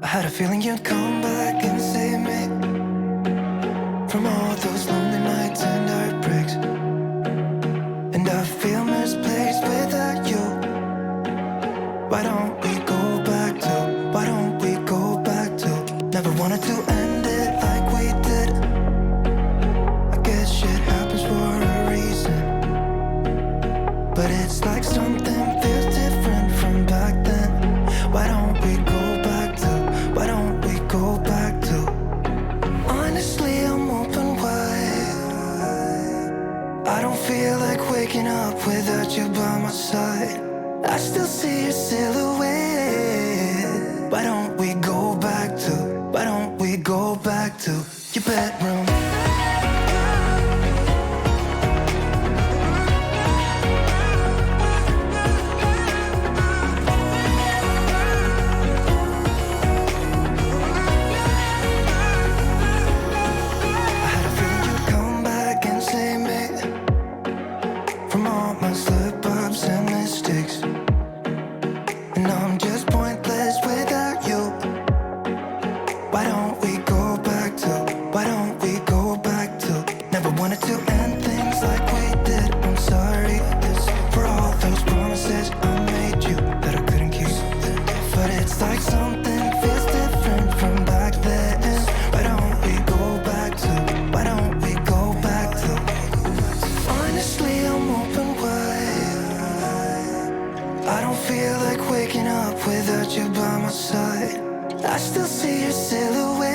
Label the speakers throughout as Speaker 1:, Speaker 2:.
Speaker 1: I had a feeling you'd come back and save me from all those lonely nights and heartbreaks. And I feel misplaced without you. Why don't we go back to, why don't we go back to? Never wanted to end it like we did. I guess shit happens for a reason, but it's like something feels different from back then. Why don't we go back to, why don't we go back to? Honestly, I'm open wide. I don't feel like waking up without you by my side. I still see your silhouette. Why don't we go back to, why don't we go back to your bedroom? I had a feeling you'd come back and save me from all my slip-ups and mistakes. And I'm just pointless without you. Why don't we go back to, why don't we go back to? Never wanted to end things like we did. I'm sorry for all those promises I made you that I couldn't keep. But it's like something feels different from back then. Why don't we go back to, why don't we go back to? Honestly, I'm open wide. I don't feel like waking up without you by my side. I still see your silhouette.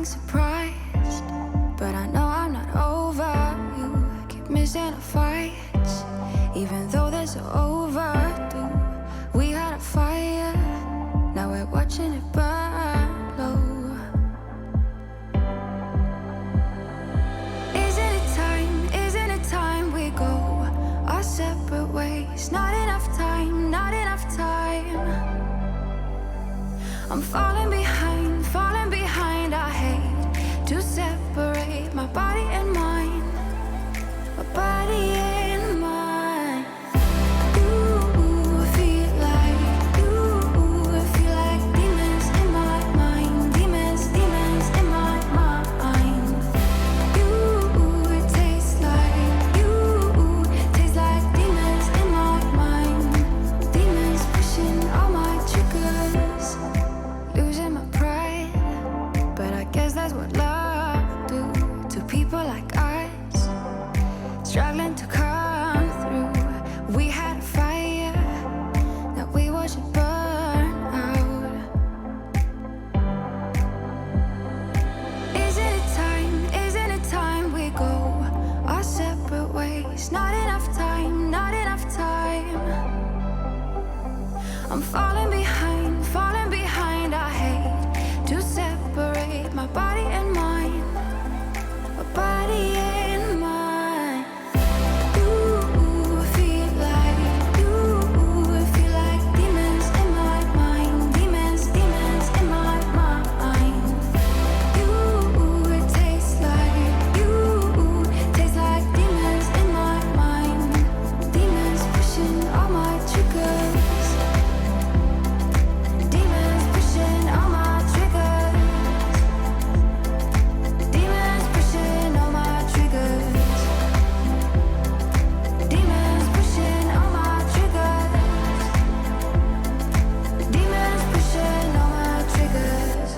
Speaker 1: surprised, but I know I'm not over you. Keep missing our fights, even though they're so overdue. We had a fire, now we're watching it burn low. Isn't it time we go our separate ways? Not enough time, not enough time. I'm falling behind, I hate to separate my body and mind, my body and mind. You feel like demons in my mind, demons in my mind. You taste like demons in my mind, demons pushing all my triggers. Losing my pride, but I guess that's what love do to people like us, struggling to come through. We had a fire that we watched it burn out. Isn't it time we go our separate ways? Not enough time, not enough time. I'm falling behind, I hate to separate my body and mind, my body and mind. You feel like demons in my mind, demons in my mind. You taste like demons in my mind, demons pushing all my triggers. Demons pushing all my triggers. Demons pushing all my triggers. Demons pushing all my triggers. Demons pushing all my triggers.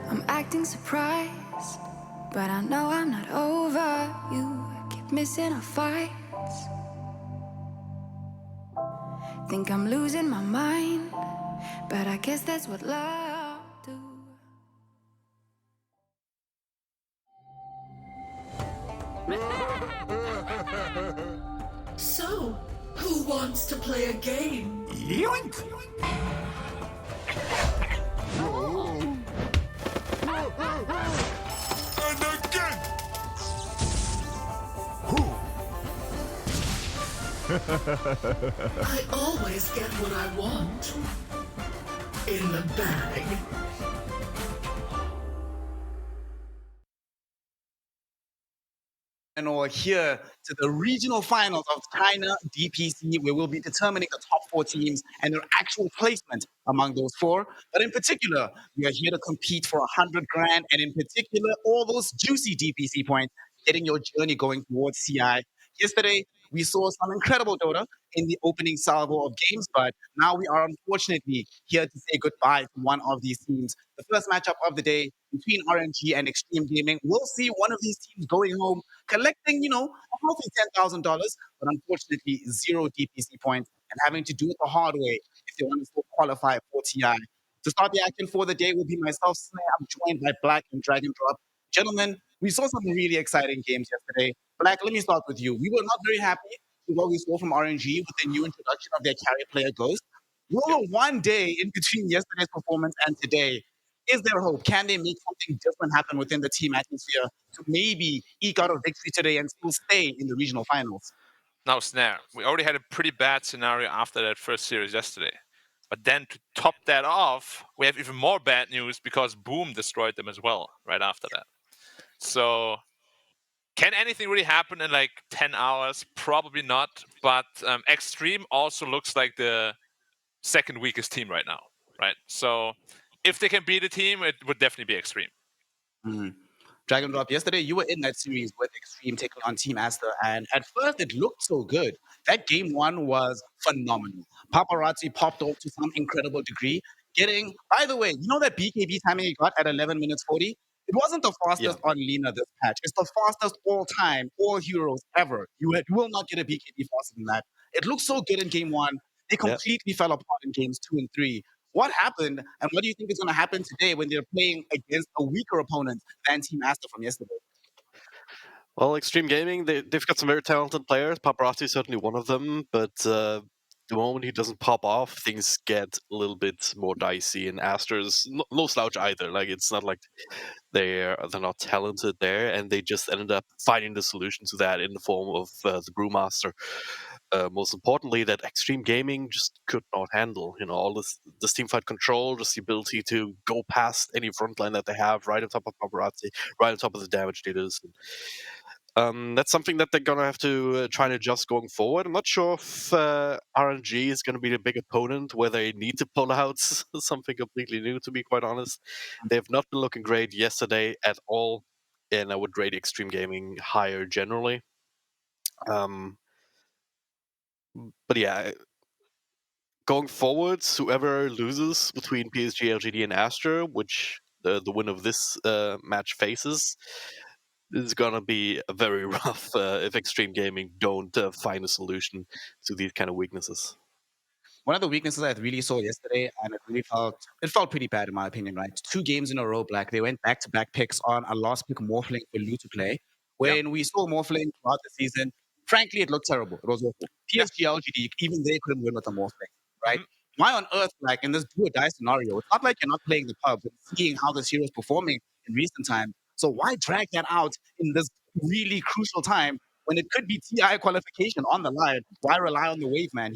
Speaker 1: I'm acting surprised, but I know I'm not over you. Keep missing our fights. Think I'm losing my mind, but I guess that's what love do.
Speaker 2: So, who wants to play a game?
Speaker 3: Yoink! And again!
Speaker 2: I always get what I want. In the bag.
Speaker 4: And we're here to the regional finals of China DPC, where we'll be determining the top 4 teams and their actual placement among those 4. But in particular, we are here to compete for 100 grand, and in particular, all those juicy DPC points, getting your journey going towards CI. Yesterday, we saw some incredible Dota in the opening salvo of games, but now we are unfortunately here to say goodbye to one of these teams. The first matchup of the day between RNG and Extreme Gaming. We'll see one of these teams going home collecting, a healthy $10,000, but unfortunately 0 DPC points and having to do it the hard way if they want to still qualify for TI. To start the action for the day will be myself, Snare. I'm joined by Black and Dragon Drop. Gentlemen, we saw some really exciting games yesterday. Black, let me start with you. We were not very happy with what we saw from RNG with the new introduction of their carry player Ghost. Will one day in between yesterday's performance and today, is there hope? Can they make something different happen within the team atmosphere to maybe eke out a victory today and still stay in the regional finals?
Speaker 5: Now, Snare, we already had a pretty bad scenario after that first series yesterday. But then to top that off, we have even more bad news because Boom destroyed them as well right after that. So can anything really happen in like 10 hours? Probably not. But Extreme also looks like the second weakest team right now, right? So if they can beat a team, it would definitely be Extreme.
Speaker 4: Dragon Drop, yesterday you were in that series with Extreme taking on Team Aster, and at first it looked so good. That game 1 was phenomenal. Paparazzi popped off to some incredible degree, getting, by the way, you know that BKB timing he got at 11 minutes 40? It wasn't the fastest on Lina this patch. It's the fastest all time, all heroes ever. You will not get a BKB faster than that. It looked so good in game 1. They completely fell apart in games 2 and 3. What happened, and what do you think is going to happen today when they're playing against a weaker opponent than Team Aster from yesterday?
Speaker 3: Well, Extreme Gaming, they've got some very talented players. Paparazzi is certainly one of them, but the moment he doesn't pop off, things get a little bit more dicey. And Aster's no slouch either. Like, it's not like they're not talented there, and they just ended up finding the solution to that in the form of the Brewmaster. Most importantly, that Extreme Gaming just could not handle. All this teamfight control, just the ability to go past any front line that they have, right on top of Paparazzi, right on top of the damage dealers. That's something that they're gonna have to try and adjust going forward. I'm not sure if RNG is gonna be the big opponent where they need to pull out something completely new. To be quite honest, they have not been looking great yesterday at all, and I would rate Extreme Gaming higher generally. But yeah, going forward, whoever loses between PSG, LGD, and Aster, which the winner of this match faces, is gonna be very rough if Extreme Gaming don't find a solution to these kind of weaknesses.
Speaker 4: One of the weaknesses I really saw yesterday, and it felt pretty bad in my opinion, right? 2 games in a row, Black. They went back-to-back picks on a last pick Morphling for Lu to play. When we saw Morphling throughout the season, frankly, it looked terrible. It was awful. PSG, LGD, even they couldn't win with a Morphling, right? Why on earth, like in this do or die scenario, it's not like you're not playing the pub and seeing how this hero is performing in recent time. So why drag that out in this really crucial time when it could be TI qualification on the line? Why rely on the wave, man?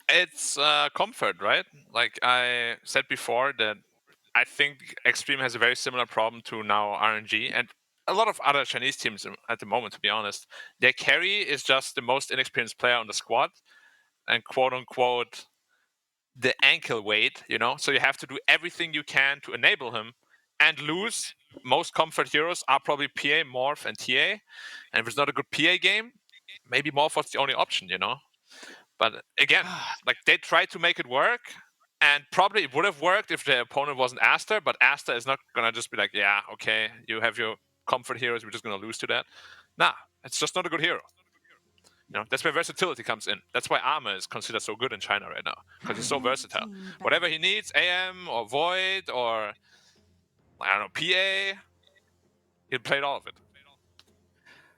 Speaker 5: It's comfort, right? Like I said before, that I think Extreme has a very similar problem to now RNG and a lot of other Chinese teams at the moment, to be honest. Their carry is just the most inexperienced player on the squad and quote unquote the ankle weight, So you have to do everything you can to enable him and lose. Most comfort heroes are probably PA, Morph, and TA. And if it's not a good PA game, maybe Morph was the only option, But again, like they tried to make it work, and probably it would have worked if the opponent wasn't Aster, but Aster is not gonna just be like, yeah, okay, you have your comfort heroes, we're just gonna lose to that. Nah, it's just not a good hero. That's where versatility comes in. That's why Armor is considered so good in China right now, because he's so versatile. Whatever he needs, AM or Void or I don't know, PA, he'll play all of it.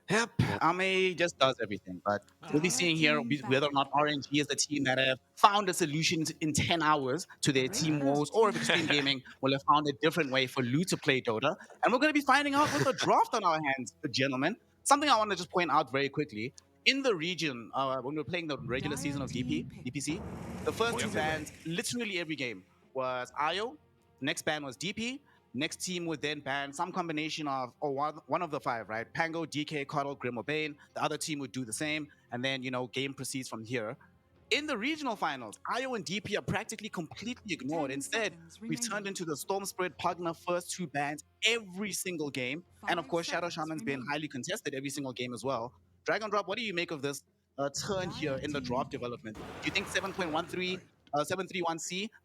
Speaker 4: Yep, Ame just does everything. But we'll be seeing here whether or not RNG is the team that have found a solution in 10 hours to their team woes, or if Extreme Gaming will have found a different way for Lu to play Dota. And we're going to be finding out with a draft on our hands, gentlemen. Something I want to just point out very quickly. In the region, when we were playing the regular season of DPC, the first 2 bans, literally every game, was IO, next ban was DP, next team would then ban some combination of one of the 5, right? Pango, DK, Cuddle, Grim, or Bane. The other team would do the same, and then game proceeds from here. In the regional finals, IO and DP are practically completely ignored. Instead, we've turned into the Storm Spirit Pugna first 2 bans every single game, and of course, Shadow Shaman's been highly contested every single game as well. Dragon Drop, what do you make of this turn here in the draft development? Do you think 731C,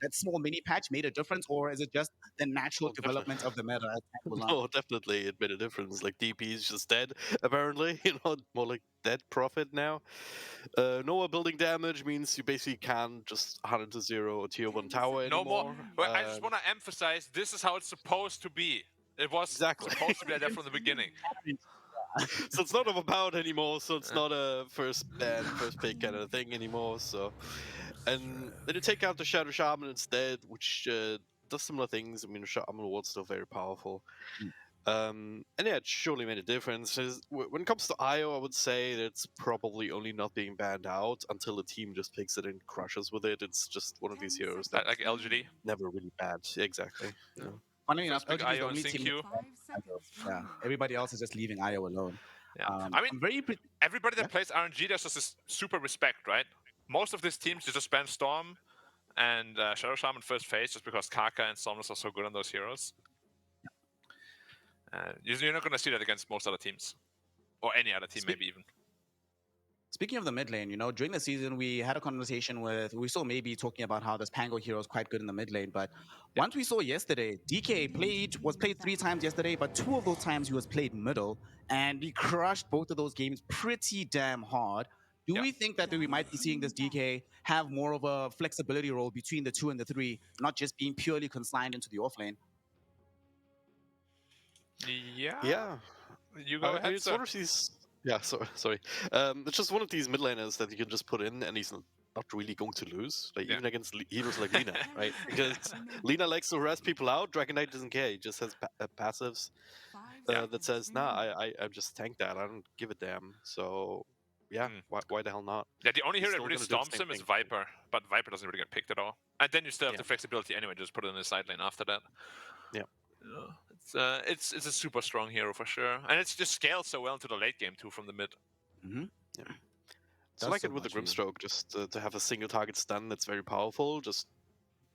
Speaker 4: that small mini patch, made a difference, or is it just the natural development of the meta?
Speaker 3: No, definitely it made a difference. Like DP is just dead, apparently. More like dead profit now. No more building damage means you basically can't just 100-0 tier 1 tower anymore.
Speaker 5: No more. But I just want to emphasize, this is how it's supposed to be. It was supposed to be like that from the beginning.
Speaker 3: So it's not overpowered anymore, so it's not a first pick kind of thing anymore. So, and then you take out the Shadow Shaman instead, which does similar things. I mean, Shaman Ward's still very powerful. And yeah, it surely made a difference. When it comes to IO, I would say that it's probably only not being banned out until the team just picks it and crushes with it. It's just one of these heroes that
Speaker 5: like LGD,
Speaker 3: never really bad. Exactly. Yeah.
Speaker 4: Funny enough, LGD is the
Speaker 5: IO
Speaker 4: only
Speaker 5: and
Speaker 4: team. Yeah, everybody else is just leaving IO alone.
Speaker 5: Yeah, I mean, everybody that plays RNG, there's just this super respect, right? Most of these teams, just ban Storm and Shadow Shaman first phase just because Kaka and Somnus are so good on those heroes. You're not going to see that against most other teams. Or any other team, maybe even.
Speaker 4: Speaking of the mid lane, during the season, we had a conversation we saw maybe talking about how this Pango hero is quite good in the mid lane, but once we saw yesterday, DK was played 3 times yesterday, but 2 of those times he was played middle, and he crushed both of those games pretty damn hard. Do
Speaker 5: Yeah.
Speaker 4: we think that we might be seeing this DK have more of a flexibility role between the 2 and the 3, not just being purely consigned into the offlane?
Speaker 5: Yeah. You go
Speaker 3: I
Speaker 5: ahead,
Speaker 3: mean, it's
Speaker 5: sir.
Speaker 3: one of these. Yeah, sorry. It's just one of these mid laners that you can just put in, and he's not really going to lose. Like
Speaker 5: Yeah.
Speaker 3: even against heroes like Lina, right? Because Lina likes to harass people out. Dragon Knight doesn't care. He just has passives that says, "Nah, I just tank that. I don't give a damn." So yeah,
Speaker 5: Mm.
Speaker 3: why the hell not?
Speaker 5: Yeah, the only
Speaker 3: He's
Speaker 5: hero that
Speaker 3: still
Speaker 5: really
Speaker 3: gonna do the
Speaker 5: stomps
Speaker 3: same
Speaker 5: him is
Speaker 3: thing.
Speaker 5: Viper, but Viper doesn't really get picked at all. And then you still have
Speaker 3: Yeah.
Speaker 5: the flexibility anyway, just put it in the side lane after that.
Speaker 3: Yeah.
Speaker 5: It's a super strong hero for sure, and it's just scaled so well into the late game too from the mid.
Speaker 4: Mm-hmm.
Speaker 3: Yeah. It's
Speaker 4: Does
Speaker 3: like
Speaker 4: so
Speaker 3: it with the
Speaker 4: much, yeah.
Speaker 3: Grimstroke, just to have a single target stun that's very powerful. Just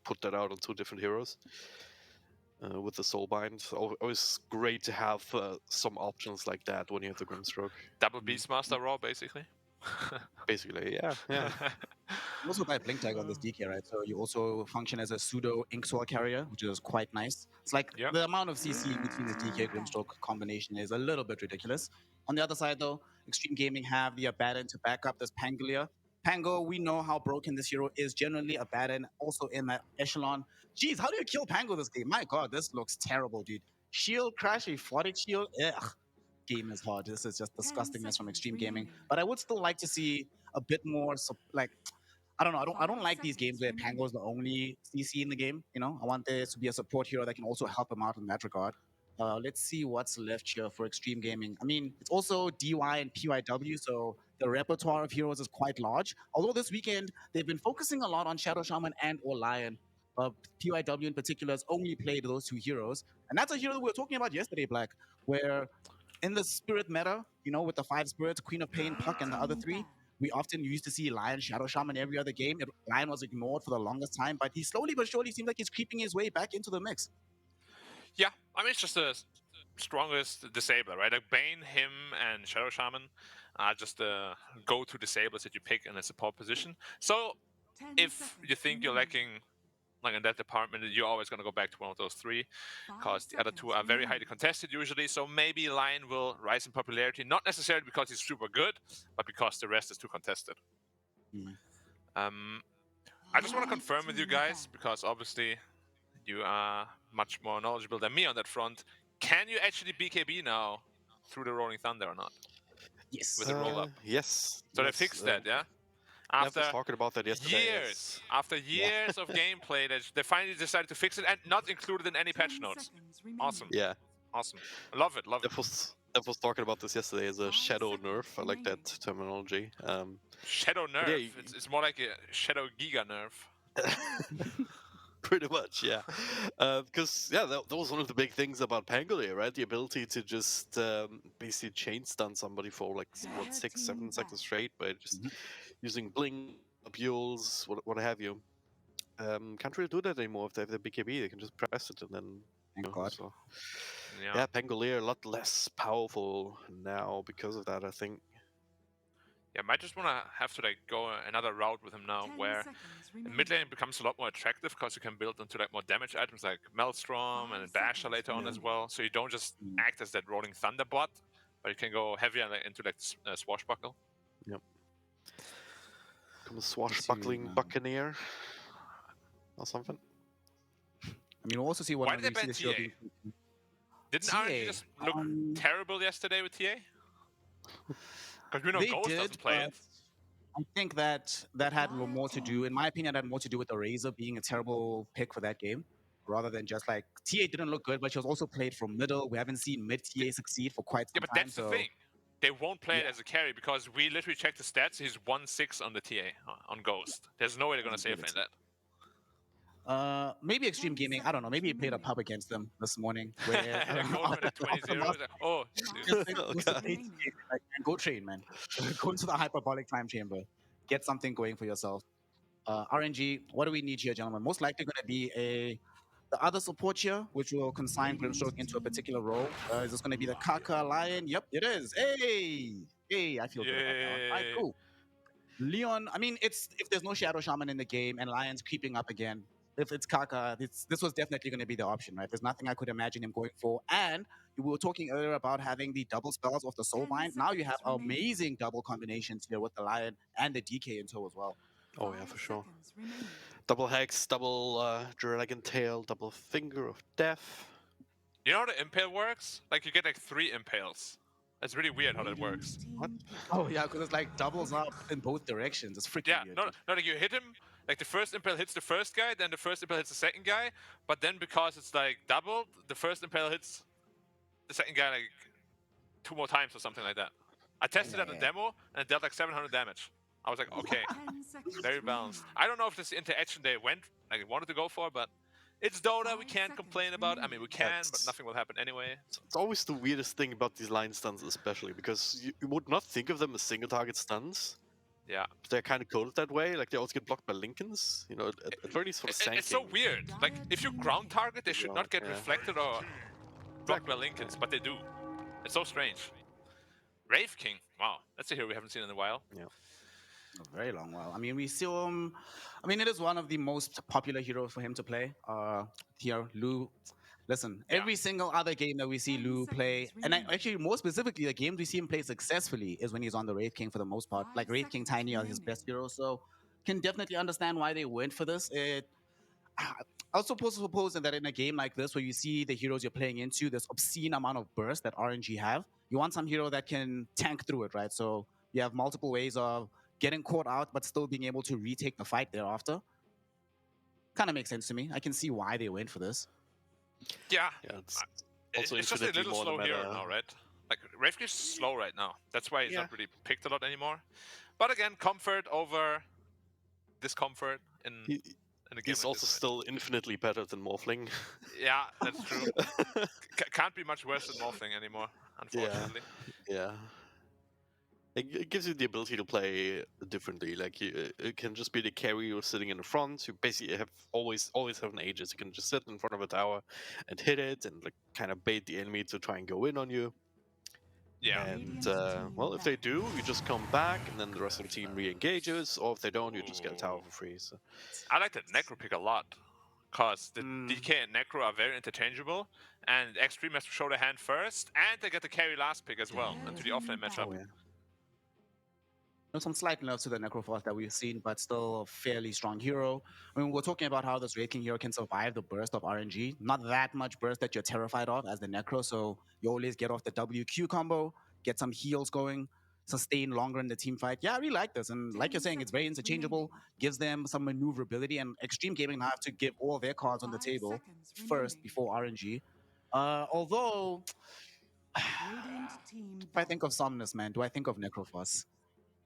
Speaker 3: put that out on 2 different heroes. With the Soulbind, always great to have some options like that when you have the Grimstroke.
Speaker 5: Double Beastmaster Raw, basically.
Speaker 3: Basically, yeah.
Speaker 4: You also buy Blink Tag on this DK, right? So you also function as a pseudo Inkswell carrier, which is quite nice. It's like
Speaker 5: Yep.
Speaker 4: the amount of CC between this DK Grimstroke combination is a little bit ridiculous. On the other side, though, Extreme Gaming have the Abaddon to back up this Pangolier. Pango, we know how broken this hero is. Generally, Abaddon also in that echelon. Jeez, how do you kill Pango this game? My God, this looks terrible, dude. Shield crash, a flooded shield. Ugh. Game is hard. This is just disgustingness from Extreme Gaming. But I would still like to see a bit more, like, I don't know. I don't like these games where Pango is the only CC in the game. You know, I want there to be a support hero that can also help him out in that regard. Let's see what's left here for Extreme Gaming. I mean, it's also DY and PYW, so the repertoire of heroes is quite large. Although this weekend they've been focusing a lot on Shadow Shaman and or Lion. PYW in particular has only played those 2 heroes, and that's a hero that we were talking about yesterday, Black, where in the spirit meta, you know, with the 5 spirits, Queen of Pain, Puck, and the other 3, we often used to see Lion Shadow Shaman every other game. Lion was ignored for the longest time, but he slowly but surely seems like he's creeping his way back into the mix.
Speaker 5: Yeah, I mean, it's just the strongest disabler, right? Like Bane, him, and Shadow Shaman are just the go-to disablers that you pick in a support position. So if you think you're lacking like in that department, you're always going to go back to one of those 3 because the other 2 are very highly contested usually. So maybe Lion will rise in popularity, not necessarily because he's super good, but because the rest is too contested. I just want to confirm with you guys, because obviously you are much more knowledgeable than me on that front. Can you actually BKB now through the Rolling Thunder or not?
Speaker 4: Yes.
Speaker 5: With the roll-up.
Speaker 3: Yes.
Speaker 5: So they
Speaker 3: yes,
Speaker 5: fixed that, yeah?
Speaker 3: I was
Speaker 5: After
Speaker 3: talking about that yesterday. yes.
Speaker 5: after years of gameplay, they finally decided to fix it and not include it in any patch notes. Awesome.
Speaker 3: Yeah.
Speaker 5: Awesome. Love it, love it.
Speaker 3: Dev was talking about this yesterday as a shadow nerf. I like that terminology.
Speaker 5: Shadow nerf.
Speaker 3: yeah,
Speaker 5: It's more like a shadow giga nerf.
Speaker 3: Pretty much, yeah. Because that was one of the big things about Pangolier, right? The ability to just basically chain stun somebody for like 6-7 seconds straight by just using blink, bules, what have you. Can't really do that anymore if they have the BKB. They can just press it and then.
Speaker 4: Thank God.
Speaker 3: So.
Speaker 5: Yeah.
Speaker 3: Yeah, Pangolier a lot less powerful now because of that, I think.
Speaker 5: Yeah, might just want to have to like go another route with him now, where mid lane becomes a lot more attractive because you can build into like more damage items like Maelstrom and Dasher later on as well. So you don't just act as that Rolling Thunder bot, but you can go heavier into like Swashbuckle.
Speaker 3: Yep. Become a swashbuckling buccaneer or something.
Speaker 4: I mean, we'll also see what
Speaker 5: Why did they ban
Speaker 4: this hero
Speaker 5: TA?
Speaker 4: being-
Speaker 5: Didn't
Speaker 4: TA,
Speaker 5: RNG just look terrible yesterday with TA? Because we know
Speaker 4: They
Speaker 5: Ghost
Speaker 4: did,
Speaker 5: doesn't play it.
Speaker 4: I think that had more to do, in my opinion, that had more to do with the Razor being a terrible pick for that game, rather than just like TA didn't look good, but she was also played from middle. We haven't seen mid TA succeed for quite some
Speaker 5: Yeah, but
Speaker 4: time.
Speaker 5: that's the thing. They won't play it as a carry because we literally checked the stats. He's 1-6 on the TA on Ghost. There's no way they're gonna safe lane that.
Speaker 4: Maybe Extreme Gaming, I don't know. Maybe he played a pub against them this morning. Where,
Speaker 5: Going with a 20-0. Oh,
Speaker 4: like, go train, man. Go into the hyperbolic time chamber. Get something going for yourself. RNG, what do we need here, gentlemen? Most likely going to be the other support here, which will consign Grimstroke into a particular role. Is this going to be the Kaka Lion? Yep, it is. Hey, I feel good about that one. All right, cool. Leon, I mean, if there's no Shadow Shaman in the game and Lion's creeping up again, if it's Kaka, this was definitely going to be the option, right? There's nothing I could imagine him going for. And we were talking earlier about having the double spells of the Soulbind. Now you have amazing double combinations here with the Lion and the DK in tow as well.
Speaker 3: Oh yeah, for sure. Double Hex, double Dragon Tail, double Finger of Death.
Speaker 5: You know how the impale works? Like you get like 3 impales. It's really weird how that works.
Speaker 3: What?
Speaker 4: Oh yeah, because it's like doubles up in both directions. It's freaking
Speaker 5: Yeah,
Speaker 4: weird.
Speaker 5: no, like you hit him, like the first impale hits the first guy, then the first impale hits the second guy, but then because it's like doubled, the first impale hits the second guy like 2 more times or something like that. I tested it on a demo and it dealt like 700 damage. I was like, okay, very balanced. I don't know if this is the interaction they wanted to go for, but it's Dota. We can't complain about. I mean, we can, but nothing will happen anyway.
Speaker 3: It's always the weirdest thing about these line stuns, especially because you would not think of them as single target stuns.
Speaker 5: Yeah,
Speaker 3: But they're kind of coded that way. Like they also get blocked by Lincolns. You know, at very least for the sanking.
Speaker 5: it's so weird. Like if you ground target, they should not get
Speaker 3: Yeah.
Speaker 5: reflected or blocked by Lincolns, but they do. It's so strange. Wraith King. Wow, that's a hero we haven't seen in a while.
Speaker 3: Yeah.
Speaker 4: A very long while. I mean, we still. I mean, it is one of the most popular heroes for him to play. Here, Lu. Listen, every single other game that we see Lu play, and actually more specifically, the games we see him play successfully is when he's on the Wraith King for the most part. Like Wraith King, Tiny are his best heroes, so can definitely understand why they went for this. I also suppose that in a game like this, where you see the heroes you're playing into, this obscene amount of burst that RNG have, you want some hero that can tank through it, right? So you have multiple ways of getting caught out, but still being able to retake the fight thereafter. Kind of makes sense to me. I can see why they went for this.
Speaker 5: Yeah,
Speaker 3: It's
Speaker 5: it's
Speaker 3: also
Speaker 5: just a
Speaker 3: infinitely
Speaker 5: little
Speaker 3: more
Speaker 5: slow
Speaker 3: the
Speaker 5: here
Speaker 3: meta.
Speaker 5: now, right? Like Wraith King is slow right now. That's why he's
Speaker 3: Yeah.
Speaker 5: not really picked a lot anymore. But again, comfort over discomfort in
Speaker 3: He,
Speaker 5: a game
Speaker 3: he's
Speaker 5: like
Speaker 3: also
Speaker 5: this, right?
Speaker 3: still infinitely better than Morphling.
Speaker 5: Yeah, that's true. Can't be much worse than Morphling anymore, unfortunately.
Speaker 3: Yeah. It gives you the ability to play differently. Like it can just be the carry who's sitting in the front. You basically have always have an Aegis. You can just sit in front of a tower and hit it and like kind of bait the enemy to try and go in on you.
Speaker 5: Yeah.
Speaker 3: And well, if they do, you just come back and then the rest of the team re-engages. Or if they don't, you just get a tower for free. So
Speaker 5: I like the Necro pick a lot. Because the DK and Necro are very interchangeable, and Extreme has to show their hand first, and they get the carry last pick as well into the offlane matchup.
Speaker 3: oh, yeah.
Speaker 4: Some slight nerfs to the Necroforce that we've seen, but still a fairly strong hero. I mean, we're talking about how this Wraith King hero can survive the burst of RNG. Not that much burst that you're terrified of as the Necro, so you always get off the WQ combo, get some heals going, sustain longer in the team fight. Yeah, I really like this. And like you're saying, it's very interchangeable, gives them some maneuverability, and Extreme Gaming now have to give all their cards on the table first before RNG. Although, if I think of Somnus, man, do I think of Necrophos?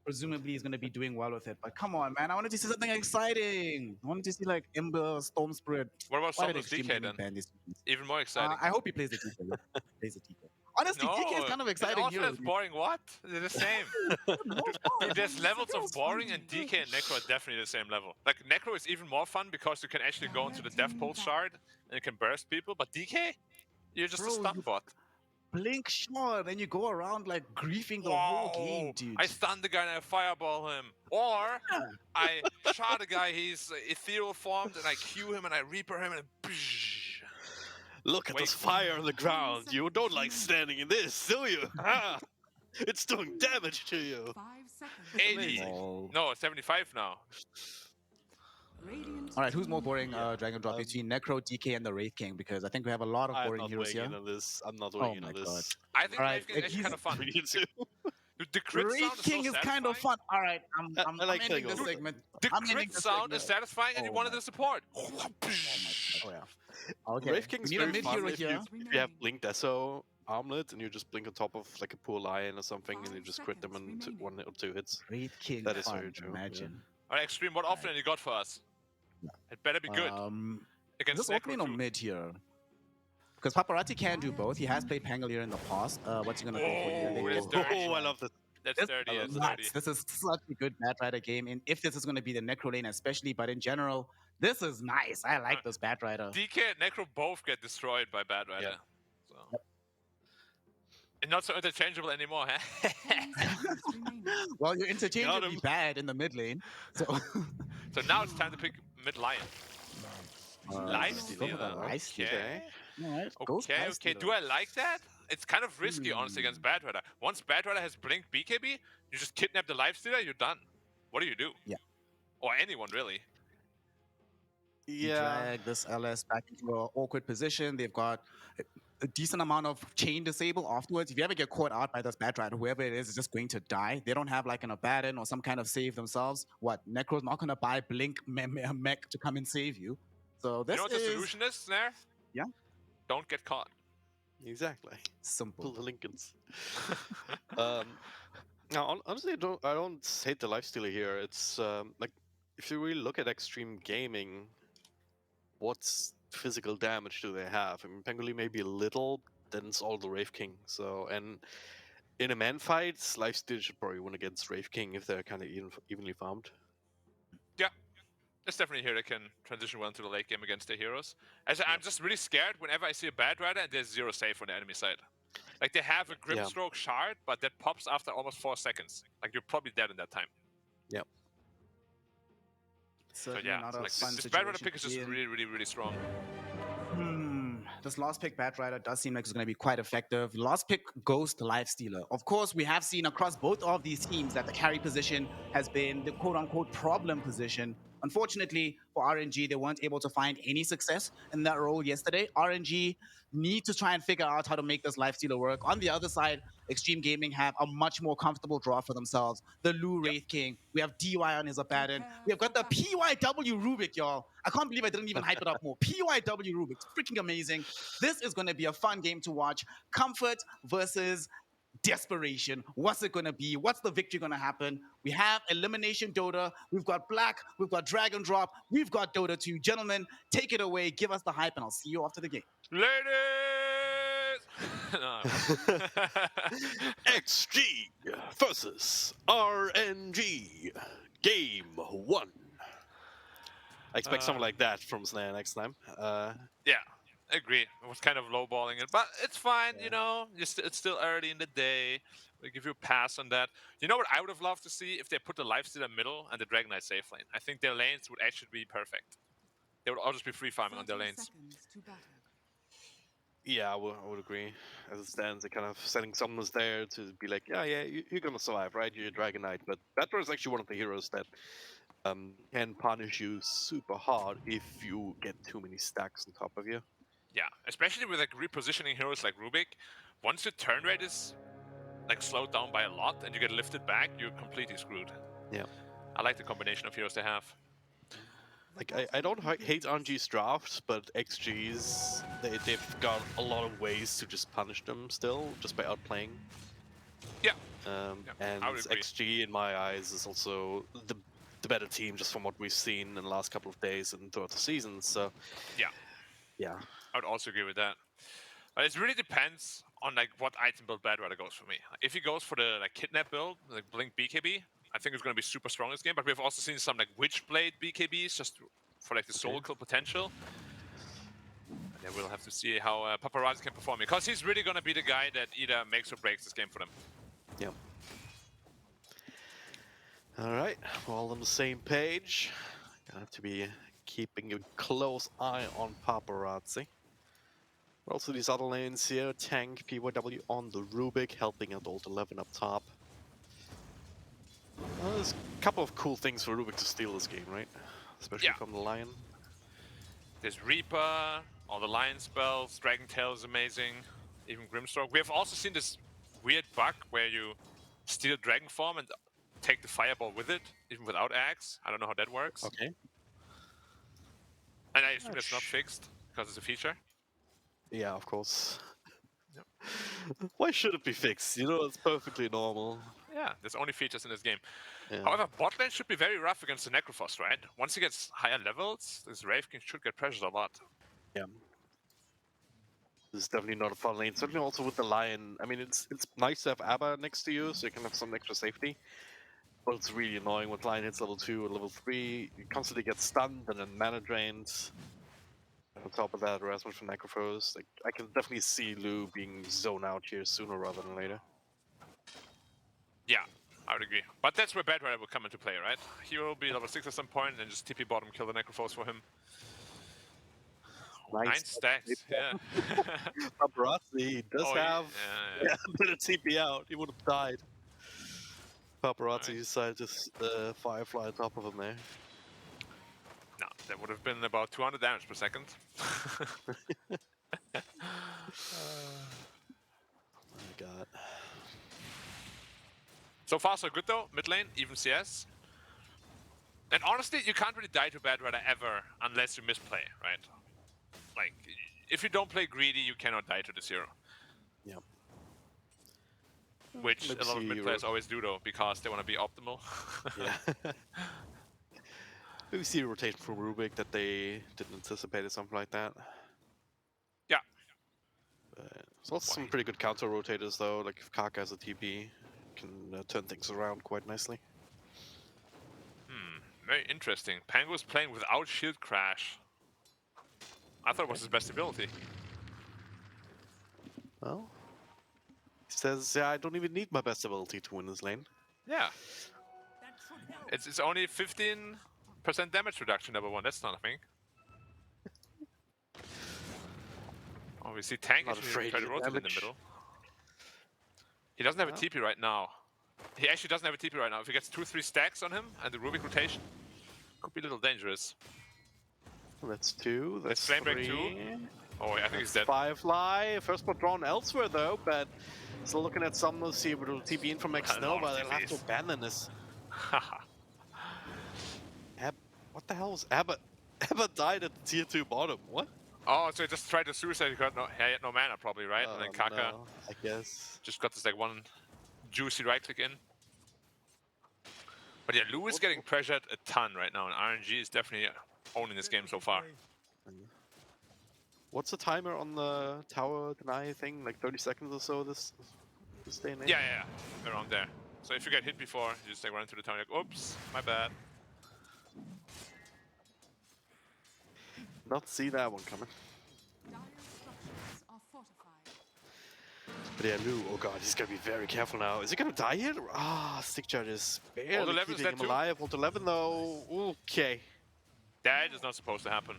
Speaker 4: Presumably he's going to be doing well with it. But come on, man. I wanted to see something exciting. I wanted to see like Ember, Storm Spirit.
Speaker 5: What about
Speaker 4: Why did
Speaker 5: Somnus
Speaker 4: Extreme
Speaker 5: DK
Speaker 4: Gaming
Speaker 5: then?
Speaker 4: ban this?
Speaker 5: Even more exciting.
Speaker 4: I hope he plays the DK. Plays the DK. Honestly, DK is kind of exciting
Speaker 5: Also,
Speaker 4: here.
Speaker 5: that's boring. What? They're the same. There's levels of boring, and DK and Necro are definitely the same level. Like, Necro is even more fun because you can actually go into the Death Pulse shard and you can burst people, but DK? You're just a stun bot.
Speaker 4: Blink shot, and you go around like griefing the whole game, dude.
Speaker 5: I stunned the guy and I fireball him. Or I shot a guy, he's ethereal formed, and I Q him and I Reaper him and
Speaker 3: Look at
Speaker 5: Wait.
Speaker 3: this fire on the ground. You don't like standing in this, do you? Ah, it's doing damage to you.
Speaker 5: 80.
Speaker 4: Oh.
Speaker 5: No, 75 now.
Speaker 4: All right, who's more boring, Dragon Drop, between Necro, DK, and the Wraith King? Because I think we have a lot of
Speaker 3: I'm
Speaker 4: boring
Speaker 3: not
Speaker 4: heroes
Speaker 3: weighing
Speaker 4: here.
Speaker 3: in on this. I'm not
Speaker 4: Oh
Speaker 3: weighing in
Speaker 4: my
Speaker 3: on
Speaker 4: god.
Speaker 3: this.
Speaker 5: I think
Speaker 4: All right,
Speaker 5: Wraith King is actually kind of fun.
Speaker 3: We need to.
Speaker 5: The crit sound
Speaker 4: Wraith
Speaker 5: is so
Speaker 4: King is kind of
Speaker 5: satisfying.
Speaker 4: fun. All right, I'm
Speaker 3: I like
Speaker 4: ending
Speaker 3: killing
Speaker 4: this
Speaker 3: all.
Speaker 4: segment.
Speaker 5: The
Speaker 4: I'm ending
Speaker 5: crit
Speaker 4: this
Speaker 5: sound
Speaker 4: segment.
Speaker 5: is satisfying, and you
Speaker 4: Oh
Speaker 5: wanted
Speaker 4: my-
Speaker 5: the support.
Speaker 4: Oh yeah. Okay.
Speaker 3: Wraith King's
Speaker 4: we need a
Speaker 3: very
Speaker 4: mid
Speaker 3: fun
Speaker 4: hero
Speaker 3: if
Speaker 4: here.
Speaker 3: you have Blink Deso Armlet and you just blink on top of like a poor lion or something and you just crit them in one or two hits.
Speaker 4: Wraith King.
Speaker 3: That is
Speaker 4: fun,
Speaker 3: very true,
Speaker 4: Imagine.
Speaker 5: All right, Extreme, what offlane you got for us? It better be good. Against
Speaker 4: This opening
Speaker 5: Necro
Speaker 4: on
Speaker 5: too.
Speaker 4: mid here. Because Paparazzi can do both. He has played Pangolier in the past. What's he gonna go for here?
Speaker 5: Oh,
Speaker 4: They
Speaker 5: it's
Speaker 4: go-
Speaker 5: dirty.
Speaker 3: Oh, I love this.
Speaker 5: That's
Speaker 4: This
Speaker 5: dirty. That's
Speaker 4: is
Speaker 5: dirty.
Speaker 4: nuts. This is such a good Bat Rider game. And if this is going to be the Necro lane especially, but in general, this is nice. I like this Bat Rider.
Speaker 5: DK and Necro both get destroyed by Bad Rider. So. And not so interchangeable anymore, huh?
Speaker 4: Well, you're interchangeably
Speaker 3: him.
Speaker 4: bad in the mid lane. So
Speaker 5: So now it's time to pick mid lion. Lifestealer.
Speaker 4: Go for the lifestealer.
Speaker 5: Okay.
Speaker 4: All right. Ghost
Speaker 5: Okay,
Speaker 4: lifestealer.
Speaker 5: do I like that? It's kind of risky, honestly, against Bad Rider. Once Bad Rider has blinked BKB, you just kidnap the lifestealer, you're done. What do you do?
Speaker 4: Yeah.
Speaker 5: Or anyone, really.
Speaker 3: Yeah.
Speaker 4: Drag this LS back into an awkward position. They've got a decent amount of chain disable afterwards. If you ever get caught out by this Bad Rider, whoever it is just going to die. They don't have like an Abaddon or some kind of save themselves. What? Necro's not going to buy Blink mech to come and save you. So this
Speaker 5: You know what the solution is, Snare?
Speaker 4: Yeah.
Speaker 5: Don't get caught.
Speaker 3: Exactly.
Speaker 4: Simple.
Speaker 3: Pull the Lincolns. Now, honestly, I don't hate the lifestealer here. It's like, if you really look at extreme gaming, what's physical damage do they have? I mean, Pangoli maybe a little, then it's all the Wraith King. So, and in a man fight, lifestealer should probably win against Wraith King if they're kind of evenly farmed.
Speaker 5: Yeah. It's definitely here that can transition well into the late game against the heroes. I'm just really scared whenever I see a Bad Rider and there's 0 save on the enemy side. Like, they have a Grimstroke shard, but that pops after almost 4 seconds. Like, you're probably dead in that time.
Speaker 3: Yep.
Speaker 5: So yeah, this Bad Rider pick is just really, really, really strong.
Speaker 4: This last pick, Bad Rider, does seem like it's going to be quite effective. Last pick, Ghost Lifestealer. Of course, we have seen across both of these teams that the carry position has been the quote-unquote problem position. Unfortunately, for RNG, they weren't able to find any success in that role yesterday. RNG need to try and figure out how to make this Lifestealer work. On the other side, Extreme Gaming have a much more comfortable draw for themselves. The Lu Wraith King. We have DY on his Abaddon. We have got the PYW Rubik, y'all. I can't believe I didn't even hype it up more. PYW Rubik. It's freaking amazing. This is going to be a fun game to watch. Comfort versus desperation. What's it going to be? What's the victory going to happen? We have Elimination Dota. We've got Black. We've got Dragon Drop. We've got Dota 2. Gentlemen, take it away. Give us the hype, and I'll see you after the game.
Speaker 5: Ladies! No.
Speaker 3: XG versus RNG. Game 1. I expect something like that from Snare next time.
Speaker 5: Yeah, I agree. It was kind of lowballing it, but it's fine, you know. It's still early in the day. We give you a pass on that. You know what I would have loved to see? If they put the Lifestealer middle and the Dragon Knight safe lane. I think their lanes would actually be perfect. They would all just be free farming on their lanes.
Speaker 3: Yeah, I would agree. As it stands, they're kind of setting summoners there to be like, yeah, you're gonna survive, right? You're a Dragon Knight. But Batra is actually one of the heroes that can punish you super hard if you get too many stacks on top of you.
Speaker 5: Yeah, especially with like repositioning heroes like Rubik. Once your turn rate is like slowed down by a lot and you get lifted back, you're completely screwed.
Speaker 3: Yeah.
Speaker 5: I like the combination of heroes they have.
Speaker 3: Like, I don't hate RNG's drafts, but XG's, they've got a lot of ways to just punish them still, just by outplaying.
Speaker 5: Yeah.
Speaker 3: And XG, in my eyes, is also the better team, just from what we've seen in the last couple of days and throughout the season, so... Yeah.
Speaker 5: I would also agree with that. But it really depends on like what item build Bad Rider goes for me. If he goes for the like kidnap build, like Blink BKB, I think it's going to be super strong this game. But we've also seen some like Witchblade BKBs just for like the soul kill potential. And then we'll have to see how Paparazzi can perform, because he's really going to be the guy that either makes or breaks this game for them.
Speaker 3: Yep. Alright, we're all on the same page. Gonna have to be keeping a close eye on Paparazzi. Also these other lanes here, Tank, PYW on the Rubik, helping out Alt 11 up top. Well, there's a couple of cool things for Rubik to steal this game, right? Especially from the Lion.
Speaker 5: There's Reaper, all the Lion spells, Dragon Tail is amazing, even Grimstroke. We have also seen this weird bug where you steal Dragon Form and take the Fireball with it, even without Axe. I don't know how that works.
Speaker 3: Okay.
Speaker 5: And I assume it's not fixed, because it's a feature.
Speaker 3: Yeah, of course. Yep. Why should it be fixed? You know, it's perfectly normal.
Speaker 5: Yeah, there's only features in this game.
Speaker 3: Yeah.
Speaker 5: However, bot lane should be very rough against the Necrophos, right? Once he gets higher levels, this Wraith King should get pressured a lot.
Speaker 3: Yeah. This is definitely not a fun lane. Certainly also with the Lion. I mean, it's nice to have Abba next to you, so you can have some extra safety. But it's really annoying when Lion hits level 2 or level 3. You constantly get stunned and then mana drained. On top of that, harassment from Necrophos. Like, I can definitely see Lu being zoned out here sooner rather than later.
Speaker 5: Yeah, I would agree. But that's where Bad Rider will come into play, right? He will be level 6 at some point and just TP bottom, kill the Necrophos for him. 9 stacks, yeah.
Speaker 3: Paparazzi does
Speaker 5: Oh,
Speaker 3: have
Speaker 5: yeah.
Speaker 3: a bit of TP out. He would have died. Paparazzi
Speaker 5: Nice.
Speaker 3: decided to firefly on top of him there.
Speaker 5: No, that would have been about 200 damage per second.
Speaker 3: Oh my god.
Speaker 5: So far, so good though. Mid lane, even CS. And honestly, you can't really die to Bad Rider ever unless you misplay, right? Like, if you don't play greedy, you cannot die to the 0.
Speaker 3: Yeah.
Speaker 5: Which
Speaker 3: Maybe
Speaker 5: a lot of
Speaker 3: see
Speaker 5: mid players always do though, because they want to be optimal.
Speaker 3: Yeah. Maybe see a rotation from Rubik that they didn't anticipate or something like that.
Speaker 5: Yeah.
Speaker 3: There's also some pretty good counter rotators though, like if Kaka has a TP, can turn things around quite nicely.
Speaker 5: Very interesting. Pango's playing without shield crash. I thought it was his best ability.
Speaker 3: Well, he says, yeah, I don't even need my best ability to win this lane.
Speaker 5: Yeah. It's only 15% damage reduction, number 1. That's not a thing. Oh, we see Tank
Speaker 3: Not
Speaker 5: actually
Speaker 3: afraid
Speaker 5: try to
Speaker 3: of
Speaker 5: rotate in the
Speaker 3: damage.
Speaker 5: middle. He doesn't have a
Speaker 3: Well.
Speaker 5: TP right now. He actually doesn't have a TP right now. If he gets 2-3 stacks on him and the Rubik rotation, could be a little dangerous.
Speaker 3: That's 2. That's
Speaker 5: Flame Break
Speaker 3: 3.
Speaker 5: 2. Oh, yeah, I think he's dead.
Speaker 3: Firefly. First blood drawn elsewhere though, but still looking at some to see if it'll TP in from X
Speaker 5: A lot of
Speaker 3: Nova. They'll have to
Speaker 5: TPs.
Speaker 3: abandon this. What the hell was Abba? Abba died at the tier 2 bottom. What?
Speaker 5: Oh, so he just tried to suicide. He had no mana probably, right? And then Kaka
Speaker 3: No, I guess.
Speaker 5: just got this like one juicy right click in. But yeah, Lou is getting pressured a ton right now, and RNG is definitely owning this game so far.
Speaker 3: What's the timer on the tower deny thing? Like 30 seconds or so this day and age?
Speaker 5: Yeah, around there. So if you get hit before, you just like run into the tower, like, oops, my bad.
Speaker 3: Not see that one coming. But yeah, Lou, oh god, he's gonna be very careful now. Is he gonna die here? Ah, stick charges barely
Speaker 5: 11 is
Speaker 3: keeping
Speaker 5: dead
Speaker 3: him
Speaker 5: too.
Speaker 3: alive. Ult 11 though, okay.
Speaker 5: That is not supposed to happen.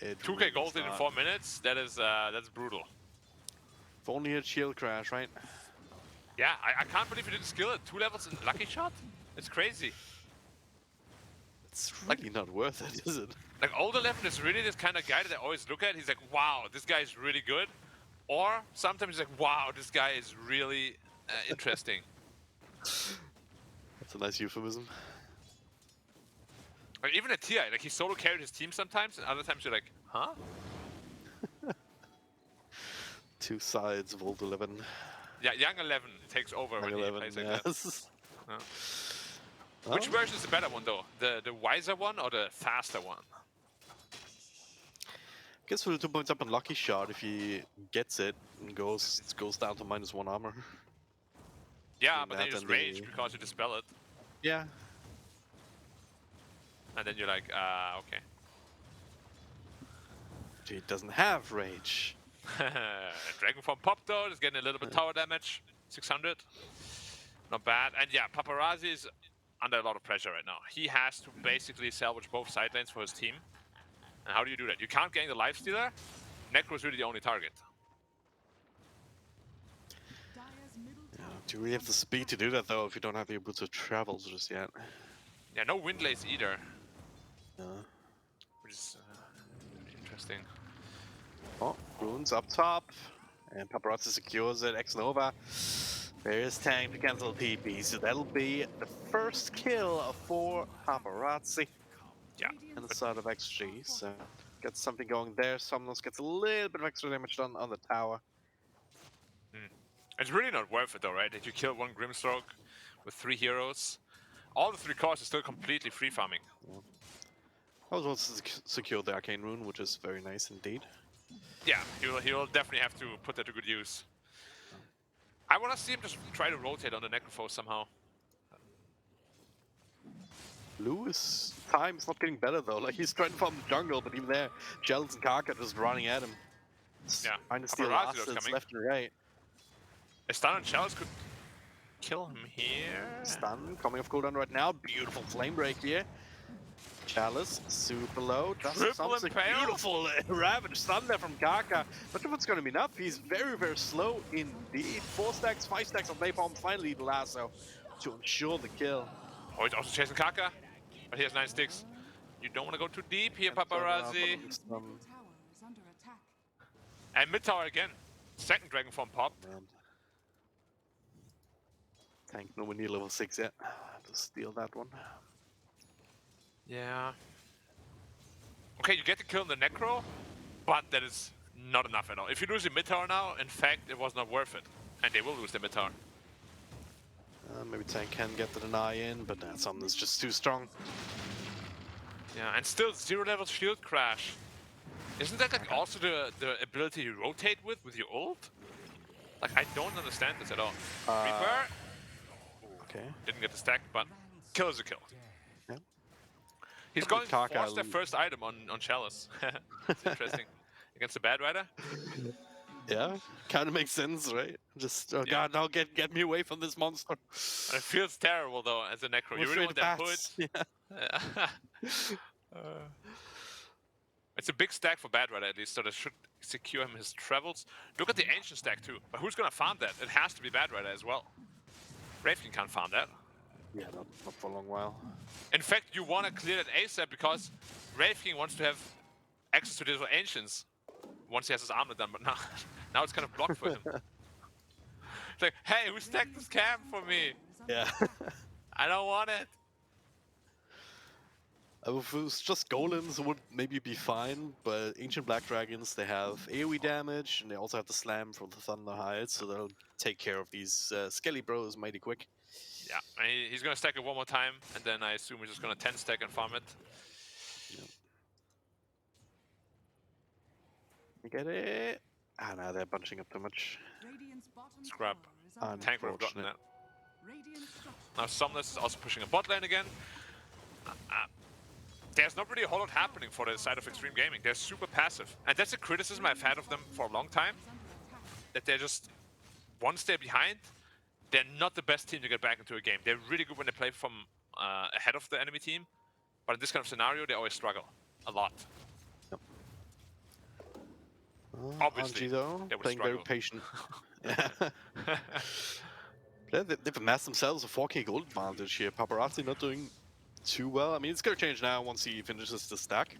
Speaker 3: It
Speaker 5: 2k
Speaker 3: really
Speaker 5: gold
Speaker 3: is
Speaker 5: in
Speaker 3: not.
Speaker 5: 4 minutes, that's brutal.
Speaker 3: If only a shield crash, right?
Speaker 5: Yeah, I can't believe you didn't skill it. 2 levels in Lucky Shot? It's crazy.
Speaker 3: It's really not worth it, is it?
Speaker 5: Like, old 11 is really this kind of guy that I always look at. He's like, wow, this guy is really good. Or sometimes he's like, wow, this guy is really interesting.
Speaker 3: That's a nice euphemism.
Speaker 5: Like, even at TI, like, he solo carried his team sometimes, and other times you're like, huh?
Speaker 3: Two sides of Ult 11.
Speaker 5: Yeah, Young 11 takes over when he
Speaker 3: 11,
Speaker 5: plays like that.
Speaker 3: yes.
Speaker 5: Yeah.
Speaker 3: Oh,
Speaker 5: Which version is the better one, though? The wiser one or the faster one?
Speaker 3: I guess for the 2 points up on Lucky Shot, if he gets it and goes down to -1 armor.
Speaker 5: Yeah,
Speaker 3: And
Speaker 5: but then you
Speaker 3: that
Speaker 5: just
Speaker 3: and the-
Speaker 5: rage because you dispel it.
Speaker 3: Yeah.
Speaker 5: And then you're like, okay.
Speaker 3: He doesn't have rage.
Speaker 5: Dragon Form pop though, is getting a little bit tower damage. 600. Not bad. And yeah, Paparazzi is under a lot of pressure right now. He has to basically salvage both side lanes for his team. And how do you do that? You can't gang the Lifestealer. Necro is really the only target.
Speaker 3: Yeah. Do you really have the speed to do that though if you don't have the ability to travel just yet?
Speaker 5: Yeah, no wind lays either.
Speaker 3: No.
Speaker 5: Which is interesting.
Speaker 3: Oh, runes up top. And Paparazzi secures it. X-Nova. There is Tank to cancel TP. So that'll be the first kill for Paparazzi.
Speaker 5: Yeah.
Speaker 3: And the side of XG. So gets something going there. Somnos gets a little bit of extra damage done on the tower.
Speaker 5: It's really not worth it though, right? That you kill one Grimstroke with 3 heroes. All the 3 cores are still completely free farming.
Speaker 3: I was also secured the Arcane Rune, which is very nice indeed.
Speaker 5: Yeah, he will definitely have to put that to good use. I want to see him just try to rotate on the Necrophos somehow.
Speaker 3: Lewis' time is not getting better though. Like he's trying to farm the jungle, but even there, Gels and Kaka just running at him.
Speaker 5: Yeah,
Speaker 3: Trying to steal
Speaker 5: Paparazzi was
Speaker 3: assets
Speaker 5: coming.
Speaker 3: left and right.
Speaker 5: A stun on Chalice could kill him here.
Speaker 3: Stun coming off cooldown right now. Beautiful flame break here. Chalice, super low. Does
Speaker 5: Triple
Speaker 3: something
Speaker 5: impale?
Speaker 3: beautiful. Ravage stun there from Kaka. Not sure if it's going to be enough. He's very, very slow indeed. 4 stacks, 5 stacks of Napalm. Finally, the lasso to ensure the kill.
Speaker 5: Oh, he's also chasing Kaka. But he has 9 sticks. You don't want to go too deep here,
Speaker 3: And turn around for
Speaker 5: Paparazzi.
Speaker 3: the stun.
Speaker 6: Tower is under attack.
Speaker 5: And mid tower again. Second Dragon Form pop.
Speaker 3: Man. Tank nowhere near level 6 yet. To steal that one.
Speaker 5: Yeah. Okay, you get the kill in the Necro, but that is not enough at all. If you lose the mid tower now, in fact, it was not worth it. And they will lose the mid tower.
Speaker 3: Maybe Tank can get the deny in, but that something is just too strong.
Speaker 5: Yeah, and still 0 level shield crash. Isn't that like also the ability you rotate with your ult? Like, I don't understand this at all. Reaper
Speaker 3: Okay.
Speaker 5: didn't get the stack, but kill is a kill.
Speaker 3: Yeah.
Speaker 5: He's
Speaker 3: Probably
Speaker 5: going
Speaker 3: Kaka
Speaker 5: for their first item on Chalice. It's interesting. Against the Bad Rider?
Speaker 3: Yeah, kind of makes sense, right? Just, oh
Speaker 5: Yeah.
Speaker 3: god, now get me away from this monster.
Speaker 5: And it feels terrible though as a Necro. You really want that hood?
Speaker 3: Yeah.
Speaker 5: It's a big stack for Bad Rider at least, so that should secure him his travels. Look at the Ancient stack too. But who's gonna farm that? It has to be Bad Rider as well. Raven can't farm that.
Speaker 3: Yeah, not for a long while.
Speaker 5: In fact, you want to clear that ASAP because Wraith King wants to have access to these Ancients once he has his armor done, but now it's kind of blocked for him. It's like, hey, who stacked this camp for me?
Speaker 3: Yeah.
Speaker 5: I don't want it.
Speaker 3: If it was just golems, it would maybe be fine, but Ancient Black Dragons, they have AoE damage, and they also have the slam from the Thunder Hide, so they'll take care of these Skelly Bros mighty quick.
Speaker 5: Yeah, and he's gonna stack it one more time, and then I assume he's just gonna 10 stack and farm it.
Speaker 3: Yep. You get it? Ah, no, they're bunching up too much.
Speaker 6: Radiant's bottom
Speaker 5: Scrap.
Speaker 6: tower is under
Speaker 5: Tank would have gotten
Speaker 3: Unfortunate.
Speaker 5: that.
Speaker 6: Radiant structure.
Speaker 5: Now Somnus is also pushing a bot lane again. There's not really a whole lot happening for the side of Extreme Gaming. They're super passive. And that's a criticism I've had of them for a long time.
Speaker 6: Is under attack.
Speaker 5: That they're just one step behind. They're not the best team to get back into a game. They're really good when they play from ahead of the enemy team. But in this kind of scenario, they always struggle a lot. Obviously,
Speaker 3: RNG though,
Speaker 5: they would
Speaker 3: playing very
Speaker 5: struggle.
Speaker 3: patient. Yeah, they've amassed themselves a 4k gold advantage here. Paparazzi not doing too well. I mean, it's gonna change now once he finishes the stack.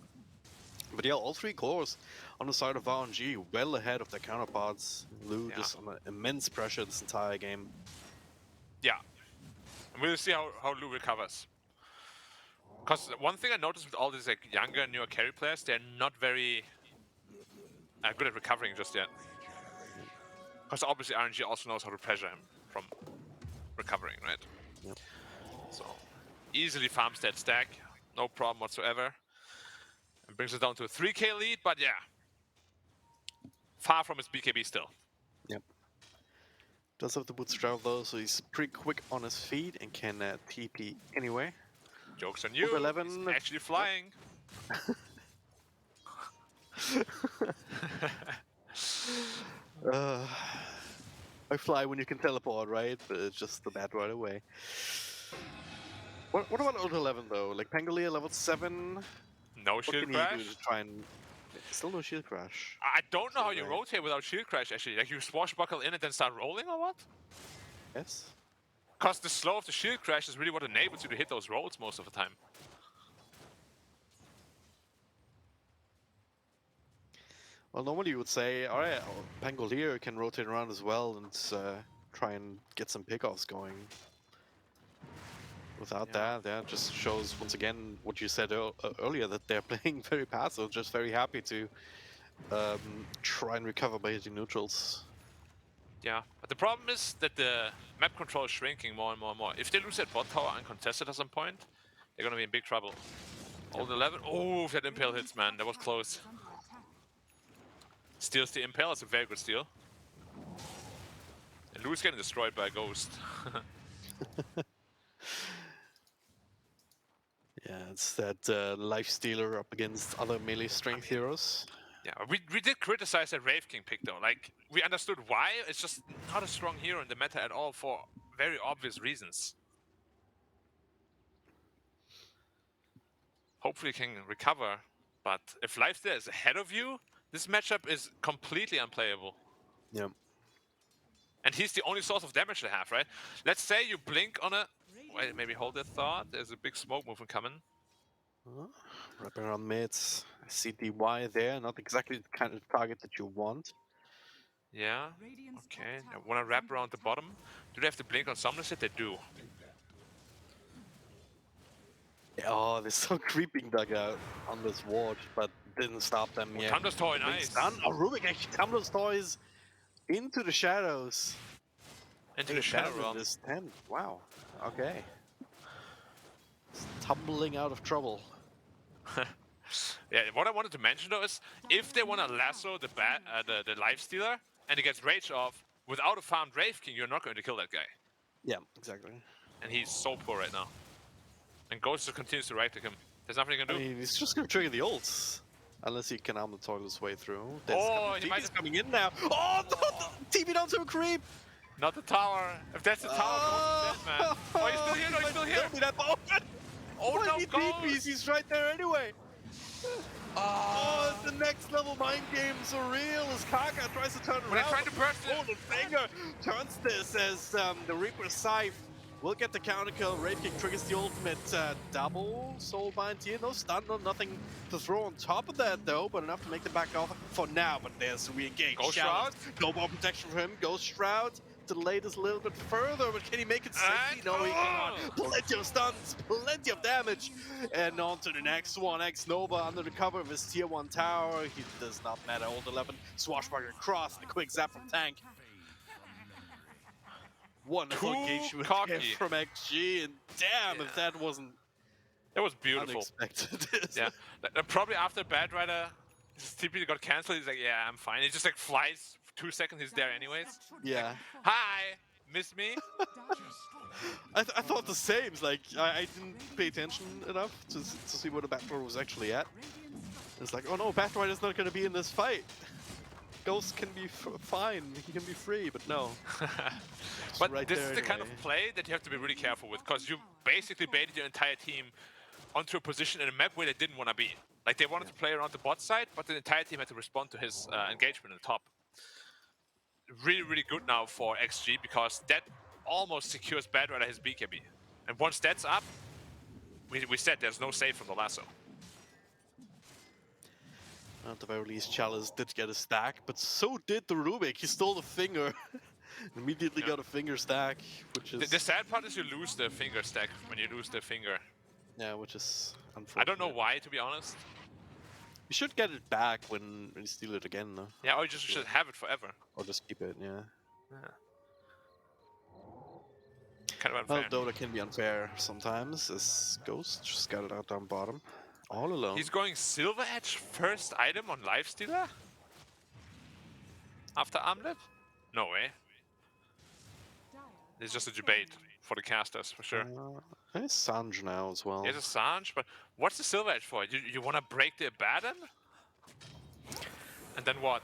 Speaker 3: But yeah, all 3 cores on the side of RNG, well ahead of their counterparts. Lou
Speaker 5: Yeah.
Speaker 3: just under immense pressure this entire game.
Speaker 5: Yeah. And we'll see how Lou recovers. Because one thing I noticed with all these like younger, newer carry players, they're not very good at recovering just yet. Because obviously RNG also knows how to pressure him from recovering, right?
Speaker 3: Yep.
Speaker 5: So easily farms that stack, no problem whatsoever. And brings it down to a 3k lead, but yeah. Far from his BKB still.
Speaker 3: Yep. Does have the bootstrap though, so he's pretty quick on his feet and can TP anyway.
Speaker 5: Joke's on you,
Speaker 3: Over 11.
Speaker 5: he's actually flying.
Speaker 3: I fly when you can teleport, right? But it's just the bad right away. What about Ult 11 though? Like Pangolier level 7?
Speaker 5: No
Speaker 3: What
Speaker 5: shield
Speaker 3: can he do
Speaker 5: crash.
Speaker 3: to try and... Still no shield crash.
Speaker 5: I don't know how you
Speaker 3: Right.
Speaker 5: rotate without shield crash actually. Like you swashbuckle in and then start rolling or what?
Speaker 3: Yes?
Speaker 5: Because the slow of the shield crash is really what enables you to hit those rolls most of the time.
Speaker 3: Well, normally you would say, alright, Pangolier can rotate around as well and try and get some pickoffs going. Without
Speaker 5: Yeah.
Speaker 3: that just shows once again what you said earlier, that they're playing very passive, just very happy to try and recover by hitting neutrals.
Speaker 5: Yeah, but the problem is that the map control is shrinking more and more and more. If they lose that bot tower uncontested at some point, they're gonna be in big trouble. Old 11. Oh, if that impale hits, man, that was close.
Speaker 6: Is under attack.
Speaker 5: Steals the impale, it's a very good steal. And Lou's getting destroyed by a ghost.
Speaker 3: Yeah, it's that life stealer up against other melee strength heroes.
Speaker 5: Yeah, we did criticize that Wraith King pick though. Like, we understood why, it's just not a strong hero in the meta at all for very obvious reasons. hopefully he can recover. But if Lifesteal is ahead of you, this matchup is completely unplayable.
Speaker 3: Yeah.
Speaker 5: And he's the only source of damage they have, right? Let's say you blink on a... Wait, maybe hold that thought. There's a big smoke movement coming.
Speaker 3: Wrapping around mids. CDY there, not exactly the kind of target that you want.
Speaker 5: Yeah.
Speaker 6: Radiant's top
Speaker 5: Okay. I
Speaker 6: tower
Speaker 5: want to
Speaker 6: is
Speaker 5: wrap
Speaker 6: under
Speaker 5: around the
Speaker 6: attack.
Speaker 5: bottom. Do they have to blink on Summoner's Hit? They do.
Speaker 3: Oh, they're so creeping dugout on this ward, but didn't stop them
Speaker 5: Oh,
Speaker 3: yet.
Speaker 5: Thunder's Toy,
Speaker 3: Blink
Speaker 5: nice.
Speaker 3: stun. Oh, Rubik actually Tumbler's toys into the shadows.
Speaker 5: Into
Speaker 3: They
Speaker 5: the Shadow
Speaker 3: abandoned
Speaker 5: Realm.
Speaker 3: this tent. Wow. Okay. It's tumbling out of trouble.
Speaker 5: Yeah, what I wanted to mention though is if they want to lasso the the Lifestealer and he gets Rage off without a farmed Wraith King, you're not going to kill that guy.
Speaker 3: Yeah, exactly.
Speaker 5: And he's so poor right now. And Ghost just continues to right click him. There's nothing you can
Speaker 3: I
Speaker 5: do.
Speaker 3: mean, he's just gonna trigger the ults. Unless he can arm the toilet his way through. There's
Speaker 5: Oh, he might
Speaker 3: TP's
Speaker 5: have...
Speaker 3: coming in now. Oh, no, TP down to a creep.
Speaker 5: Not the tower. If that's the tower, Ghost is dead, man. Oh, he's still here, no, he's still here.
Speaker 3: Don't be that ball.
Speaker 5: Oh no,
Speaker 3: He
Speaker 5: Ghost!
Speaker 3: TPs, he's right there anyway. Oh, the next level mind games are real as Kaka tries to turn around.
Speaker 5: When they're trying to burst it.
Speaker 3: Oh, the finger turns this as the Reaper's Scythe will get the counter kill. Wraith King triggers the ultimate double Soulbind here. No stun, no nothing to throw on top of that though, but enough to make them back off for now. But there's a re-engage.
Speaker 5: Ghost
Speaker 3: challenge. No more protection for him. Ghost Shroud delayed us a little bit further, but can he make it safely?
Speaker 5: And-
Speaker 3: No, he cannot. Plenty of stuns, plenty of damage. And on to the next one. X-Nova under the cover of his tier 1 tower. He does not matter. Old 11, swashbuckler cross, and a quick zap from tank. Wonderful
Speaker 5: Too
Speaker 3: engagement
Speaker 5: cocky.
Speaker 3: there from XG, and damn
Speaker 5: Yeah.
Speaker 3: if that wasn't
Speaker 5: It was beautiful.
Speaker 3: unexpected.
Speaker 5: Yeah. Probably after Bad Rider, his TP got cancelled, he's like, yeah, I'm fine. He just like flies for 2 seconds, he's there anyways.
Speaker 3: Yeah.
Speaker 5: Hi! Miss me?
Speaker 3: I thought the same. It's like, I didn't pay attention enough to see where the Batrider was actually at. It's like, oh no, Batrider's not going to be in this fight. Ghost can be fine, he can be free, but no.
Speaker 5: But
Speaker 3: right
Speaker 5: this
Speaker 3: there
Speaker 5: is the kind of
Speaker 3: anyway.
Speaker 5: play that you have to be really careful with, because you basically baited your entire team onto a position in a map where they didn't want to be. Like, they wanted to play around the bot side, but the entire team had to respond to his engagement on the top. Really, really good now for XG, because that almost secures Bad Rider his BKB. And once that's up, we said there's no save from the lasso.
Speaker 3: At the very least, Chalice did get a stack, but so did the Rubik. He stole the finger. Immediately got a finger stack, which is...
Speaker 5: The sad part is you lose the finger stack when you lose the finger.
Speaker 3: Yeah, which is unfortunate.
Speaker 5: I don't know why, to be honest.
Speaker 3: You should get it back when you steal it again, though.
Speaker 5: Yeah, or you just should have it forever.
Speaker 3: Or just keep it, yeah.
Speaker 5: Kind of
Speaker 3: Well,
Speaker 5: unfair.
Speaker 3: Dota can be unfair sometimes, as Ghost just got it out down bottom. All alone.
Speaker 5: He's going Silver Edge first item on Lifestealer? After Armlet? No way. It's just a debate for the casters, for sure.
Speaker 3: There's Sanj now as well.
Speaker 5: Here's a Sanj, but what's the Silver Edge for? You want to break the Abaddon? And then what?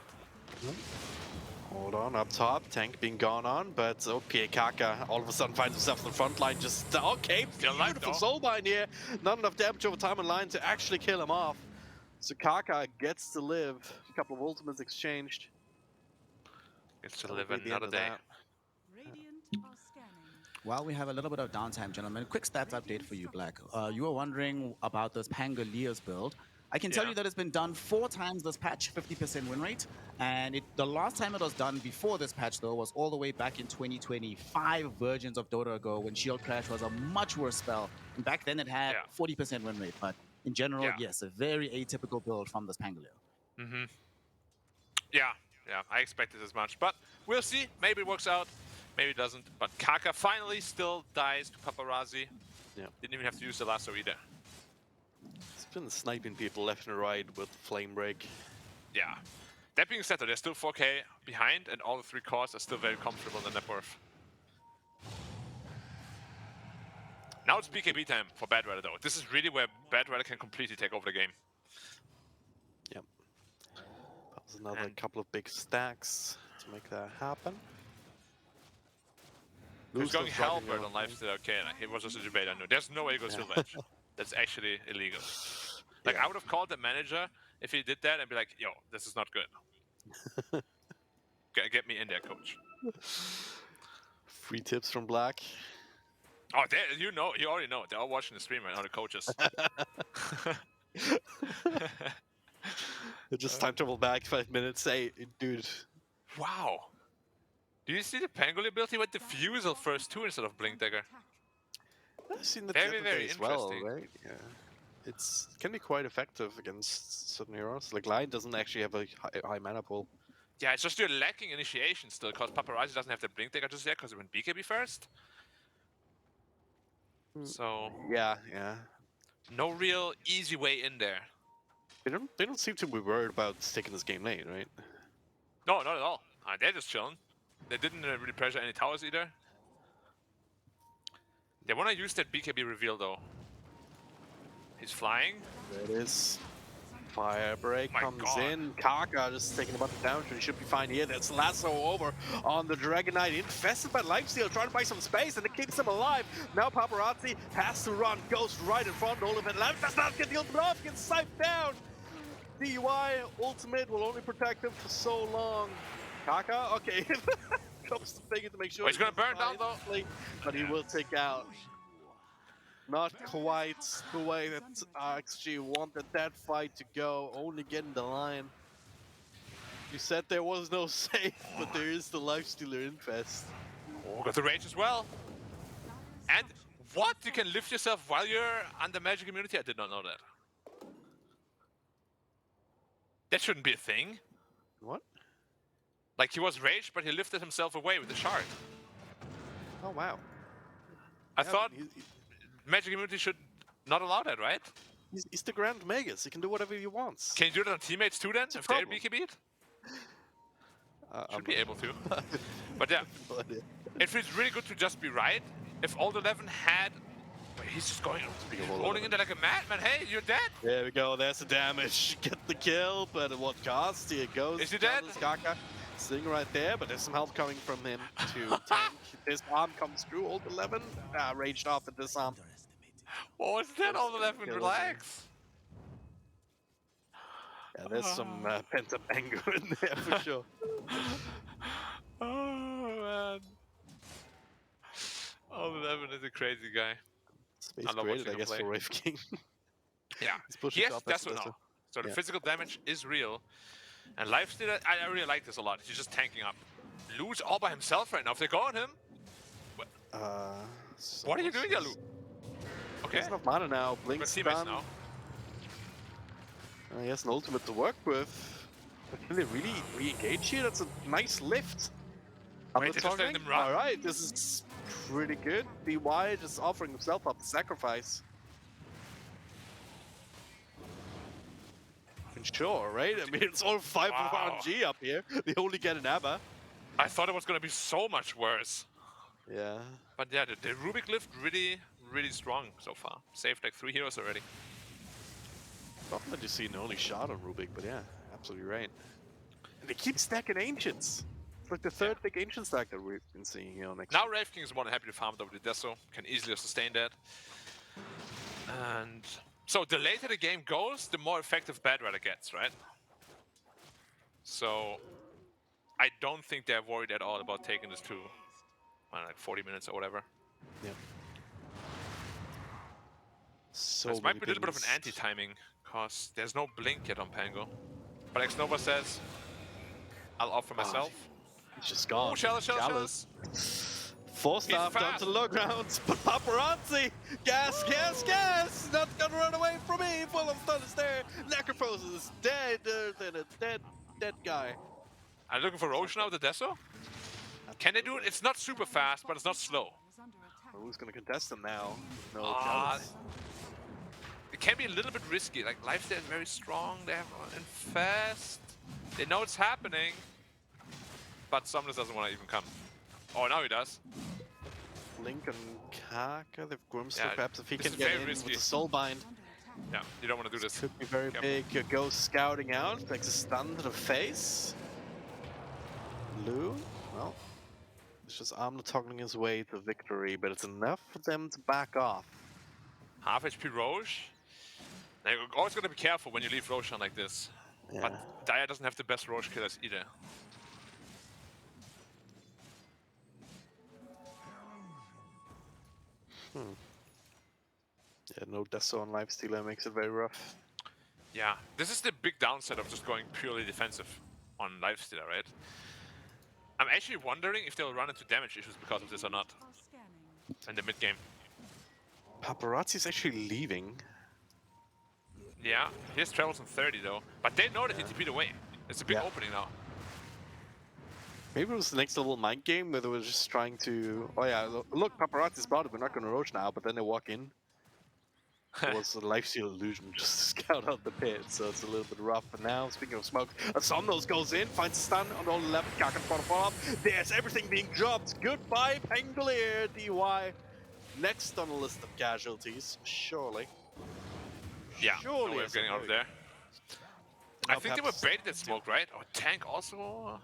Speaker 3: Hold on, up top, tank being gone on, but okay, Kaka all of a sudden finds himself in the front line, just, okay,
Speaker 5: Still alive,
Speaker 3: beautiful
Speaker 5: though.
Speaker 3: soulbind here, not enough damage over time in line to actually kill him off. So Kaka gets to live, a couple of ultimates exchanged.
Speaker 5: It's to
Speaker 3: That'll
Speaker 5: live
Speaker 3: be the end
Speaker 5: another
Speaker 3: of
Speaker 5: day.
Speaker 3: that.
Speaker 6: Radiant are scanning.
Speaker 4: While we have a little bit of downtime, gentlemen, quick stats update for you, Black. You were wondering about this Pangoliers build. I can tell
Speaker 5: Yeah.
Speaker 4: you that it's been done 4 times this patch, 50% win rate. And the last time it was done before this patch, though, was all the way back in 2020, 5 versions of Dota ago, when Shield Crash was a much worse spell. And back then it had
Speaker 5: Yeah.
Speaker 4: 40% win rate. But in general,
Speaker 5: Yeah.
Speaker 4: yes, a very atypical build from this Pangolier.
Speaker 5: Mm-hmm. Yeah, I expected as much. But we'll see. Maybe it works out. Maybe it doesn't. But Kaka finally still dies to Paparazzi.
Speaker 3: Yeah.
Speaker 5: Didn't even have to use the lasso either.
Speaker 3: He's been sniping people left and right with Flame Break.
Speaker 5: Yeah. That being said, though, they're still 4k behind, and all the 3 cores are still very comfortable in the net worth. Now it's BKB time for Bad Rider, though. This is really where Bad Rider can completely take over the game.
Speaker 3: Yep. That was another
Speaker 5: And-
Speaker 3: couple of big stacks to make that happen.
Speaker 5: He's
Speaker 3: Lose
Speaker 5: going
Speaker 3: those driving
Speaker 5: Halberd on
Speaker 3: around.
Speaker 5: Lifesteal. Okay, it was just a debate, I know. There's no way he goes Silver Edge. That's actually illegal. Like,
Speaker 3: Yeah.
Speaker 5: I would have called the manager if he did that and be like, yo, this is not good. Get me in there, coach.
Speaker 3: Free tips from Black.
Speaker 5: Oh, you already know. They're all watching the stream right now, the coaches.
Speaker 3: Just time travel back 5 minutes. Hey, dude.
Speaker 5: Wow. Do you see the Pangolin ability with Diffusal first too instead of Blink Dagger?
Speaker 3: I've seen the
Speaker 5: Very,
Speaker 3: other
Speaker 5: very
Speaker 3: day as well,
Speaker 5: interesting.
Speaker 3: right? Yeah. It can be quite effective against certain heroes. Like Lion doesn't actually have a high mana pool.
Speaker 5: Yeah, it's just you're lacking initiation still, because Paparazzi doesn't have the Blink Dagger just yet, because it went BKB first. So,
Speaker 3: Yeah.
Speaker 5: no real easy way in there.
Speaker 3: They don't seem to be worried about taking this game late, right?
Speaker 5: No, not at all. They're just chilling. They didn't really pressure any towers either. They want to use that BKB reveal though. He's flying.
Speaker 3: There it is. Fire break
Speaker 5: My
Speaker 3: comes
Speaker 5: God.
Speaker 3: in. Kaka just taking a bunch of damage, and he should be fine here. That's lasso over on the Dragon Knight, infested by Lifesteal, trying to buy some space, and it keeps him alive. Now Paparazzi has to run, goes right in front. Oliver does not get the ultimate off, gets sniped down. DUI ultimate will only protect him for so long. Kaka, okay, drops the finger to make sure.
Speaker 5: Oh, he's gonna burn down though.
Speaker 3: But he will take out. Not quite the way that RXG wanted that fight to go, only getting the line. You said there was no save, but there is the Lifestealer infest.
Speaker 5: Oh, got the rage as well. And what? You can lift yourself while you're under magic immunity? I did not know that. That shouldn't be a thing.
Speaker 3: What?
Speaker 5: Like, he was raged, but he lifted himself away with the shard.
Speaker 3: Oh wow.
Speaker 5: I
Speaker 3: Yeah,
Speaker 5: thought
Speaker 3: he's,
Speaker 5: magic immunity should not allow that, right?
Speaker 3: he's the Grand Magus. He can do whatever he wants.
Speaker 5: Can you do that on teammates too then,
Speaker 3: a
Speaker 5: if they're
Speaker 3: problem.
Speaker 5: BKB'd? Should
Speaker 3: I'm
Speaker 5: be
Speaker 3: not-
Speaker 5: able to. But yeah,
Speaker 3: no idea.
Speaker 5: it feels really good to just be right. If Old 11 had... Wait, he's just going...
Speaker 3: Speaking of
Speaker 5: He's
Speaker 3: Old
Speaker 5: rolling
Speaker 3: 11.
Speaker 5: into like a madman. Hey, you're dead!
Speaker 3: There we go, there's the damage. Get the kill, but at what cost? Here it goes.
Speaker 5: Is he dead?
Speaker 3: Kaka sitting right there, but there's some help coming from him to tank. This arm comes through, Old 11. Raged off at this arm.
Speaker 5: Oh, is that Old 11?
Speaker 3: Kill him.
Speaker 5: Relax.
Speaker 3: Yeah, there's some pent-up anger in there for sure.
Speaker 5: Oh, man. Old 11 is a crazy guy.
Speaker 3: Space
Speaker 5: I love
Speaker 3: created,
Speaker 5: watching
Speaker 3: I
Speaker 5: him
Speaker 3: guess,
Speaker 5: play.
Speaker 3: for Wraith King.
Speaker 5: Yeah.
Speaker 3: He's pushing
Speaker 5: Yes,
Speaker 3: top,
Speaker 5: that's what
Speaker 3: that's
Speaker 5: now. So the
Speaker 3: yeah.
Speaker 5: physical damage is real. And Lifestealer, I really like this a lot. He's just tanking up. Lou's all by himself right now. If they go on him,
Speaker 3: So
Speaker 5: what are you doing here, Lou? Okay.
Speaker 3: He's enough mana now.
Speaker 5: Got
Speaker 3: Blink's
Speaker 5: teammates
Speaker 3: done.
Speaker 5: now.
Speaker 3: He has an ultimate to work with. But can they really re-engage here? That's a nice lift.
Speaker 5: Wait, they're just letting them run?
Speaker 3: Alright, this is pretty good. DY just offering himself up to sacrifice. And sure, right? I mean, it's all 5 of
Speaker 5: Wow.
Speaker 3: RNG up here. They only get an ABBA.
Speaker 5: I thought it was going to be so much worse.
Speaker 3: Yeah.
Speaker 5: But yeah, the Rubik lift really, really strong so far. Saved like 3 heroes already.
Speaker 3: Not that you see an only shot on Rubik, but yeah, absolutely right. And they keep stacking Ancients. It's like the third big Ancient stack that we've been seeing here on next.
Speaker 5: Now Wraith King is more than happy to farm it over the Deso. Can easily sustain that. And so the later the game goes, the more effective Bad Rider gets, right? So I don't think they're worried at all about taking this to like 40 minutes or whatever.
Speaker 3: Yeah. So
Speaker 5: This might be
Speaker 3: many
Speaker 5: a little bit of an
Speaker 3: things.
Speaker 5: anti-timing, because there's no blink yet on Pango. But X-Nova says, I'll offer myself.
Speaker 3: He's just gone.
Speaker 5: Oh, Chalice.
Speaker 3: Four staff down
Speaker 5: fast.
Speaker 3: to the low ground, but Paparazzi! Gas! Not gonna run away from me! Full of thunder there! Necrophosis is dead! Dead guy.
Speaker 5: I'm looking for Roche now, the Deso. Can they do it? It's not super fast, but it's not slow.
Speaker 3: Who's gonna contest him now? No
Speaker 5: Ah,
Speaker 3: Chalice.
Speaker 5: It can be a little bit risky. Like, Lifesteal is very strong. They have infest. They know it's happening. But Summoners doesn't want to even come. Oh, now he does.
Speaker 3: Link and Kaka, they've Grimster,
Speaker 5: Yeah,
Speaker 3: perhaps if he
Speaker 5: this
Speaker 3: can
Speaker 5: is
Speaker 3: get
Speaker 5: very
Speaker 3: in
Speaker 5: risky.
Speaker 3: with the Soulbind.
Speaker 5: Yeah, you don't want to do this.
Speaker 3: Could be very
Speaker 5: Yep.
Speaker 3: big. Goes scouting out, takes a stun to the face. Lou, well, it's just Armor toggling his way to victory, but it's enough for them to back off.
Speaker 5: Half HP Roche. Now, you're always gonna be careful when you leave Roshan like this.
Speaker 3: Yeah.
Speaker 5: But Dire doesn't have the best Rosh killers either.
Speaker 3: Yeah, no Deso on lifestealer makes it very rough.
Speaker 5: Yeah, this is the big downside of just going purely defensive on lifestealer, right? I'm actually wondering if they'll run into damage issues because of this or not
Speaker 6: Are scanning.
Speaker 5: in the mid game.
Speaker 3: Paparazzi's actually leaving.
Speaker 5: Yeah, his travels in 30 though, but they know that he TP'd away. It's a big
Speaker 3: Yeah.
Speaker 5: opening now.
Speaker 3: Maybe it was the next level mind game where they were just trying to. Oh yeah, look, paparazzi's spotted. We're not going to roach now, but then they walk in. It was a lifesteal illusion just to scout out the pit, so it's a little bit rough. But now, speaking of smoke, Somnos goes in, finds a stun on all 11. Kakan for the follow-up. There's everything being dropped. Goodbye, Pangolier. DY next on the list of casualties, surely.
Speaker 5: Yeah,
Speaker 3: surely.
Speaker 5: no way of
Speaker 3: as
Speaker 5: getting
Speaker 3: a
Speaker 5: out of
Speaker 3: very-
Speaker 5: there. I
Speaker 3: Now
Speaker 5: think they were
Speaker 3: perhaps-
Speaker 5: baited at smoke, right? Or tank also.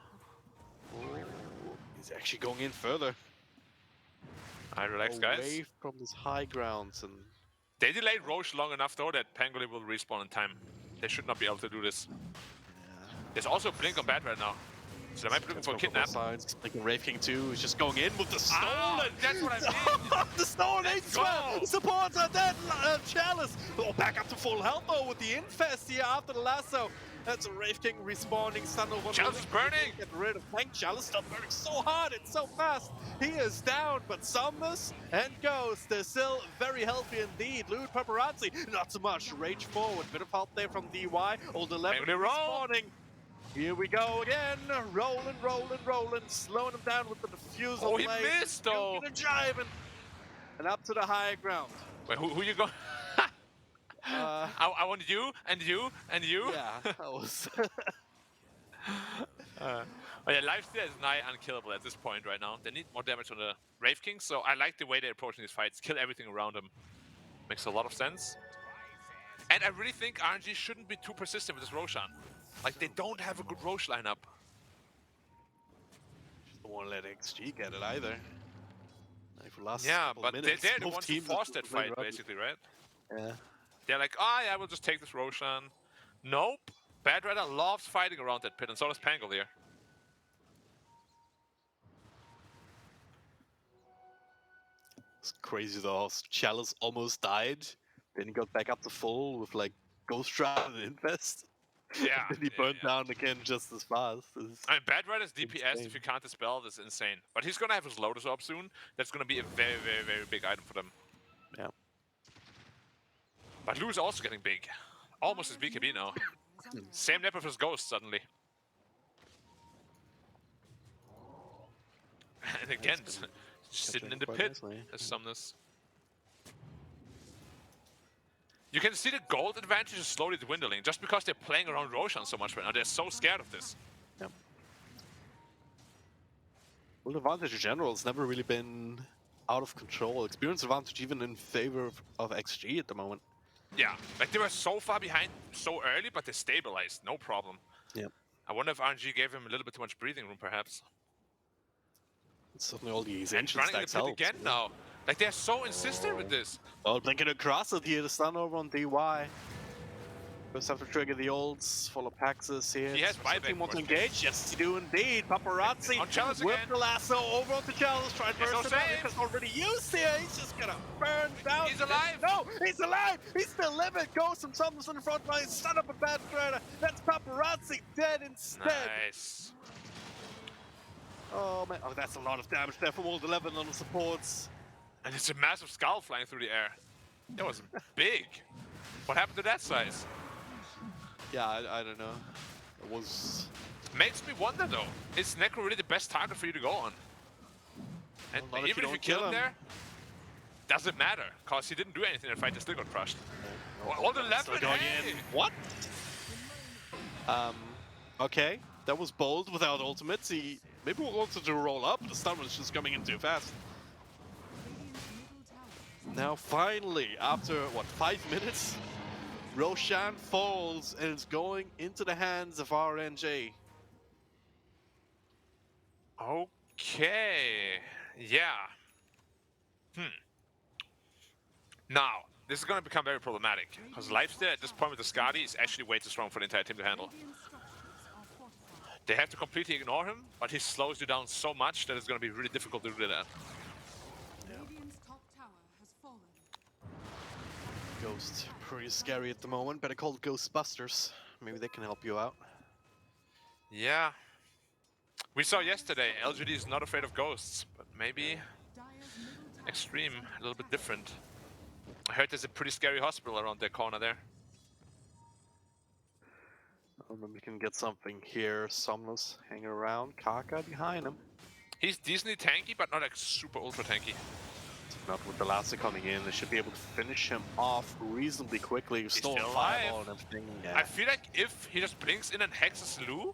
Speaker 3: He's actually going in further.
Speaker 5: Alright, relax,
Speaker 3: away
Speaker 5: guys.
Speaker 3: from this high grounds and.
Speaker 5: They delayed Roche long enough though that Pangolin will respawn in time. They should not be able to do this. There's also a blink on bad right now. So they might be looking for a kidnap.
Speaker 3: Sides. Like Wraith King 2 is just going in with the stolen.
Speaker 5: Ah, that's what I mean.
Speaker 3: The stolen
Speaker 5: Let's
Speaker 3: as well.
Speaker 5: go.
Speaker 3: Supports are dead. Chalice. Oh, back up to full health though with the infest here after the lasso. That's a Wraith King respawning. Stun over.
Speaker 5: Chalice is burning.
Speaker 3: Get rid of Tank. Chalice still burning so hard. It's so fast. He is down, but Somnus and Ghost they're still very healthy indeed. Loot Paparazzi, not so much. Rage forward. Bit of help there from DY. Old 11
Speaker 5: Pangolin roll.
Speaker 3: respawning. Here we go again, rolling, slowing him down with the diffuser
Speaker 5: Oh, he
Speaker 3: blade.
Speaker 5: missed, though.
Speaker 3: Juking and jiving. And up to the high ground.
Speaker 5: Wait, who you going? I want you and you and you.
Speaker 3: Yeah, that was.
Speaker 5: Oh yeah, lifesteal is nigh unkillable at this point right now. They need more damage on the Wraith King, so I like the way they're approaching these fights. Kill everything around them. Makes a lot of sense. And I really think RNG shouldn't be too persistent with this Roshan. Like, they don't have a good Roche lineup.
Speaker 3: Just don't want to let XG get it either. Like for the last
Speaker 5: Yeah,
Speaker 3: couple
Speaker 5: but
Speaker 3: minutes,
Speaker 5: they're the
Speaker 3: both
Speaker 5: ones who
Speaker 3: teams
Speaker 5: forced
Speaker 3: are
Speaker 5: that
Speaker 3: really
Speaker 5: fight,
Speaker 3: rough.
Speaker 5: basically, right?
Speaker 3: Yeah.
Speaker 5: They're like, oh yeah, we'll just take this Roshan. Nope. Bad Rider loves fighting around that pit, and so does Pangolier.
Speaker 3: It's crazy though. Chalice almost died. Then he got back up to full with like Ghost Rider and Infest.
Speaker 5: Yeah.
Speaker 3: Then he burned down again just as fast. It's-
Speaker 5: I mean, Bad Rider's DPS,
Speaker 3: insane.
Speaker 5: if you can't dispel, that's insane. But he's gonna have his Lotus up soon. That's gonna be a very, very, very big item for them.
Speaker 3: Yeah.
Speaker 5: But Lou's also getting big. Almost as BKB now. Same nap of his Ghost suddenly. And again, sitting in the
Speaker 3: quite
Speaker 5: pit
Speaker 3: nicely.
Speaker 5: as Somnus. You can see the gold advantage is slowly dwindling just because they're playing around Roshan so much right now. They're so scared of this.
Speaker 3: Yeah. Well, the advantage in general has never really been out of control. Experience advantage even in favor of XG at the moment.
Speaker 5: Yeah, like they were so far behind so early, but they stabilized, no problem.
Speaker 3: Yeah.
Speaker 5: I wonder if RNG gave him a little bit too much breathing room, perhaps.
Speaker 3: Certainly all these
Speaker 5: And
Speaker 3: ancient
Speaker 5: running in the
Speaker 3: stacks
Speaker 5: pit
Speaker 3: helps.
Speaker 5: again now. Like they're so insistent with this.
Speaker 3: Oh, blinking across it here, the stun over on DY. First have to trigger the olds, follow Paxis here.
Speaker 5: He has
Speaker 3: Something
Speaker 5: buyback,
Speaker 3: want to
Speaker 5: but-
Speaker 3: engage? Yes, you do indeed. Paparazzi
Speaker 5: On Chalice
Speaker 3: with
Speaker 5: again.
Speaker 3: the lasso over onto Chalice, try and
Speaker 5: There's
Speaker 3: burst
Speaker 5: no
Speaker 3: him out.
Speaker 5: save.
Speaker 3: He's already used here. He's just gonna burn down.
Speaker 5: He's alive.
Speaker 3: No, he's alive. He's still living. Goes from Somnus in the front line. Stun up a bad trader. That's Paparazzi dead instead.
Speaker 5: Nice.
Speaker 3: Oh man, oh that's a lot of damage there from Old 11 on the supports.
Speaker 5: And it's a massive skull flying through the air. That was big. What happened to that size?
Speaker 3: Yeah, I don't know. It was.
Speaker 5: Makes me wonder though, is Necro really the best target for you to go on? And
Speaker 3: Well, not if
Speaker 5: even
Speaker 3: you
Speaker 5: if you
Speaker 3: don't
Speaker 5: kill
Speaker 3: kill
Speaker 5: him
Speaker 3: him.
Speaker 5: there, doesn't matter, cause he didn't do anything in the fight, they still got crushed. All the
Speaker 3: Still
Speaker 5: 11,
Speaker 3: going
Speaker 5: hey!
Speaker 3: in. What? Okay, that was bold without ultimates. He maybe wanted to roll up. The stun was just coming in too fast.
Speaker 6: Radiant's middle tower is
Speaker 3: Now finally, after what 5 minutes, Roshan falls and is going into the hands of RNG.
Speaker 5: Okay, yeah. Now, this is going to become very problematic. Because Lifesteal at this point with the Skadi is actually way too strong for the entire team to handle.
Speaker 6: Radiant structures are fortified.
Speaker 5: They have to completely ignore him, but he slows you down so much that it's going to be really difficult to do that.
Speaker 6: Radiant's top tower has fallen.
Speaker 3: Ghost, pretty scary at the moment. Better call Ghostbusters. Maybe they can help you out.
Speaker 5: Yeah. We saw yesterday, LGD is not afraid of ghosts, but maybe
Speaker 6: Dire's middle tower
Speaker 5: Extreme
Speaker 6: is under
Speaker 5: a little bit
Speaker 6: attack.
Speaker 5: different. I heard there's a pretty scary hospital around their corner there.
Speaker 3: We can get something here. Somnus hanging around. Kaka behind him.
Speaker 5: He's decently tanky, but not like super ultra tanky.
Speaker 3: Not with the Lassie coming in. They should be able to finish him off reasonably quickly. Still
Speaker 5: still
Speaker 3: fireball
Speaker 5: alive.
Speaker 3: and everything.
Speaker 5: I
Speaker 3: Yeah.
Speaker 5: feel like if he just blinks in and hexes Lu,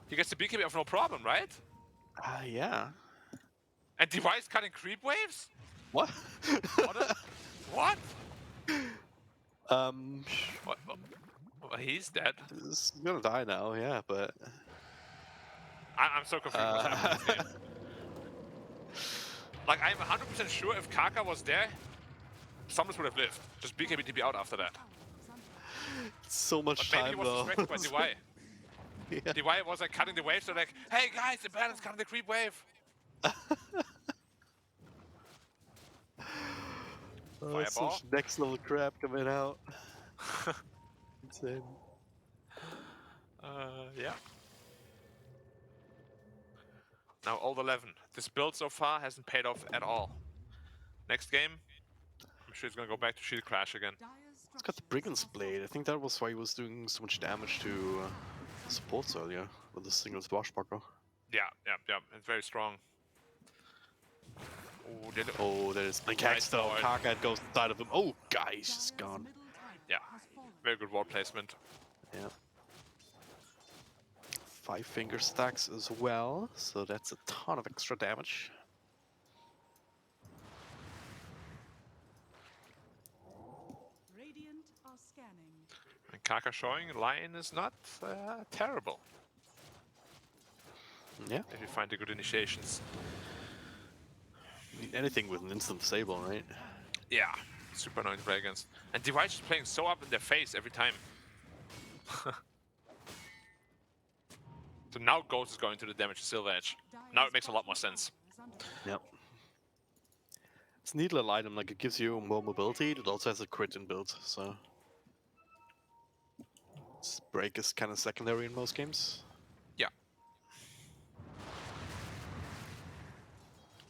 Speaker 5: he gets the BKB off no problem, right?
Speaker 3: Yeah.
Speaker 5: And Device cutting creep waves?
Speaker 3: What?
Speaker 5: What? What?
Speaker 3: um,
Speaker 5: What? Well, he's dead.
Speaker 3: he's gonna die now. Yeah, but
Speaker 5: I'm so confused what's happening in this game. Like, I'm 100% sure if Kaka was there, Summoners would have lived. Just BKB TP out after that.
Speaker 6: Tower is under attack.
Speaker 3: so much
Speaker 5: But maybe he
Speaker 3: time
Speaker 5: was
Speaker 3: though.
Speaker 5: distracted by DY.
Speaker 3: Yeah.
Speaker 5: DY was like cutting the wave, so like, hey guys, the balance cutting the creep wave.
Speaker 3: Oh, that's
Speaker 5: Fireball.
Speaker 3: such next level crap coming out. Insane.
Speaker 5: Yeah. Now all 11. This build so far hasn't paid off at all. Next game, I'm sure he's gonna go back to Shield Crash again.
Speaker 6: Dire's
Speaker 3: He's got the
Speaker 6: structures
Speaker 3: Brigand's
Speaker 6: are
Speaker 3: Blade. I think that was why he was doing so much damage to supports earlier with the single swashbuckler.
Speaker 5: Yeah. It's very strong. Oh, did it?
Speaker 3: Oh, there's Blink
Speaker 5: Nice
Speaker 3: Axe though.
Speaker 5: lord.
Speaker 3: Karkat goes inside of him. Oh, guys,
Speaker 6: Dire's
Speaker 3: he's gone.
Speaker 6: middle tower
Speaker 5: Yeah.
Speaker 6: has fallen.
Speaker 5: Very good wall placement.
Speaker 3: Yeah. 5 finger stacks as well, so that's a ton of extra damage.
Speaker 6: Radiant are scanning.
Speaker 5: And Kaka showing Lion is not terrible
Speaker 3: Yeah,
Speaker 5: if you find the good initiations.
Speaker 3: anything with an instant disable, right?
Speaker 5: Yeah, super annoying to play against. And Device is playing so up in their face every time. So now Ghost is going to the damage to Silver Edge. Now it makes a lot more sense.
Speaker 3: Yep. It's a neat little item, like it gives you more mobility, it also has a crit in build, so... Break is kind of secondary in most games.
Speaker 5: Yeah.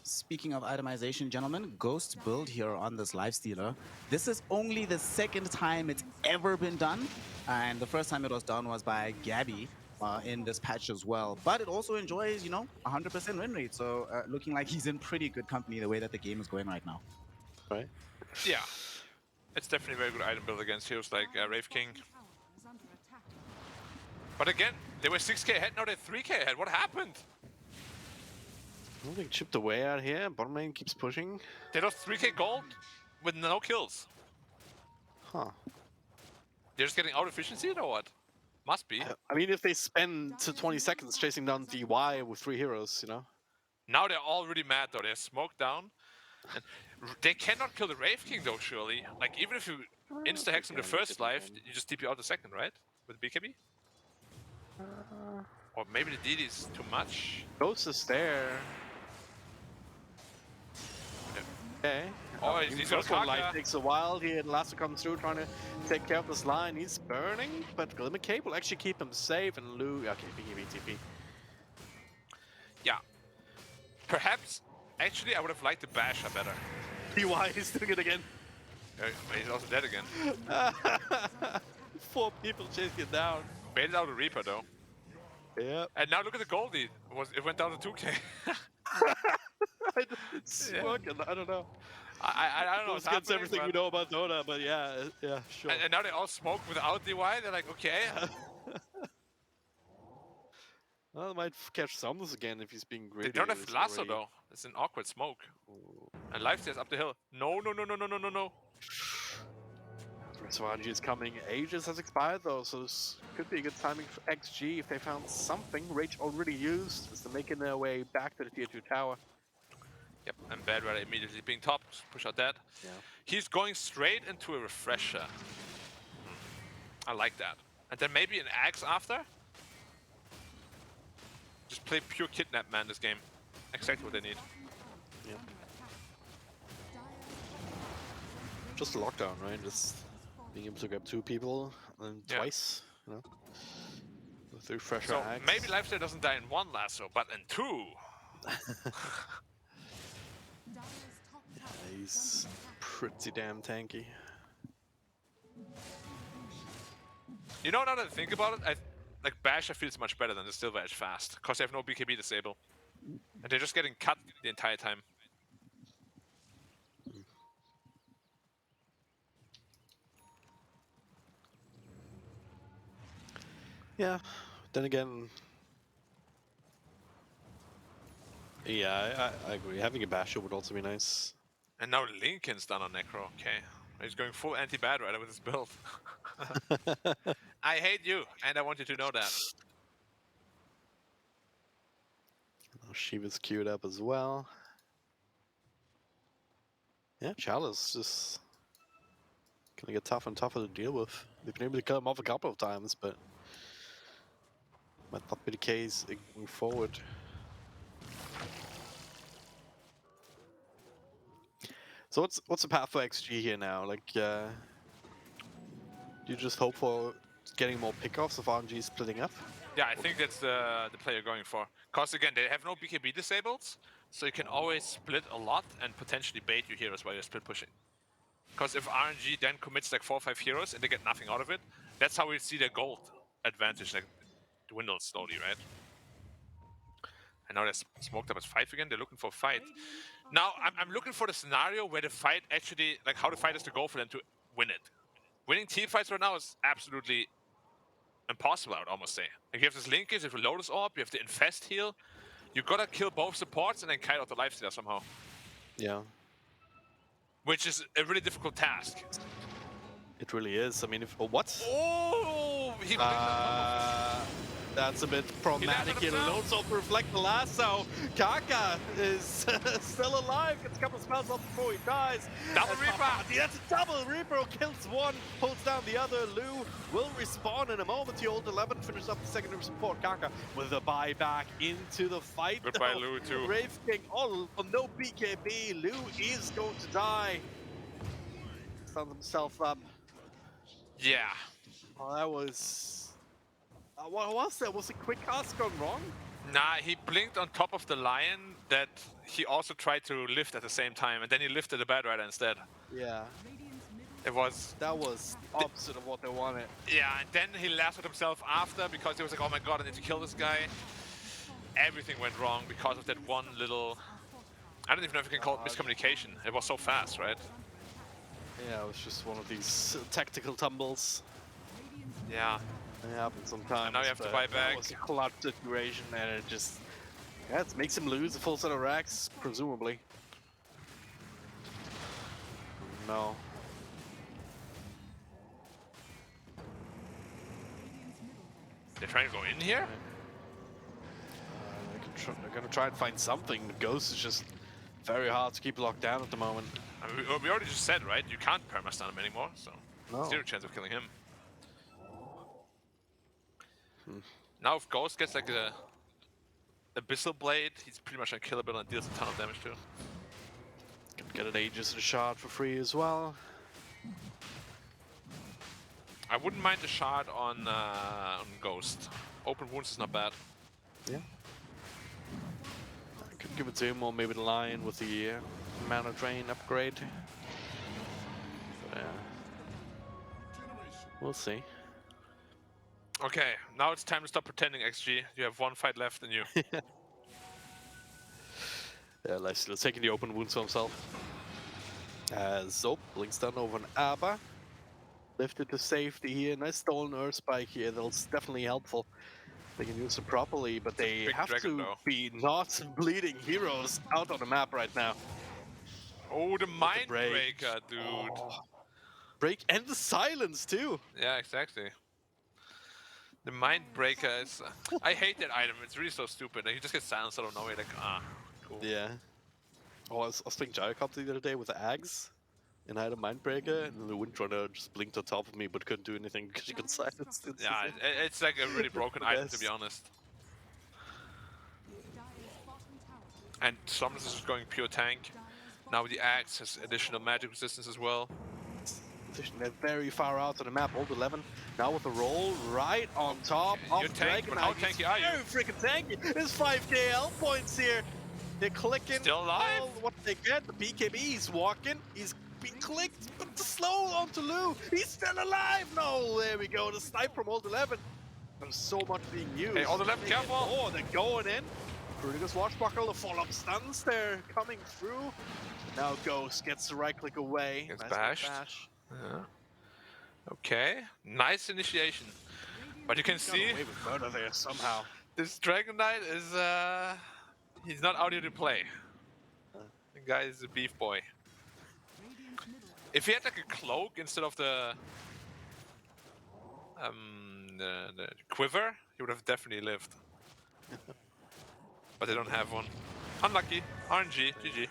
Speaker 4: Speaking of itemization, gentlemen, Ghost build here on this Lifestealer. This is only the second time it's ever been done, and the first time it was done was by Gabby in this patch as well. But it also enjoys, you know, 100% win rate, so looking like he's in pretty good company the way that the game is going right now.
Speaker 3: Right?
Speaker 5: Yeah. It's definitely a very good item build against heroes like Wraith King.
Speaker 6: Tower is under attack.
Speaker 5: But again, they were 6k ahead, now they're 3k ahead. What happened?
Speaker 3: Well, they chipped away out here, bottom lane keeps pushing.
Speaker 5: They lost 3k gold with no kills.
Speaker 3: Huh.
Speaker 5: They're just getting out efficiency or what? Must be.
Speaker 3: I mean, if they spend to 20 seconds chasing down DY with 3 heroes, you know?
Speaker 5: Now they're all really mad though. They're smoked down. And they cannot kill the Wraith King though, surely. Like, even if you insta-hex him the first life, you just TP out the second, right? With BKB? Or maybe the DD is too much?
Speaker 3: Ghost is there. Okay.
Speaker 5: Oh, he's got
Speaker 3: first one
Speaker 5: Kaka.
Speaker 3: life takes a while here, and Lasso comes through trying to take care of this line. He's burning, but Glimmer Cape will actually keep him safe, and Lu... Okay, BKB TP.
Speaker 5: Yeah. Perhaps, actually, I would have liked the Basher better.
Speaker 3: DY is doing it again.
Speaker 5: But he's also dead again.
Speaker 3: 4 people chasing it down.
Speaker 5: Baited out a Reaper though.
Speaker 3: Yep.
Speaker 5: And now look at the Goldie. It went down to 2k.
Speaker 3: It's working, I don't know.
Speaker 5: I don't know what's
Speaker 3: This gets
Speaker 5: happening,
Speaker 3: everything we
Speaker 5: but-
Speaker 3: know about Dota, but yeah, yeah, sure.
Speaker 5: And now they all smoke without DY. They're like, okay.
Speaker 3: Well, they might catch Samus again if he's being greedy.
Speaker 5: They don't have
Speaker 3: It's
Speaker 5: lasso
Speaker 3: already-
Speaker 5: though. It's an awkward smoke. And Lifesteal's up the hill. No.
Speaker 3: Swaji is coming. Aegis has expired though, so this could be a good timing for XG if they found something. Rage already used as they're making their way back to the tier 2 tower.
Speaker 5: Yep, and Bad Rider immediately being topped. Push out that.
Speaker 3: Yeah.
Speaker 5: He's going straight into a refresher. I like that. And then maybe an axe after? Just play pure kidnap man this game. Exactly what they need.
Speaker 3: Yep. Just a lockdown, right? Just being able to grab 2 people and
Speaker 5: Yeah.
Speaker 3: twice, you know? With the refresher
Speaker 5: So
Speaker 3: axe.
Speaker 5: maybe Lifesteal doesn't die in 1 lasso, but in 2.
Speaker 3: He's pretty damn tanky.
Speaker 5: You know, now that I think about it, like Basher feels much better than the Silver Edge Fast, because they have no BKB disable. And they're just getting cut the entire time.
Speaker 3: Yeah, then again... Yeah, I agree. Having a Basher would also be nice.
Speaker 5: And now Lincoln's done on Necro, okay. He's going full anti-Bad Rider with his build. I hate you, and I want you to know that.
Speaker 3: Shiva's queued up as well. Yeah, Chalice just gonna get tougher and tougher to deal with. They've been able to kill him off a couple of times, but might not be the case going forward. So what's the path for XG here now? Like, do you just hope for getting more pickoffs of RNG splitting up?
Speaker 5: Yeah, I think that's the play you're going for. Because again, they have no BKB disables, so you can always split a lot and potentially bait your heroes while you're split pushing. Because if RNG then commits like 4 or 5 heroes and they get nothing out of it, that's how we see their gold advantage like dwindle slowly, right? And now they're smoked up as 5 again, they're looking for a fight. Now, I'm looking for the scenario where the fight actually, like how the fight has to go for them to win it. Winning team fights right now is absolutely impossible, I would almost say. Like you have this linkage, you have the Lotus Orb, you have the Infest heal. You gotta kill both supports and then kite out the lifestealer somehow.
Speaker 3: Yeah.
Speaker 5: Which is a really difficult task.
Speaker 3: It really is. I mean, if... Oh, what?
Speaker 5: Oh! He blinked on top of it.
Speaker 3: That's a bit problematic here. Loads of reflect the lasso. Kaka is still alive. Gets a couple of spells off before he dies.
Speaker 5: Double Reaper!
Speaker 3: That's a double Reaper. Kills one, pulls down the other. Lou will respawn in a moment. The old 11 finishes up the secondary support. Kaka with a buyback into the fight.
Speaker 5: Goodbye, Lou, too.
Speaker 3: Rave King, oh, no BKB. Lou is going to die. Stunned himself up.
Speaker 5: Yeah.
Speaker 3: Oh, that was... what was that? Was a quick cast gone wrong?
Speaker 5: Nah, he blinked on top of the lion that he also tried to lift at the same time, and then he lifted the Bad Rider instead.
Speaker 3: Yeah.
Speaker 5: It was...
Speaker 3: That was opposite of what they wanted.
Speaker 5: Yeah, and then he lassoed himself after because he was like, oh my god, I need to kill this guy. Everything went wrong because of that one little... I don't even know if you can call it miscommunication. It was so fast, right?
Speaker 3: Yeah, it was just one of these tactical tumbles.
Speaker 5: Yeah.
Speaker 3: It happens sometimes.
Speaker 5: And now you have to buy back.
Speaker 3: That was a clutch situation, and it just... Yeah, it makes him lose a full set of racks, presumably. No.
Speaker 5: They're trying to go in here?
Speaker 3: They're gonna try and find something. The Ghost is just very hard to keep locked down at the moment.
Speaker 5: I mean, we already just said, right? You can't perma-stun him anymore, so...
Speaker 3: No.
Speaker 5: 0 chance of killing him. Now if Ghost gets like a Abyssal Blade, he's pretty much unkillable and deals a ton of damage too.
Speaker 3: Can get an Aegis and a Shard for free as well.
Speaker 5: I wouldn't mind the Shard on Ghost. Open Wounds is not bad.
Speaker 3: Yeah. I could give it to him, or maybe the Lion with the Mana Drain upgrade. But, yeah. We'll see.
Speaker 5: Okay, now it's time to stop pretending, XG. You have 1 fight left in you.
Speaker 3: Yeah, Lifesteal taking the open wounds for himself. So, blinks down over an Abba. Lifted to safety here. Nice stolen Earth Spike here. That's definitely helpful. They can use it properly, but they have
Speaker 5: dragon,
Speaker 3: to
Speaker 5: though.
Speaker 3: be not bleeding heroes out on the map right now.
Speaker 5: Oh, the Mind
Speaker 3: break.
Speaker 5: Breaker, dude.
Speaker 3: Oh. Break and the silence too.
Speaker 5: Yeah, exactly. The Mind Breaker is... I hate that item. It's really so stupid. Like, you just get silenced out of nowhere. Like, ah, cool.
Speaker 3: Yeah. Oh, I was playing Gyrocop the other day with the Ags, and I had a Mindbreaker, and the Windrunner just blinked on top of me, but couldn't do anything because she got silenced.
Speaker 5: Yeah, it's like a really broken
Speaker 3: The
Speaker 5: item, to be
Speaker 3: best.
Speaker 5: honest.
Speaker 6: Dire's bottom tower.
Speaker 5: And Somnus is just going pure tank. Now the Axe has additional magic resistance as well.
Speaker 3: Position they're very far out on the map. Old 11 now with a roll right on top
Speaker 5: You're
Speaker 3: of
Speaker 5: tanky, but how tanky are you?
Speaker 3: Very freaking tanky. There's 5k health points here. They're clicking.
Speaker 5: Still alive?
Speaker 3: All what they get. The BKB is walking. He's being clicked, but the slow onto Lou. He's still alive. No, there we go. The snipe from Old 11. There's so much being used.
Speaker 5: Hey, Old 11, careful!
Speaker 3: Oh, they're going in. Rudiger's Watchbuckle, the follow-up stuns. They're coming through. Now Ghost gets the right click away.
Speaker 5: Gets
Speaker 3: Nice
Speaker 5: bashed.
Speaker 3: bash.
Speaker 5: Yeah. Okay, nice initiation. But you can
Speaker 3: Got
Speaker 5: see
Speaker 3: away with murder there somehow.
Speaker 5: this Dragon Knight is he's not out here to play. The guy is a beef boy.
Speaker 6: Radiant's middle tower.
Speaker 5: If he had like a cloak instead of the quiver, he would have definitely lived. But they don't have one. Unlucky. RNG. GG.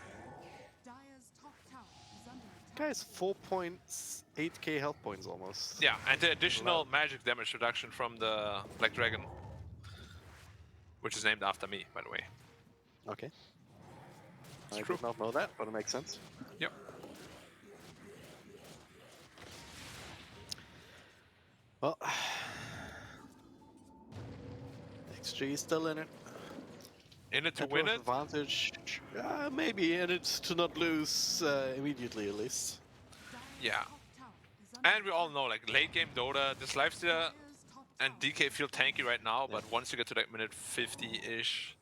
Speaker 6: Dire's top tower is under attack.
Speaker 3: Guy's 4.8k health points almost.
Speaker 5: Yeah, and the additional magic damage reduction from the Black Dragon, which is named after me, by the way.
Speaker 3: Okay.
Speaker 5: It's
Speaker 3: I
Speaker 5: true.
Speaker 3: did not know that, but it makes sense.
Speaker 5: Yep.
Speaker 3: Well, XG is still in it.
Speaker 5: In it to win it.
Speaker 3: Advantage. Maybe in it to not lose immediately at least.
Speaker 6: Dire's
Speaker 5: Yeah.
Speaker 6: top tower is under
Speaker 5: And we all know, like, late game Dota, this lifesteal
Speaker 6: Dire's top
Speaker 5: and
Speaker 6: tower.
Speaker 5: DK feel tanky right now, but once you get to like minute 50-ish,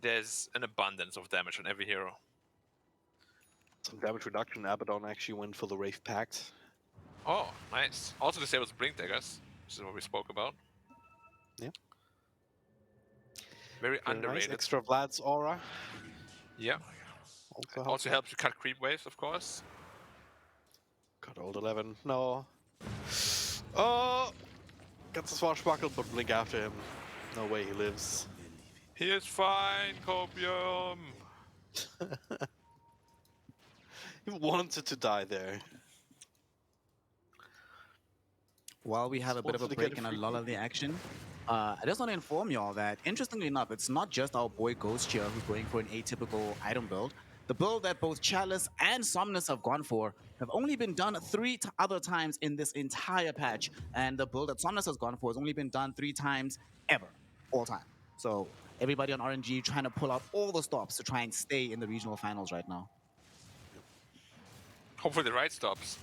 Speaker 5: there's an abundance of damage on every hero.
Speaker 3: Some damage reduction. Abaddon actually went for the Wraith Pact.
Speaker 5: Oh, nice. Also disables Blink Daggers, which is what we spoke about.
Speaker 3: Yeah.
Speaker 5: Very
Speaker 3: Very nice.
Speaker 5: underrated.
Speaker 3: Extra Vlad's aura.
Speaker 5: Yeah.
Speaker 3: Also,
Speaker 5: Also helps you cut creep waves, of course.
Speaker 3: Got Old 11. No. Oh! Gets the swashbuckle, but blink after him. No way he lives.
Speaker 5: He is fine, Copium.
Speaker 3: He wanted to die there.
Speaker 4: While we have a bit of a
Speaker 3: Wanted to get
Speaker 4: break
Speaker 3: a
Speaker 4: and a
Speaker 3: free
Speaker 4: lull of the action, I just want to inform y'all that, interestingly enough, it's not just our boy Ghost here who's going for an atypical item build. The build that both Chalice and Somnus have gone for have only been done three other times in this entire patch, and the build that Somnus has gone for has only been done 3 times ever, all time. So everybody on RNG trying to pull out all the stops to try and stay in the regional finals right now.
Speaker 5: Hopefully the right stops.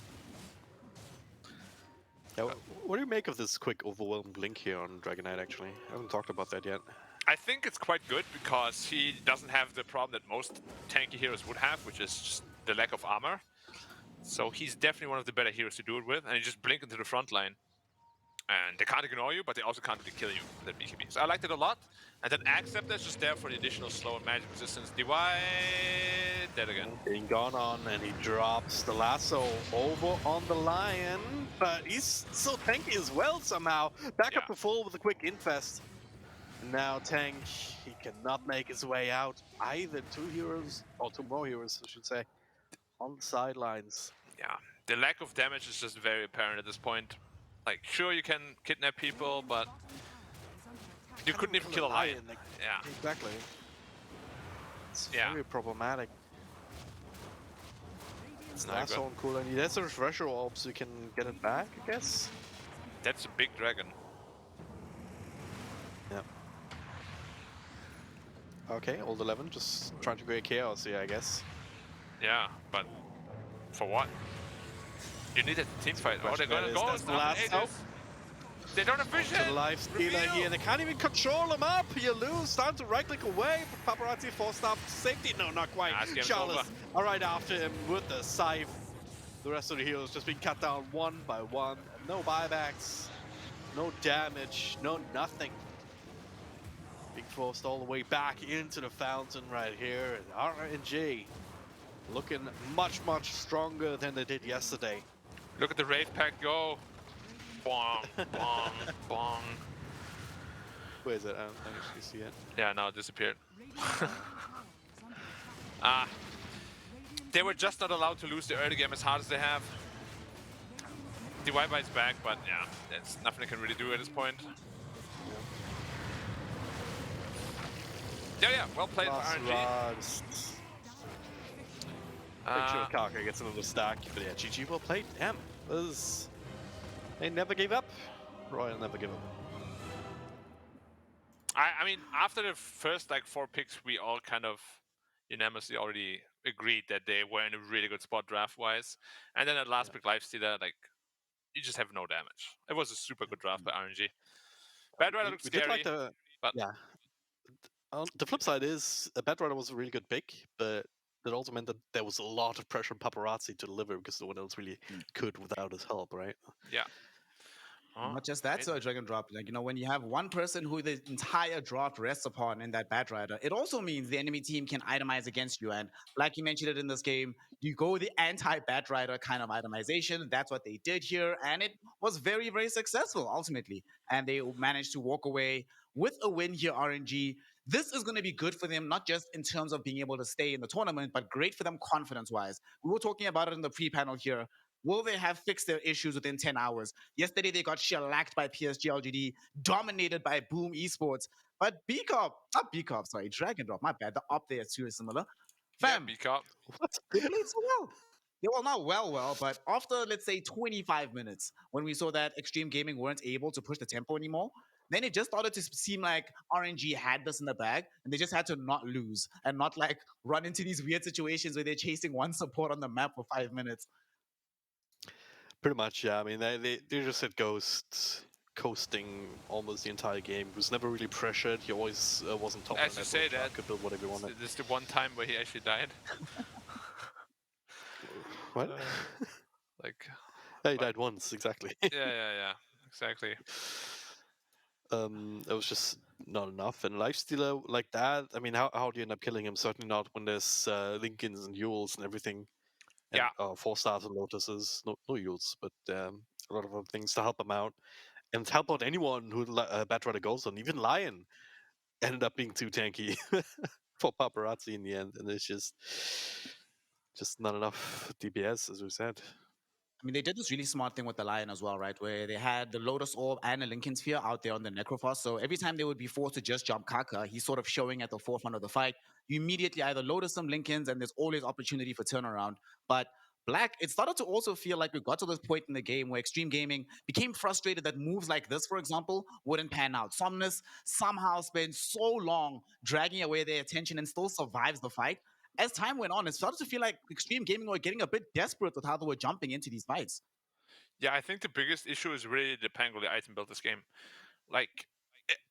Speaker 3: Yeah, what do you make of this quick overwhelmed blink here on Dragon Knight actually? I haven't talked about that yet.
Speaker 5: I think it's quite good because he doesn't have the problem that most tanky heroes would have, which is just the lack of armor. So he's definitely one of the better heroes to do it with, and you just blink into the front line. And they can't ignore you, but they also can't really kill you with that BKB. So I liked it a lot. And then Accept is just there for the additional slow and magic resistance. Divide, dead again.
Speaker 3: Being gone on, and he drops the lasso over on the Lion, but he's so tanky as well somehow. Back up
Speaker 5: Yeah.
Speaker 3: to full with a quick infest. Now Tank, he cannot make his way out. Either 2 heroes, or 2 more heroes I should say, on the sidelines.
Speaker 5: Yeah, the lack of damage is just very apparent at this point. Like, sure, you can kidnap people, but
Speaker 6: Bottom tower is under attack.
Speaker 5: you couldn't even kill a lion.
Speaker 3: Like,
Speaker 5: Yeah.
Speaker 3: exactly. It's
Speaker 5: Yeah.
Speaker 3: very problematic.
Speaker 5: It's not
Speaker 3: Lasso
Speaker 5: good.
Speaker 3: on cooldown. He has a refresher orb, so you can get it back, I guess.
Speaker 5: That's a big dragon.
Speaker 3: Yeah. Okay, Old 11 just trying to create chaos here, I guess.
Speaker 5: Yeah, but for what? You need a team fight. Oh, they're
Speaker 3: Question
Speaker 5: gonna
Speaker 3: is,
Speaker 5: go.
Speaker 3: does the last help?
Speaker 5: They don't have vision.
Speaker 3: To the life stealer
Speaker 5: Reveal.
Speaker 3: here, they can't even control him up. You lose, time to right click away. But Paparazzi forced up safety. No, not quite.
Speaker 5: Nah, this game's
Speaker 3: Charles
Speaker 5: over.
Speaker 3: are right after him with the scythe. The rest of the heroes just being cut down one by one. No buybacks, no damage, no nothing. Being forced all the way back into the fountain right here. And RNG looking much, much stronger than they did yesterday.
Speaker 5: Look at the Wraith Pack go. Bong, bong, bong.
Speaker 3: Where is it? I don't actually see it.
Speaker 5: Yeah, now it disappeared.
Speaker 6: Radiant's bottom tower is under attack.
Speaker 5: Ah, They were just not allowed to lose the early game as hard as they have. DYY is back, but yeah, there's nothing they can really do at this point. Yeah, well played by RNG.
Speaker 3: Make sure Kaka gets another stack, but yeah, GG, well played. Damn, they never gave up. Royal never gave up.
Speaker 5: I mean, after the first like 4 picks, we all kind of unanimously already agreed that they were in a really good spot draft-wise. And then at last pick Lifestealer, like, you just have no damage. It was a super good draft by RNG. Bad Rider looks
Speaker 3: We did
Speaker 5: scary,
Speaker 3: like
Speaker 5: but
Speaker 3: yeah. The flip side is Bad Rider was a really good pick, but that also meant that there was a lot of pressure on Paparazzi to deliver because no one else really could without his help, right?
Speaker 5: yeah. Oh,
Speaker 4: Not just that,
Speaker 5: right.
Speaker 4: so Dragon Drop. Like, you know, when you have one person who the entire draft rests upon in that Bat Rider, it also means the enemy team can itemize against you. And like you mentioned it in this game, you go the anti-Bat Rider kind of itemization. That's what they did here. And it was very, very successful ultimately. And they managed to walk away with a win here, RNG. This is going to be good for them, not just in terms of being able to stay in the tournament, but great for them confidence-wise. We were talking about it in the pre-panel here. Will they have fixed their issues within 10 hours? Yesterday, they got shellacked by PSG LGD, dominated by Boom Esports. But Dragon Drop, my bad. The up there is too similar. Fam,
Speaker 5: Yeah, B-Cup.
Speaker 4: they played so well. They were not well, but after, let's say, 25 minutes, when we saw that Extreme Gaming weren't able to push the tempo anymore, then it just started to seem like RNG had this in the bag, and they just had to not lose and not like run into these weird situations where they're chasing one support on the map for 5 minutes.
Speaker 3: Pretty much, yeah. I mean, they just had Ghost coasting almost the entire game. He was never really pressured. He always was on top
Speaker 5: As
Speaker 3: of
Speaker 5: you
Speaker 3: the
Speaker 5: say
Speaker 3: network.
Speaker 5: that,
Speaker 3: Could build whatever he wanted.
Speaker 5: this is the one time where he actually died.
Speaker 3: What?
Speaker 5: Like,
Speaker 3: Yeah, he died once, exactly.
Speaker 5: yeah, exactly.
Speaker 3: It was just not enough. And Lifestealer like that, I mean, how do you end up killing him? Certainly not when there's Lincolns and Yules and everything. And,
Speaker 5: Yeah.
Speaker 3: 4 stars and Lotuses. No Yules, but a lot of other things to help him out. And help out anyone who Bad Rider goes on. Even Lion ended up being too tanky for Paparazzi in the end. And it's just not enough DPS, as we said.
Speaker 4: I mean, they did this really smart thing with the Lion as well, right? Where they had the Lotus Orb and the Lincoln Sphere out there on the Necrophos. So every time they would be forced to just jump Kaka, he's sort of showing at the forefront of the fight. You immediately either Lotus some Lincolns, and there's always opportunity for turnaround. But Black, it started to also feel like we got to this point in the game where Extreme Gaming became frustrated that moves like this, for example, wouldn't pan out. Somnus somehow spends so long dragging away their attention and still survives the fight. As time went on, it started to feel like Extreme Gaming were getting a bit desperate with how they were jumping into these fights.
Speaker 5: Yeah, I think the biggest issue is really the Pangoli item build this game. Like,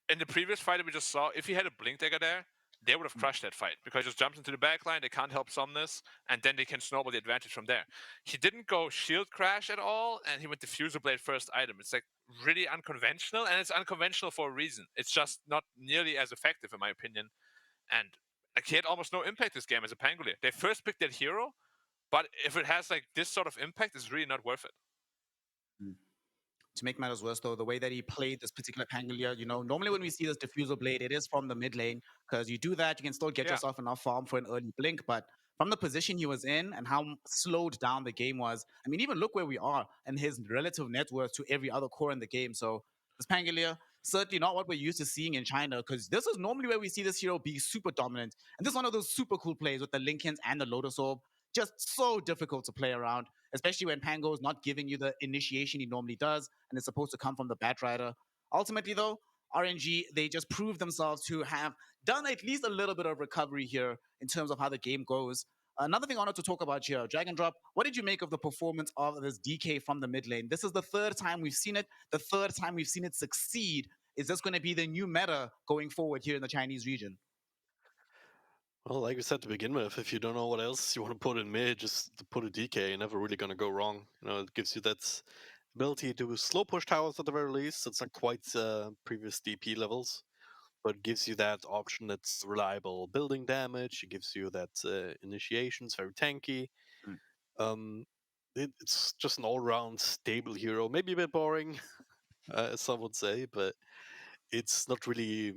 Speaker 5: in the previous fight that we just saw, if he had a Blink Dagger there, they would have crushed that fight because he just jumps into the backline, they can't help Somnus, and then they can snowball the advantage from there. He didn't go Shield Crash at all, and he went Diffuser Blade first item. It's like really unconventional, and it's unconventional for a reason. It's just not nearly as effective, in my opinion. And like, he had almost no impact this game as a Pangolier. They first picked that hero, but if it has like this sort of impact, it's really not worth it.
Speaker 4: To make matters worse, though, the way that he played this particular Pangolier, you know, normally when we see this Diffuser Blade, it is from the mid lane, because you do that, you can still get
Speaker 5: Yeah.
Speaker 4: yourself enough farm for an early blink, but from the position he was in and how slowed down the game was, I mean, even look where we are and his relative net worth to every other core in the game. So this Pangolier, certainly not what we're used to seeing in China, because this is normally where we see this hero be super dominant. And this is one of those super cool plays with the Lincolns and the Lotus Orb. Just so difficult to play around, especially when Pango is not giving you the initiation he normally does, and it's supposed to come from the Bat Rider. Ultimately, though, RNG, they just proved themselves to have done at least a little bit of recovery here in terms of how the game goes. Another thing I wanted to talk about here, Dragon Drop, what did you make of the performance of this DK from the mid lane? This is the third time we've seen it, the third time we've seen it succeed. Is this going to be the new meta going forward here in the Chinese region?
Speaker 3: Well, like we said to begin with, if you don't know what else you want to put in mid, just put a DK. You're never really going to go wrong. You know, it gives you that ability to slow push towers at the very least. It's not quite previous DP levels, but it gives you that option that's reliable building damage. It gives you that initiation. It's very tanky. Um, it's just an all-round stable hero. Maybe a bit boring, as some would say, but it's not really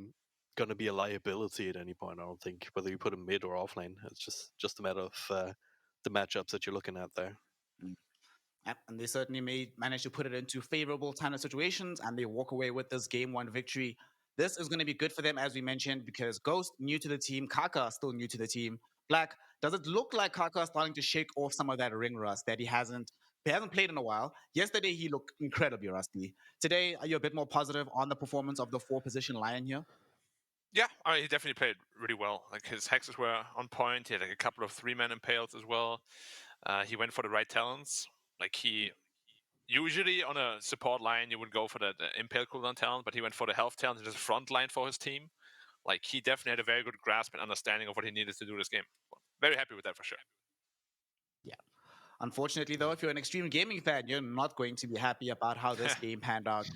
Speaker 3: going to be a liability at any point. I don't think whether you put him mid or offlane. It's just a matter of the matchups that you're looking at there.
Speaker 4: Yep, and they certainly manage to put it into favorable kind of situations, and they walk away with this game one victory. This is going to be good for them, as we mentioned, because Ghost new to the team, Kaka still new to the team. Black, does it look like Kaka is starting to shake off some of that ring rust that he hasn't played in a while? Yesterday he looked incredibly rusty. Today, are you a bit more positive on the performance of the 4-position Lion here?
Speaker 5: Yeah, I mean, he definitely played really well. Like his hexes were on point. He had like a couple of 3-man impales as well. He went for the right talents. Like he usually on a support line you would go for the impale cooldown talent, but he went for the health talent, just front line for his team. Like he definitely had a very good grasp and understanding of what he needed to do this game. Very happy with that for sure.
Speaker 4: Yeah. Unfortunately, though, if you're an extreme gaming fan, you're not going to be happy about how this game panned out.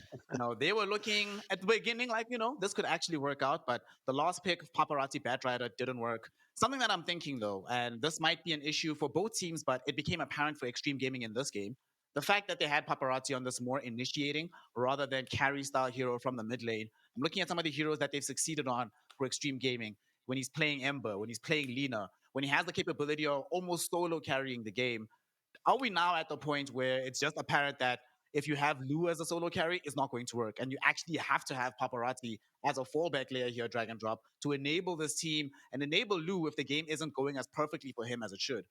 Speaker 4: They were looking at the beginning like, this could actually work out, but the last pick of Paparazzi Batrider didn't work. Something that I'm thinking, though, and this might be an issue for both teams, but it became apparent for extreme gaming in this game. The fact that they had Paparazzi on this more initiating rather than carry style hero from the mid lane. I'm looking at some of the heroes that they've succeeded on for extreme gaming. When he's playing Ember, when he's playing Lina, when he has the capability of almost solo carrying the game. Are we now at the point where it's just apparent that if you have Lu as a solo carry, it's not going to work, and you actually have to have Paparazzi as a fallback layer here, drag and drop, to enable this team and enable Lu if the game isn't going as perfectly for him as it should?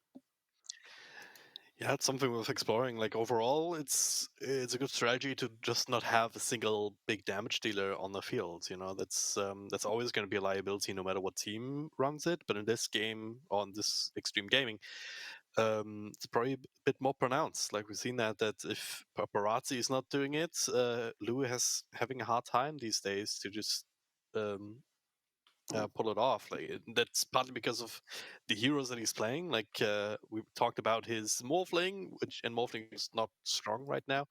Speaker 3: Yeah, it's something worth exploring. Like overall, it's a good strategy to just not have a single big damage dealer on the field. That's always going to be a liability no matter what team runs it. But in this game, on this extreme gaming, it's probably a bit more pronounced. Like we've seen that if Paparazzi is not doing it, Lou has having a hard time these days to just pull it off. Like that's partly because of the heroes that he's playing. Like we talked about his Morphling, and Morphling is not strong right now.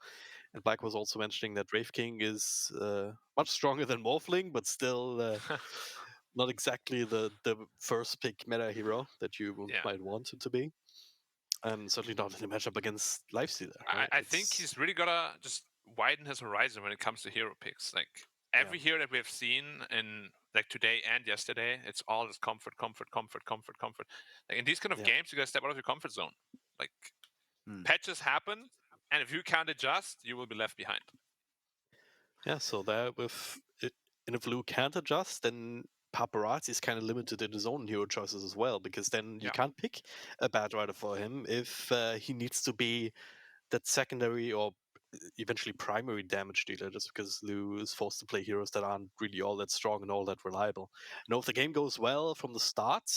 Speaker 3: And Black was also mentioning that Wraith King is much stronger than Morphling, but still not exactly the first pick meta hero that you
Speaker 5: Yeah.
Speaker 3: might want him to be. And certainly not in a matchup against Lifestealer. Right?
Speaker 5: I think he's really gotta just widen his horizon when it comes to hero picks. Like every hero that we have seen in like today and yesterday, it's all just comfort. Like in these kind of games, you gotta step out of your comfort zone. Like patches happen, and if you can't adjust, you will be left behind.
Speaker 3: Yeah, so that and if Lou can't adjust, then Paparazzi is kind of limited in his own hero choices as well, because then you can't pick a bad rider for him if he needs to be that secondary or eventually primary damage dealer, just because Lou is forced to play heroes that aren't really all that strong and all that reliable. If the game goes well from the start,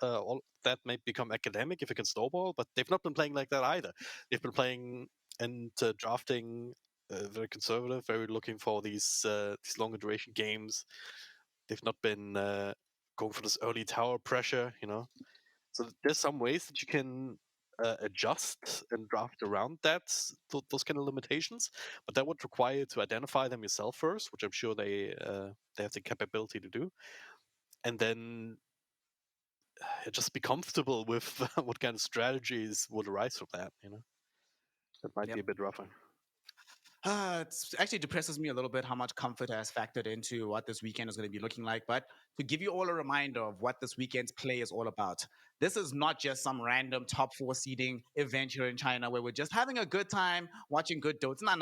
Speaker 3: all that might become academic if it can snowball, but they've not been playing like that either. They've been playing and drafting very conservative, very looking for these longer duration games. They've not been going for this early tower pressure, So there's some ways that you can adjust and draft around those kind of limitations, but that would require you to identify them yourself first, which I'm sure they have the capability to do, and then just be comfortable with what kind of strategies would arise from that. That might be a bit rougher.
Speaker 4: It actually depresses me a little bit how much comfort has factored into what this weekend is going to be looking like. But to give you all a reminder of what this weekend's play is all about, this is not just some random top 4 seeding event here in China where we're just having a good time watching good dotes. No.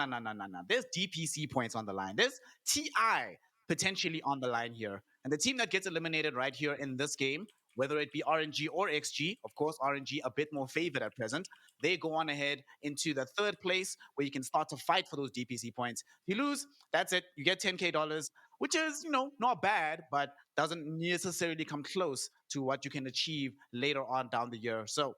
Speaker 4: There's DPC points on the line. There's TI potentially on the line here. And the team that gets eliminated right here in this game, whether it be RNG or XG, of course, RNG a bit more favored at present, they go on ahead into the third place where you can start to fight for those DPC points. If you lose, that's it. You get $10K, which is, not bad, but doesn't necessarily come close to what you can achieve later on down the year. So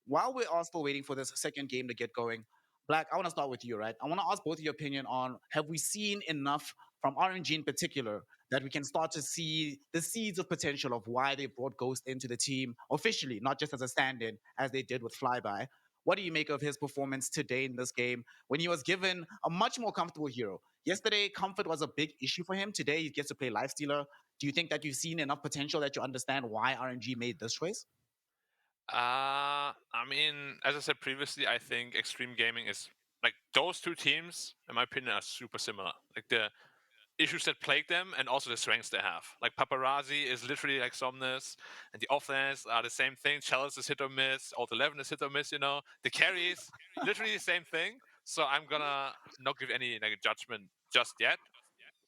Speaker 4: while we're all still waiting for this second game to get going, Black, I want to start with you, right? I want to ask both of your opinion on, have we seen enough from RNG in particular that we can start to see the seeds of potential of why they brought Ghost into the team officially, not just as a stand-in as they did with Flyby? What do you make of his performance today in this game when he was given a much more comfortable hero? Yesterday, comfort was a big issue for him. Today, he gets to play Lifestealer. Do you think that you've seen enough potential that you understand why RNG made this choice?
Speaker 5: I mean, as I said previously, I think Extreme Gaming is like those two teams, in my opinion, are super similar. Like issues that plague them and also the strengths they have. Like Paparazzi is literally like Somnus, and the offense are the same thing. Chalice is hit or miss. Alt 11 is hit or miss. The carries literally the same thing. So I'm gonna not give any like judgment just yet.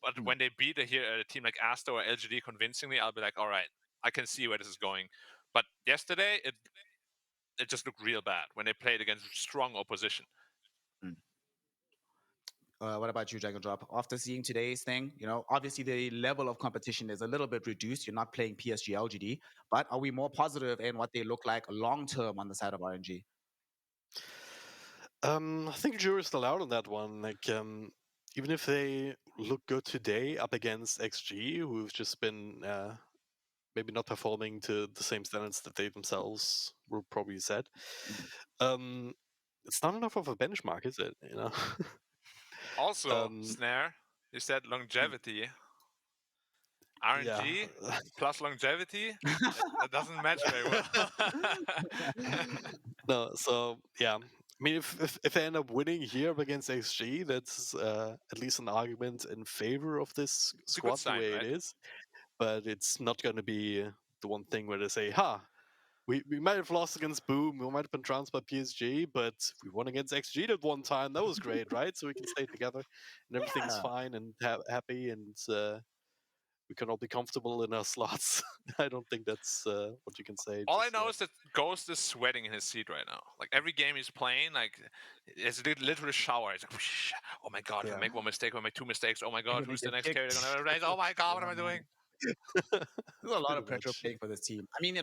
Speaker 5: But when they beat a team like Aster or LGD convincingly, I'll be like, all right, I can see where this is going. But yesterday, it just looked real bad when they played against strong opposition.
Speaker 4: What about you, Dragon Drop? After seeing today's thing, obviously the level of competition is a little bit reduced. You're not playing PSG LGD, but are we more positive in what they look like long term on the side of RNG?
Speaker 3: I think jury's still out on that one. Like, even if they look good today up against XG, who've just been maybe not performing to the same standards that they themselves will probably set, it's not enough of a benchmark, is it?
Speaker 5: Also, Snare, you said longevity. RNG plus longevity, that doesn't match very well.
Speaker 3: No, so yeah. I mean, if they end up winning here against XG, that's at least an argument in favor of this
Speaker 5: It's a good
Speaker 3: squad
Speaker 5: sign,
Speaker 3: the way
Speaker 5: right?
Speaker 3: it is. But it's not going to be the one thing where they say, "Ha, we might have lost against Boom, we might have been trounced by PSG, but we won against XG that one time. That was great, right? So we can stay together, and everything's
Speaker 4: Yeah.
Speaker 3: fine and happy, and we can all be comfortable in our slots." I don't think that's what you can say.
Speaker 5: All I
Speaker 3: just
Speaker 5: know
Speaker 3: yet.
Speaker 5: is that Ghost is sweating in his seat right now. Like every game he's playing, like it's literally a shower. It's like, whoosh, oh my god, if I
Speaker 3: Yeah.
Speaker 5: make one mistake, if I make two mistakes, oh my god,
Speaker 4: gonna
Speaker 5: who's the
Speaker 4: get
Speaker 5: next
Speaker 4: kicked.
Speaker 5: carry they're gonna raise? Oh my god, what am I doing?
Speaker 4: There's a lot of
Speaker 3: Pretty
Speaker 4: pressure
Speaker 3: much.
Speaker 4: playing for this team. I mean,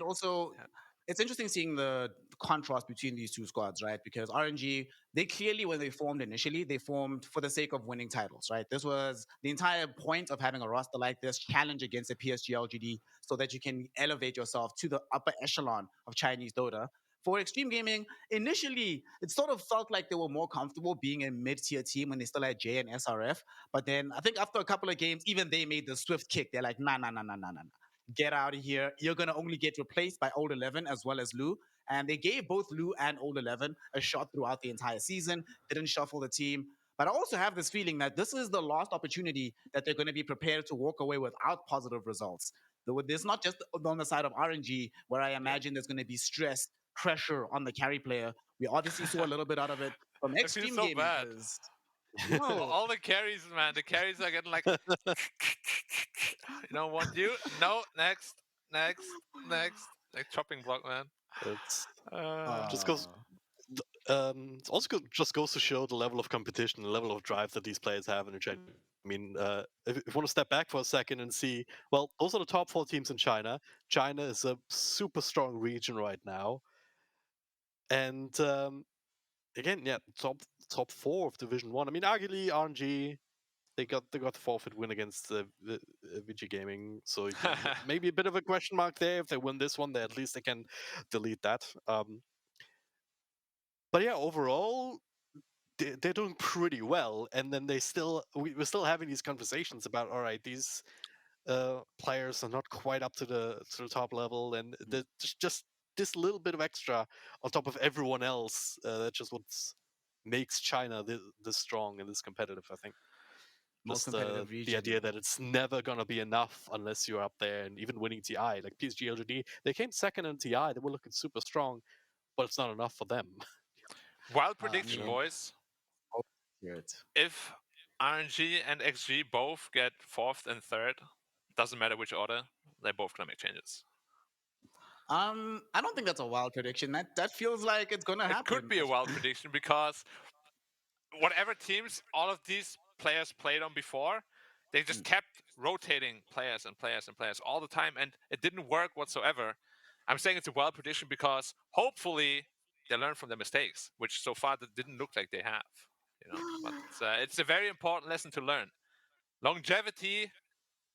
Speaker 4: it's interesting seeing the contrast between these two squads, right? Because RNG, they clearly, when they formed initially, they formed for the sake of winning titles, right? This was the entire point of having a roster like this, challenge against the PSG LGD, so that you can elevate yourself to the upper echelon of Chinese Dota. For Extreme Gaming, initially, it sort of felt like they were more comfortable being a mid-tier team when they still had J and SRF. But then I think after a couple of games, even they made the swift kick. They're like, nah, nah, nah, nah, nah, nah. Get out of here. You're going to only get replaced by Old 11 as well as Lou. And they gave both Lou and Old 11 a shot throughout the entire season, didn't shuffle the team. But I also have this feeling that this is the last opportunity that they're going to be prepared to walk away without positive results. There's not just on the side of RNG, where I imagine there's going to be stress, pressure on the carry player. We obviously saw a little bit out of it from
Speaker 5: It feels
Speaker 4: Extreme
Speaker 5: so
Speaker 4: Gaming
Speaker 5: bad.
Speaker 4: because
Speaker 5: All the carries, man. The carries are getting like, want you? No, next, like chopping block, man.
Speaker 3: It's
Speaker 5: Uh,
Speaker 3: just goes. It also just goes to show the level of competition, the level of drive that these players have in China. I mean, if you want to step back for a second and see, well, those are the top 4 teams in China. China is a super strong region right now, and again, yeah, top 4 of Division 1. I mean, arguably RNG, they got the forfeit win against VG Gaming, so maybe a bit of a question mark there. If they win this one, at least they can delete that. But yeah, overall, they're doing pretty well, and then we're still having these conversations about, all right, these players are not quite up to the top level, and there's just this little bit of extra on top of everyone else. That's just what makes China this strong and this competitive, I think.
Speaker 4: most
Speaker 3: Just
Speaker 4: competitive
Speaker 3: the
Speaker 4: region.
Speaker 3: idea that it's never gonna be enough unless you're up there and even winning TI. Like PSG LGD, they came second in TI. They were looking super strong, but it's not enough for them.
Speaker 5: wild
Speaker 4: I
Speaker 5: prediction,
Speaker 4: mean,
Speaker 5: boys.
Speaker 4: hear it.
Speaker 5: If RNG and XG both get 4th and 3rd, doesn't matter which order, they're both gonna make changes.
Speaker 4: I don't think that's a wild prediction. That feels like it's gonna
Speaker 5: It
Speaker 4: happen.
Speaker 5: could be a wild prediction because whatever teams all of these players played on before, they just kept rotating players and players and players all the time, and it didn't work whatsoever. I'm saying it's a wild prediction because hopefully they learn from their mistakes, which so far that didn't look like they have. But it's a very important lesson to learn. Longevity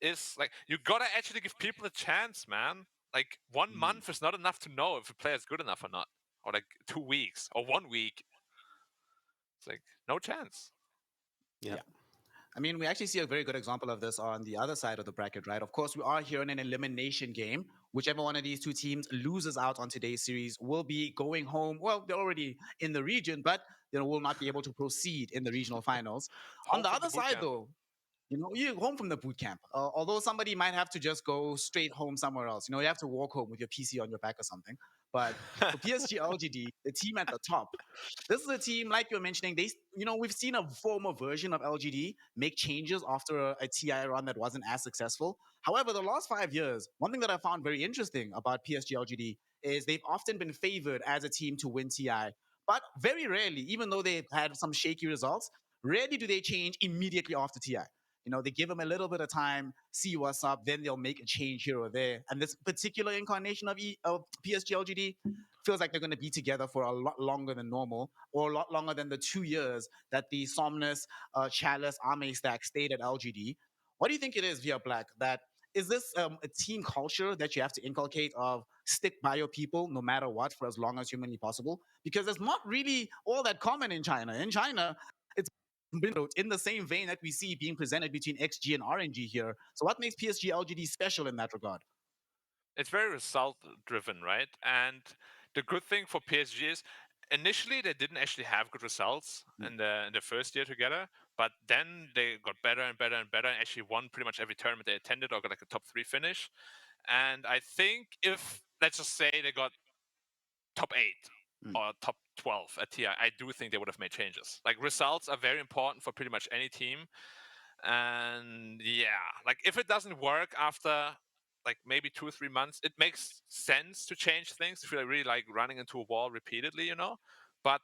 Speaker 5: is like you gotta actually give people a chance, man. Like 1 month is not enough to know if a player is good enough or not, or like 2 weeks or 1 week. It's like no chance.
Speaker 3: Yeah.
Speaker 4: I mean, we actually see a very good example of this on the other side of the bracket, right? Of course, we are here in an elimination game. Whichever one of these two teams loses out on today's series will be going home. Well, they're already in the region, but will not be able to proceed in the regional finals. On the
Speaker 5: Home from
Speaker 4: other
Speaker 5: the boot
Speaker 4: side,
Speaker 5: camp.
Speaker 4: though, You're home from the boot camp. Although somebody might have to just go straight home somewhere else. You have to walk home with your PC on your back or something. But for PSG LGD, the team at the top, this is a team like you're mentioning. We've seen a former version of LGD make changes after a TI run that wasn't as successful. However, the last 5 years, one thing that I found very interesting about PSG LGD is they've often been favored as a team to win TI, but very rarely, even though they've had some shaky results, rarely do they change immediately after TI. They give them a little bit of time, see what's up, then they'll make a change here or there. And this particular incarnation of PSG LGD feels like they're going to be together for a lot longer than normal, or a lot longer than the 2 years that the Somnus, Chalice, Arme stack stayed at LGD. What do you think it is, Via Black, that is this a team culture that you have to inculcate of stick by your people no matter what for as long as humanly possible? Because it's not really all that common in China. In China, it's been in the same vein that we see being presented between XG and RNG here. So what makes PSG LGD special in that regard?
Speaker 5: It's very result driven, right? And the good thing for PSG is initially they didn't actually have good results in the first year together, but then they got better and better and better and actually won pretty much every tournament they attended or got like a top 3 finish. And I think if, let's just say, they got top 8 or top 12 at TI, I do think they would have made changes. Like, results are very important for pretty much any team. And yeah, like if it doesn't work after like maybe 2 or 3 months, it makes sense to change things if you're really like running into a wall repeatedly, But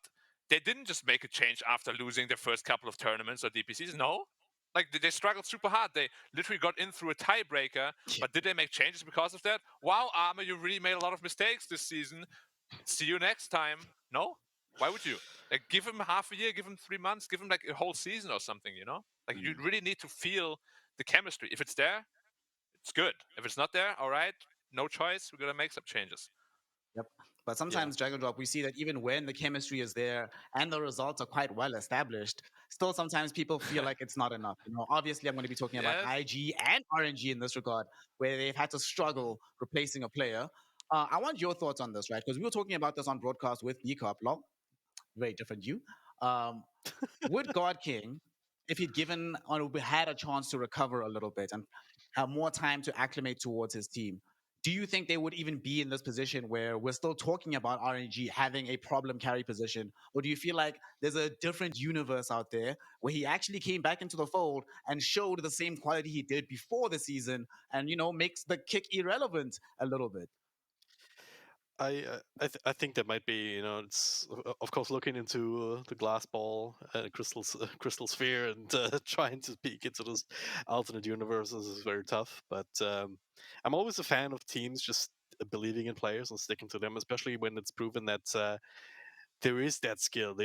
Speaker 5: they didn't just make a change after losing their first couple of tournaments or DPCs. No. Like they struggled super hard. They literally got in through a tiebreaker, but did they make changes because of that? Wow, Arma, you really made a lot of mistakes this season. See you next time. No? Why would you? Like, give him half a year, give him 3 months, give him like a whole season or something, Like, you really need to feel the chemistry. If it's there, it's good. If it's not there, all right, no choice. We're going to make some changes.
Speaker 4: Yep. But sometimes, Dragon Drop, we see that even when the chemistry is there and the results are quite well established, still sometimes people feel like it's not enough. Obviously, I'm going to be talking about
Speaker 5: Yes.
Speaker 4: IG and RNG in this regard, where they've had to struggle replacing a player. I want your thoughts on this, right? Because we were talking about this on broadcast with Bcop. Long, very different you. Would God King, if he'd given or had a chance to recover a little bit and have more time to acclimate towards his team, do you think they would even be in this position where we're still talking about RNG having a problem carry position? Or do you feel like there's a different universe out there where he actually came back into the fold and showed the same quality he did before the season and, makes the kick irrelevant a little bit?
Speaker 3: I think that might be, it's of course looking into the glass ball, crystal sphere, and trying to peek into those alternate universes is very tough. But I'm always a fan of teams just believing in players and sticking to them, especially when it's proven that there is that skill.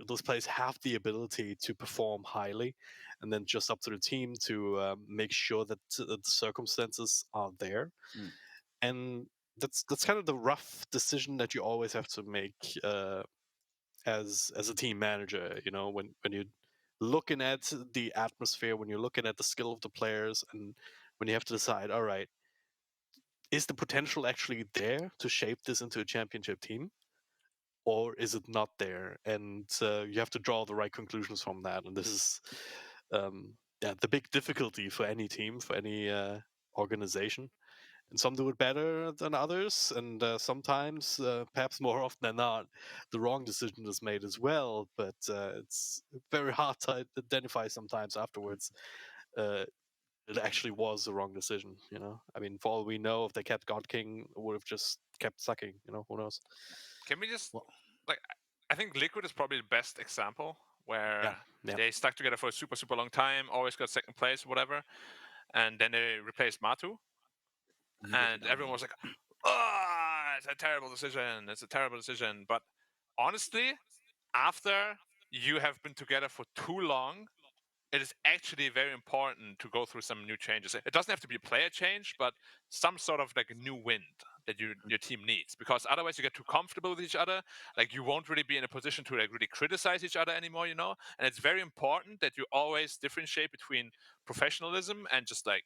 Speaker 3: Those players have the ability to perform highly, and then just up to the team to make sure that the circumstances are there. And that's kind of the rough decision that you always have to make as a team manager. When you're looking at the atmosphere, when you're looking at the skill of the players, and when you have to decide, all right, is the potential actually there to shape this into a championship team, or is it not there? And you have to draw the right conclusions from that. And this is the big difficulty for any team, for any organization. And some do it better than others, and sometimes, perhaps more often than not, the wrong decision is made as well. But it's very hard to identify sometimes afterwards. It actually was the wrong decision. I mean, for all we know, if they kept God King, it would have just kept sucking. Who knows?
Speaker 5: Can we just, like, I think Liquid is probably the best example where
Speaker 3: Yeah.
Speaker 5: they stuck together for a super, super long time, always got second place, whatever. And then they replaced Matu. And everyone was like, oh, it's a terrible decision. It's a terrible decision. But honestly, after you have been together for too long, it is actually very important to go through some new changes. It doesn't have to be a player change, but some sort of like a new wind that your team needs, because otherwise you get too comfortable with each other. Like, you won't really be in a position to like really criticize each other anymore, And it's very important that you always differentiate between professionalism and just like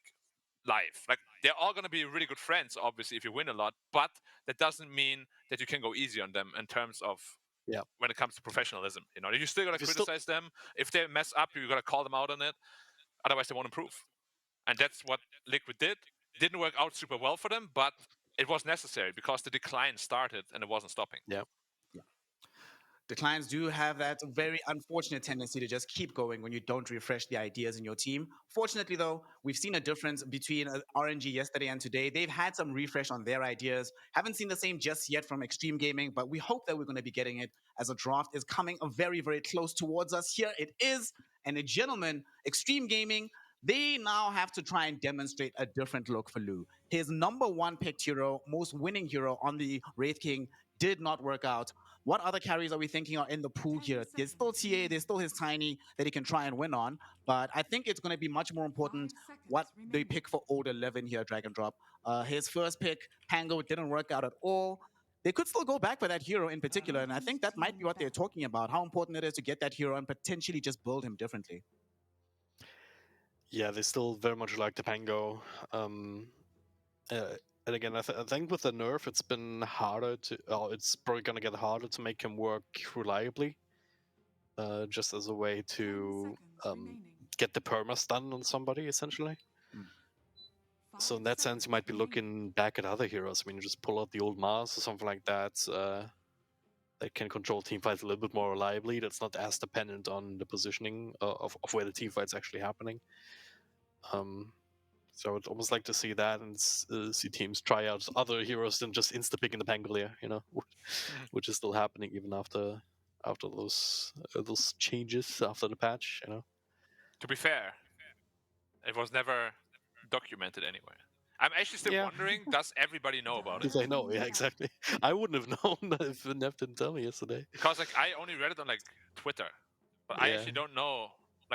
Speaker 5: life. Like, they're all going to be really good friends, obviously, if you win a lot, but that doesn't mean that you can go easy on them in terms of when it comes to professionalism. You still got to criticize them. If they mess up, you got to call them out on it. Otherwise, they won't improve. And that's what Liquid did. Didn't work out super well for them, but it was necessary because the decline started and it wasn't stopping.
Speaker 3: Yeah.
Speaker 4: The clients do have that very unfortunate tendency to just keep going when you don't refresh the ideas in your team. Fortunately, though, we've seen a difference between RNG yesterday and today. They've had some refresh on their ideas. Haven't seen the same just yet from Extreme Gaming, but we hope that we're going to be getting it as a draft is coming very, very close towards us. Here it is. And a gentleman, Extreme Gaming, they now have to try and demonstrate a different look for Lou. His number one picked hero, most winning hero on the Wraith King, did not work out. What other carries are we thinking are in the pool here? There's still TA, there's still his Tiny that he can try and win on, but I think it's going to be much more important what they pick for Old 11 here, Drag and Drop. His first pick, Pango, didn't work out at all. They could still go back for that hero in particular, and I think that might be what they're talking about, how important it is to get that hero and potentially just build him differently.
Speaker 3: Yeah, they still very much like the Pango. And again, I think with the nerf, it's been harder to. It's probably gonna get harder to make him work reliably. Just as a way to get the perma stun on somebody, essentially. So in that sense, you might be looking back at other heroes. I mean, you just pull out the old Mars or something like that. That can control team fights a little bit more reliably. That's not as dependent on the positioning of where the team fight's actually happening. So I'd almost like to see that and see teams try out other heroes than just insta-picking the Pangolier, which is still happening even after those changes after the patch,
Speaker 5: To be fair, it was never documented anywhere. I'm actually still wondering, does everybody know about it?
Speaker 3: Because I know, yeah, exactly. I wouldn't have known if Nev didn't tell me yesterday.
Speaker 5: Because I only read it on Twitter, but I actually don't know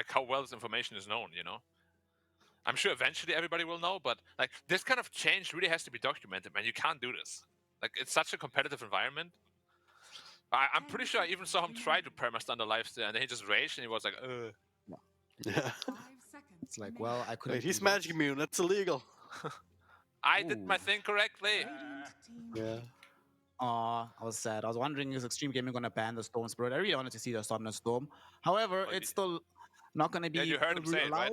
Speaker 5: how well this information is known. I'm sure eventually everybody will know, but this kind of change really has to be documented, man. You can't do this. It's such a competitive environment. I'm pretty sure I even saw him try to perma-stun the lifesteal, and then he just raged, and he was like,
Speaker 3: Yeah.
Speaker 4: It's like, well, I couldn't.
Speaker 3: Wait, he's magic immune. That's illegal.
Speaker 5: I did my thing correctly.
Speaker 3: Yeah.
Speaker 4: I was sad. I was wondering, is Extreme Gaming going to ban the Storm Spirit? I really wanted to see the Storm. However, it's still not going to be
Speaker 5: you heard him say it, right?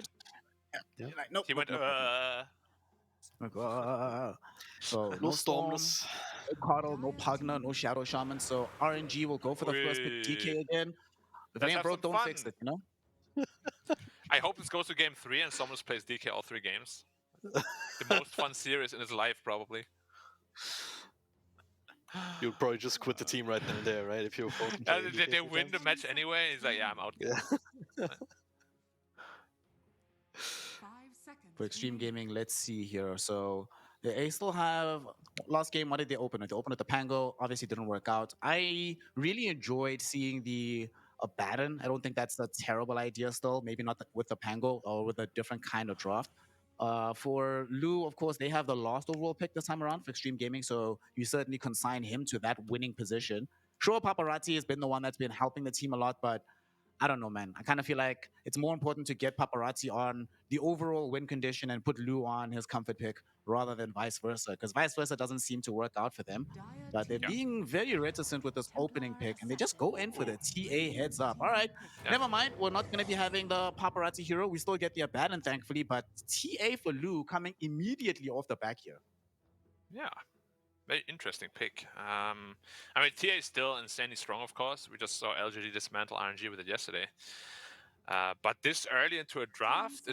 Speaker 3: Yeah.
Speaker 4: Like, nope,
Speaker 5: He went,
Speaker 4: So
Speaker 3: No Stormless.
Speaker 4: no Coddle, no Pugna, no Shadow Shaman. So RNG will go for the first pick DK again. If it
Speaker 5: Let's
Speaker 4: ain't
Speaker 5: have
Speaker 4: broke,
Speaker 5: some
Speaker 4: don't
Speaker 5: fun.
Speaker 4: fix it,
Speaker 5: I hope this goes to game 3 and Somers plays DK all 3 games. The most fun series in his life, probably.
Speaker 3: You'll probably just quit the team right then and there, right? If you're both
Speaker 5: They win the match anyway. He's like, yeah, I'm out.
Speaker 3: Yeah.
Speaker 4: For Extreme Gaming, let's see here. So they still have last game. What did they open with? They opened with the Pango. Obviously, didn't work out. I really enjoyed seeing the Abaddon. I don't think that's a terrible idea. Still, maybe not with the Pango or with a different kind of draft. For Lou, of course, they have the last overall pick this time around for Extreme Gaming, so you certainly consign him to that winning position. Sure, Paparazzi has been the one that's been helping the team a lot, but I don't know, man. I kind of feel like it's more important to get Paparazzi on the overall win condition and put Lou on his comfort pick rather than vice versa, because vice versa doesn't seem to work out for them. But they're being very reticent with this opening pick, and they just go in for the TA heads up. All right, never mind. We're not going to be having the Paparazzi hero. We still get the Abaddon, thankfully, but TA for Lou coming immediately off the back here.
Speaker 5: Yeah. Very interesting pick. I mean, TA is still insanely strong, of course. We just saw LGD dismantle RNG with it yesterday. But this early into a draft,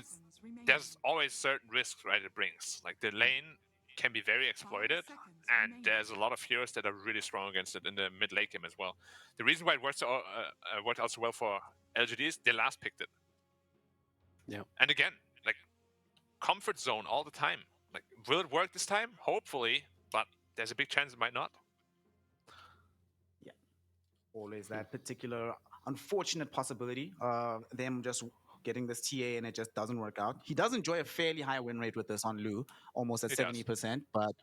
Speaker 5: there's always certain risks, right, it brings. Like, the lane can be very exploited, and there's a lot of heroes that are really strong against it in the mid-late game as well. The reason why it worked also well for LGD is they last picked it.
Speaker 3: Yeah.
Speaker 5: And again, comfort zone all the time. Will it work this time? Hopefully, but there's a big chance it might not.
Speaker 4: Yeah, always that particular unfortunate possibility. Them just getting this TA and it just doesn't work out. He does enjoy a fairly high win rate with this on Lou, almost at 70%. But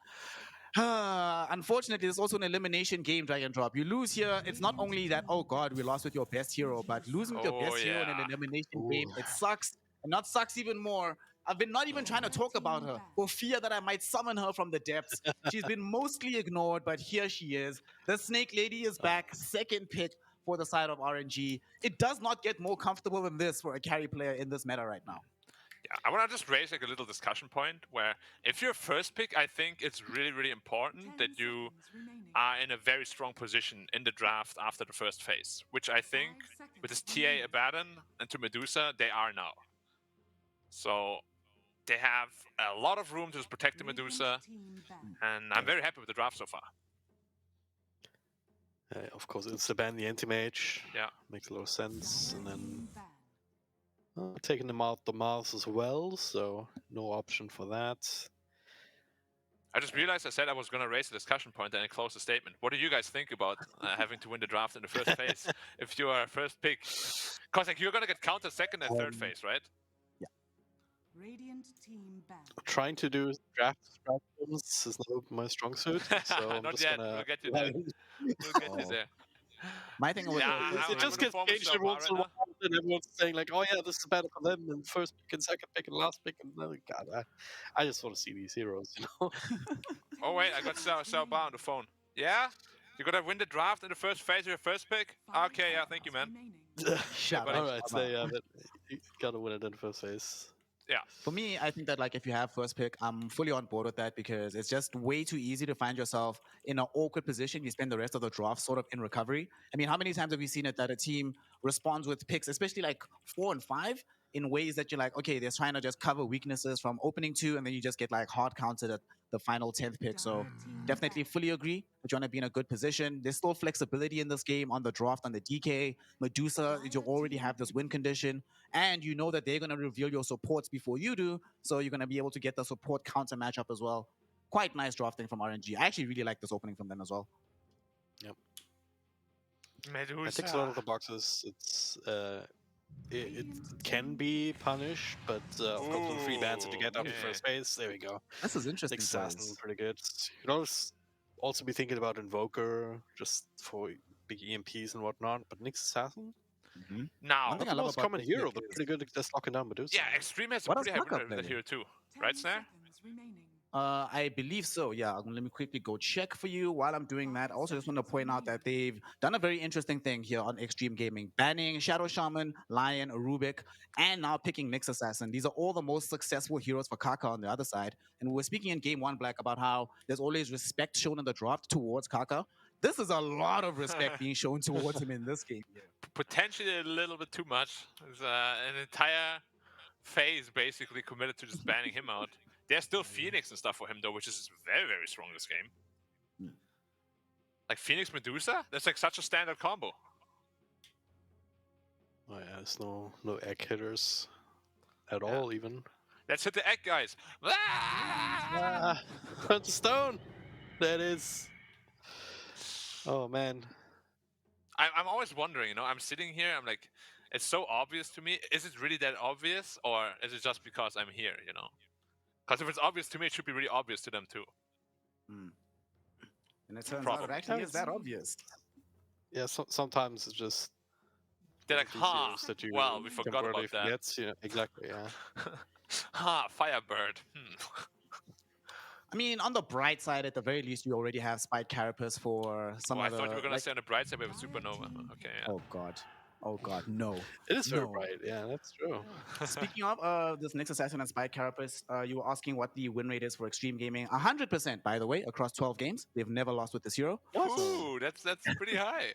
Speaker 4: unfortunately, it's also an elimination game, Drag and Drop. You lose here, it's not only that, oh god, we lost with your best hero, but losing with your best hero in an elimination game, it sucks. And that sucks even more. I've been not even trying to talk about her for fear that I might summon her from the depths. She's been mostly ignored, but here she is. The Snake Lady is back, second pick for the side of RNG. It does not get more comfortable than this for a carry player in this meta right now.
Speaker 5: Yeah, I want to just raise like a little discussion point where if you're first pick, I think it's really, really important
Speaker 6: 10
Speaker 5: that you
Speaker 6: seconds remaining.
Speaker 5: are in a very strong position in the draft after the first phase, which I think
Speaker 6: 5 seconds
Speaker 5: with this TA
Speaker 6: remaining.
Speaker 5: Abaddon and to Medusa, they are now. So they have a lot of room to just protect the
Speaker 6: Radiant
Speaker 5: Medusa,
Speaker 6: team banned.
Speaker 5: and I'm very happy with the draft so far.
Speaker 3: Of course, it's to ban the anti-mage.
Speaker 5: Yeah.
Speaker 3: Makes a lot of sense.
Speaker 6: Dire
Speaker 3: And then
Speaker 6: team banned.
Speaker 3: taking them out the Mars as well, so no option for that.
Speaker 5: I just realized I said I was going to raise a discussion point and I close the statement. What do you guys think about having to win the draft in the first phase if you are first pick? Because like you're going to get counted second and third phase, right?
Speaker 6: Radiant team banned.
Speaker 3: Trying to do draft strategies is not my strong suit, so I'm
Speaker 5: Not
Speaker 3: just
Speaker 5: yet.
Speaker 3: gonna.
Speaker 5: We'll get you there. We'll get you there.
Speaker 4: My thing with
Speaker 5: Yeah,
Speaker 3: It
Speaker 5: I'm
Speaker 3: just
Speaker 5: gonna
Speaker 3: gets
Speaker 5: form a
Speaker 3: changed
Speaker 5: show
Speaker 3: every once
Speaker 5: right
Speaker 3: in a
Speaker 5: now.
Speaker 3: while, and everyone's saying like, "Oh yeah, this is better for them," and first pick and second pick and last pick, and God, I just want to see these heroes, you know.
Speaker 5: Oh wait, I got Sao Bar on the phone. Yeah? You're gonna win the draft in the first phase of your first pick?
Speaker 6: 5
Speaker 5: Okay, yeah, thank you, man.
Speaker 6: remaining.
Speaker 4: Shut
Speaker 5: buddy.
Speaker 4: up.
Speaker 3: All right, so yeah, but you gotta win it in the first phase.
Speaker 4: For me, I think that like if you have first pick, I'm fully on board with that because it's just way too easy to find yourself in an awkward position. You spend the rest of the draft sort of in recovery. I mean, how many times have you seen it that a team responds with picks, especially like 4 and 5, in ways that you're like, okay, they're trying to just cover weaknesses from opening 2, and then you just get like hard counted at the final 10th pick. So definitely fully agree that you want to be in a good position. There's still flexibility in this game on the draft, on the DK. Medusa, you already have this win condition, and you know that they're going to reveal your supports before you do, so you're going to be able to get the support counter matchup as well. Quite nice drafting from RNG. I actually really like this opening from them as well.
Speaker 5: Medusa.
Speaker 3: It ticks a lot of the boxes. It's it can be punished, but of course with the 3 bans that you get after
Speaker 5: okay.
Speaker 3: first phase, there we go.
Speaker 4: This is interesting.
Speaker 3: Nick Assassin,
Speaker 4: guys.
Speaker 3: pretty good. You can also be thinking about Invoker just for big EMPs and whatnot, but Nick's Assassin,
Speaker 5: Now,
Speaker 4: One thing
Speaker 3: not
Speaker 4: I
Speaker 3: the
Speaker 4: love
Speaker 3: most
Speaker 4: about
Speaker 3: common
Speaker 4: this
Speaker 3: hero,
Speaker 4: pick
Speaker 3: but
Speaker 4: is-
Speaker 3: pretty good at just locking down Medusa.
Speaker 5: yeah, Extreme has a
Speaker 4: What
Speaker 5: pretty
Speaker 4: does
Speaker 5: high
Speaker 4: Maka
Speaker 5: win rate with that
Speaker 4: play?
Speaker 5: hero too.
Speaker 6: 10
Speaker 5: Right, Snare?
Speaker 6: seconds remaining.
Speaker 4: I believe so. Yeah. Let me quickly go check for you. While I'm doing that, I also just want to point out that they've done a very interesting thing here on Extreme Gaming, banning Shadow Shaman, Lion, Rubik, and now picking Nyx Assassin. These are all the most successful heroes for Kaka on the other side. And we were speaking in Game 1 Black about how there's always respect shown in the draft towards Kaka. This is a lot of respect being shown towards him in this game.
Speaker 5: Potentially a little bit too much. There's an entire phase basically committed to just banning him out. There's still Phoenix and stuff for him though, which is very, very strong this game. Like Phoenix Medusa? That's like such a standard combo.
Speaker 3: Oh yeah, there's no egg hitters at
Speaker 5: Yeah.
Speaker 3: all even.
Speaker 5: Let's hit the egg, guys. Ah!
Speaker 3: Punch the stone. That is. Oh man.
Speaker 5: I'm always wondering, you know, I'm sitting here, I'm like, it's so obvious to me. Is it really that obvious, or is it just because I'm here, you know? Because if it's obvious to me, it should be really obvious to them too.
Speaker 4: And it turns out
Speaker 5: Problem.
Speaker 4: it actually is that obvious.
Speaker 3: Yeah, sometimes it's just
Speaker 5: They're like,
Speaker 3: these
Speaker 5: ha,
Speaker 3: heroes that you
Speaker 5: well, we forgot
Speaker 3: temporarily
Speaker 5: about that.
Speaker 3: forget. Yeah, exactly. Yeah.
Speaker 5: Ha, Firebird.
Speaker 4: I mean, on the bright side, at the very least, you already have Spike Carapace for some
Speaker 5: Oh, I
Speaker 4: of the.
Speaker 5: thought you were gonna
Speaker 4: like-
Speaker 5: say on the bright side we have a Supernova. Okay, yeah.
Speaker 4: Oh God, no.
Speaker 3: It is very
Speaker 4: No.
Speaker 3: bright. Yeah, that's true.
Speaker 4: Speaking of this Nyx Assassin and Spike Carapace, you were asking what the win rate is for Extreme Gaming. 100%, by the way, across 12 games. They've never lost with this hero.
Speaker 5: Ooh, that's pretty high.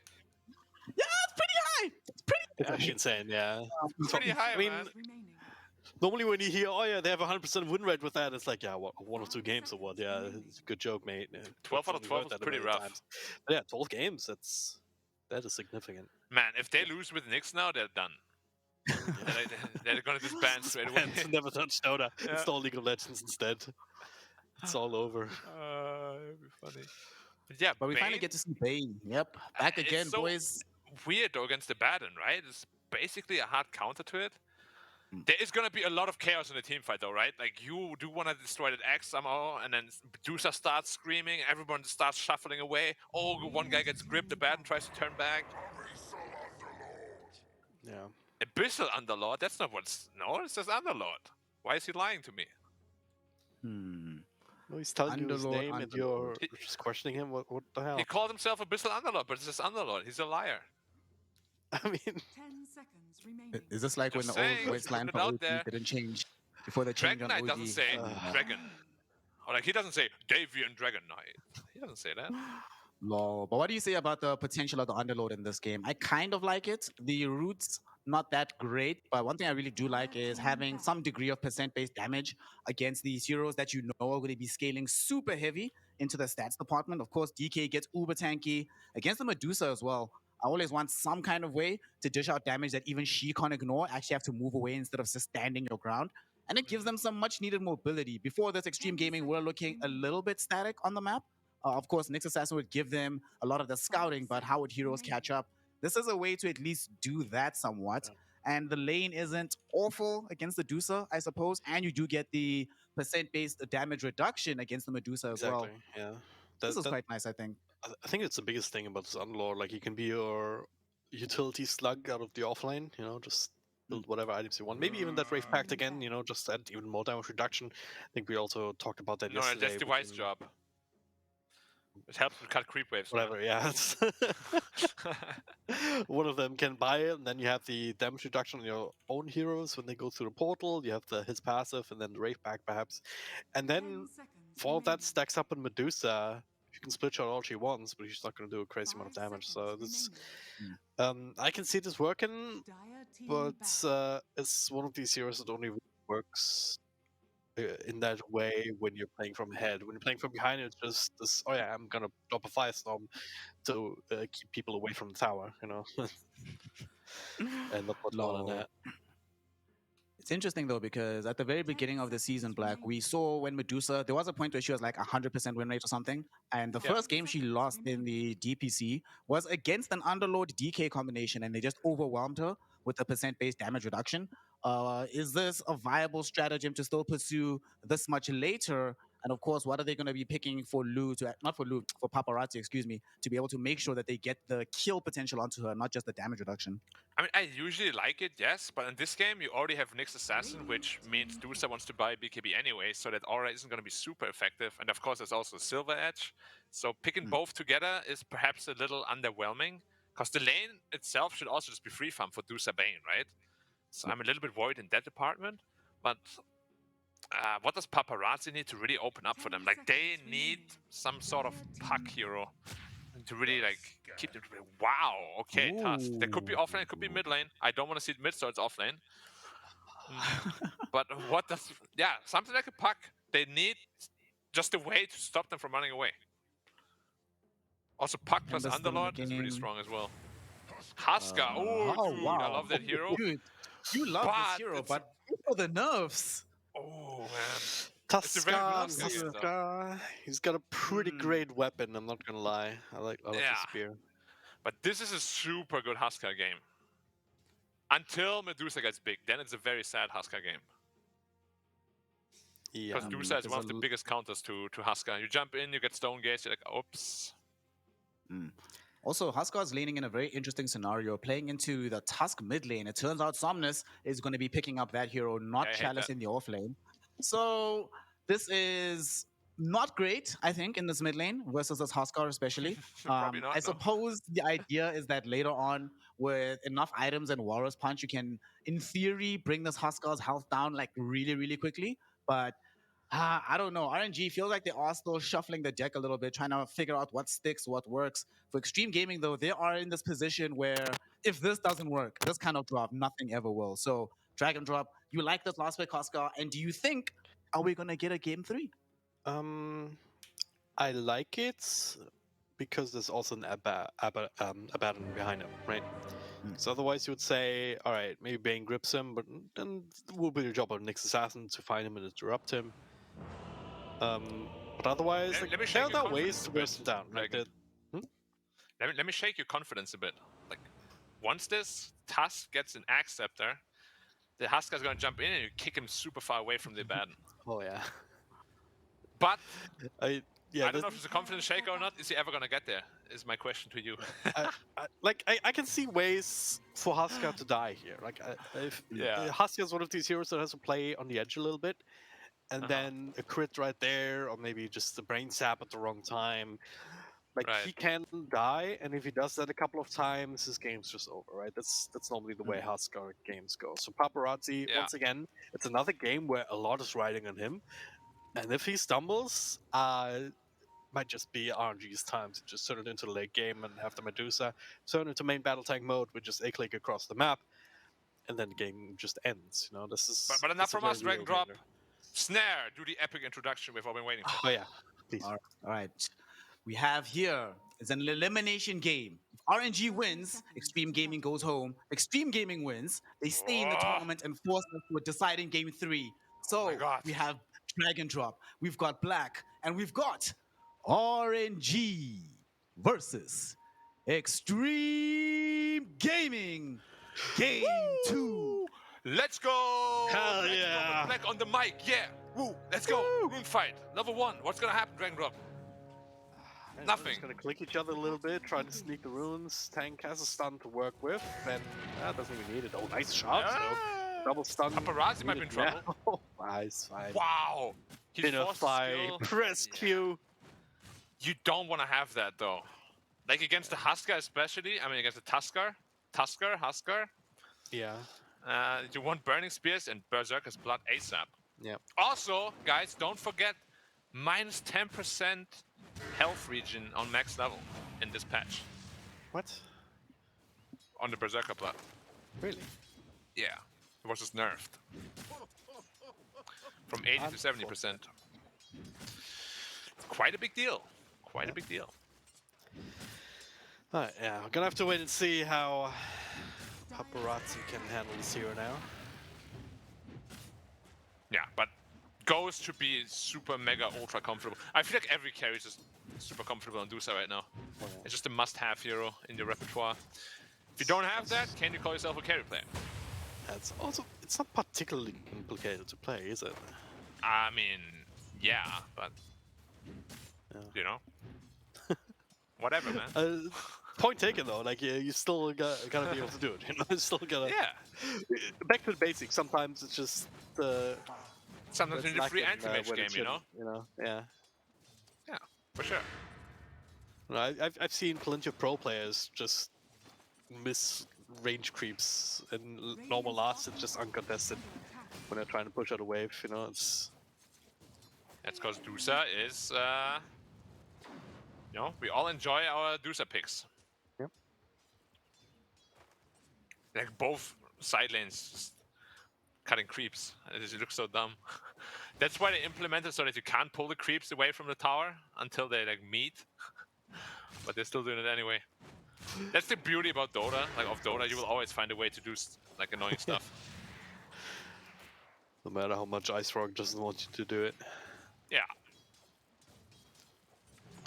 Speaker 4: Yeah, it's pretty high. It's pretty.
Speaker 3: It's actually insane. Yeah.
Speaker 5: Pretty high,
Speaker 3: I mean,
Speaker 5: man.
Speaker 6: Remaining.
Speaker 3: normally when you hear, oh yeah, they have 100% win rate with that, it's like, yeah, what, 1 or 2 games or what? Yeah, it's a good joke, mate.
Speaker 5: 12 out of 12 is pretty rough.
Speaker 3: But yeah, 12 games. That is significant.
Speaker 5: Man, if they lose with Nyx now, they're done. They're gonna disband straight away.
Speaker 3: It's never touched Dota.
Speaker 5: Yeah.
Speaker 3: It's all League of Legends instead. It's all over.
Speaker 5: It'd be funny. But yeah,
Speaker 4: But we finally
Speaker 5: Bane,
Speaker 4: get to see Bane. Yep, back
Speaker 5: It's
Speaker 4: again,
Speaker 5: so-
Speaker 4: boys.
Speaker 5: weird though against the Baden, right? It's basically a hard counter to it. There is gonna be a lot of chaos in the team fight though, right? Like you do want to destroy that X somehow, and then Medusa starts screaming, everyone starts shuffling away. Oh, one guy gets gripped, the Baden tries to turn back.
Speaker 3: Yeah.
Speaker 5: Abyssal Underlord? That's not what's... No, it says Underlord. Why is he lying to me?
Speaker 3: Well, he's telling you his
Speaker 4: Underlord,
Speaker 3: name and you're
Speaker 5: Underlord.
Speaker 3: just questioning him. What the hell?
Speaker 5: He called himself Abyssal Underlord, but it says Underlord. He's a liar.
Speaker 3: I mean,
Speaker 6: 10 seconds remaining.
Speaker 4: Is this like when
Speaker 5: Just
Speaker 4: the old
Speaker 5: saying,
Speaker 4: voice line
Speaker 5: put it
Speaker 4: for
Speaker 5: out
Speaker 4: OG
Speaker 5: there.
Speaker 4: didn't change? before the change
Speaker 5: Dragon
Speaker 4: on
Speaker 5: Knight
Speaker 4: OG.
Speaker 5: doesn't say dragon. Or like he doesn't say Davian Dragon Knight. He doesn't say that.
Speaker 4: Lol. But what do you say about the potential of the Underlord in this game? I kind of like it. The roots, not that great, but one thing I really do like is having some degree of percent-based damage against these heroes that you know are going to be scaling super heavy into the stats department. Of course, DK gets uber tanky against the Medusa as well. I always want some kind of way to dish out damage that even she can't ignore. Actually have to move away instead of just standing your ground. And it gives them some much needed mobility. Before this Extreme Gaming, we're looking a little bit static on the map. Of course, Nyx Assassin would give them a lot of the scouting, but how would heroes catch up? This is a way to at least do that somewhat. And the lane isn't awful against the Medusa, I suppose. And you do get the percent-based damage reduction against the Medusa as well.
Speaker 3: Exactly. Yeah.
Speaker 4: This is quite nice, I think.
Speaker 3: I think it's the biggest thing about this Unlord. Like, he can be your utility slug out of the offlane. Just build whatever items you want. Maybe even that Wraith Pact again. Just add even more damage reduction. I think we also talked about that
Speaker 5: No,
Speaker 3: yesterday.
Speaker 5: that's Device job. It helps to cut creep waves.
Speaker 3: Whatever, yeah. One of them can buy it, and then you have the damage reduction on your own heroes when they go through the portal. You have his passive, and then the Wraith Pact perhaps. And then for all that stacks up in Medusa, you can split shot all she wants, but she's not going to do a crazy amount of damage. So this, I can see this working, but it's one of these heroes that only works in that way when you're playing from ahead. When you're playing from behind, it's just this, oh yeah, I'm gonna drop a firestorm to keep people away from the tower, and not put more on that.
Speaker 4: It's interesting though, because at the very beginning of the season, Black, we saw when Medusa, there was a point where she was like 100% win rate or something. And the first game she lost in the DPC was against an Underlord DK combination, and they just overwhelmed her with the percent-based damage reduction. Is this a viable stratagem to still pursue this much later? And of course, what are they going to be picking for for Paparazzi, excuse me, to be able to make sure that they get the kill potential onto her, not just the damage reduction?
Speaker 5: I mean, I usually like it, yes, but in this game, you already have Nyx Assassin, which means Dusa wants to buy BKB anyway, so that aura isn't going to be super effective. And of course, there's also Silver Edge. So picking both together is perhaps a little underwhelming, because the lane itself should also just be free farm for Dusa Bane, right? So I'm a little bit worried in that department, but what does Paparazzi need to really open up for them? Like, they need some sort of puck hero to really keep them. Wow, okay, Tusk. That could be offlane, it could be mid lane. I don't want to see it mid, so it's offlane. But what does... Yeah, something like a puck. They need just a way to stop them from running away. Also, puck plus Underlord is pretty strong as well. Huska, dude,
Speaker 4: wow.
Speaker 5: I love that hero.
Speaker 4: Dude, you love this hero, but for the nerfs.
Speaker 5: Oh, man.
Speaker 3: Tuska, he's got a pretty great weapon, I'm not gonna lie. I like his spear.
Speaker 5: But this is a super good Huska game. Until Medusa gets big, then it's a very sad Huska game.
Speaker 3: Yeah.
Speaker 5: Because Medusa is one of the biggest counters to Huska. You jump in, you get Stone Gaze, you're like, oops.
Speaker 4: Also, Huska is laning in a very interesting scenario, playing into the Tusk mid lane. It turns out Somnus is going to be picking up that hero, not Chalice in the off lane. So this is not great, I think, in this mid lane versus this Huska especially.
Speaker 5: Probably not,
Speaker 4: I suppose the idea is that later on, with enough items and Walrus Punch, you can, in theory, bring this Huska's health down like really, really quickly. But I don't know. RNG feels like they are still shuffling the deck a little bit, trying to figure out what sticks, what works. For Extreme Gaming, though, they are in this position where if this doesn't work, this kind of drop, nothing ever will. So, drag and drop. You like this last pick, Huska, and do you think, are we going to get a game 3?
Speaker 3: I like it because there's also an Abaddon behind him, right? So otherwise you would say, all right, maybe Bane grips him, but then it will be the job of Nyx Assassin to find him and interrupt him. But otherwise, there are ways to burst him down.
Speaker 5: Let me shake your confidence a bit. Like, once this Tusk gets an Axe Scepter, the Huska's going to jump in and you kick him super far away from the Abaddon.
Speaker 3: Oh, yeah.
Speaker 5: But I don't know if it's a confidence shaker or not. Is he ever going to get there? Is my question to you.
Speaker 3: I can see ways for Huska to die here. Huska is one of these heroes that has to play on the edge a little bit, and then a crit right there, or maybe just the brain sap at the wrong time. Like
Speaker 5: Right.
Speaker 3: he can die, and if he does that a couple of times, his game's just over, right? That's normally the way Huskar games go. So Paparazzi,
Speaker 5: Yeah.
Speaker 3: once again, it's another game where a lot is riding on him, and if he stumbles, might just be RNG's time to just turn it into the late game and have the Medusa turn into main battle tank mode with just a click across the map, and then the game just ends. You know, this is
Speaker 5: But enough
Speaker 3: this is a
Speaker 5: from
Speaker 3: very
Speaker 5: us, Dragon
Speaker 3: real
Speaker 5: Drop.
Speaker 3: danger.
Speaker 5: Snare, do the epic introduction we've all been waiting for.
Speaker 3: Oh yeah, please.
Speaker 4: All right. We have here is an elimination game. If RNG wins, Extreme Gaming goes home. Extreme Gaming wins, they stay in the
Speaker 5: Oh.
Speaker 4: tournament and force us to a deciding game 3. So
Speaker 5: my God.
Speaker 4: we have Dragon Drop, we've got Black, and we've got RNG versus Extreme Gaming. Game 2.
Speaker 5: Let's go!
Speaker 3: Hell
Speaker 5: Dragon Drop
Speaker 3: yeah.
Speaker 5: with Black on the mic, yeah! Woo! Let's go! Rune fight, level 1. What's gonna happen, Dragon Drop?
Speaker 3: We're
Speaker 5: Nothing.
Speaker 3: just gonna click each other a little bit, try to sneak the runes. Tank has a stun to work with, and doesn't even need it. Oh, nice shot!
Speaker 5: Ah.
Speaker 3: So double stun.
Speaker 5: Paparazzi might be in
Speaker 3: needed
Speaker 5: trouble.
Speaker 3: now. Nice, fine.
Speaker 5: Wow! He
Speaker 3: Inner
Speaker 5: forced
Speaker 3: fly,
Speaker 5: skill.
Speaker 3: press Q.
Speaker 5: You don't want to have that though. Like against the Huskar especially, I mean against the Huskar.
Speaker 3: Yeah,
Speaker 5: You want Burning Spears and Berserker's Blood ASAP.
Speaker 3: yeah.
Speaker 5: Also, guys, don't forget minus 10% health region on max level in this patch
Speaker 3: What?
Speaker 5: on the Berserker Blood.
Speaker 3: Really?
Speaker 5: Yeah, it was just nerfed from 80 to 70%. Quite a big deal. Quite a big deal.
Speaker 3: Alright, yeah. We're gonna have to wait and see how Paparazzi can handle this hero now.
Speaker 5: Yeah, but Ghost should be super mega ultra comfortable. I feel like every carry is just super comfortable on Dusa right now.
Speaker 3: Yeah.
Speaker 5: It's just a must-have hero in your repertoire. If you don't have that, can you call yourself a carry player?
Speaker 3: It's also it's not particularly complicated to play, is it?
Speaker 5: I mean, yeah, but
Speaker 3: Yeah.
Speaker 5: you know, whatever, man.
Speaker 3: Point taken though. Like you still gotta be able to do it. You know, you still gotta.
Speaker 5: Yeah,
Speaker 3: Back to the basics. Sometimes it's just
Speaker 5: sometimes
Speaker 3: it's
Speaker 5: in the free
Speaker 3: lacking,
Speaker 5: anti-mage
Speaker 3: when it
Speaker 5: game, you know.
Speaker 3: shouldn't, You know, yeah.
Speaker 5: Yeah, for sure.
Speaker 3: No, I've seen plenty of pro players just miss range creeps and normal lasts. It's just uncontested when they're trying to push out a wave. You know, it's
Speaker 5: That's because Dusa is, you know, we all enjoy our Dusa picks.
Speaker 3: Yep.
Speaker 5: Like both side lanes just cutting creeps. It looks so dumb. That's why they implemented so that you can't pull the creeps away from the tower until they like meet. But they're still doing it anyway. That's the beauty about Dota. Like of Dota, you will always find a way to do like annoying stuff.
Speaker 3: no matter how much Ice Rock doesn't want you to do it.
Speaker 5: Yeah.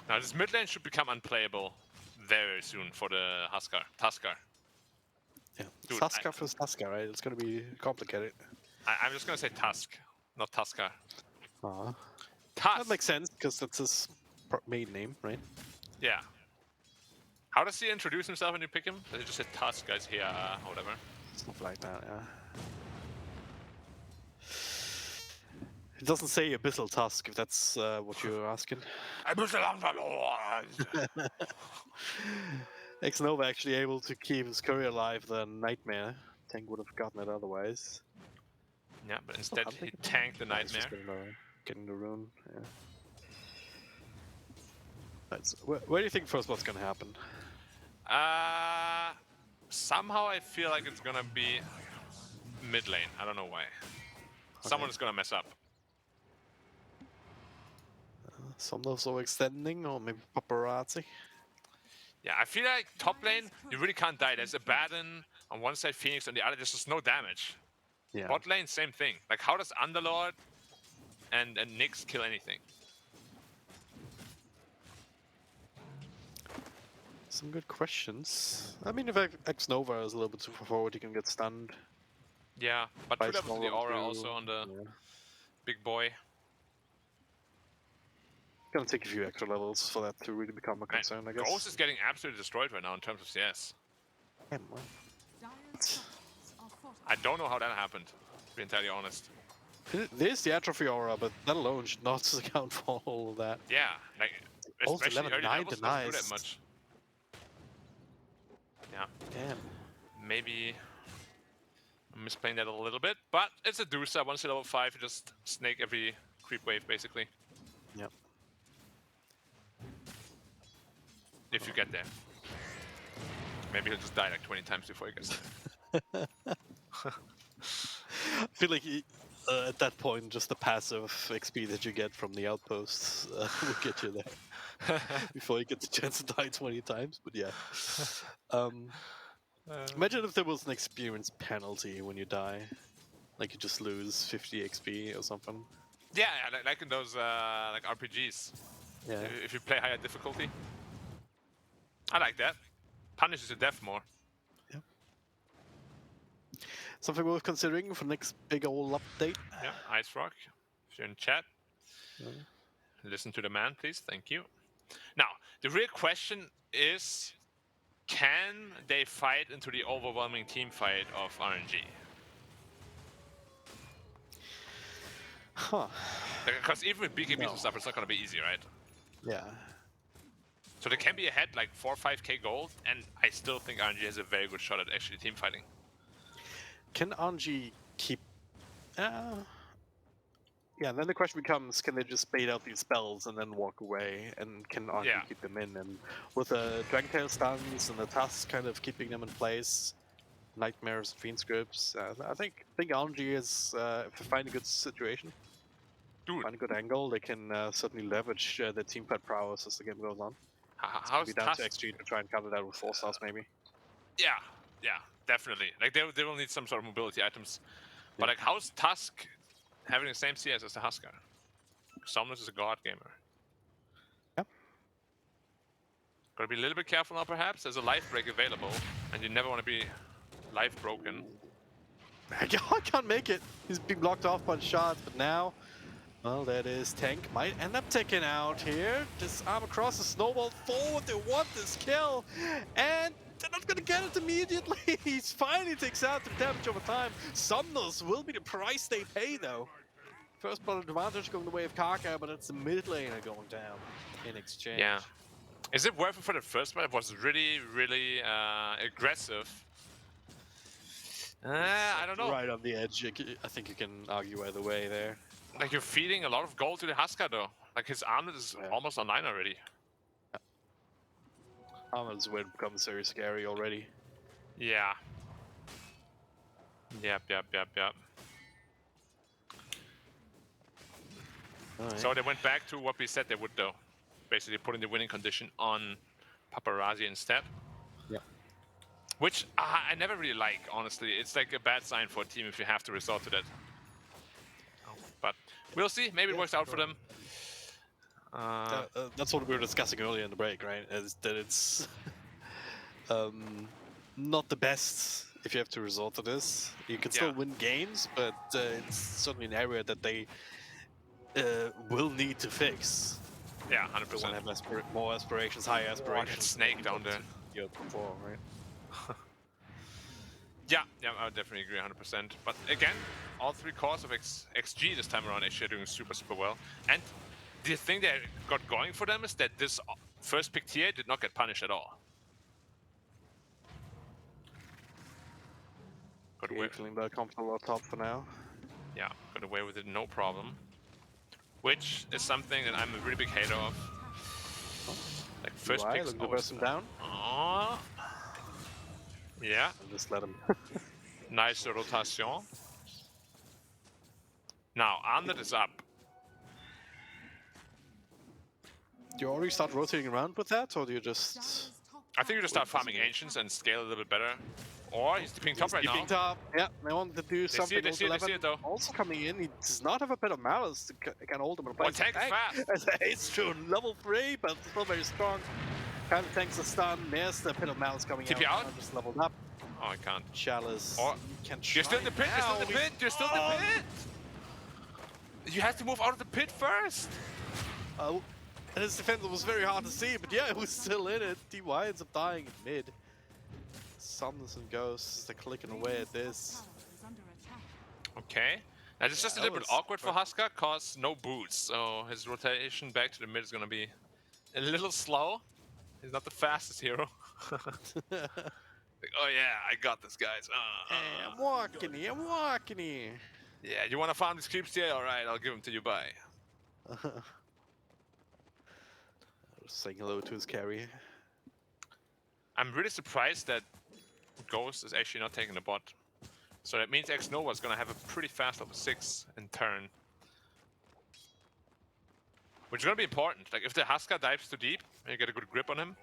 Speaker 5: Now this mid lane should become unplayable very soon for the Tuskar.
Speaker 3: Yeah,
Speaker 5: Dude,
Speaker 3: Tuskar versus Tuskar, right? It's gonna be complicated.
Speaker 5: I'm just gonna say Tusk, not Tuskar.
Speaker 3: That
Speaker 5: Tusk.
Speaker 3: makes sense because that's his main name, right?
Speaker 5: Yeah. How does he introduce himself when you pick him? Does he just say Tusk, guys here, or whatever?
Speaker 3: Stuff like that, yeah. It doesn't say Abyssal Tusk, if that's what you're asking. X-Nova actually able to keep his career alive than Nightmare. Tank would have gotten it otherwise.
Speaker 5: Yeah, but instead
Speaker 3: I'm
Speaker 5: he
Speaker 3: thinking-
Speaker 5: tanked the
Speaker 3: Oh, he's
Speaker 5: Nightmare.
Speaker 3: just getting the rune, yeah. Right, so where do you think first what's gonna happen?
Speaker 5: Somehow I feel like it's gonna be mid lane. I don't know why. Someone's gonna mess up.
Speaker 3: Some also extending, or maybe Paparazzi?
Speaker 5: Yeah, I feel like top lane, you really can't die. There's Abaddon on one side, Phoenix on the other. There's just no damage.
Speaker 3: Yeah.
Speaker 5: Bot lane, same thing. Like, how does Underlord and Nyx kill anything?
Speaker 3: Some good questions. I mean, if X-Nova is a little bit too far forward, he can get stunned.
Speaker 5: Yeah, but
Speaker 3: by
Speaker 5: 2 levels of the
Speaker 3: small
Speaker 5: aura
Speaker 3: too,
Speaker 5: also on the
Speaker 3: yeah.
Speaker 5: big boy.
Speaker 3: Gonna take a few extra levels for that to really become a
Speaker 5: Man,
Speaker 3: concern, I guess.
Speaker 5: Ghost is getting absolutely destroyed right now in terms of CS.
Speaker 3: Damn, man.
Speaker 5: I don't know how that happened, to be entirely honest.
Speaker 3: There's the atrophy aura, but that alone should not account for all of that.
Speaker 5: Yeah, like
Speaker 3: Also,
Speaker 5: Especially
Speaker 3: level
Speaker 5: early
Speaker 3: 9
Speaker 5: levels doesn't do that
Speaker 3: denies.
Speaker 5: much. Yeah,
Speaker 3: Damn.
Speaker 5: maybe I'm misplaying that a little bit, but it's a deucer. Once you're level 5, you just snake every creep wave, basically.
Speaker 3: Yep.
Speaker 5: If you get there. Maybe he'll just die like 20 times before he gets there.
Speaker 3: I feel like at that point, just the passive XP that you get from the outposts will get you there before you get the chance to die 20 times. But yeah. Imagine if there was an experience penalty when you die. Like you just lose 50 XP or something.
Speaker 5: Yeah, like in those like RPGs.
Speaker 3: Yeah.
Speaker 5: If you play higher difficulty. I like that. Punishes your death more.
Speaker 3: Yep. Something worth considering for next big old update.
Speaker 5: Yeah, Ice Rock. If you're in chat,
Speaker 3: Yeah.
Speaker 5: listen to the man, please. Thank you. Now, the real question is, can they fight into the overwhelming team fight of RNG?
Speaker 3: Huh.
Speaker 5: Because even with BKBs
Speaker 3: No.
Speaker 5: and stuff, it's not going to be easy, right?
Speaker 3: Yeah.
Speaker 5: So they can be ahead like 4 or 5k gold, and I still think RNG has a very good shot at actually team fighting.
Speaker 3: Can RNG keep... yeah, then the question becomes, can they just bait out these spells and then walk away? And can RNG
Speaker 5: Yeah.
Speaker 3: keep them in? And with the Dragon Tail stuns and the Tusk kind of keeping them in place, Nightmares, Fiend Scripts, I think RNG is, if they find a good situation,
Speaker 5: Dude,
Speaker 3: find a good angle, they can certainly leverage their team fight prowess as the game goes on.
Speaker 5: how's
Speaker 3: Be down to
Speaker 5: Tusk?
Speaker 3: XG to try and counter that with 4 stars maybe.
Speaker 5: Yeah, definitely. Like they will need some sort of mobility items. But
Speaker 3: Yeah.
Speaker 5: like, how's Tusk having the same CS as the Husker? Somnus is a god gamer.
Speaker 3: Yeah.
Speaker 5: Gotta be a little bit careful now, perhaps. There's a life break available, and you never want to be life broken.
Speaker 3: I can't make it. He's being blocked off by the shots, but now, well, that is Tank might end up taking out here. Just arm across the snowball forward. They want this kill, and they're not gonna get it immediately. He's finally takes out the damage over time. Somnus will be the price they pay, though. First blood advantage going the way of Kaka, but it's the mid laner going down in exchange.
Speaker 5: Yeah. Is it worth it for the first one? It was really, really aggressive. I don't know.
Speaker 3: Right on the edge. I think you can argue either way there.
Speaker 5: Like, you're feeding a lot of gold to the Husker, though. Like, his armlet is almost online already.
Speaker 3: Armlet's where it becomes very scary already.
Speaker 5: Yeah. Yep.
Speaker 3: Right.
Speaker 5: So they went back to what we said they would, though. Basically putting the winning condition on Paparazzi instead.
Speaker 3: Yep.
Speaker 5: Which I never really like, honestly. It's like a bad sign for a team if you have to resort to that. But we'll see. Maybe it works out for them.
Speaker 3: That's what we were discussing earlier in the break, right? Is that it's not the best if you have to resort to this. You can still win games, but it's certainly an area that they will need to fix.
Speaker 5: Yeah,
Speaker 3: They
Speaker 5: 100%.
Speaker 3: want to have more aspirations, higher aspirations.
Speaker 5: Snake down there.
Speaker 3: Yeah, before, right?
Speaker 5: Yeah, I would definitely agree 100%. But again, all 3 cores of XG this time around actually are doing super well. And the thing that got going for them is that this first pick tier did not get punished at all. Got away,
Speaker 3: Feeling very comfortable up top for now.
Speaker 5: yeah, got away with it, no problem. Which is something that I'm a really big hater of. Like, first
Speaker 3: UI,
Speaker 5: picks
Speaker 3: looking to
Speaker 5: always...
Speaker 3: burst him down.
Speaker 5: Aww. Yeah,
Speaker 3: And just let him.
Speaker 5: nice rotation. Now, Armlet is up.
Speaker 3: Do you already start rotating around with that, or do you just...
Speaker 5: I think you just start farming Ancients and scale a little bit better. Or he's deeping top right now.
Speaker 3: Deeping top, yeah, they want to do something.
Speaker 5: They see it though.
Speaker 3: Also coming in, he does not have a bit of malice to can hold him in place.
Speaker 5: Tank is fast.
Speaker 3: It's true, level 3, but still very strong. Kind of tanks the stun. There's the pit of malice coming
Speaker 5: TP out?
Speaker 3: Just leveled up.
Speaker 5: Oh, I can't.
Speaker 3: Chalice.
Speaker 5: Or
Speaker 3: Can
Speaker 5: you're still in the pit. You're still in the pit. You're still in the pit. You have to move out of the pit first.
Speaker 3: Oh, and his defense was very hard to see, but yeah, it was still in it. DY ends up dying in mid. Somnus and Ghosts, they're clicking away at this.
Speaker 5: Okay. Now, it's just a
Speaker 3: that
Speaker 5: little bit
Speaker 3: was
Speaker 5: awkward for Husker, cause no boots. So his rotation back to the mid is gonna be a little slow. He's not the fastest hero. Like, oh yeah, I got this, guys.
Speaker 3: Hey, I'm walking here, I'm walking here.
Speaker 5: Yeah, you want to farm these creeps here? All right, I'll give them to you. Bye.
Speaker 3: Saying hello to his carry.
Speaker 5: I'm really surprised that Ghost is actually not taking the bot. So that means X-Nova is going to have a pretty fast level 6 in turn. Which is going to be important. Like, if the Huska dives too deep, and you get a good grip on him.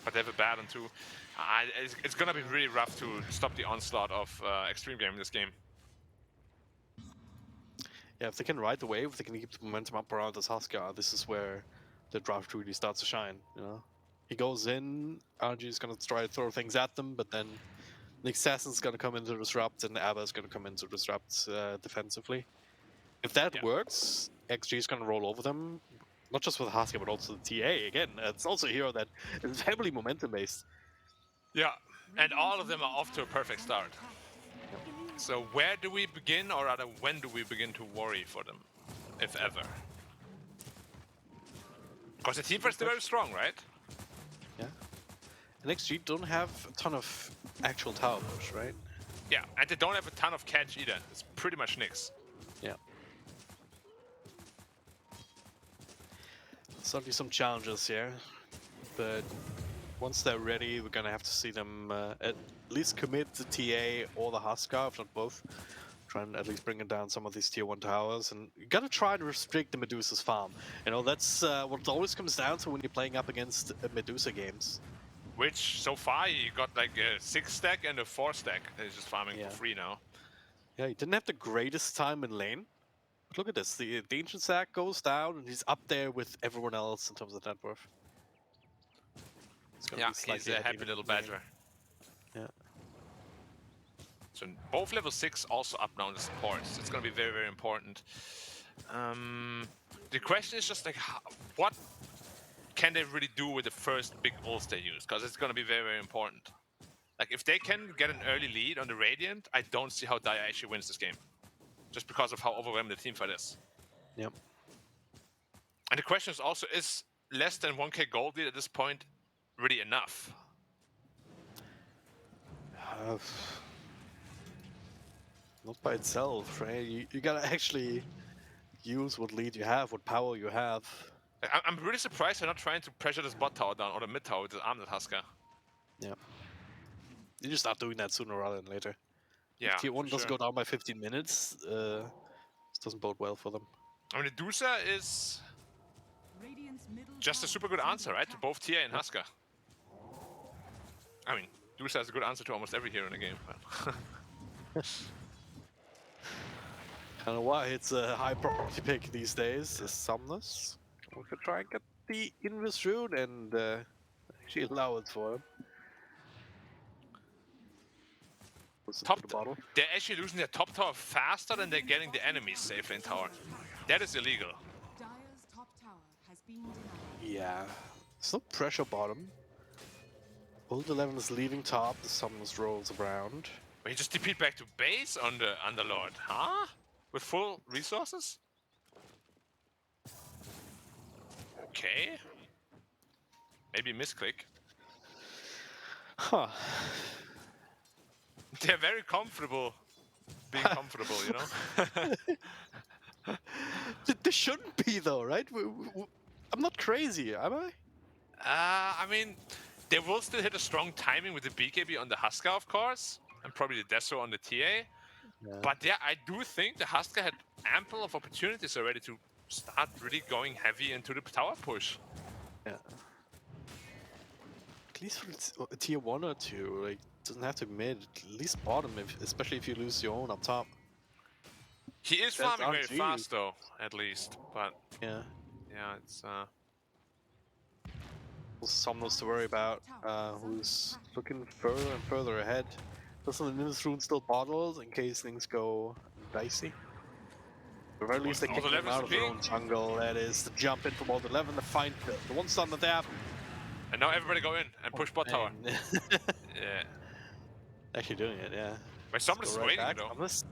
Speaker 5: But they have a Baton too. It's going to be really rough to stop the onslaught of Extreme Game in this game.
Speaker 3: Yeah, if they can ride the wave, if they can keep the momentum up around this Huska, this is where the draft really starts to shine, you know? He goes in, RNG is going to try to throw things at them, but then the Assassin's going to come in to disrupt, and the Abba is going to come in to disrupt defensively. If that works, XG is going to roll over them, not just with Huska, but also the TA. Again, it's also a hero that is heavily momentum-based.
Speaker 5: Yeah, and all of them are off to a perfect start. So where do we begin, or rather, when do we begin to worry for them, if ever? Because the team first is very strong, right?
Speaker 3: Yeah. And XG don't have a ton of actual tower push, right?
Speaker 5: Yeah, and they don't have a ton of catch either. It's pretty much nix.
Speaker 3: Yeah. Certainly some challenges here, but once they're ready, we're gonna have to see them at least commit the TA or the Huska, if not both. Try and at least bring down some of these tier 1 towers, and you gotta try and restrict the Medusa's farm. You know, that's what it always comes down to when you're playing up against Medusa games.
Speaker 5: Which, so far, you got like a 6-stack and a 4-stack that is just farming for free now.
Speaker 3: Yeah, he didn't have the greatest time in lane. But look at this, the Ancient Sack goes down, and he's up there with everyone else in terms of net worth.
Speaker 5: Yeah, he's a happy little badger.
Speaker 3: Yeah.
Speaker 5: So both level 6 also up now in the supports. It's going to be very, very important. The question is just like, what can they really do with the first big ults they use? Because it's going to be very, very important. Like, if they can get an early lead on the Radiant, I don't see how Dia actually wins this game. Just because of how overwhelming the teamfight is.
Speaker 3: Yep.
Speaker 5: And the question is also, is less than 1k gold lead at this point really enough?
Speaker 3: Not by itself, right? You gotta actually use what lead you have, what power you have.
Speaker 5: I'm really surprised they're not trying to pressure this bot tower down or the mid tower with the Armlet Huska.
Speaker 3: Yeah. You just start doing that sooner rather than later.
Speaker 5: Yeah,
Speaker 3: if tier 1 doesn't
Speaker 5: sure.
Speaker 3: go down by 15 minutes, this doesn't bode well for them.
Speaker 5: I mean, the Dusa is just a super good answer, right? To both TA and Huska. I mean, Dusa has a good answer to almost every hero in the game. But
Speaker 3: Kind of why it's a high priority pick these days, is Sumnus. We could try and get the Invis rune and actually allow it for him.
Speaker 5: They're actually losing their top tower faster than they're getting the enemy's safe lane tower. That is illegal.
Speaker 6: Dire's top tower has been denied.
Speaker 3: Yeah, it's no pressure bottom. Old 11 is leaving top, the Sumnus rolls around.
Speaker 5: But he just TP'd back to base on the Underlord, huh? With full resources? Okay. Maybe misclick.
Speaker 3: Huh.
Speaker 5: They're very comfortable being comfortable, you know?
Speaker 3: They shouldn't be though, right? I'm not crazy, am I?
Speaker 5: I mean, they will still hit a strong timing with the BKB on the Huska, of course, and probably the Deso on the TA.
Speaker 3: Yeah.
Speaker 5: But yeah, I do think the Huska had ample of opportunities already to start really going heavy into the tower push.
Speaker 3: Yeah. At least for tier 1 or 2, like, doesn't have to be mid, at least bottom, especially if you lose your own up top.
Speaker 5: He is
Speaker 3: That's
Speaker 5: farming very
Speaker 3: RNG.
Speaker 5: fast though, at least, but
Speaker 3: Yeah.
Speaker 5: yeah, it's
Speaker 3: Somnos to worry about, who's looking further and further ahead. Doesn't the Ninus rune still bottled in case things go dicey? Or at least they
Speaker 5: All
Speaker 3: kick
Speaker 5: the
Speaker 3: them
Speaker 5: levels
Speaker 3: out of their
Speaker 5: peak.
Speaker 3: own jungle. That is the jump in from all 11 to find the one stun that they have.
Speaker 5: and now everybody go in and push bot tower.
Speaker 3: And
Speaker 5: Yeah.
Speaker 3: actually doing it, yeah.
Speaker 5: Wait, someone's
Speaker 3: Go right
Speaker 5: waiting
Speaker 3: back.
Speaker 5: though.
Speaker 3: Somnus.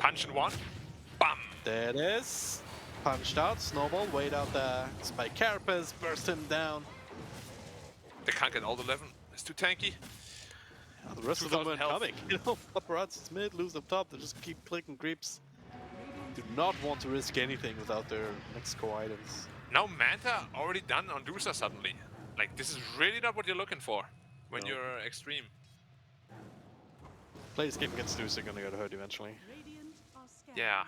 Speaker 5: Punch in one. Bam!
Speaker 3: There it is. Punched out. Snowball, wait out there. Spike Carapace, burst him down.
Speaker 5: They can't get all 11. It's too tanky.
Speaker 3: The rest of them
Speaker 5: 2,000
Speaker 3: weren't
Speaker 5: health.
Speaker 3: coming. You know, paparazzi's mid, lose up top. They just keep clicking creeps. Do not want to risk anything without their next core items.
Speaker 5: Now Manta already done on Dusa suddenly. Like, this is really not what you're looking for when
Speaker 3: No.
Speaker 5: you're extreme.
Speaker 3: Play this game against Deuce are gonna get hurt eventually.
Speaker 6: Radiant are scared.
Speaker 5: Yeah.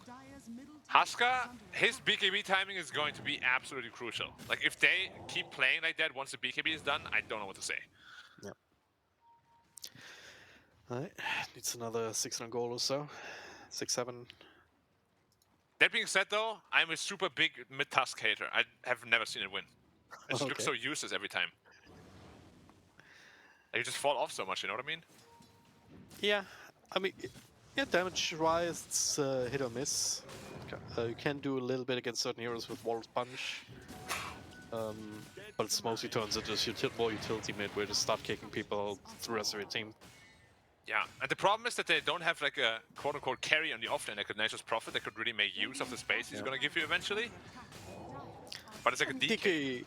Speaker 6: Dire's middle tower is
Speaker 5: Haska,
Speaker 6: under
Speaker 5: his
Speaker 6: attack.
Speaker 5: BKB timing is going to be absolutely crucial. Like, if they keep playing like that once the BKB is done, I don't know what to say.
Speaker 3: Yep. Alright, needs another 600 gold or so. 6, 7.
Speaker 5: That being said, though, I'm a super big mid-tusk hater. I have never seen it win. It just looks so
Speaker 3: Okay.
Speaker 5: useless every time. Like, you just fall off so much, you know what I mean?
Speaker 3: Yeah, I mean, yeah, damage-wise, it's hit or miss. You can do a little bit against certain heroes with Wall's Punch. But it's mostly turns into just more utility mid, where you just start kicking people through the rest of your team.
Speaker 5: Yeah, and the problem is that they don't have like a quote-unquote carry on the offlane, like a Nature's Prophet that could really make use of the space he's gonna give you eventually. But it's like a DK.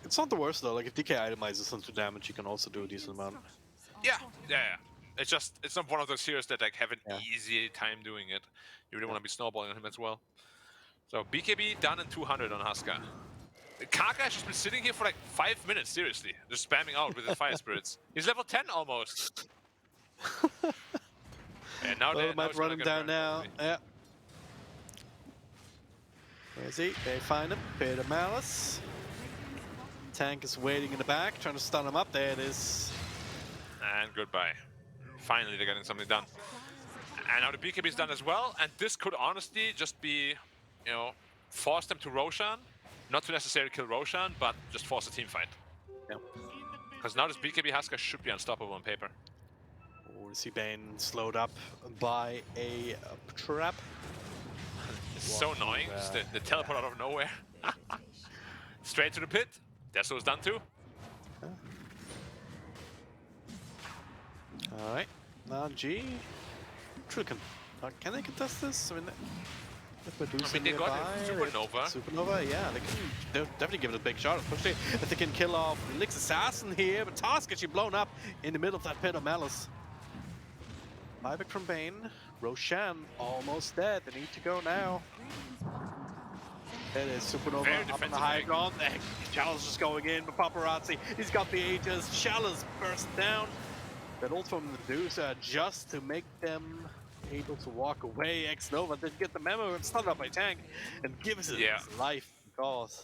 Speaker 3: It's not the worst though, like if DK itemizes into damage, you can also do a decent amount.
Speaker 5: Yeah. It's just, it's not one of those heroes that like have an
Speaker 3: Yeah.
Speaker 5: easy time doing it. You really want to be snowballing on him as well. So BKB done in 200 on Haska. Kaka has just been sitting here for like 5 minutes, seriously. Just spamming out with his fire spirits. He's level 10 almost. And now
Speaker 3: Well,
Speaker 5: they
Speaker 3: might run him down now. Yeah. Where's he? They find him. Bit of Malice. Tank is waiting in the back, trying to stun him up. There it is.
Speaker 5: And goodbye. Finally, they're getting something done. And now the BKB is done as well. And this could honestly just be, you know, force them to Roshan. Not to necessarily kill Roshan, but just force a team fight.
Speaker 3: Yeah.
Speaker 5: Because now this BKB Haska should be unstoppable on paper.
Speaker 3: Oh, we see Bane slowed up by a trap.
Speaker 5: It's so annoying. Just the teleport out of nowhere. Straight to the pit. That's what was done too.
Speaker 3: Alright. Now G. Can they contest this? I mean, if Medusa
Speaker 5: they got a
Speaker 3: nearby,
Speaker 5: Supernova.
Speaker 3: Supernova, yeah, they'll definitely give it a big shot. Especially if they can kill off Lix Assassin here, but Task actually blown up in the middle of that pit of Malice. Buyback from Bane. Roshan almost dead. They need to go now. There it is, Supernova
Speaker 5: Very
Speaker 3: up on the
Speaker 5: defensive
Speaker 3: high
Speaker 5: make.
Speaker 3: ground. Chalice just going in, but Paparazzi, he's got the Aegis. Chalice burst down. That ult from Medusa just to make them able to walk away. X-Nova didn't get the memo and stunned up by Tank and gives it his life because.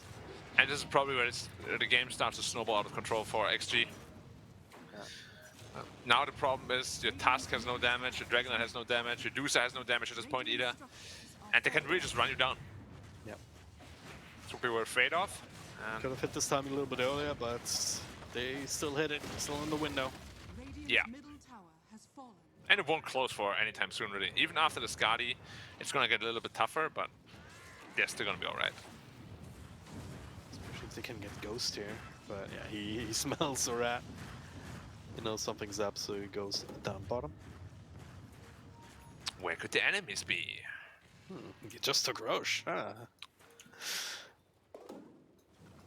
Speaker 5: And this is probably where the game starts to snowball out of control for XG. Now the problem is your Task has no damage, your Dragon Knight has no damage, your Dusa has no damage at this point either. And they can really just run you down.
Speaker 3: Yep.
Speaker 5: That's what we were afraid of. And
Speaker 3: Could have hit this time a little bit earlier, but they still hit it, still in the window.
Speaker 5: Yeah.
Speaker 6: Middle tower has fallen.
Speaker 5: And it won't close for anytime soon, really. Even after the Skadi, it's gonna get a little bit tougher, but they're still gonna be alright.
Speaker 3: Especially if they can get Ghost here. But yeah, he smells a rat. He knows something's up, so he goes down bottom.
Speaker 5: Where could the enemies be?
Speaker 3: He just took Roche. Ah.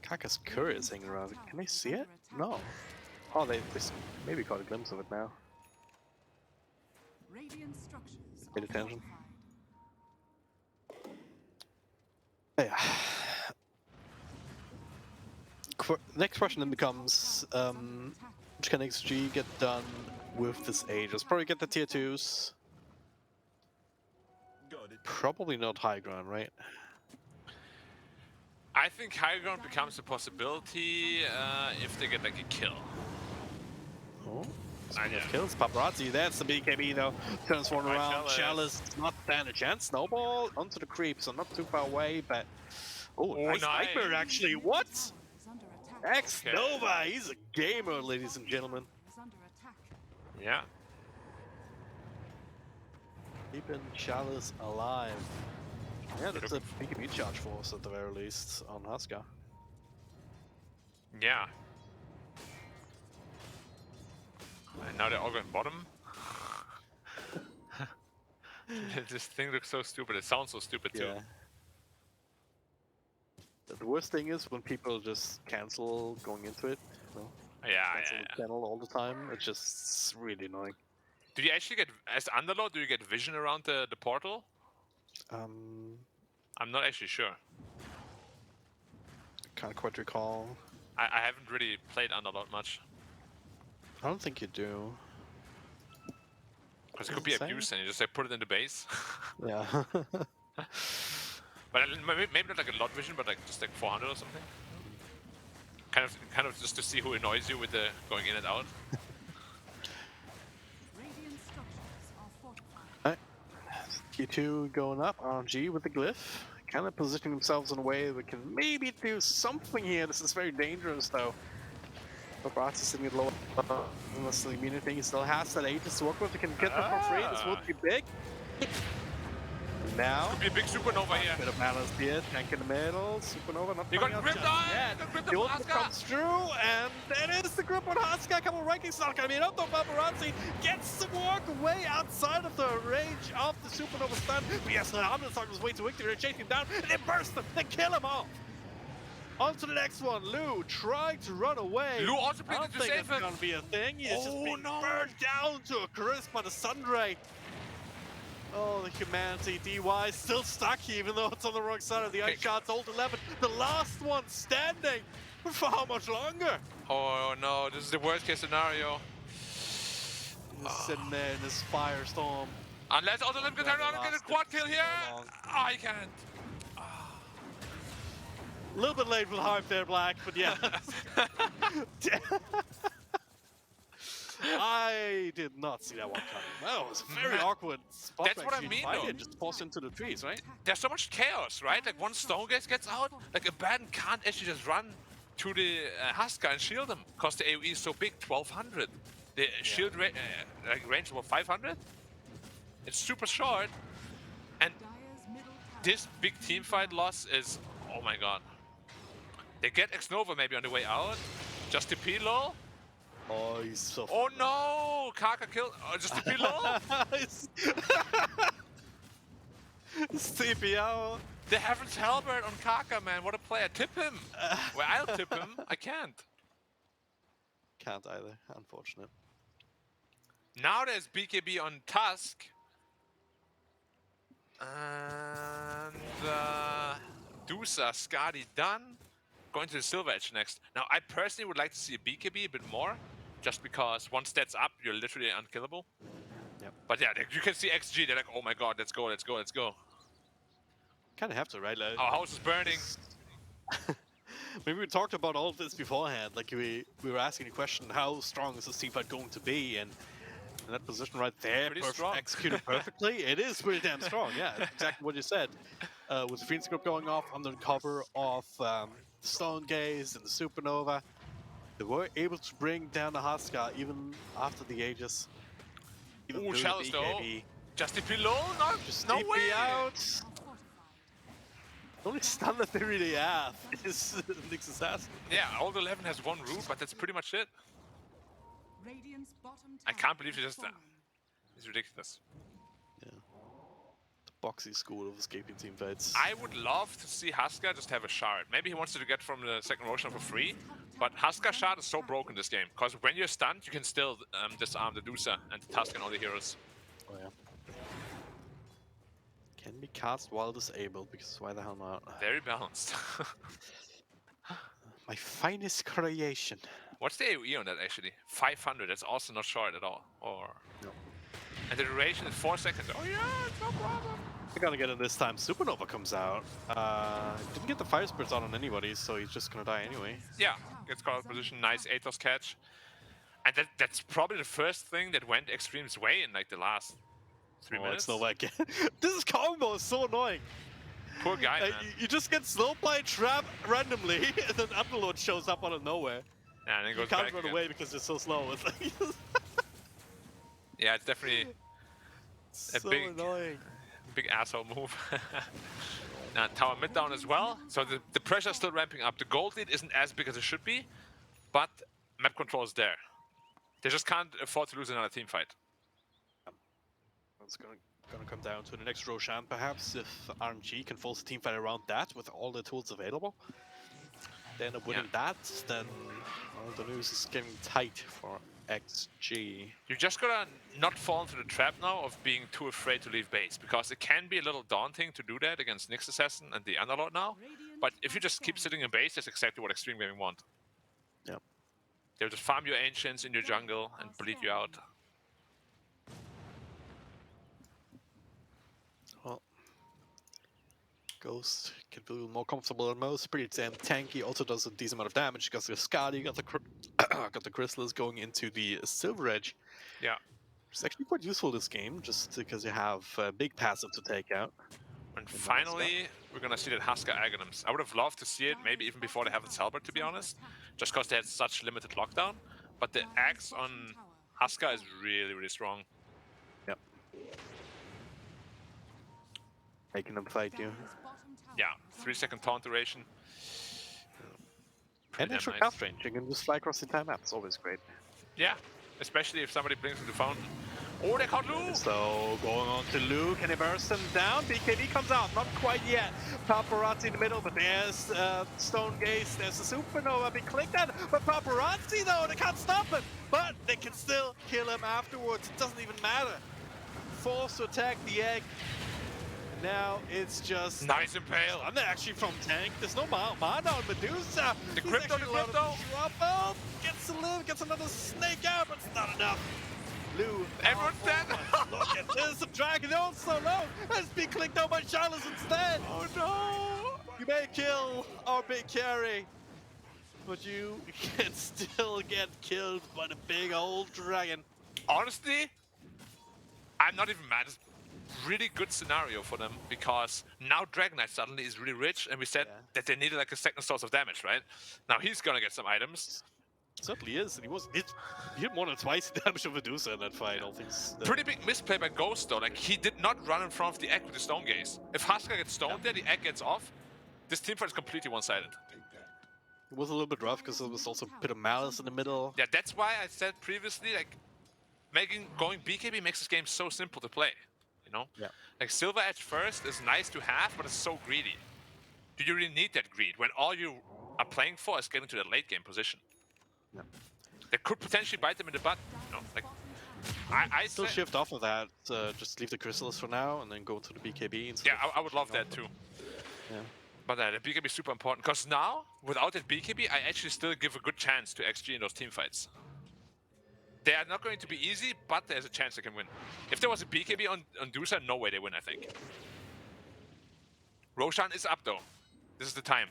Speaker 3: Kaka's Courier is hanging around. Can they see it? No. Oh, they maybe caught a glimpse of it now.
Speaker 6: Radiant structures
Speaker 3: Paid
Speaker 6: are
Speaker 3: attention.
Speaker 6: fortified.
Speaker 3: Yeah. Next question then becomes, which can XG get done with this Aegis? Probably get the tier 2s. Probably not high ground, right?
Speaker 5: I think high ground becomes a possibility if they get like a kill.
Speaker 3: Oh,
Speaker 5: Yeah.
Speaker 3: kills Paparazzi. That's the BKB though. Turns one
Speaker 5: Right,
Speaker 3: around.
Speaker 5: Chalice.
Speaker 3: Chalice not stand a chance. Snowball onto the creep, so not too far away, but oh, nice
Speaker 5: nice.
Speaker 3: nightmare actually. What?
Speaker 6: Is under attack.
Speaker 3: X Nova, he's a gamer, ladies and gentlemen.
Speaker 6: Is under attack.
Speaker 5: Yeah.
Speaker 3: Keeping Chalice alive. Yeah, that's a BKB charge force at the very least on Haska.
Speaker 5: Yeah. And now they're all going bottom. This thing looks so stupid. It sounds so stupid too.
Speaker 3: Yeah. The worst thing is when people just cancel going into it. You know,
Speaker 5: Yeah,
Speaker 3: cancel
Speaker 5: yeah.
Speaker 3: the channel all the time. It's just really annoying.
Speaker 5: Do you actually get, as Underlord, do you get vision around the portal?
Speaker 3: Um,
Speaker 5: I'm not actually sure.
Speaker 3: can't quite recall.
Speaker 5: I haven't really played Underlord much.
Speaker 3: I don't think you do.
Speaker 5: Because it
Speaker 3: Does
Speaker 5: could be
Speaker 3: it say?
Speaker 5: abused and you just like put it in the base.
Speaker 3: Yeah.
Speaker 5: But maybe not like a lot vision, but like just like 400 or something. Kind of just to see who annoys you with the going in and out.
Speaker 6: Radiant structures are fortified.
Speaker 3: Alright. Q2 going up, RNG with the glyph. Kind of positioning themselves in a way that we can maybe do something here. This is very dangerous though. Paparazzi sitting at low unless the immunity. He still has that Aegis to work with. He can get them for free. This would be big. Now,
Speaker 5: Could be a big supernova here.
Speaker 3: bit of balance here. Tank in the middle. Supernova not
Speaker 5: You got
Speaker 3: coming out
Speaker 5: gripped
Speaker 3: just
Speaker 5: on!
Speaker 3: yet.
Speaker 5: You got gripped
Speaker 3: The
Speaker 5: on
Speaker 3: ultimate
Speaker 5: Asuka!
Speaker 3: comes through, and it is the grip on Asuka. Couple of rankings not gonna be enough though. Paparazzi gets some work way outside of the range of the supernova stun. But yes, the Hamilton was way too weak. They're chasing him down, and they burst him. They kill him off. On to the next one. Lou trying to run away.
Speaker 5: Lou also
Speaker 3: I
Speaker 5: played
Speaker 3: don't
Speaker 5: it to
Speaker 3: think
Speaker 5: save
Speaker 3: it's
Speaker 5: him.
Speaker 3: gonna be a thing. He's just
Speaker 5: Oh,
Speaker 3: being
Speaker 5: no.
Speaker 3: burned down to a crisp by the Sunray. Oh, the humanity. DY still stuck even though it's on the wrong side of the ice shots. Old 11, the last one standing. For how much longer?
Speaker 5: Oh no, this is the worst case scenario.
Speaker 3: He's sitting there in this firestorm.
Speaker 5: Unless also Lim can turn around and get a quad kill here.
Speaker 3: so long.
Speaker 5: Oh, he can't.
Speaker 3: A little bit late for the hype there, Black, but yeah. I did not see that one coming. That was a very awkward spot.
Speaker 5: That's what I mean, though.
Speaker 3: It just falls into the trees, right?
Speaker 5: There's so much chaos, right? Like one stone gets out, like Abaddon can't actually just run to the Husker and shield him because the AoE is so big, 1200. The shield like range of 500. It's super short, and
Speaker 6: Dire's middle tower
Speaker 5: this big team fight loss is, oh my god. They get X-Nova maybe on the way out. Just the P-low.
Speaker 3: Oh, he's so.
Speaker 5: Oh no! Kaka killed. Oh, just the P-low.
Speaker 3: It's TPO.
Speaker 5: The Heaven's Halberd on Kaka, man. What a player. Tip him. Well, I'll tip him. I can't.
Speaker 3: Can't either, unfortunate.
Speaker 5: Now there's BKB on Tusk. And Dusa, Skadi done. Going to the Silver Edge next. Now, I personally would like to see a BKB a bit more. Just because once that's up, you're literally unkillable.
Speaker 3: Yep.
Speaker 5: But yeah, you can see XG. They're like, oh my god, let's go, let's go, let's go.
Speaker 3: Kind of have to, right? Like,
Speaker 5: Our house is burning.
Speaker 3: maybe we talked about all of this beforehand. Like we were asking the question, how strong is this team fight going to be? And in that position right there,
Speaker 5: Pretty strong.
Speaker 3: executed perfectly. It is pretty damn strong. Yeah, exactly what you said. With the Phoenix Group going off under the cover of the Stone Gaze and the Supernova, they were able to bring down the Husker even after the Aegis. Even
Speaker 5: Ooh,
Speaker 3: through the
Speaker 5: shallows though.
Speaker 3: BKB.
Speaker 5: Just the below? No,
Speaker 3: Just
Speaker 5: no
Speaker 3: DP
Speaker 5: way!
Speaker 3: out.
Speaker 6: are fortified.
Speaker 3: The only stun that they really have is Nyx Assassin.
Speaker 5: Yeah, Old 11 has one root, but that's pretty much it.
Speaker 6: Radiant's bottom
Speaker 5: I
Speaker 6: tower
Speaker 5: can't believe you
Speaker 6: has
Speaker 5: just...
Speaker 6: fallen.
Speaker 5: It's ridiculous.
Speaker 3: Yeah. The boxy school of escaping team fights.
Speaker 5: I would love to see Huska just have a shard. Maybe he wants to get from the second Roshan for free, but Huska shard is so broken this game, because when you're stunned, you can still disarm the Dusa and the Tusk and all the heroes.
Speaker 3: Oh yeah. Can be cast while disabled, because why the hell not?
Speaker 5: Very balanced.
Speaker 3: My finest creation.
Speaker 5: What's the AoE on that actually? 500, that's also not short at all. Or...
Speaker 3: No.
Speaker 5: And the duration is 4 seconds. Oh yeah, it's no problem.
Speaker 3: We're gonna get it this time. Supernova comes out. Didn't get the fire spirits on anybody, so he's just gonna die anyway.
Speaker 5: Yeah, gets caught out of position, nice Atos catch. And that's probably the first thing that went Extreme's way in like the last 3 minutes.
Speaker 3: It's like this combo is so annoying.
Speaker 5: Poor guy, man.
Speaker 3: You just get slow play trap randomly, and then Underlord shows up out of nowhere.
Speaker 5: Yeah, and then
Speaker 3: You
Speaker 5: goes
Speaker 3: can't
Speaker 5: back
Speaker 3: run
Speaker 5: again.
Speaker 3: away because it's so slow. It's like
Speaker 5: Yeah, it's definitely
Speaker 3: so
Speaker 5: big-
Speaker 3: annoying.
Speaker 5: big asshole move. Now, tower mid down as well. So the pressure is still ramping up. The gold lead isn't as big as it should be, but map control is there. They just can't afford to lose another team fight.
Speaker 3: It's gonna Gonna come down to the next Roshan, perhaps, if RNG can force a team fight around that with all the tools available. They end up winning that, then well, the news is getting tight for XG.
Speaker 5: You just gotta not fall into the trap now of being too afraid to leave base, because it can be a little daunting to do that against Nyx Assassin and the Underlord now. But if you just keep sitting in base, that's exactly what Extreme Gaming want.
Speaker 3: Yep.
Speaker 5: They'll just farm your ancients in your jungle and bleed you out.
Speaker 3: Well, Ghost can feel more comfortable than most. Pretty damn tanky. Also does a decent amount of damage. Got the Skadi, got the got the Chrysalis going into the Silver Edge.
Speaker 5: Yeah.
Speaker 3: It's actually quite useful this game, just because you have a big passive to take out.
Speaker 5: And finally, we're gonna see that Husker Aghanim's. I would have loved to see it, maybe even before they have the Talbot, to be honest. Just because they had such limited lockdown. But the axe on Husker is really, really strong.
Speaker 3: Yep. Making them fight you.
Speaker 5: Yeah, 3-second taunt duration.
Speaker 3: And extra cast range. You can just fly across the entire map. It's always great.
Speaker 5: Yeah, especially if somebody brings in the fountain. Oh, they caught Lu!
Speaker 3: So, going on to Lu, can he burst him down? BKB comes out, not quite yet. Paparazzi in the middle, but there's Stone Gaze, there's the Supernova being clicked at. But Paparazzi, though, they can't stop him. But they can still kill him afterwards. It doesn't even matter. Forced to attack the egg. Now it's just...
Speaker 5: Nice impale!
Speaker 3: I'm actually from tank. There's no mana on Medusa.
Speaker 5: The crypto,
Speaker 3: Drop gets to live, gets another snake out, but it's not enough. Lu,
Speaker 5: everyone's dead!
Speaker 3: Look at this, the dragon so low. Has been clicked out by Charles instead.
Speaker 5: Oh no!
Speaker 3: You may kill our big carry, but you can still get killed by the big old dragon.
Speaker 5: Honestly, I'm not even mad. It's a really good scenario for them, because now Dragon Knight suddenly is really rich, and we said that they needed like a second source of damage, right? Now he's gonna get some items.
Speaker 3: Certainly is, and he hit more than twice the damage of Medusa in that fight. All things.
Speaker 5: Pretty big misplay by Ghost though. Like, he did not run in front of the egg with the Stone Gaze. If Husker gets stoned there, the egg gets off. This teamfight is completely one-sided.
Speaker 3: It was a little bit rough because there was also a bit of malice in the middle.
Speaker 5: Yeah, that's why I said previously, like, going BKB makes this game so simple to play. You know?
Speaker 3: Yeah.
Speaker 5: Like, Silver Edge first is nice to have, but it's so greedy. Do you really need that greed when all you are playing for is getting to the late game position?
Speaker 3: Yeah.
Speaker 5: That could potentially bite them in the butt. You know, like, I
Speaker 3: still
Speaker 5: say,
Speaker 3: shift off of that. Just leave the Chrysalis for now, and then go to the BKB.
Speaker 5: Yeah, I would love that too.
Speaker 3: Yeah.
Speaker 5: But the BKB is super important, because now, without that BKB, I actually still give a good chance to XG in those teamfights. They are not going to be easy, but there's a chance they can win. If there was a BKB on Dusa, no way they win, I think. Roshan is up though. This is the time.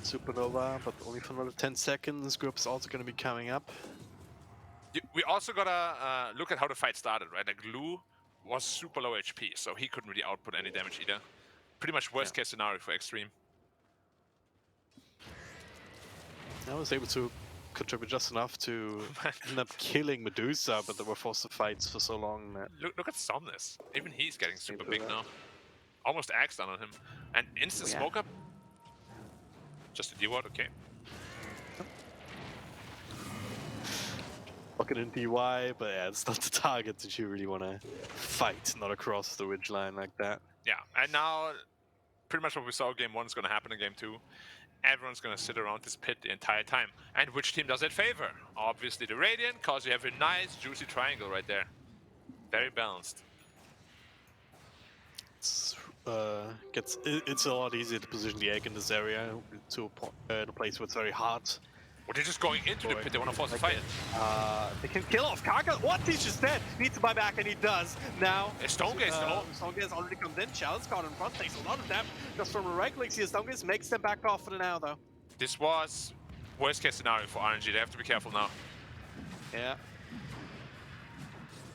Speaker 3: Supernova, but only for another 10 seconds. Group's also going to be coming up.
Speaker 5: We also gotta look at how the fight started, right? Like, Lu was super low HP, so he couldn't really output any damage either. Pretty much worst case scenario for Extreme.
Speaker 3: I was able to contribute just enough to end up killing Medusa, but they were forced to fight for so long that...
Speaker 5: Look at Somnus. Even he's getting super big now. Almost axed on him. And instant smoke up. Just a D-ward, okay.
Speaker 3: Fucking in DY, but yeah, it's not the target that you really want to fight, not across the ridgeline like that.
Speaker 5: Yeah, and now pretty much what we saw game 1 is going to happen in game 2. Everyone's going to sit around this pit the entire time. And which team does it favor? Obviously the Radiant, because you have a nice juicy triangle right there. Very balanced.
Speaker 3: It's a lot easier to position the egg in this area to a place where it's very hot.
Speaker 5: Well, they're just going into the pit, they want to force a fight.
Speaker 3: They can kill off Kaka. What? He's just dead. Needs to buy back, and he does. Now,
Speaker 5: Stone Gaze though.
Speaker 3: Stone Gaze already comes in. Chalice caught in front, takes a lot of damage just from a right click. See, Stone Gaze makes them back off for the now, though.
Speaker 5: This was worst case scenario for RNG. They have to be careful now.
Speaker 3: Yeah.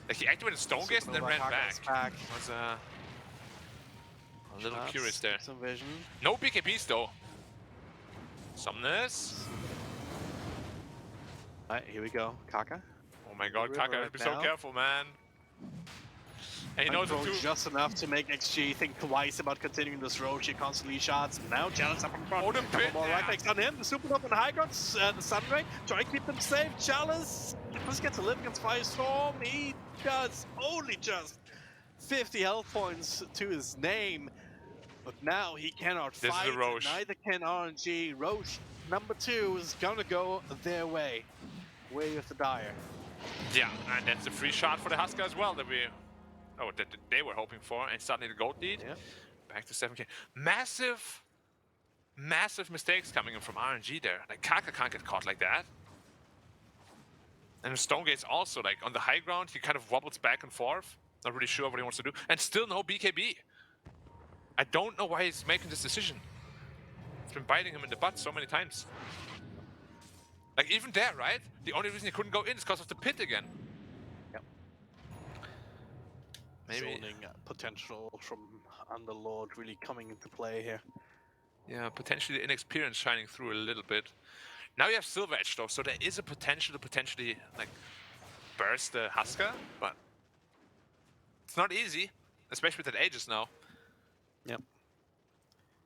Speaker 5: Like, he activated Stone Gaze and then ran back. Was a little curious there.
Speaker 3: Some vision.
Speaker 5: No BKBs though. Somnus.
Speaker 3: Alright, here we go. Kaka.
Speaker 5: Oh my god, Kaka,
Speaker 3: right
Speaker 5: be so
Speaker 3: now.
Speaker 5: careful, man. And he knows what to do.
Speaker 3: Just enough to make XG think twice about continuing this road. She constantly shots. Now Chalice up in front.
Speaker 5: Oh, the pit,
Speaker 3: More right clicks on him. The Supernova on the high ground. The Sunray. Try to keep them safe. Chalice Just gets a live against Firestorm. He does only just 50 health points to his name. But now he cannot
Speaker 5: This is
Speaker 3: fight.
Speaker 5: a Roche.
Speaker 3: Neither can RNG. Roche, number 2, is gonna go their way. Way of the Dire.
Speaker 5: Yeah, and that's a free shot for the Husker as well that they were hoping for, and suddenly the gold lead.
Speaker 3: Yeah.
Speaker 5: Back to 7k. Massive mistakes coming in from RNG there. Like, Kaka can't get caught like that. And Stonegate's also, like, on the high ground, he kind of wobbles back and forth. Not really sure what he wants to do. And still no BKB. I don't know why he's making this decision. It's been biting him in the butt so many times. Like, even there, right? The only reason he couldn't go in is because of the pit again.
Speaker 3: Yep.
Speaker 5: Maybe.
Speaker 3: Zoning potential from Underlord really coming into play here.
Speaker 5: Yeah, potentially the inexperience shining through a little bit. Now you have Silver Edge though, so there is a potential to potentially like burst the Husker, but it's not easy, especially with that Aegis now.
Speaker 3: Yep.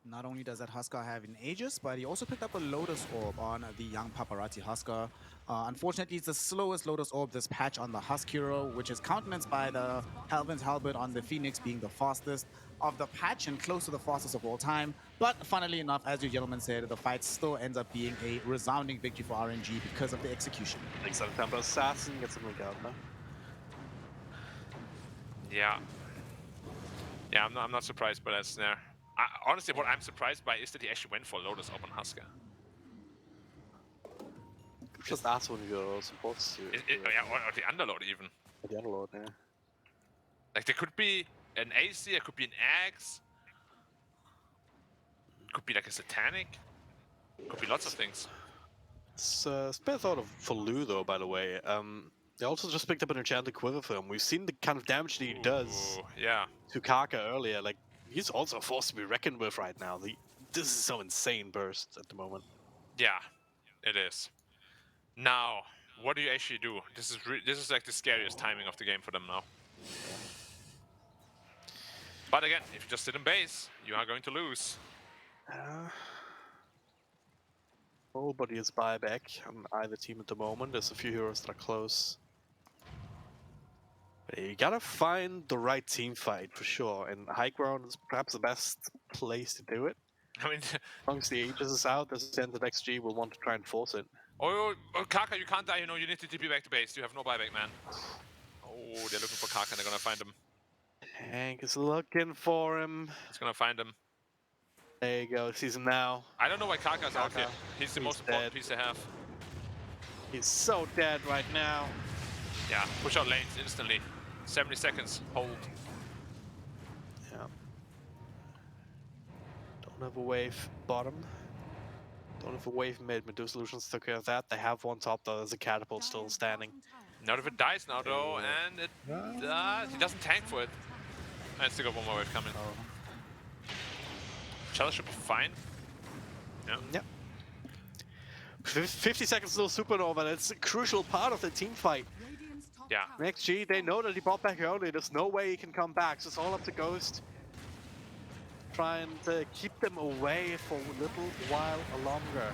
Speaker 4: Not only does that Husker have an Aegis, but he also picked up a Lotus Orb on the young Paparazzi Husker. Unfortunately, it's the slowest Lotus Orb this patch on the Husk hero, which is countenanced by the Helvin's Halberd on the Phoenix being the fastest of the patch and close to the fastest of all time. But funnily enough, as you gentlemen said, the fight still ends up being a resounding victory for RNG because of the execution.
Speaker 3: Thanks to the Temple Assassin, gets him out now.
Speaker 5: Yeah. Yeah, I'm not surprised by that snare. Honestly, what I'm surprised by is that he actually went for Lotus Orb on Husker.
Speaker 3: Just that's when you're supposed to.
Speaker 5: Yeah, or the Underlord even.
Speaker 3: The Underlord, yeah.
Speaker 5: Like, there could be an AC, there could be an Axe. Could be like a Satanic. Could be lots of things.
Speaker 3: It's a spare thought of for Lu, though, by the way. They also just picked up an Enchanted Quiver for him. We've seen the kind of damage that he does
Speaker 5: Ooh, yeah.
Speaker 3: to Kaka earlier. Like, he's also a force to be reckoned with right now. This is so insane burst at the moment.
Speaker 5: Yeah, it is. Now, what do you actually do? This is like the scariest timing of the game for them now. But again, if you just sit in base, you are going to lose.
Speaker 3: Nobody is buyback on either team at the moment. There's a few heroes that are close. But you gotta find the right team fight for sure, and high ground is perhaps the best place to do it.
Speaker 5: I mean,
Speaker 3: Once the Aegis is out, the Standard XG will want to try and force it.
Speaker 5: oh, Kaka, you can't die, you know, you need to TP back to base. You have no buyback, man. Oh, they're looking for Kaka, they're gonna find him.
Speaker 3: Hank is looking for him.
Speaker 5: He's gonna find him.
Speaker 3: There you go, sees him now.
Speaker 5: I don't know why Kaka's out here. He's the
Speaker 3: He's
Speaker 5: most important
Speaker 3: dead.
Speaker 5: piece to have.
Speaker 3: He's so dead right now.
Speaker 5: Yeah, push out lanes instantly. 70 seconds, hold.
Speaker 3: Yeah. Don't have a wave bottom. Don't have a wave mid. Medusa Solutions took care of that. They have one top though. There's a catapult still standing.
Speaker 5: None of it dies now though, and it he doesn't tank for it. And still got one more wave coming. Chalice should be fine. Yeah.
Speaker 3: Yep. 50 seconds till supernova. That's a crucial part of the team fight.
Speaker 6: Radiant's top
Speaker 5: Yeah.
Speaker 6: tower
Speaker 3: XG, they know that he bought back early. There's no way he can come back. So it's all up to Ghost. Trying to keep them away for a little while longer.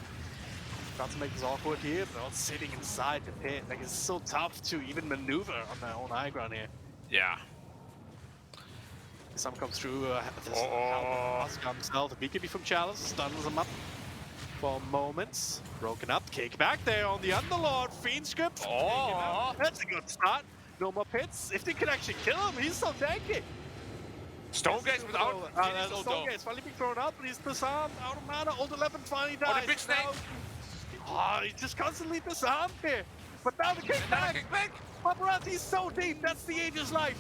Speaker 3: Not to make this awkward here, but all sitting inside the pit. Like, it's so tough to even maneuver on their own high ground here.
Speaker 5: Yeah.
Speaker 3: Some comes through. Husker himself. The BKB from Chalice stuns him up for moments. Broken up. Kick back there on the Underlord. Fiend script.
Speaker 5: Oh.
Speaker 3: That's a good start. No more pits. If they can actually kill him, he's so tanky.
Speaker 5: Stonegates without Phoenix ult though.
Speaker 3: Stonegate's finally being thrown up, but he's disarmed. Out of mana. Ult 11 finally dies.
Speaker 5: Oh, the big snake.
Speaker 3: Oh, he's just constantly disarmed here. But now the kick back.
Speaker 5: Kick back.
Speaker 3: Paparazzi's so deep. That's the Aegis life.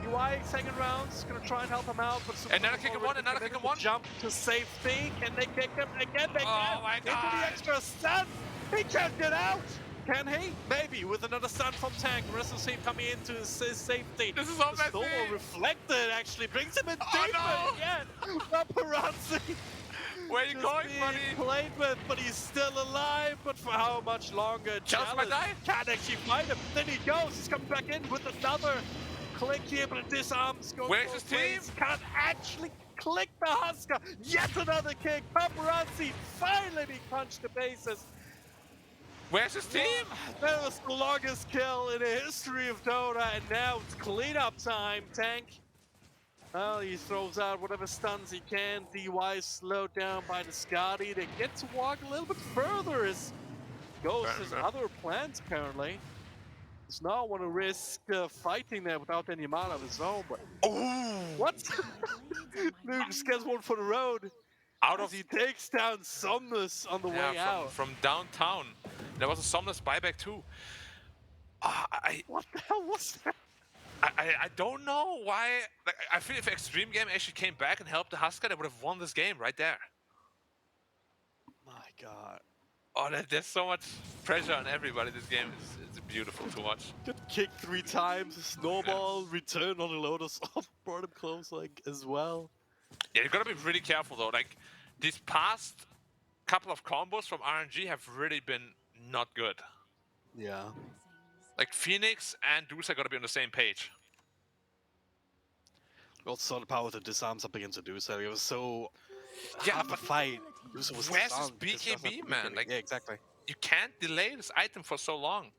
Speaker 3: UI second round's gonna try and help him out, but
Speaker 5: Another kick in one, another kick in one.
Speaker 3: Jump to safety. Can they kick him again? They can.
Speaker 5: my
Speaker 3: Into
Speaker 5: God.
Speaker 3: the extra stun. He can't get out. Can he? Maybe with another stun from Tank. The rest of the team coming into his safety.
Speaker 5: This is so
Speaker 3: The
Speaker 5: messy.
Speaker 3: Storm reflected actually brings him in deeper
Speaker 5: no.
Speaker 3: again. Paparazzi.
Speaker 5: Where are you
Speaker 3: Just
Speaker 5: going,
Speaker 3: being
Speaker 5: buddy?
Speaker 3: played with, but he's still alive. But for how much longer?
Speaker 5: Chalice might die.
Speaker 3: Can't actually fight him. Then he goes. He's coming back in with another click here, but it disarms.
Speaker 5: Where's his team?
Speaker 3: Can't actually click the Husker. Yet another kick. Paparazzi finally being punched to bases.
Speaker 5: Where's his team?
Speaker 3: That was the longest kill in the history of Dota, and now it's cleanup time, Tank. Well, he throws out whatever stuns he can. DY is slowed down by the Scotty. They get to walk a little bit further as Ghost has other plans, apparently. Does not want to risk fighting there without any mana of his own, but...
Speaker 5: Oh!
Speaker 3: What? Dude just gets one for the road.
Speaker 5: Out
Speaker 3: As
Speaker 5: of
Speaker 3: he takes down Somnus on the way out.
Speaker 5: from downtown. There was a Somnus buyback too.
Speaker 3: What the hell was that?
Speaker 5: I don't know why. Like, I feel if Extreme Game actually came back and helped the Husker, they would have won this game right there.
Speaker 3: My god.
Speaker 5: Oh, there's so much pressure on everybody. This game is it's beautiful to watch.
Speaker 3: Get kicked 3 times, snowball, return on the Lotus, brought him close like as well.
Speaker 5: Yeah, you gotta be really careful though. Like these past couple of combos from RNG have really been not good.
Speaker 3: Yeah.
Speaker 5: Like Phoenix and Dusa gotta be on the same page.
Speaker 3: We also saw the power of the disarms up against the Dusa. It was so
Speaker 5: Yeah,
Speaker 3: hard to
Speaker 5: but
Speaker 3: fight. Dusa was
Speaker 5: where's this
Speaker 3: disarmed because he doesn't
Speaker 5: BKB,
Speaker 3: have
Speaker 5: man?
Speaker 3: BKB.
Speaker 5: Like
Speaker 3: yeah, exactly.
Speaker 5: you can't delay this item for so long.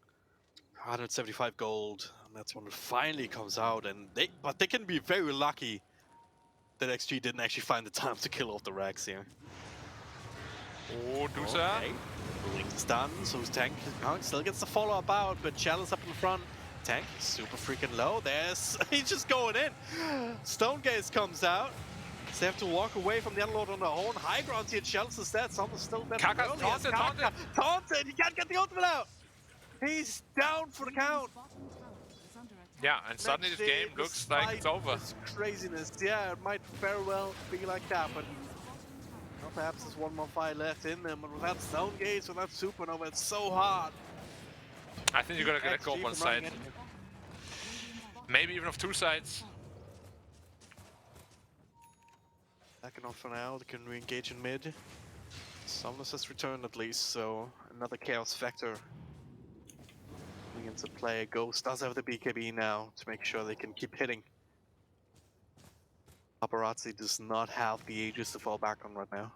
Speaker 3: 175 gold, and that's when it finally comes out. And they can be very lucky that XG didn't actually find the time to kill off the Rex here.
Speaker 5: Oh, Dusa.
Speaker 3: Okay. Link's done, so his Tank still gets the follow-up out, but Chalice up in front. Tank super freaking low. He's just going in. Stone Gaze comes out. So they have to walk away from the Unload on their own. High ground here, Chalice is dead. Someone's still dead.
Speaker 5: Kaka's taunted.
Speaker 3: Taunted! He can't get the ultimate out! He's down for the count!
Speaker 6: Bottom tower is under attack.
Speaker 5: Yeah, and suddenly this game looks like it's over.
Speaker 3: This craziness. Yeah, it might very well be like that, but well, perhaps there's one more fight left in them. But without Stone Gaze, without Supernova, it's so hard.
Speaker 5: I think you're gonna get a
Speaker 3: XG
Speaker 5: go one
Speaker 3: from running
Speaker 5: side.
Speaker 3: anything.
Speaker 5: Maybe even of 2 sides.
Speaker 3: Backing off for now, they can re-engage in mid. Somnus has returned at least, so another Chaos Factor coming into play. Ghost does have the BKB now to make sure they can keep hitting. Paparazzi does not have the Aegis to fall back on right now.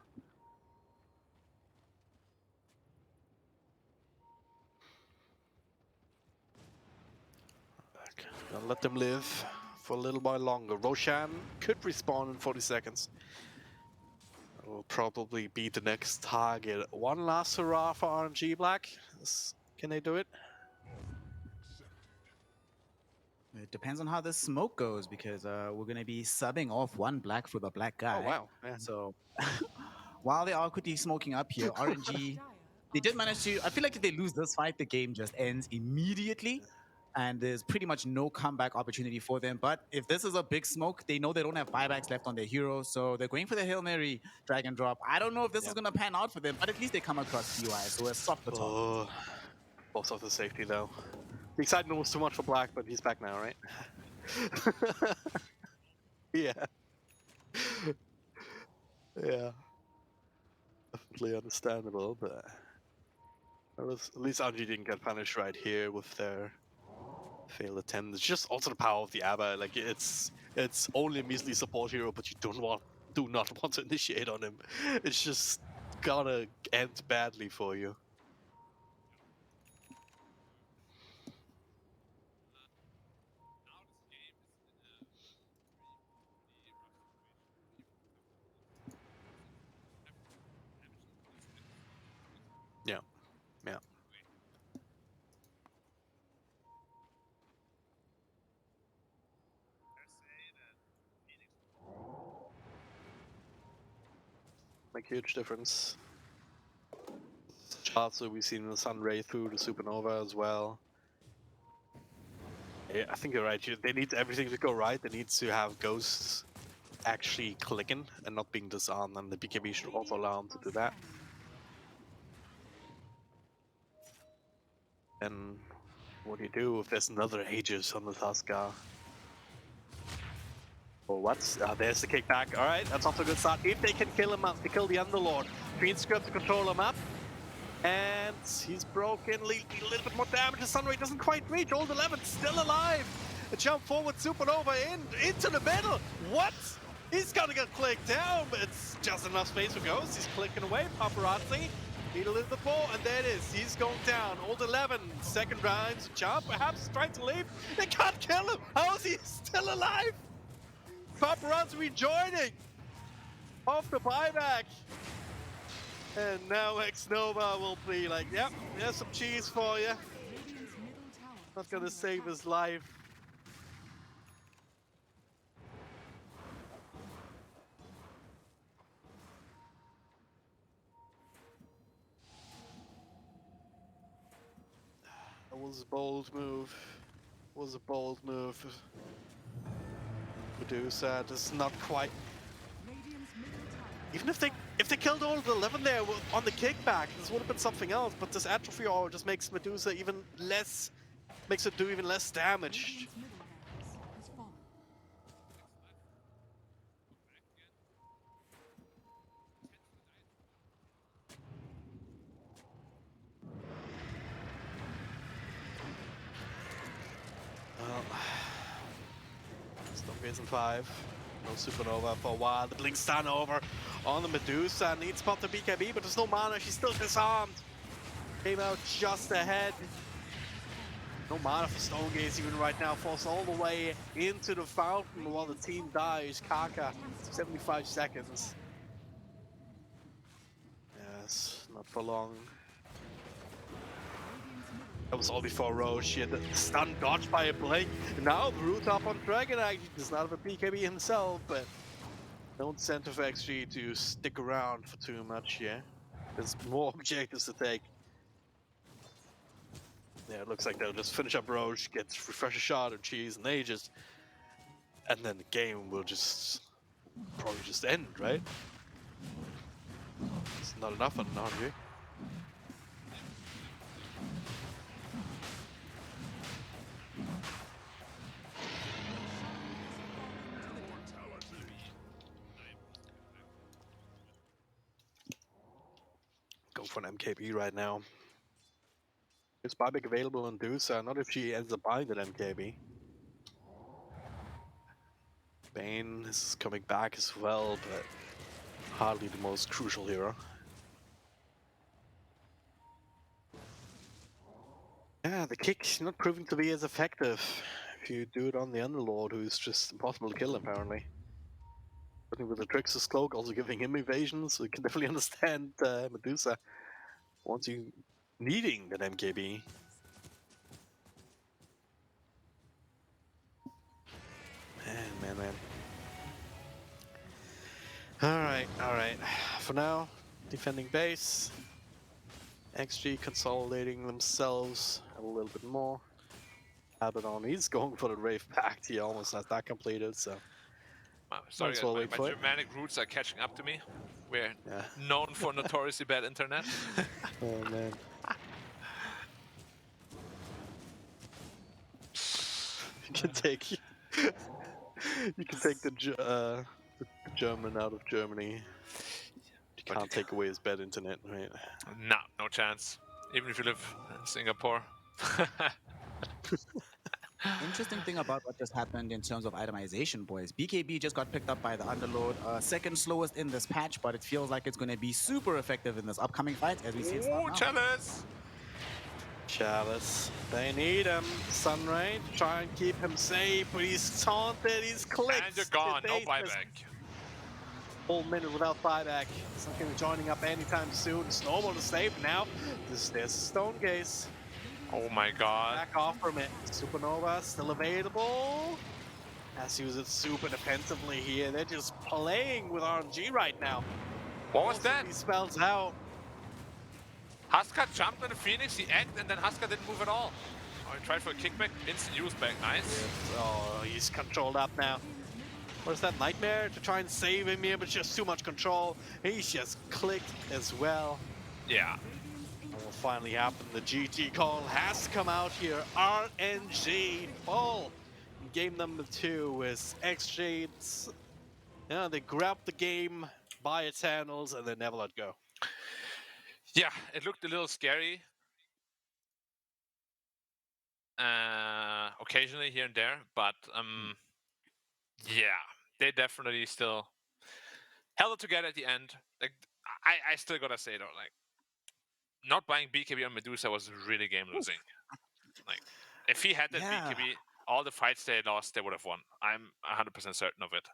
Speaker 3: Gonna let them live for a little while longer. Roshan could respawn in 40 seconds. Will probably be the next target. One last hurrah for RNG Black. Can they do it?
Speaker 4: It depends on how the smoke goes, because we're going to be subbing off one black for the black guy.
Speaker 3: Oh wow. Yeah.
Speaker 4: So while they are quickly smoking up here, RNG, they did manage to... I feel like if they lose this fight, the game just ends immediately. And there's pretty much no comeback opportunity for them. But if this is a big smoke, they know they don't have buybacks left on their hero. So they're going for the Hail Mary drag and drop. I don't know if this is going to pan out for them, but at least they come across DY. So we're soft the top.
Speaker 3: Oh, both off the safety though. The excitement was too much for Black, but he's back now, right? Yeah. Yeah. Definitely understandable, but at least RNG didn't get punished right here with their failed attempt. It's just also the power of the Abba. Like it's only a measly support hero, but you do not want to initiate on him. It's just gonna end badly for you. Yeah. Yeah. Make a huge difference. Also, we've seen the Sun Ray through the Supernova as well. Yeah, I think you're right. They need everything to go right. They need to have Ghosts actually clicking and not being disarmed, and the BKB should also allow them to do that. And what do you do if there's another Aegis on the Tuskar? Well, what? There's the kickback. Alright, that's off to a good start. If they can kill him up, they kill the Underlord. Green Script to control him up. And he's broken, leaking a little bit more damage. The Sunray doesn't quite reach. Old 11 still alive. A jump forward, Supernova into the middle. What? He's gonna get clicked down, but it's just enough space for Ghost. He's clicking away. Paparazzi Needle in the ball, and there it is. He's going down. Old 11, second round jump, perhaps trying to leave. They can't kill him. How is he still alive? Paparazzi rejoining off the buyback. And now X-Nova will be like, yep, there's some cheese for you.
Speaker 6: Radiant's middle tower
Speaker 3: Not
Speaker 6: is
Speaker 3: gonna
Speaker 6: under
Speaker 3: save
Speaker 6: attack.
Speaker 3: his life. That was a bold move. Was a bold move. Medusa does not quite.
Speaker 6: Radiant's middle tower.
Speaker 3: Even if they killed all the 11 there on the kickback, this would have been something else. But this atrophy aura just makes Medusa even less, makes it do even less damage.
Speaker 6: Radiant's middle barracks has fallen.
Speaker 3: Well, Stormgates in 5. No supernova for a while. The blink's done over on the Medusa. Needs pop the BKB, but there's no mana. She's still disarmed. Came out just ahead. No mana for Stonegaze even right now. Falls all the way into the fountain while the team dies. Kaka, 75 seconds. Yes, not for long.
Speaker 6: Radiant's middle
Speaker 3: That was all before Roche. She had the stun dodged by a blink. Now the root up on Dragon Eye. He does not have a BKB himself, but no incentive for XG to stick around for too much here. There's more objectives to take. Yeah, it looks like they'll just finish up Roche, get refresher shot or cheese, and they just, and then the game will just probably just end, right? It's not enough on an RNG. Go for an MKB right now. Is buyback available on Dusa? Not if she ends up buying that MKB. Bane is coming back as well, but hardly the most crucial hero. Yeah, the kick's not proving to be as effective if you do it on the Underlord, who's just impossible to kill apparently. But with the Trickster's Cloak also giving him evasion, so you can definitely understand Medusa wants you needing that MKB. Man. Alright. For now, defending base. XG consolidating themselves a little bit more. Abaddon, he's going for the Rave Pact. He almost has that completed, so.
Speaker 5: Sorry,
Speaker 3: as well
Speaker 5: guys,
Speaker 3: wait
Speaker 5: my
Speaker 3: for it.
Speaker 5: Germanic roots are catching up to me. We're
Speaker 3: Yeah.
Speaker 5: known for notoriously bad internet.
Speaker 3: Oh man. You can take the German out of Germany. You
Speaker 5: But
Speaker 3: can't take away his bad internet, right?
Speaker 5: no chance. Even if you live in Singapore.
Speaker 4: Interesting thing about what just happened in terms of itemization, boys. BKB just got picked up by the Underlord. Second slowest in this patch, but it feels like it's going to be super effective in this upcoming fight as we see it start
Speaker 5: Ooh,
Speaker 4: now.
Speaker 5: Chalice!
Speaker 3: Chalice. They need him. Sunray, try and keep him safe, but he's taunted, he's clicked.
Speaker 5: And you're gone, no
Speaker 3: Today's
Speaker 5: buyback.
Speaker 3: Whole minute without buyback. It's not going to be joining up anytime soon. Snowball to save now. There's Stonegaze.
Speaker 5: Oh my god.
Speaker 3: Back off from it. Supernova still available. Has to use it super defensively here. They're just playing with RNG right now.
Speaker 5: What was that?
Speaker 3: He spells out.
Speaker 5: Huska jumped on the Phoenix, he egged, and then Huska didn't move at all. Oh, he tried for a kickback, instant use back, nice.
Speaker 3: Oh, he's controlled up now. Where's that Nightmare to try and save him here, but just too much control. He's just clicked as well.
Speaker 5: Yeah.
Speaker 3: And will finally happen. The GT call has come out here. RNG full. Game number 2 with XG. Yeah, they grabbed the game by its handles and they never let go.
Speaker 5: Yeah, it looked a little scary. Occasionally here and there, but yeah, they definitely still held it together at the end. Like I still gotta say though, like not buying BKB on Medusa was really game losing. Like, if he had that
Speaker 4: Yeah.
Speaker 5: BKB, all the fights they lost, they would have won. I'm 100% certain of it.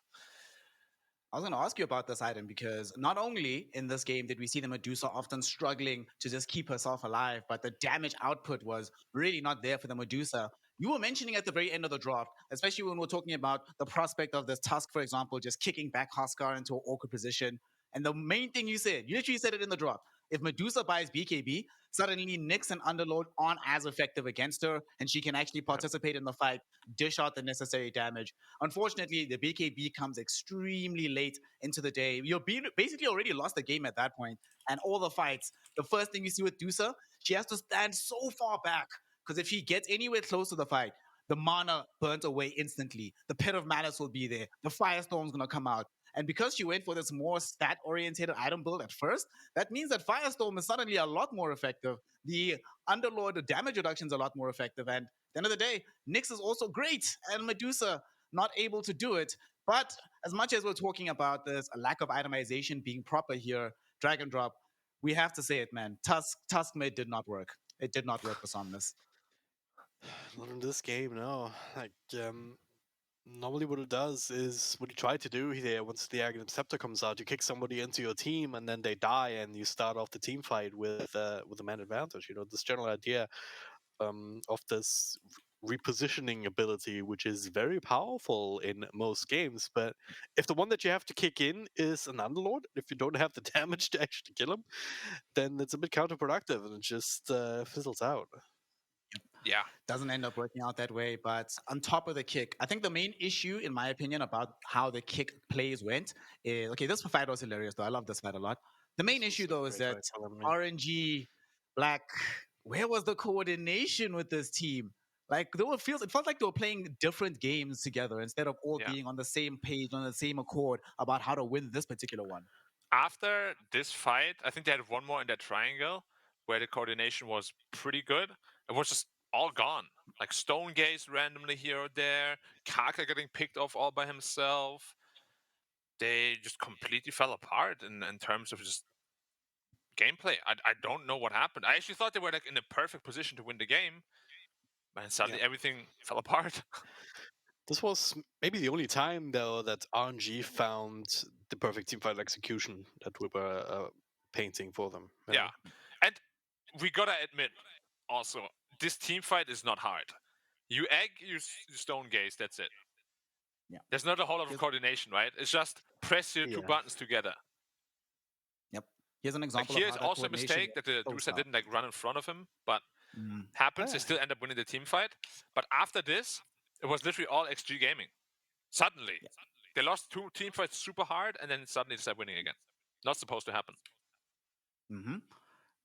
Speaker 4: I was going to ask you about this item because not only in this game did we see the Medusa often struggling to just keep herself alive, but the damage output was really not there for the Medusa. You were mentioning at the very end of the draft, especially when we're talking about the prospect of this Tusk, for example, just kicking back Huskar into an awkward position. And the main thing you said, you literally said it in the draft. If Medusa buys BKB, suddenly Nyx and Underlord aren't as effective against her, and she can actually participate in the fight, dish out the necessary damage. Unfortunately, the BKB comes extremely late into the day. You're basically already lost the game at that point, and all the fights. The first thing you see with Dusa, she has to stand so far back because if she gets anywhere close to the fight, the mana burnt away instantly. The Pit of Malice will be there. The Firestorm's gonna come out. And because she went for this more stat-oriented item build at first, that means that Firestorm is suddenly a lot more effective. The Underlord, the damage reduction is a lot more effective. And at the end of the day, Nyx is also great, and Medusa not able to do it. But as much as we're talking about this a lack of itemization being proper here, Dragon Drop, we have to say it, man. Tusk mid did not work. It did not work for Somnus.
Speaker 3: Not in this game, no. Like, normally what it does is what you try to do here once the Aghanim Scepter comes out, you kick somebody into your team and then they die and you start off the team fight with a man advantage. You know, this general idea of this repositioning ability, which is very powerful in most games. But if the one that you have to kick in is an Underlord, if you don't have the damage to actually kill him, then it's a bit counterproductive and it just fizzles out.
Speaker 5: Yeah.
Speaker 4: Doesn't end up working out that way. But on top of the kick, I think the main issue, in my opinion, about how the kick plays went is okay. This fight was hilarious, though. I love this fight a lot. The main
Speaker 3: This
Speaker 4: issue,
Speaker 3: was a
Speaker 4: though, is
Speaker 3: great
Speaker 4: that
Speaker 3: fight for them, yeah.
Speaker 4: RNG Black. Where was the coordination with this team? Like it felt like they were playing different games together instead of all
Speaker 5: Yeah.
Speaker 4: being on the same page, on the same accord about how to win this particular one.
Speaker 5: After this fight, I think they had one more in that triangle where the coordination was pretty good. It was just all gone. Like Stone Gaze randomly here or there, Kaka getting picked off all by himself. They just completely fell apart in terms of just gameplay. I don't know what happened. I actually thought they were like in a perfect position to win the game, and suddenly everything fell apart.
Speaker 3: This was maybe the only time, though, that RNG found the perfect teamfight execution that we were painting for them. you
Speaker 5: Yeah.
Speaker 3: know?
Speaker 5: And we gotta admit, also, this team fight is not hard. You egg, you Stone Gaze, that's it.
Speaker 4: Yeah.
Speaker 5: There's not a whole lot of coordination, right? It's just press your two
Speaker 3: Yeah.
Speaker 5: buttons together.
Speaker 4: Yep. Here's an
Speaker 5: Like
Speaker 4: example
Speaker 5: here's
Speaker 4: of how that
Speaker 5: also a
Speaker 4: coordination
Speaker 5: mistake that the
Speaker 4: goes
Speaker 5: Dusa
Speaker 4: out.
Speaker 5: didn't like run in front of him, but
Speaker 4: Mm.
Speaker 5: happens. They still end up winning the team fight. But after this, it was literally all XG gaming. Suddenly, they lost two team fights super hard, and then suddenly they start winning again. Not supposed to happen.
Speaker 4: Mm-hmm.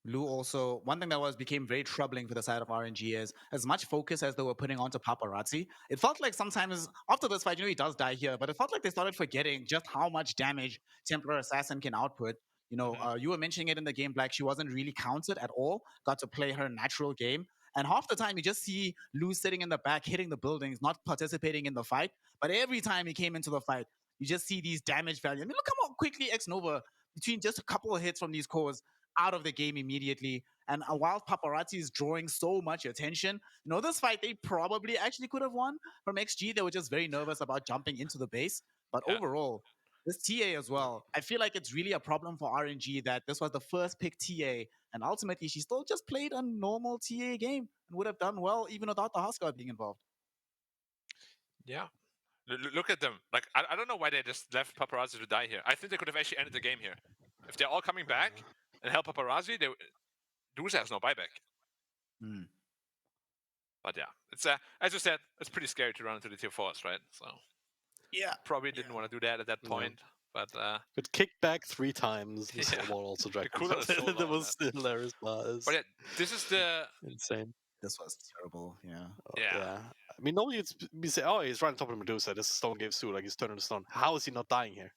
Speaker 4: Lou also, one thing that became very troubling for the side of RNG is as much focus as they were putting onto Paparazzi, it felt like sometimes after this fight, he does die here, but it felt like they started forgetting just how much damage Templar Assassin can output. You were mentioning it in the game, Black. She wasn't really counted at all, got to play her natural game. And half the time, you just see Lou sitting in the back, hitting the buildings, not participating in the fight. But every time he came into the fight, you just see these damage values. I mean, look how quickly X Nova, between just a couple of hits from these cores, out of the game immediately. And while Paparazzi is drawing so much attention, this fight they probably actually could have won from XG. They were just very nervous about jumping into the base. But overall, this TA as well, I feel like it's really a problem for RNG that this was the first pick TA. And ultimately, she still just played a normal TA game and would have done well even without the Huskar being involved.
Speaker 5: Yeah. Look at them. Like, I don't know why they just left Paparazzi to die here. I think they could have actually ended the game here. If they're all coming back and help Paparazzi, Dusa has no buyback.
Speaker 4: Hmm.
Speaker 5: But yeah, it's as you said, it's pretty scary to run into the tier 4s, right? So
Speaker 4: Yeah.
Speaker 5: probably didn't want to do that at that point. But
Speaker 3: kicked back 3 times. This
Speaker 5: Yeah.
Speaker 3: wall also dragged.
Speaker 5: The cooldown is so
Speaker 3: That
Speaker 5: low,
Speaker 3: was hilarious. But
Speaker 5: yeah, this is the
Speaker 3: insane.
Speaker 4: This was terrible. Yeah.
Speaker 5: Yeah.
Speaker 3: I mean, normally we say, oh, he's right on top of Medusa. This is Stone Gaze too. Like he's turning to stone. How is he not dying here?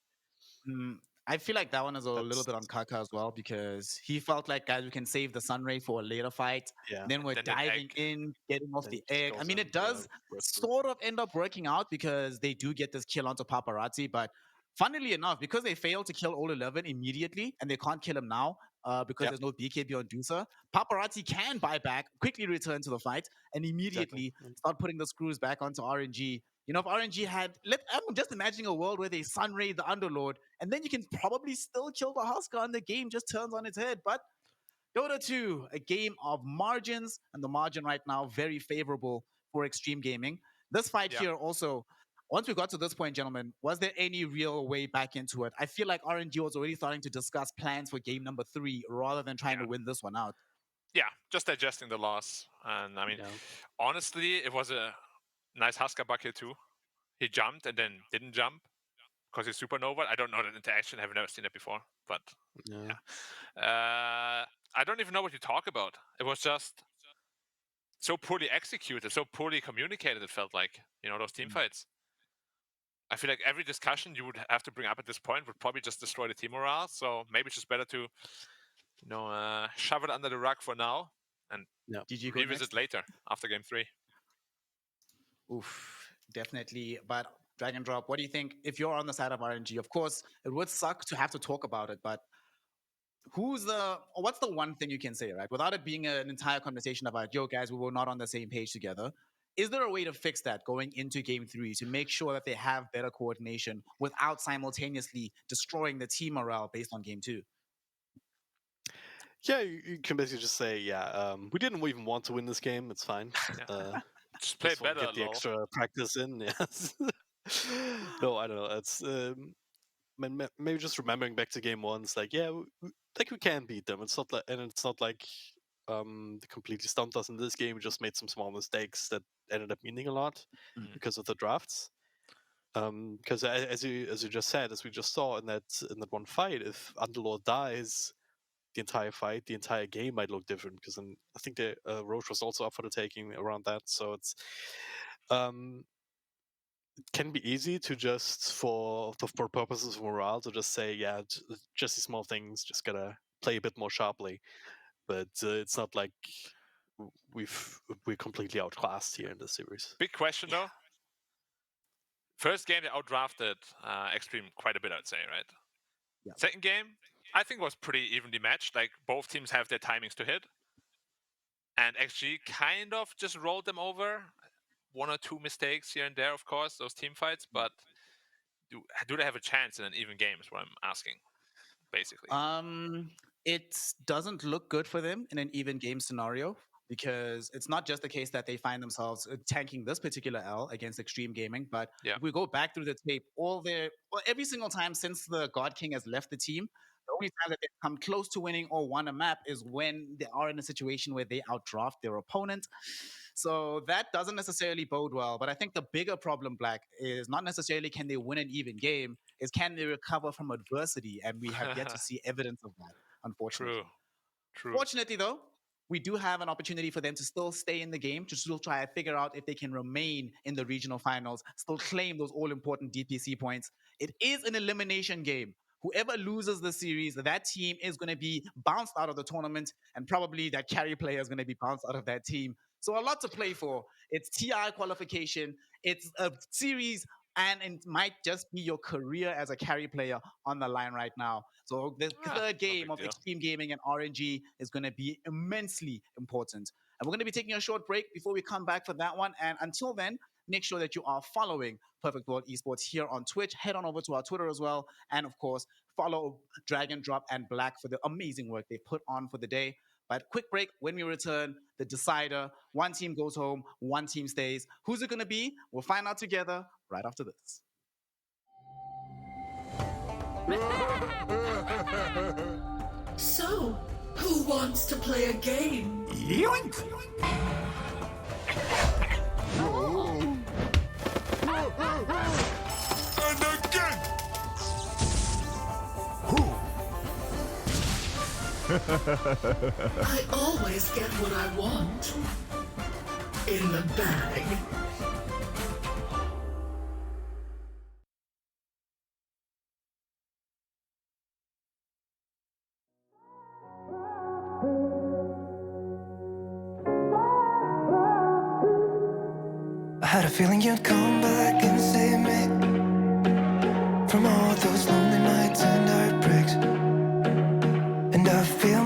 Speaker 4: I feel like that one is a little bit on Kaka as well because he felt like, guys, we can save the Sunray for a later fight.
Speaker 3: Yeah.
Speaker 4: Then we're
Speaker 5: Then the
Speaker 4: diving
Speaker 5: egg.
Speaker 4: in, getting off
Speaker 3: Then
Speaker 4: the
Speaker 3: it just
Speaker 4: egg. I
Speaker 3: goes
Speaker 4: mean,
Speaker 3: in,
Speaker 4: it does
Speaker 3: works
Speaker 4: sort of end up working out because they do get this kill onto Paparazzi. But funnily enough, because they failed to kill all 11 immediately and they can't kill him now, because
Speaker 3: Yep.
Speaker 4: there's no BKB on Dusa. Paparazzi can buy back, quickly return to the fight, and immediately start putting the screws back onto RNG. You know, if RNG had, I'm just imagining a world where they sunray the Underlord, and then you can probably still kill the Husker and the game just turns on its head. But Dota 2, a game of margins, and the margin right now very favorable for Extreme Gaming. This fight
Speaker 5: Yeah.
Speaker 4: here also, once we got to this point, gentlemen, was there any real way back into it? I feel like RNG was already starting to discuss plans for game number 3 rather than trying to win this one out.
Speaker 5: Yeah, just digesting the loss. And I mean,
Speaker 3: Yeah.
Speaker 5: honestly, it was a nice Husker buck here too. He jumped and then didn't jump because he's supernova. I don't know that interaction. I've never seen it before. But
Speaker 3: Yeah.
Speaker 5: I don't even know what you talk about. It was just so poorly executed, so poorly communicated, it felt like, you know, those team fights. I feel like every discussion you would have to bring up at this point would probably just destroy the team morale. So maybe it's just better to, you know, shove it under the rug for now and
Speaker 4: GG go
Speaker 5: revisit
Speaker 4: next.
Speaker 5: later after game 3.
Speaker 4: Oof, definitely. But Drag and Drop, what do you think? If you're on the side of RNG, of course, it would suck to have to talk about it, but what's the one thing you can say, right? Without it being an entire conversation about, yo, guys, we were not on the same page together. Is there a way to fix that going into game 3 to make sure that they have better coordination without simultaneously destroying the team morale based on game 2?
Speaker 3: Yeah, you can basically just say, we didn't even want to win this game. It's fine.
Speaker 5: Just play
Speaker 3: Just want to
Speaker 5: better,
Speaker 3: get the
Speaker 5: lol.
Speaker 3: extra practice in. Yes. No, I don't know. It's maybe just remembering back to game 1. It's like, we can beat them. It's not like, and it's not like they completely stumped us in this game. We just made some small mistakes that ended up meaning a lot because of the drafts. Because as you just said, as we just saw in that one fight, if Underlord dies, the entire fight, the entire game might look different. Because I think the Roche was also up for the taking around that. So it's it can be easy to just for purposes of morale to just say, just these small things, just gotta play a bit more sharply. But it's not like we're completely outclassed here in this series.
Speaker 5: Big question though. First game they outdrafted Extreme quite a bit, I'd say, right?
Speaker 4: Yeah.
Speaker 5: Second game, I think was pretty evenly matched. Like both teams have their timings to hit. And XG kind of just rolled them over. 1 or 2 mistakes here and there, of course, those team fights, but do they have a chance in an even game is what I'm asking, basically.
Speaker 4: It doesn't look good for them in an even game scenario because it's not just the case that they find themselves tanking this particular L against Extreme Gaming, but if we go back through the tape, every single time since the God King has left the team, the only time that they come close to winning or won a map is when they are in a situation where they outdraft their opponent. So that doesn't necessarily bode well. But I think the bigger problem, Black, is not necessarily can they win an even game, is can they recover from adversity? And we have yet to see evidence of that, unfortunately.
Speaker 5: True.
Speaker 4: Fortunately, though, we do have an opportunity for them to still stay in the game, to still try to figure out if they can remain in the regional finals, still claim those all-important DPC points. It is an elimination game. Whoever loses the series, that team is going to be bounced out of the tournament, and probably that carry player is going to be bounced out of that team. So a lot to play for. It's TI qualification. It's a series, and it might just be your career as a carry player on the line right now. So the third game of Extreme Gaming and RNG is going to be immensely important. And we're going to be taking a short break before we come back for that one. And until then, make sure that you are following Perfect World Esports here on Twitch. Head on over to our Twitter as well. And of course, follow Drag and Drop and Black for the amazing work they put on for the day. But quick break. When we return, the decider. One team goes home, one team stays. Who's it going to be? We'll find out together right after this.
Speaker 2: So, who wants to play a game?
Speaker 1: Yoink! And again!
Speaker 2: I always get what I want. In the bag.
Speaker 1: I had a feeling you'd come back and save me from all those lonely nights and heartbreaks. And I feel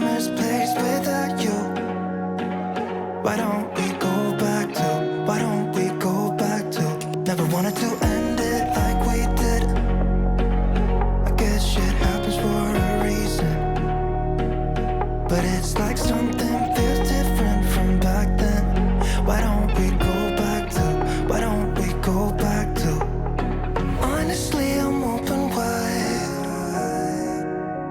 Speaker 1: wanted to end it like we did. I guess shit happens for a reason, but it's like something feels different from back then. Why don't we go back to? Why don't we go back to? Honestly, I'm open wide.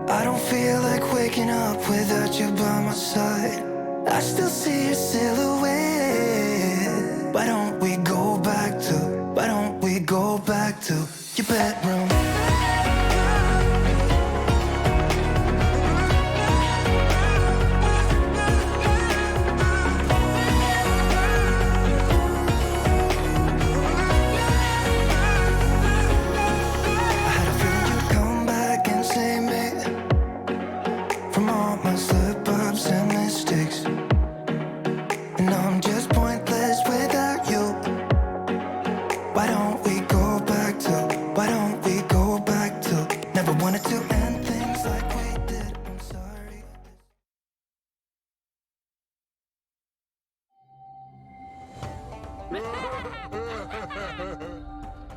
Speaker 1: I don't feel like waking up without you by my side. I still see your silhouette. Why don't we go back to? Why don't we go back to your bedroom? I had a feeling you'd come back and save me from all my slip-ups and mistakes. And I'm just pointless without you. Why don't we go back to? Why don't we go back to? Never wanted to end things like we did. I'm sorry.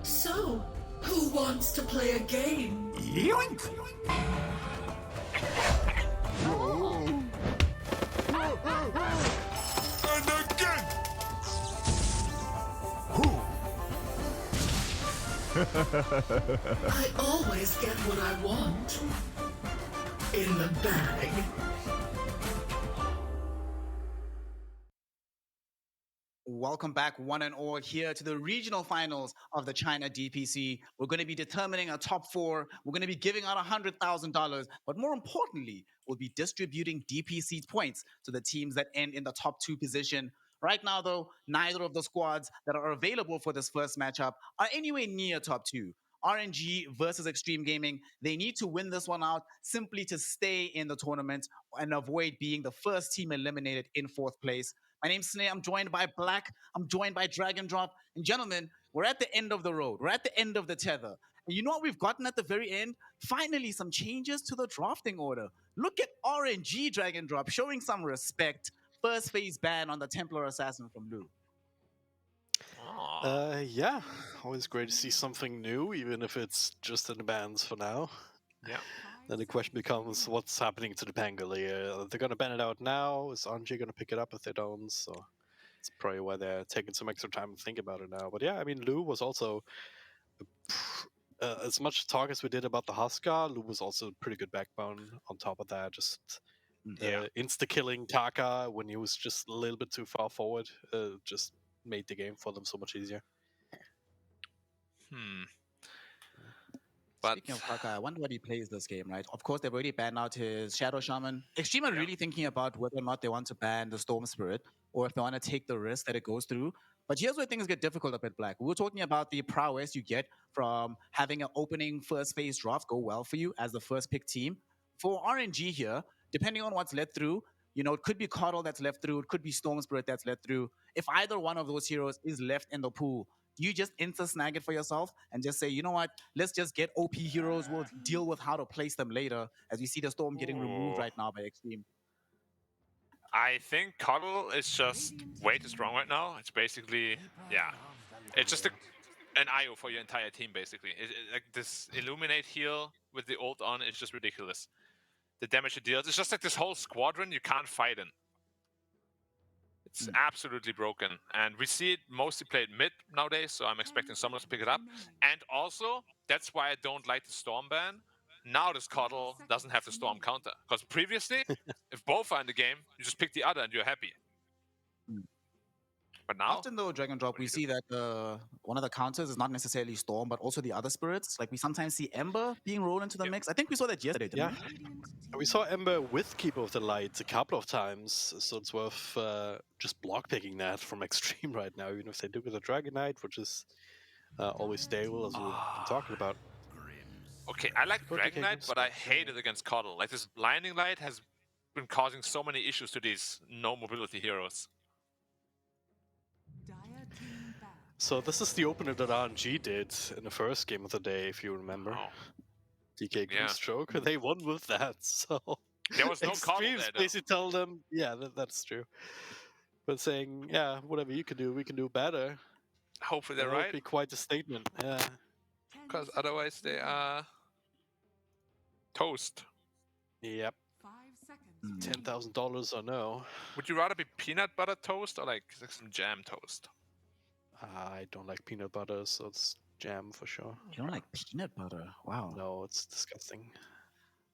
Speaker 2: So, who wants to play a game?
Speaker 7: Yoink! And again!
Speaker 2: I always get what I want. In the bag.
Speaker 4: Welcome back, one and all, here to the regional finals of the China DPC. We're going to be determining a top four. We're going to be giving out $100,000. But more importantly, we'll be distributing DPC points to the teams that end in the top two position. Right now, though, neither of the squads that are available for this first matchup are anywhere near top two. RNG versus Extreme Gaming, they need to win this one out simply to stay in the tournament and avoid being the first team eliminated in fourth place. My name's Snare. I'm joined by Black. I'm joined by Dragon Drop. And gentlemen, we're at the end of the road. We're at the end of the tether. And you know what we've gotten at the very end? Finally, some changes to the drafting order. Look at RNG, Dragon Drop, showing some respect. First phase ban on the Templar Assassin from Lu.
Speaker 3: Yeah, always great to see something new, even if it's just in the bans for now.
Speaker 5: Yeah.
Speaker 3: Then the question becomes, what's happening to the Pangolier? They're going to ban it out now. Is RNG going to pick it up if they don't? So it's probably why they're taking some extra time to think about it now. But yeah, I mean, Lu was also, as much talk as we did about the Huskar, Lu was also a pretty good backbone on top of that. Just insta-killing Taka when he was just a little bit too far forward just made the game for them so much easier.
Speaker 5: But
Speaker 4: Speaking of Kaka, I wonder what he plays this game, right? Of course, they've already banned out his Shadow Shaman. Extreme are really thinking about whether or not they want to ban the Storm Spirit or if they want to take the risk that it goes through. But here's where things get difficult a bit, Black. We were talking about the prowess you get from having an opening first phase draft go well for you as the first pick team. For RNG here, depending on what's led through, you know, it could be Coddle that's left through, it could be Storm Spirit that's led through. If either one of those heroes is left in the pool, you just snag it for yourself and just say, you know what, let's just get OP heroes. We'll deal with how to place them later, as we see the Storm getting removed right now by Extreme.
Speaker 5: I think Coddle is just way too strong right now. It's basically, yeah, it's just an IO for your entire team, basically. Like this Illuminate heal with the ult on is just ridiculous. The damage it deals, it's just like this whole squadron you can't fight in. It's absolutely broken. And we see it mostly played mid nowadays, so I'm expecting someone to pick it up. And also, that's why I don't like the Storm ban. Now this Coddle doesn't have the Storm counter. Because previously, if both are in the game, you just pick the other and you're happy. But now,
Speaker 4: Often though, Dragon Drop, we see that one of the counters is not necessarily Storm, but also the other spirits. Like we sometimes see Ember being rolled into the mix. I think we saw that yesterday, didn't we?
Speaker 3: We saw Ember with Keeper of the Light a couple of times, so it's worth just block picking that from Extreme right now, even if they do with a Dragon Knight, which is always stable, as we've been talking about.
Speaker 5: okay, I like Dragon Knight, but I hate it against Coddle. Like this Blinding Light has been causing so many issues to these no mobility heroes.
Speaker 3: So this is the opener that RNG did in the first game of the day, if you remember.
Speaker 5: Oh.
Speaker 3: DK Goose Stroke, they won with that, so...
Speaker 5: There was no Coddle there, though.
Speaker 3: basically tell them, yeah, that's true. But saying, yeah, whatever you can do, we can do better.
Speaker 5: Hopefully they're
Speaker 3: That would
Speaker 5: right,
Speaker 3: be quite a statement. Yeah.
Speaker 6: 10
Speaker 5: because
Speaker 6: seconds
Speaker 5: otherwise they
Speaker 6: remaining.
Speaker 5: are toast.
Speaker 3: Yep.
Speaker 6: 5 seconds remaining.
Speaker 3: $10,000 or no.
Speaker 5: Would you rather be peanut butter toast or like some jam toast?
Speaker 3: I don't like peanut butter, so it's jam for sure.
Speaker 4: You don't like peanut butter? Wow.
Speaker 3: No, it's disgusting. I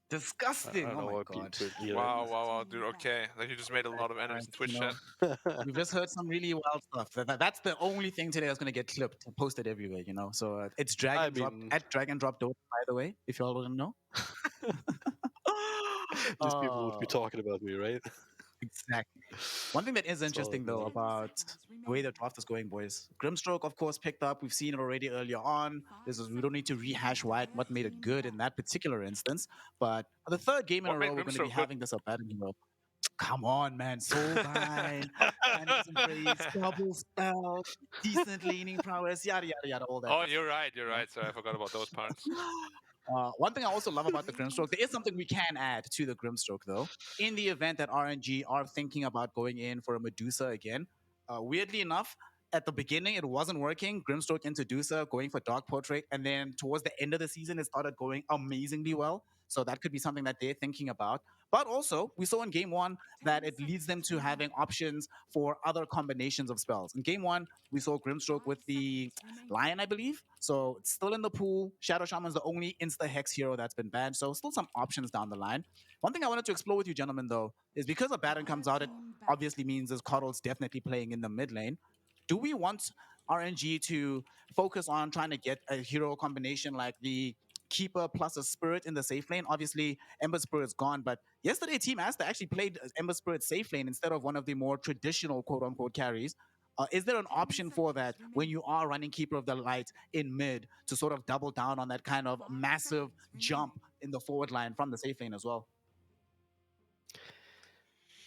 Speaker 4: Disgusting.
Speaker 3: don't
Speaker 4: Oh
Speaker 3: know
Speaker 4: my
Speaker 3: why
Speaker 4: god.
Speaker 3: people eat it.
Speaker 5: Wow, dude. Okay, like you just made a lot of enemies in Twitch
Speaker 4: You know,
Speaker 5: chat.
Speaker 4: we've just heard some really wild stuff. That's the only thing today that's going to get clipped and posted everywhere, you know? So it's drag
Speaker 3: I
Speaker 4: and drop
Speaker 3: mean,
Speaker 4: at drag and drop Dota, by the way, if you all didn't know.
Speaker 3: these people would be
Speaker 4: Oh,
Speaker 3: talking about me, right?
Speaker 4: exactly. One thing that is
Speaker 3: That's all I
Speaker 4: interesting, though,
Speaker 3: know.
Speaker 4: about the way the draft is going, boys. Grimstroke, of course, picked up. We've seen it already earlier on. We don't need to rehash what made it good in that particular instance. But for the third game in
Speaker 5: What
Speaker 4: a
Speaker 5: made
Speaker 4: row, we're going to be
Speaker 5: Grimstroke good?
Speaker 4: having this up at hero. Come on, man. Soulbind, Dynamism Praise, double spell, decent laning prowess, yada, yada, yada, all that.
Speaker 5: Oh, you're right. You're right. Sorry, I forgot about those parts.
Speaker 4: One thing I also love about the Grimstroke, there is something we can add to the Grimstroke, though. In the event that RNG are thinking about going in for a Medusa again, weirdly enough, at the beginning, it wasn't working. Grimstroke into Medusa, going for Dark Portrait, and then towards the end of the season, it started going amazingly well. So that could be something that they're thinking about. But also, we saw in game one that it leads them to having options for other combinations of spells. In game one, we saw Grimstroke with the Lion, I believe. So it's still in the pool. Shadow Shaman's the only insta hex hero that's been banned. So still some options down the line. One thing I wanted to explore with you, gentlemen, though, is because a Baron comes out, it obviously means this Coddle's definitely playing in the mid lane. Do we want RNG to focus on trying to get a hero combination like the Keeper plus a Spirit in the safe lane? Obviously, Ember Spirit's gone, but yesterday Team Aster actually played Ember Spirit safe lane instead of one of the more traditional quote-unquote carries. Is there an option for that when you are running Keeper of the Light in mid to sort of double down on that kind of massive jump in the forward line from the safe lane as well?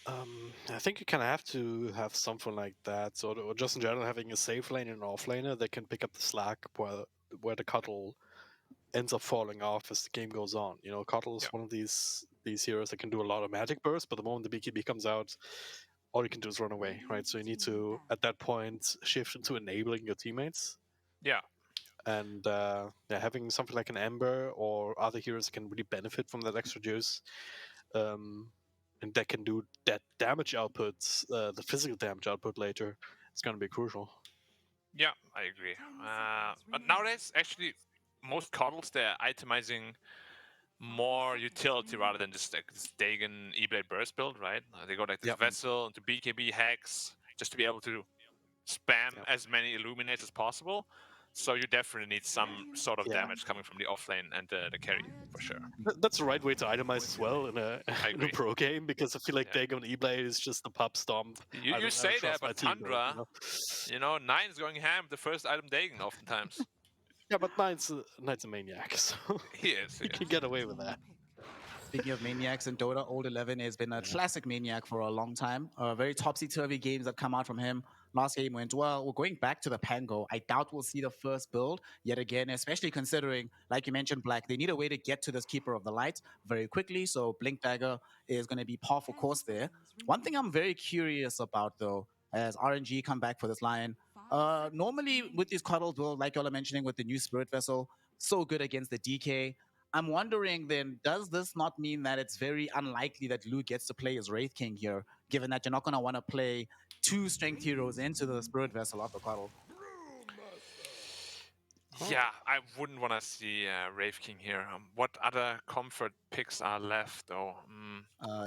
Speaker 3: I think you kind of have to have something like that, or just in general having a safe lane and an off laner that can pick up the slack where the Cuddle ends up falling off as the game goes on. You know, Cuddle is one of these heroes that can do a lot of magic bursts, but the moment the BKB comes out, all you can do is run away, right? So you need to, at that point, shift into enabling your teammates.
Speaker 5: Yeah.
Speaker 3: And having something like an Ember or other heroes that can really benefit from that extra juice, and that can do that damage output, the physical damage output later, it's going to be crucial.
Speaker 5: Yeah, I agree. But nowadays, actually, most coddles, they're itemizing more utility rather than just like this Dagon E-Blade Burst build, right? They go like this Vessel into BKB Hex just to be able to spam as many Illuminates as possible. So you definitely need some sort of damage coming from the offlane and the carry, for sure.
Speaker 3: That's the right way to itemize as well in a pro game, because I feel like Dagon E-Blade is just a pop stomp.
Speaker 5: You say that, but Tundra, you know, Nine's going ham the first item Dagon oftentimes.
Speaker 3: Yeah, but Nine's a maniac, so
Speaker 5: he is.
Speaker 3: He can get away with that.
Speaker 4: Speaking of maniacs in Dota, Old 11 has been a classic maniac for a long time. Very topsy-turvy games that come out from him. Last game went well. We're going back to the Pango. I doubt we'll see the first build yet again, especially considering, like you mentioned, Black, they need a way to get to this Keeper of the Light very quickly. So Blink Dagger is going to be par for course there. One thing I'm very curious about, though, as RNG come back for this Lion, normally with these Cuddle build, like y'all are mentioning with the new Spirit Vessel, so good against the DK. I'm wondering then, does this not mean that it's very unlikely that Lu gets to play as Wraith King here, given that you're not going to want to play two strength heroes into the Spirit Vessel of the Cuddle?
Speaker 5: Yeah, I wouldn't want to see Wraith King here. What other comfort picks are left, though?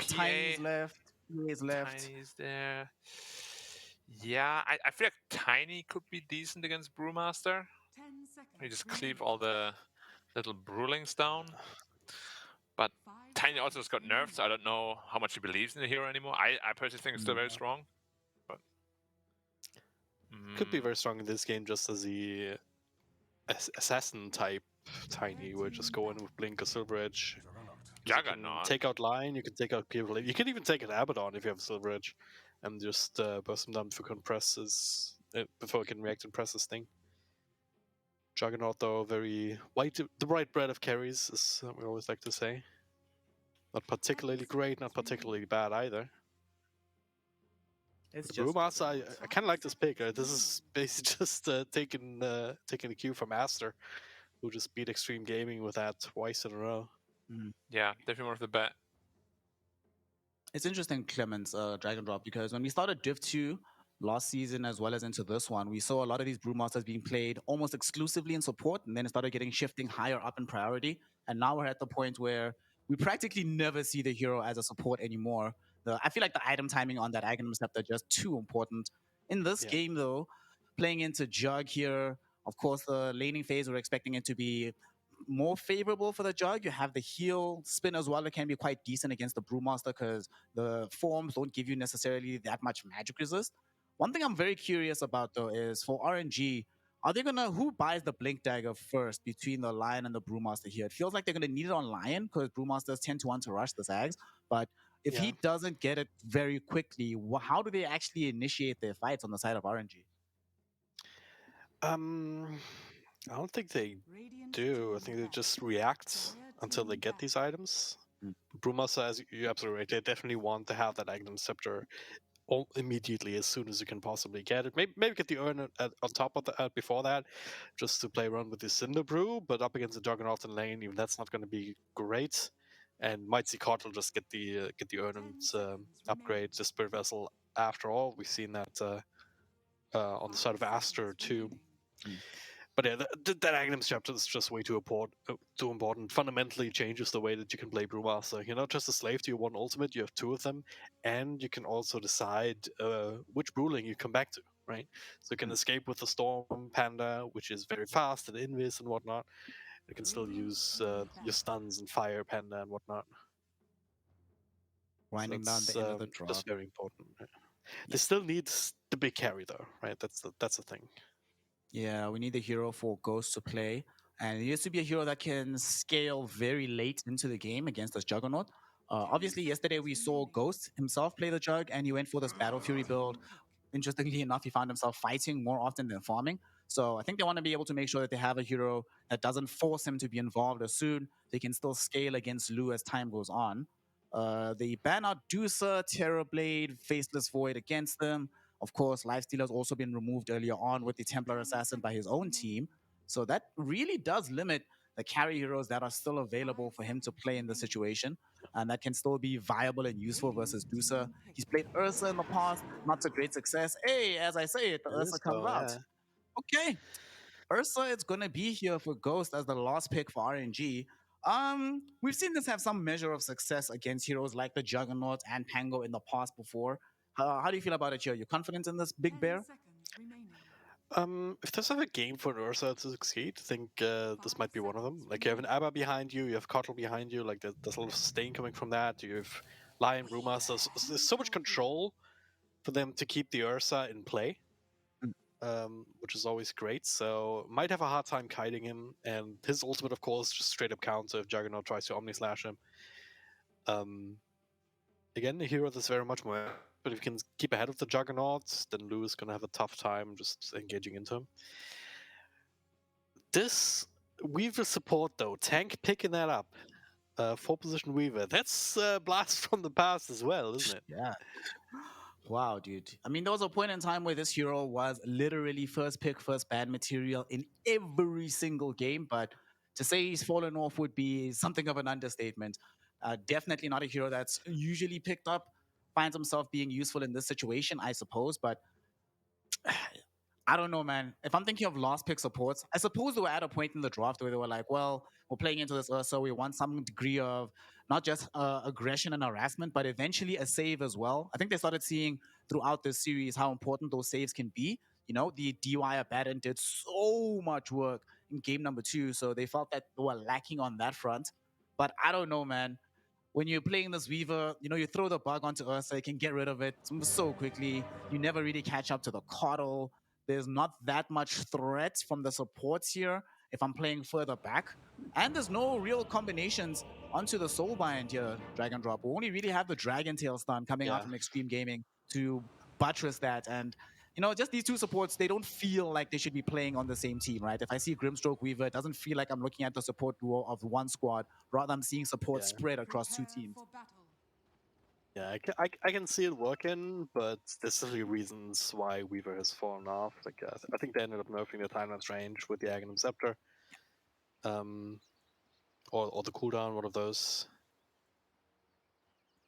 Speaker 4: Tiny's left. PA's left.
Speaker 5: Tiny's there. Yeah, I feel like Tiny could be decent against Brewmaster. You just cleave all the little Brewlings down. But Tiny also just got nerfed, so I don't know how much he believes in the hero anymore. I personally think it's still very strong. But
Speaker 3: could be very strong in this game just as the assassin type Tiny, where just go in with Blink or Silver Edge.
Speaker 5: Juggernaut.
Speaker 3: Take out Line, you can take out people. You can even take an Abaddon if you have Silver Edge, and just burst them down before it can react and press this thing. Juggernaut, though, the bright bread of carries, as we always like to say. Not particularly great, not particularly bad either.
Speaker 4: It's
Speaker 3: The
Speaker 4: just
Speaker 3: Brewmaster, I kind of like this pick. This is basically just taking the cue from Aster, who just beat Extreme Gaming with that twice in a row.
Speaker 5: Yeah, definitely worth the bet.
Speaker 4: It's interesting, Clemens, Dragon Drop, because when we started Div 2 last season as well as into this one, we saw a lot of these Brewmasters being played almost exclusively in support, and then it started getting shifting higher up in priority. And now we're at the point where we practically never see the hero as a support anymore. I feel like the item timing on that Aghanim Scepter just too important. In this
Speaker 3: Yeah.
Speaker 4: game, though, playing into Jug here, of course, the laning phase, we're expecting it to be more favorable for the Jug. You have the heal spin as well. It can be quite decent against the Brewmaster because the forms don't give you necessarily that much magic resist. One thing I'm very curious about though is for RNG, are they gonna who buys the Blink Dagger first between the Lion and the Brewmaster here? It feels like they're gonna need it on Lion because Brewmasters tend to want to rush the Zags. But if
Speaker 3: Yeah.
Speaker 4: he doesn't get it very quickly, how do they actually initiate their fights on the side of RNG?
Speaker 3: I don't think they
Speaker 6: Radiant
Speaker 3: do. I
Speaker 6: to
Speaker 3: think they
Speaker 6: invest.
Speaker 3: just react
Speaker 6: Dire
Speaker 3: until
Speaker 6: to
Speaker 3: they get
Speaker 6: invest.
Speaker 3: these items.
Speaker 4: Mm.
Speaker 3: Brewmaster, as you're absolutely right, they definitely want to have that Aghanim Scepter immediately as soon as you can possibly get it. Maybe get the urn on top of that before that, just to play around with the Cinder Brew. But up against the Juggernaut in lane, even that's not going to be great. And might see Kotal just get the Urn
Speaker 6: 10 seconds
Speaker 3: upgrade, the Spirit Vessel. After all, we've seen that on the side of Aster too. But yeah, that Aghanim chapter is just way too important. Fundamentally changes the way that you can play Brewmaster. You're not just a slave to your one ultimate, you have two of them, and you can also decide which Brewling you come back to, right? So you can escape with the Storm Panda, which is very fast and invis and whatnot. You can still use your stuns and Fire Panda and whatnot.
Speaker 4: Winding down the end of the drop.
Speaker 3: Just very important. They still need the big carry though, right? That's the thing.
Speaker 4: Yeah, we need a hero for Ghost to play. And it needs to be a hero that can scale very late into the game against this Juggernaut. Obviously, yesterday we saw Ghost himself play the Jug, and he went for this Battle Fury build. Interestingly enough, he found himself fighting more often than farming. So I think they want to be able to make sure that they have a hero that doesn't force him to be involved as soon. They can still scale against Lu as time goes on. They ban out Dusa, Terrorblade, Faceless Void against them. Of course, Lifestealer's also been removed earlier on with the Templar Assassin by his own team. So that really does limit the carry heroes that are still available for him to play in the situation. And that can still be viable and useful versus Dusa. He's played Ursa in the past, not to great success. Hey, as I say it, the Ursa comes out. Okay. Ursa is going to be here for Ghost as the last pick for RNG. We've seen this have some measure of success against heroes like the Juggernaut and Pango in the past before. How do you feel about it here? You confident in this big
Speaker 6: 10
Speaker 4: bear?
Speaker 6: seconds remaining.
Speaker 3: If there's ever a game for an Ursa to succeed, I think this might be one of them. Like you have an Abba behind you have Kotal behind you, like there's a lot of sustain coming from that. You have Lion Brewmaster. There's so much control for them to keep the Ursa in play, which is always great. So might have a hard time kiting him, and his ultimate, of course, just straight up counter if Juggernaut tries to Omni Slash him. Again, a hero that's very much more. But if you can keep ahead of the Juggernaut, then Lu is gonna have a tough time just engaging into him. This Weaver support though, tank picking that up, 4-position Weaver. That's blast from the past as well, isn't it?
Speaker 4: Yeah. Wow, dude. I mean, there was a point in time where this hero was literally first pick, first ban material in every single game, but to say he's fallen off would be something of an understatement. Definitely not a hero that's usually picked up, finds himself being useful in this situation, I suppose, but I don't know, man. If I'm thinking of last pick supports, I suppose they were at a point in the draft where they were like, well, we're playing into this so we want some degree of not just aggression and harassment, but eventually a save as well. I think they started seeing throughout this series how important those saves can be. You know, the DY Abaddon did so much work in game number 2, so they felt that they were lacking on that front. But I don't know, man. When you're playing this Weaver, you know, you throw the bug onto Ursa, you can get rid of it so quickly. You never really catch up to the Coddle. There's not that much threat from the supports here if I'm playing further back. And there's no real combinations onto the Soulbind here, Dragon Drop. We only really have the Dragon Tail stun coming out
Speaker 3: Yeah.
Speaker 4: from Extreme Gaming to buttress that. And, you know, just these two supports, they don't feel like they should be playing on the same team, right? If I see Grimstroke Weaver, it doesn't feel like I'm looking at the support duo of one squad. Rather, I'm seeing support
Speaker 3: Yeah.
Speaker 4: spread across two
Speaker 6: Prepare
Speaker 4: teams.
Speaker 6: for battle.
Speaker 3: Yeah, I can see it working, but there's certainly reasons why Weaver has fallen off. Like I think they ended up nerfing the time-lapse range with the Aghanim Scepter, or the cooldown, one of those,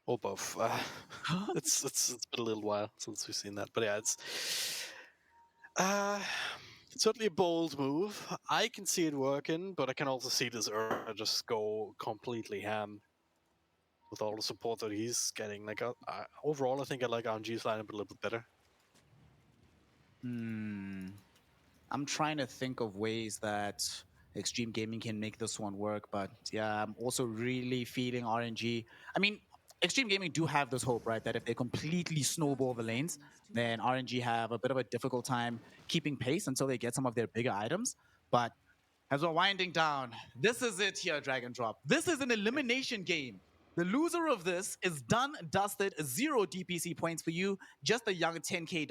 Speaker 3: or both. It's been a little while since we've seen that, but yeah, uh, it's certainly a bold move. I can see it working, but I can also see this Ur just go completely ham with all the support that he's getting. Like overall, I think I like RNG's lineup a little bit better.
Speaker 4: I'm trying to think of ways that Extreme Gaming can make this one work, but yeah, I'm also really feeling RNG. I mean, Extreme Gaming do have this hope, right, that if they completely snowball the lanes, then RNG have a bit of a difficult time keeping pace until they get some of their bigger items. But as we're winding down, this is it here, Drag and Drop. This is an elimination game. The loser of this is done, dusted, 0 DPC points for you, just a young $10K.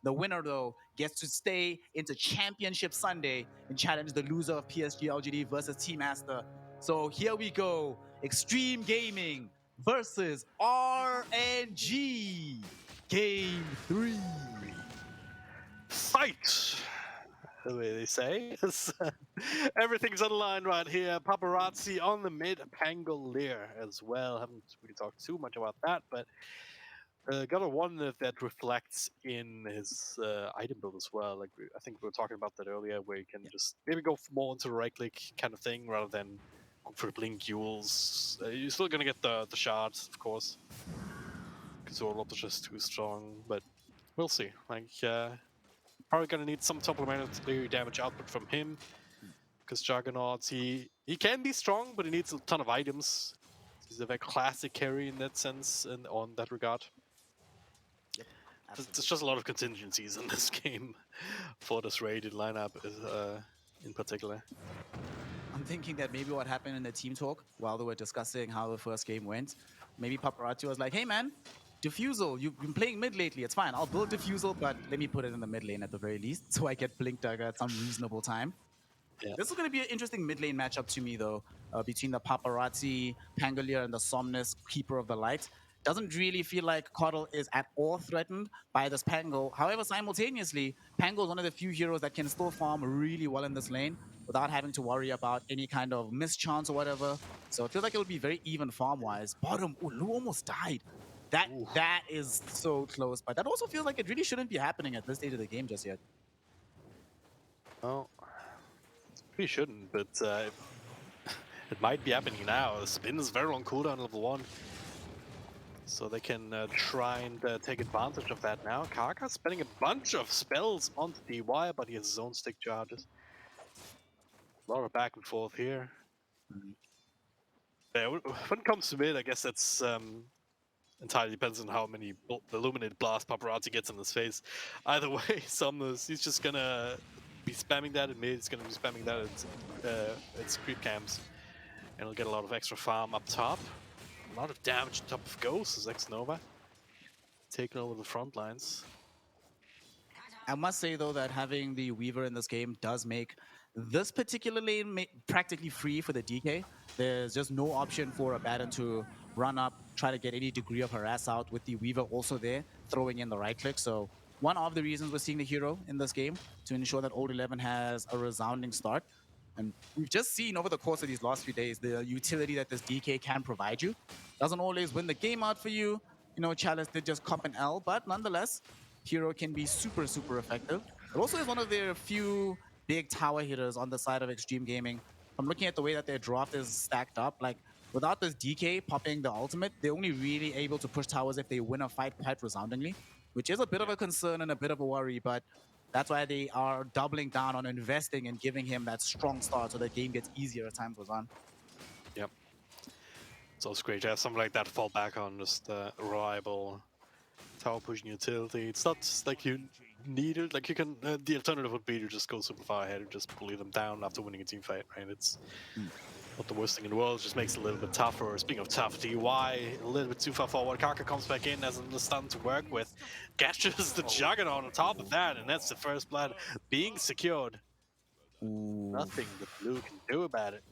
Speaker 4: The winner, though, gets to stay into Championship Sunday and challenge the loser of PSG LGD versus Team Aster. So here we go. Extreme Gaming versus RNG. Game 3.
Speaker 3: Fight! The way they say. Everything's on the line right here. Paparazzi on the mid, Pangolier as well. Haven't really talked too much about that, but got a one that reflects in his item build as well. Like I think we were talking about that earlier, where you can just maybe go more into the right click kind of thing rather than go for blink Yules. You're still gonna get the shards, of course, because Orlop is just too strong. But we'll see. Like probably gonna need some supplementary damage output from him, because Juggernaut he can be strong, but he needs a ton of items. He's a very classic carry in that sense and on that regard. There's just a lot of contingencies in this game for this rated lineup in particular.
Speaker 4: I'm thinking that maybe what happened in the team talk while they were discussing how the first game went, maybe Paparazzi was like, hey man, Diffusal, you've been playing mid lately, it's fine. I'll build Diffusal, but let me put it in the mid lane at the very least, so I get Blink Dagger at some reasonable time.
Speaker 3: Yeah.
Speaker 4: This is going to be an interesting mid lane matchup to me, though, between the Paparazzi, Pangolier, and the Somnus, Keeper of the Light. Doesn't really feel like Coddle is at all threatened by this Pango. However, simultaneously, Pango is one of the few heroes that can still farm really well in this lane without having to worry about any kind of mischance or whatever. So it feels like it'll be very even farm-wise. Bottom, oh, Lu almost died. That is so close, but that also feels like it really shouldn't be happening at this stage of the game just yet.
Speaker 3: Well, we shouldn't, but it might be happening now. The spin is very on cooldown level 1. So they can try and take advantage of that now. Kaka's spending a bunch of spells onto DY, but he has his own stick charges. A lot of back and forth here. Yeah, when it comes to mid, I guess that's entirely depends on how many Illuminated Blast Paparazzi gets in his face. Either way, Somnus, he's just gonna be spamming that in mid, he's gonna be spamming that at creep camps. And he'll get a lot of extra farm up top. A lot of damage on top of Ghost as X-Nova taking over the front lines.
Speaker 4: I must say, though, that having the Weaver in this game does make this particular lane practically free for the DK. There's just no option for a Baron to run up, try to get any degree of harass out with the Weaver also there, throwing in the right click. So one of the reasons we're seeing the hero in this game to ensure that Old 11 has a resounding start. And we've just seen over the course of these last few days the utility that this DK can provide you. Doesn't always win the game out for you. You know, Chalice did just cop an L, but nonetheless, hero can be super, super effective. It also is one of their few big tower hitters on the side of Extreme Gaming. I'm looking at the way that their draft is stacked up. Like, without this DK popping the ultimate, they're only really able to push towers if they win a fight quite resoundingly, which is a bit of a concern and a bit of a worry, but that's why they are doubling down on investing and giving him that strong start so the game gets easier as time goes on.
Speaker 3: Yep. It's also great to have something like that to fall back on, just reliable tower pushing utility. It's not just like you need it, like you can, the alternative would be to just go super far ahead and just bully them down after winning a team fight, right? It's not the worst thing in the world, it just makes it a little bit tougher. Speaking of tough, DY a little bit too far forward. Kaka comes back in, has a stun to work with. Catches the Juggernaut on top of that, and that's the first blood being secured.
Speaker 4: Ooh.
Speaker 3: Nothing that Blue can do about it.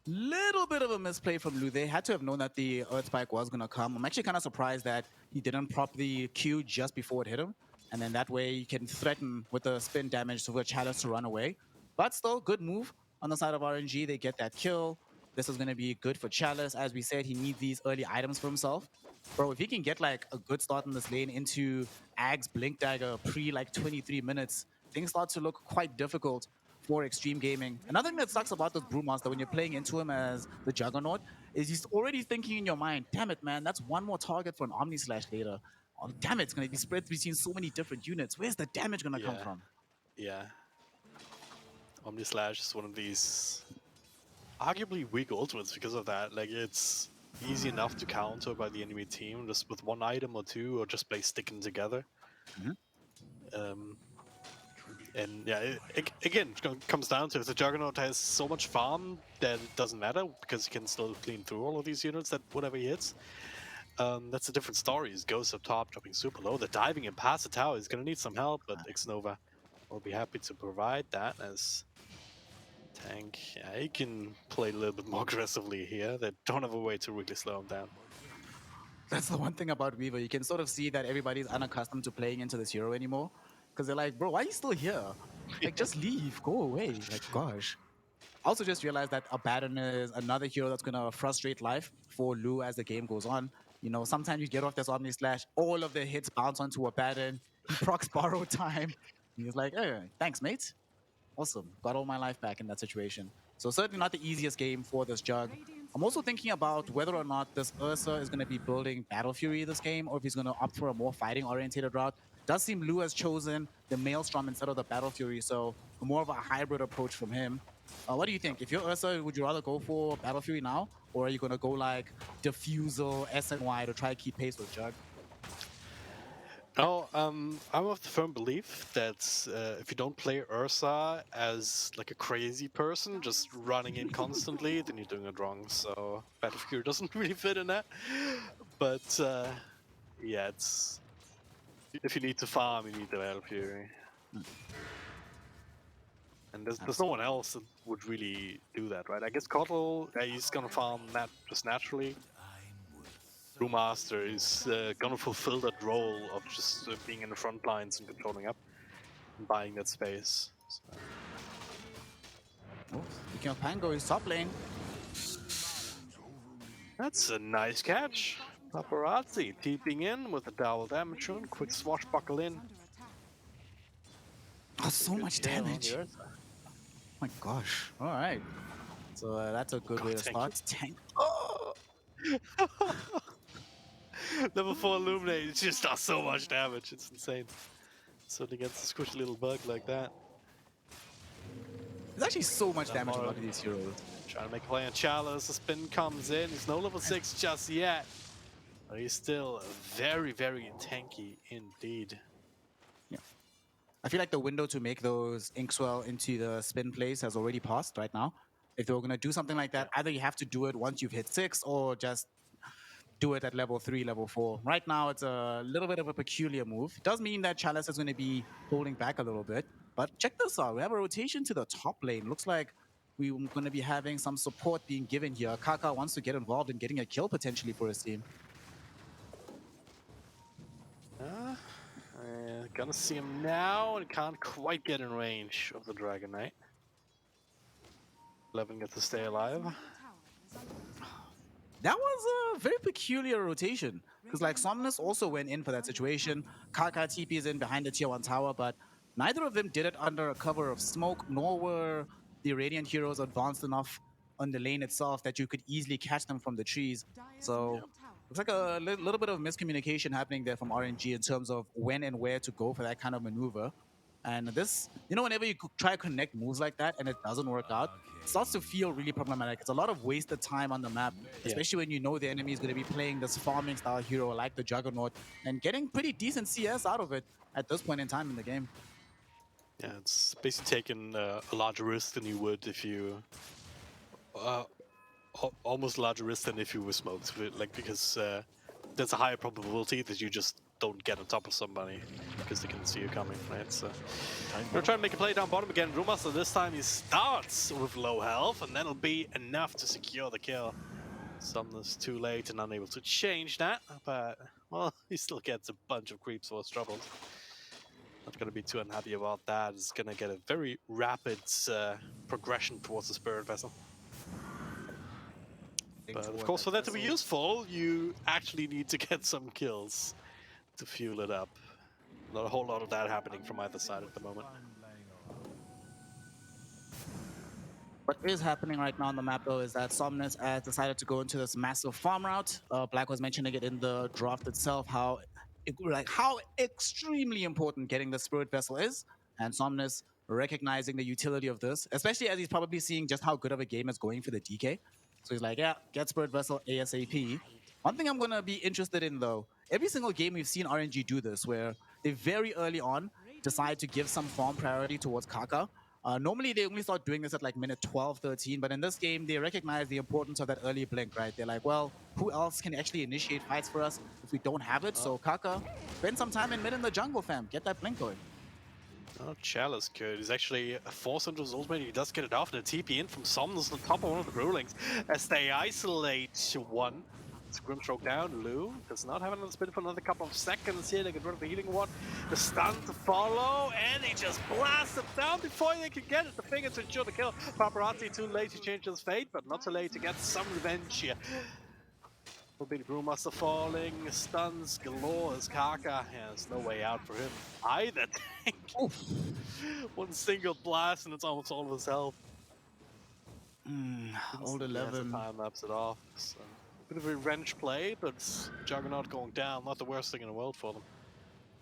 Speaker 4: Little bit of a misplay from Lu. They had to have known that the Earth Spike was going to come. I'm actually kind of surprised that he didn't prop the Q just before it hit him. And then that way he can threaten with the spin damage for Chalice to run away. But still, good move on the side of RNG. They get that kill. This is going to be good for Chalice. As we said, he needs these early items for himself. Bro, if he can get like a good start in this lane into Ag's Blink Dagger pre like 23 minutes, things start to look quite difficult for Extreme Gaming. Another thing that sucks about this Brewmaster when you're playing into him as the Juggernaut is he's already thinking in your mind, damn it, man, that's one more target for an Omni Slash later. Oh, damn it, it's going to be spread between so many different units. Where's the damage going to come from?
Speaker 3: Yeah. Omni Slash is one of these arguably weak ultimates because of that. Like, it's easy enough to counter by the enemy team just with one item or two, or just play sticking together. And yeah, again, it comes down to if the Juggernaut has so much farm that it doesn't matter because he can still clean through all of these units that whatever he hits. That's a different story. He goes up top, dropping super low. The diving and past the tower is going to need some help, but Xnova will be happy to provide that as tank. Yeah, he can play a little bit more aggressively here. They don't have a way to really slow him down.
Speaker 4: That's the one thing about Weaver. You can sort of see that everybody's unaccustomed to playing into this hero anymore. Because they're like, bro, why are you still here? Like, just leave, go away. Like, gosh. I also just realized that Abaddon is another hero that's going to frustrate life for Lu as the game goes on. You know, sometimes you get off this Omni Slash, all of the hits bounce onto Abaddon. He procs borrow time. And he's like, hey, thanks, mate. Awesome. Got all my life back in that situation. So certainly not the easiest game for this Jug. I'm also thinking about whether or not this Ursa is going to be building Battle Fury this game, or if he's going to opt for a more fighting-oriented route. Does seem Lu has chosen the Maelstrom instead of the Battle Fury, so more of a hybrid approach from him. What do you think? If you're Ursa, would you rather go for Battle Fury now, or are you going to go like Diffusal, SNY to try to keep pace with Jug?
Speaker 3: Oh, I'm of the firm belief that if you don't play Ursa as like a crazy person, just running in constantly, then you're doing it wrong. So Battle Fury doesn't really fit in that. But yeah, it's if you need to farm, you need the Battle Fury. And there's no one else that would really do that, right? I guess Kotl, he's gonna farm that just naturally. Brewmaster is gonna fulfill that role of just being in the front lines and controlling up and buying that space. So.
Speaker 4: Oh, speaking of Pango, he's top lane.
Speaker 3: That's a nice catch. Paparazzi TPing in with a double damage rune, quick swashbuckle in.
Speaker 6: Under attack.
Speaker 4: Oh, so much
Speaker 3: Kill on the
Speaker 4: damage.
Speaker 3: Ursa.
Speaker 4: Oh my gosh. All right. So that's a good way to
Speaker 3: tank
Speaker 4: start. Tank. Oh!
Speaker 3: Level 4 Illuminate, it just does so much damage, it's insane. Certainly against a squishy little bug like that.
Speaker 4: There's actually so much damage on these heroes.
Speaker 3: Trying to make a play on Chalice, the spin comes in, he's no level 6 just yet. But he's still very, very tanky indeed.
Speaker 4: Yeah. I feel like the window to make those Inkswell into the spin plays has already passed right now. If they were going to do something like that, either you have to do it once you've hit 6 or just do it at level 3, level 4. Right now, it's a little bit of a peculiar move. It does mean that Chalice is going to be holding back a little bit. But check this out. We have a rotation to the top lane. Looks like we're going to be having some support being given here. Kaka wants to get involved in getting a kill potentially for his team.
Speaker 3: Gonna see him now and can't quite get in range of the Dragon Knight. 11 gets to stay alive.
Speaker 6: Tower is under attack.
Speaker 4: That was a very peculiar rotation. Because like Somnus also went in for that situation. Kaka TP is in behind the tier 1 tower, but neither of them did it under a cover of smoke, nor were the Radiant heroes advanced enough on the lane itself that you could easily catch them from the trees. So looks like a little bit of miscommunication happening there from RNG in terms of when and where to go for that kind of maneuver. And this, you know, whenever you try to connect moves like that and it doesn't work out, it starts to feel really problematic. It's a lot of wasted time on the map, especially when you know the enemy is going to be playing this farming style hero like the Juggernaut and getting pretty decent CS out of it at this point in time in the game.
Speaker 3: Yeah, it's basically taking a larger risk than you would if you... almost larger risk than if you were smoked, like because there's a higher probability that you just don't get on top of somebody because they can see you coming, right? So we're trying to make a play down bottom again. Brewmaster this time he starts with low health, and that'll be enough to secure the kill. Sumner's too late and unable to change that, but well, he still gets a bunch of creeps for his troubles. Not going to be too unhappy about that. It's going to get a very rapid progression towards the Spirit Vessel. But of course, for that to be useful, you actually need to get some kills to fuel it up. Not a whole lot of that happening from either side at the moment.
Speaker 4: What is happening right now on the map, though, is that Somnus has decided to go into this massive farm route. Black was mentioning it in the draft itself, how extremely important getting the Spirit Vessel is, and Somnus recognizing the utility of this, especially as he's probably seeing just how good of a game is going for the DK. So he's like, yeah, get Spirit Vessel ASAP. One thing I'm going to be interested in, though, every single game we've seen RNG do this, where they very early on decide to give some farm priority towards Kaka. Normally, they only start doing this at like minute 12, 13, but in this game, they recognize the importance of that early blink, right? They're like, well, who else can actually initiate fights for us if we don't have it? So Kaka, spend some time in mid in the jungle, fam. Get that blink going.
Speaker 3: Oh, Chalice good. He's actually forced into his ultimate. He does get it off, and a TP in from Somnus on top of one of the Brewlings as they isolate one. It's Grimstroke down. Lou does not have another spin for another couple of seconds here. They get rid of the healing one. The stun to follow, and he just blasts it down before they can get it. The finger to ensure the kill. Paparazzi too late to change his fate, but not too late to get some revenge here. Big Brewmaster falling, stuns galore as Kaka has no way out for him either. One single blast and it's almost all of his health.
Speaker 4: Old 11.
Speaker 3: Time laps it off. So, bit of a revenge play, but Juggernaut going down, not the worst thing in the world for them.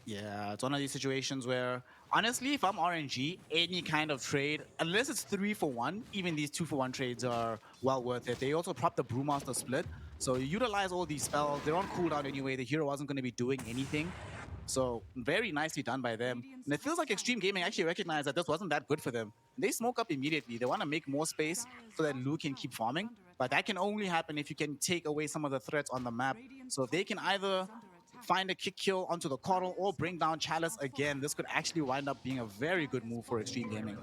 Speaker 4: Yeah, it's one of these situations where, honestly, if I'm RNG, any kind of trade, unless it's 3-for-1, even these 2-for-1 trades are well worth it. They also prop the Brewmaster split, so you utilize all these spells. They're on cooldown anyway. The hero wasn't going to be doing anything. So very nicely done by them. And it feels like Extreme Gaming actually recognized that this wasn't that good for them. And they smoke up immediately. They want to make more space so that Lu can keep farming. But that can only happen if you can take away some of the threats on the map. So if they can either find a kick kill onto the Coddle or bring down Chalice again, this could actually wind up being a very good move for Extreme Gaming.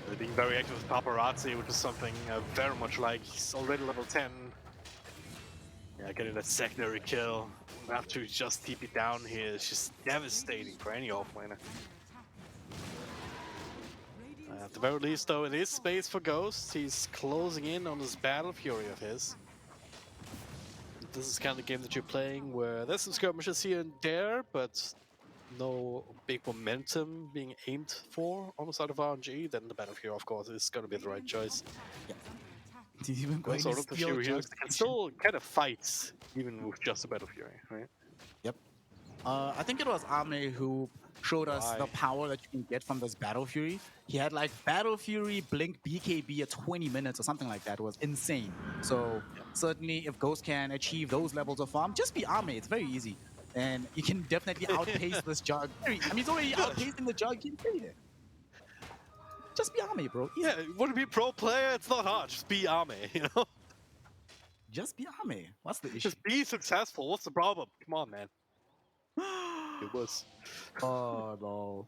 Speaker 3: They're being very active with Paparazzi, which is something very much like. He's already level 10. Yeah, getting that secondary kill after he just TP down here is just devastating for any offlaner. At the very least, though, it is space for Ghost. He's closing in on this Battle Fury of his. This is kind of the game that you're playing where there's some skirmishes here and there, but no big momentum being aimed for on the side of RNG. Then the Battle Fury, of course, is going to be the right choice.
Speaker 4: Yeah. He's even going
Speaker 3: sort
Speaker 4: to
Speaker 3: of the
Speaker 4: steal
Speaker 3: few heroes that can still kind of fight, even with just a Battle Fury, right?
Speaker 4: Yep. I think it was Ame who showed us the power that you can get from this Battle Fury. He had like Battle Fury, Blink, BKB at 20 minutes or something like that. It was insane. So certainly if Ghost can achieve those levels of farm, just be Ame. It's very easy. And you can definitely outpace this Jug. I mean, he's already outpacing the Jug. You can it. Just be Ame, bro. Easy.
Speaker 3: Yeah, you want to be a pro player? It's not hard. Just be Ame, you know?
Speaker 4: Just be Ame. What's the issue?
Speaker 3: Just be successful. What's the problem? Come on, man. It was.
Speaker 4: Oh, no.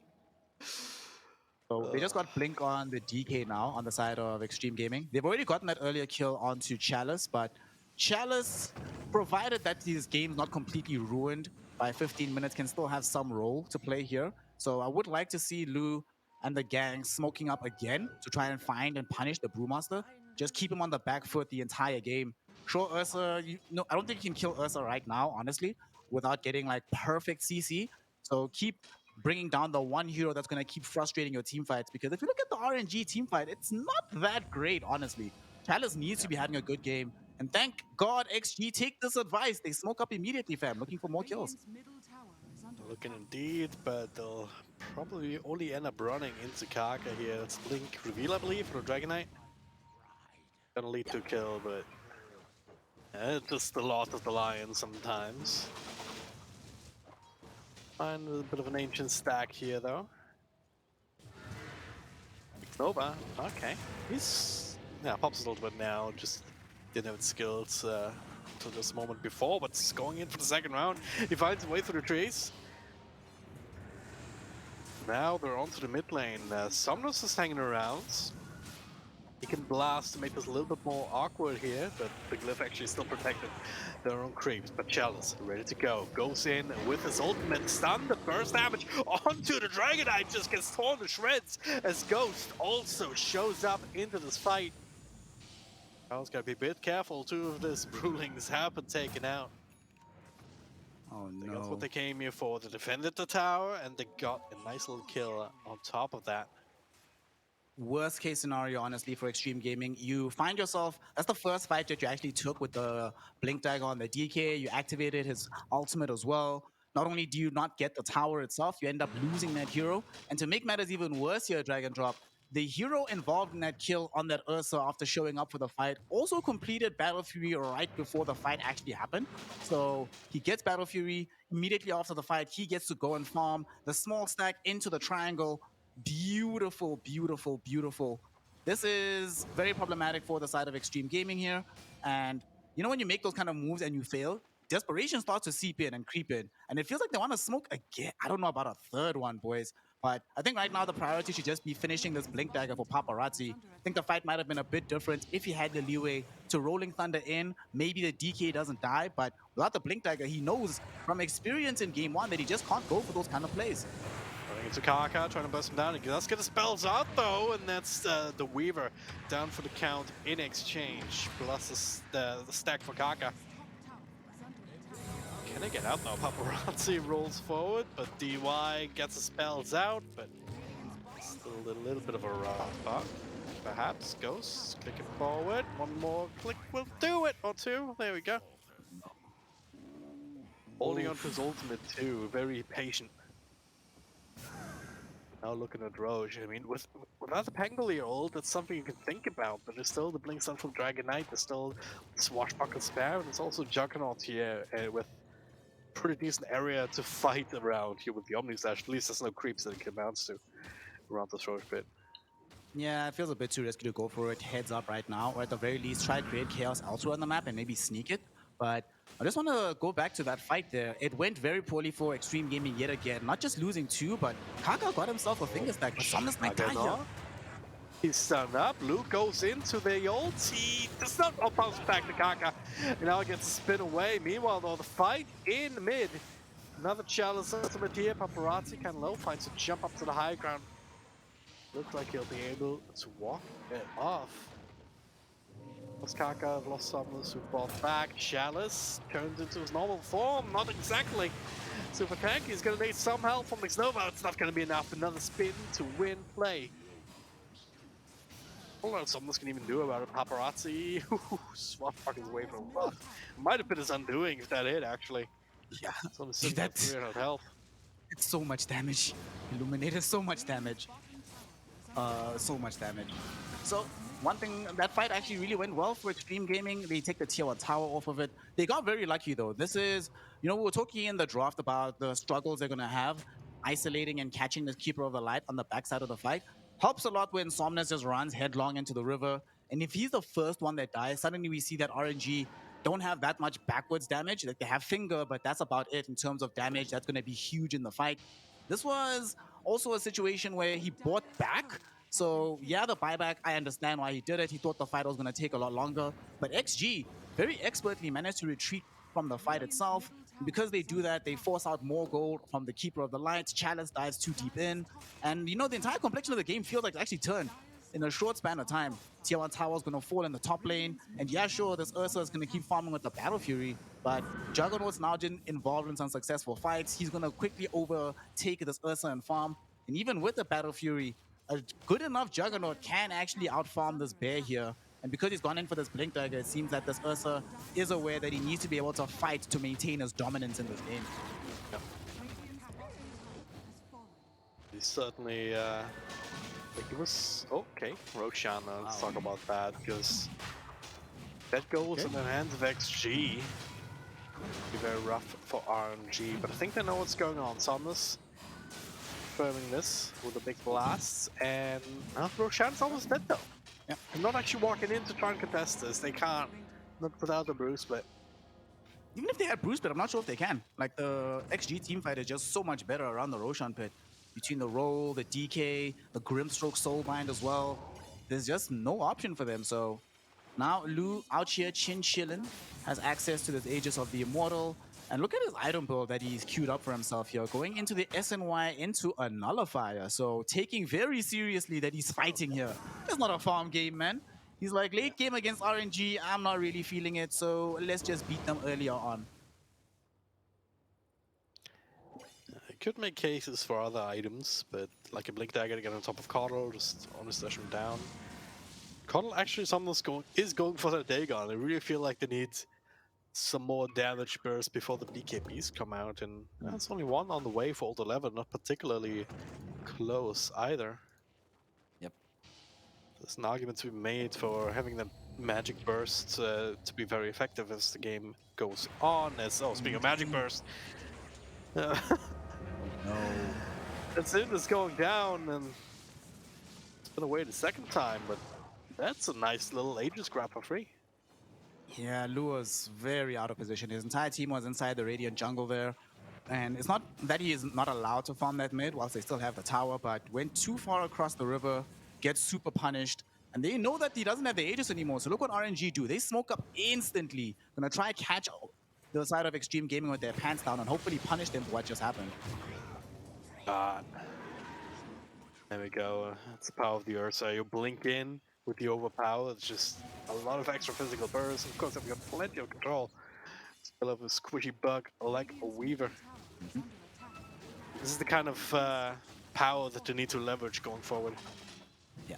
Speaker 4: So they just got Blink on the DK now on the side of Extreme Gaming. They've already gotten that earlier kill onto Chalice, but Chalice, provided that this game's not completely ruined by 15 minutes, can still have some role to play here. So I would like to see Lu and the gang smoking up again to try and find and punish the Brewmaster. Just keep him on the back foot the entire game. Sure, Ursa, I don't think you can kill Ursa right now, honestly, without getting like perfect CC. So keep bringing down the one hero that's going to keep frustrating your team fights, because if you look at the RNG team fight, it's not that great, honestly. Chalice needs to be having a good game. And thank God XG take this advice. They smoke up immediately, fam, looking for more kills.
Speaker 3: Looking indeed, but they'll probably only end up running into Kaka here. It's Blink reveal, I believe, for the Dragon Knight. Gonna lead to a kill, but it's just the loss of the Lion sometimes. Find a bit of an ancient stack here, though. Nova, okay. He's pops a little bit now, just didn't have the skills to to this moment before, but he's going in for the second round. He finds a way through the trees. Now they're onto the mid lane. Somnus is hanging around. He can blast to make this a little bit more awkward here, but the Glyph actually still protected their own creeps. But Chalice, ready to go, goes in with his ultimate stun. The burst damage onto the Dragonite just gets torn to shreds as Ghost also shows up into this fight. Chalice gotta be a bit careful. Two of these Brewlings have been taken out.
Speaker 4: Oh
Speaker 3: I think that's
Speaker 4: no.
Speaker 3: what they came here for. They defended the tower and they got a nice little kill on top of that.
Speaker 4: Worst case scenario, honestly, for Extreme Gaming, you find yourself, that's the first fight that you actually took with the Blink Dagger on the DK. You activated his ultimate as well. Not only do you not get the tower itself, you end up losing that hero. And to make matters even worse here, Drag and Drop, the hero involved in that kill on that Ursa after showing up for the fight also completed Battle Fury right before the fight actually happened. So he gets Battle Fury. Immediately after the fight, he gets to go and farm the small stack into the triangle. Beautiful, beautiful, beautiful. This is very problematic for the side of Extreme Gaming here. And you know, when you make those kind of moves and you fail, desperation starts to seep in and creep in. And it feels like they want to smoke again. I don't know about a third one, boys. But I think right now the priority should just be finishing this Blink Dagger for Paparazzi. I think the fight might have been a bit different if he had the leeway to Rolling Thunder in. Maybe the DK doesn't die, but without the Blink Dagger, he knows from experience in Game 1 that he just can't go for those kind of plays.
Speaker 3: Running into Kaka, trying to bust him down. He does get the spells out though, and that's the Weaver down for the count in exchange. Plus the stack for Kaka. Can they get out now? Paparazzi rolls forward, but DY gets the spells out, but still a little bit of a rough spot. Perhaps Ghost clicking forward. One more click will do it, or two. There we go. Holding on to his ultimate too, very patient. Now looking at Roche, I mean, without the Pangolier, that's something you can think about, but there's still the Blink Stun from Dragonite, there's still Swashbuckle Spare, and there's also Juggernaut here with pretty decent area to fight around here with the Omnislash. At least there's no creeps that it can bounce to around this Roche pit.
Speaker 4: Yeah, it feels a bit too risky to go for it heads up right now, or at the very least try to create chaos elsewhere on the map and maybe sneak it. But I just want to go back to that fight there. It went very poorly for Extreme Gaming yet again. Not just losing two, but Kaka got himself a finger stack, but Somnus might die here.
Speaker 3: He's stunned up. Luke goes into the ult. He does not bounce back to Kaka. And now he gets spin away. Meanwhile, though, the fight in mid. Another Chalice ultimate here. Paparazzi kind of low, finds to jump up to the high ground. Looks like he'll be able to walk it off. Kaka lost Somnus who bought back. Chalice turns into his normal form. Not exactly super tanky. He's going to need some help from Mixnova. It's not going to be enough. Another spin to win play. I don't know what Somnus can even do about it. Paparazzi. Swap fucking away from him. Might have been his undoing if that hit, actually.
Speaker 4: Yeah,
Speaker 3: Somnus
Speaker 4: that's
Speaker 3: 300 health.
Speaker 4: it's so much damage. Illuminator, so much damage. So much damage. So one thing, that fight actually really went well for Extreme Gaming. They take the tier 1 tower off of it. They got very lucky though. This is, you know, we were talking in the draft about the struggles they're gonna have isolating and catching the Keeper of the Light on the backside of the fight. Helps a lot when Somnus just runs headlong into the river. And if he's the first one that dies, suddenly we see that RNG don't have that much backwards damage. Like they have finger, but that's about it in terms of damage. That's gonna be huge in the fight. This was also a situation where he bought back. So yeah, the buyback, I understand why he did it. He thought the fight was going to take a lot longer. But XG very expertly managed to retreat from the fight itself. Because they do that, they force out more gold from the Keeper of the Lights. Chalice dives too deep in. And you know, the entire complexion of the game feels like it actually turned in a short span of time. Tier 1 tower is going to fall in the top lane. And yeah, sure, this Ursa is going to keep farming with the Battle Fury. But Juggernaut's now involved in some successful fights. He's going to quickly overtake this Ursa and farm. And even with the Battle Fury, a good enough Juggernaut can actually outfarm this bear here. And because he's gone in for this Blink Dagger, it seems that this Ursa is aware that he needs to be able to fight to maintain his dominance in this game.
Speaker 3: Yeah. He's certainly, like it was, okay, Roshan, let's talk about that, because that goes in the hands of XG. Be very rough for RNG, but I think they know what's going on. Somnus confirming this with the big blasts, and Roshan's almost dead though.
Speaker 4: Yeah.
Speaker 3: I'm not actually walking in to try and contest this. They can't, not without the Bruce, but
Speaker 4: even if they had Bruce Pit, I'm not sure if they can. Like the XG team fight is just so much better around the Roshan pit. Between the roll, the DK, the Grimstroke Soulbind as well. There's just no option for them. So now Lu out here chin chillin' has access to the Aegis of the Immortal. And look at his item build that he's queued up for himself here. Going into the SNY into a Nullifier. So taking very seriously that he's fighting here. It's not a farm game, man. He's like, late game against RNG, I'm not really feeling it. So let's just beat them earlier on.
Speaker 3: I could make cases for other items, but like a Blink Dagger to get on top of Coddle, just honest dash him down. Coddle actually is going for the Dagon. I really feel like they need some more damage burst before the BKBs come out, and that's only one on the way for Old 11, not particularly close either.
Speaker 4: Yep.
Speaker 3: There's an argument to be made for having that magic burst to be very effective as the game goes on. Speaking of magic burst,
Speaker 4: No.
Speaker 3: that's it. It's going down, and it's been away the second time, but that's a nice little Aegis grab for free.
Speaker 4: Yeah, Lu was very out of position. His entire team was inside the Radiant jungle there. And it's not that he is not allowed to farm that mid whilst they still have the tower, but went too far across the river, gets super punished. And they know that he doesn't have the Aegis anymore. So look what RNG do. They smoke up instantly. Gonna try catch the side of Extreme Gaming with their pants down and hopefully punish them for what just happened.
Speaker 3: There we go. That's the power of the Ursa. You blink in with the overpower. It's just a lot of extra physical bursts. Of course, they've got plenty of control. Still have a squishy bug like a Weaver. This is the kind of power that they need to leverage going forward.
Speaker 4: Yeah.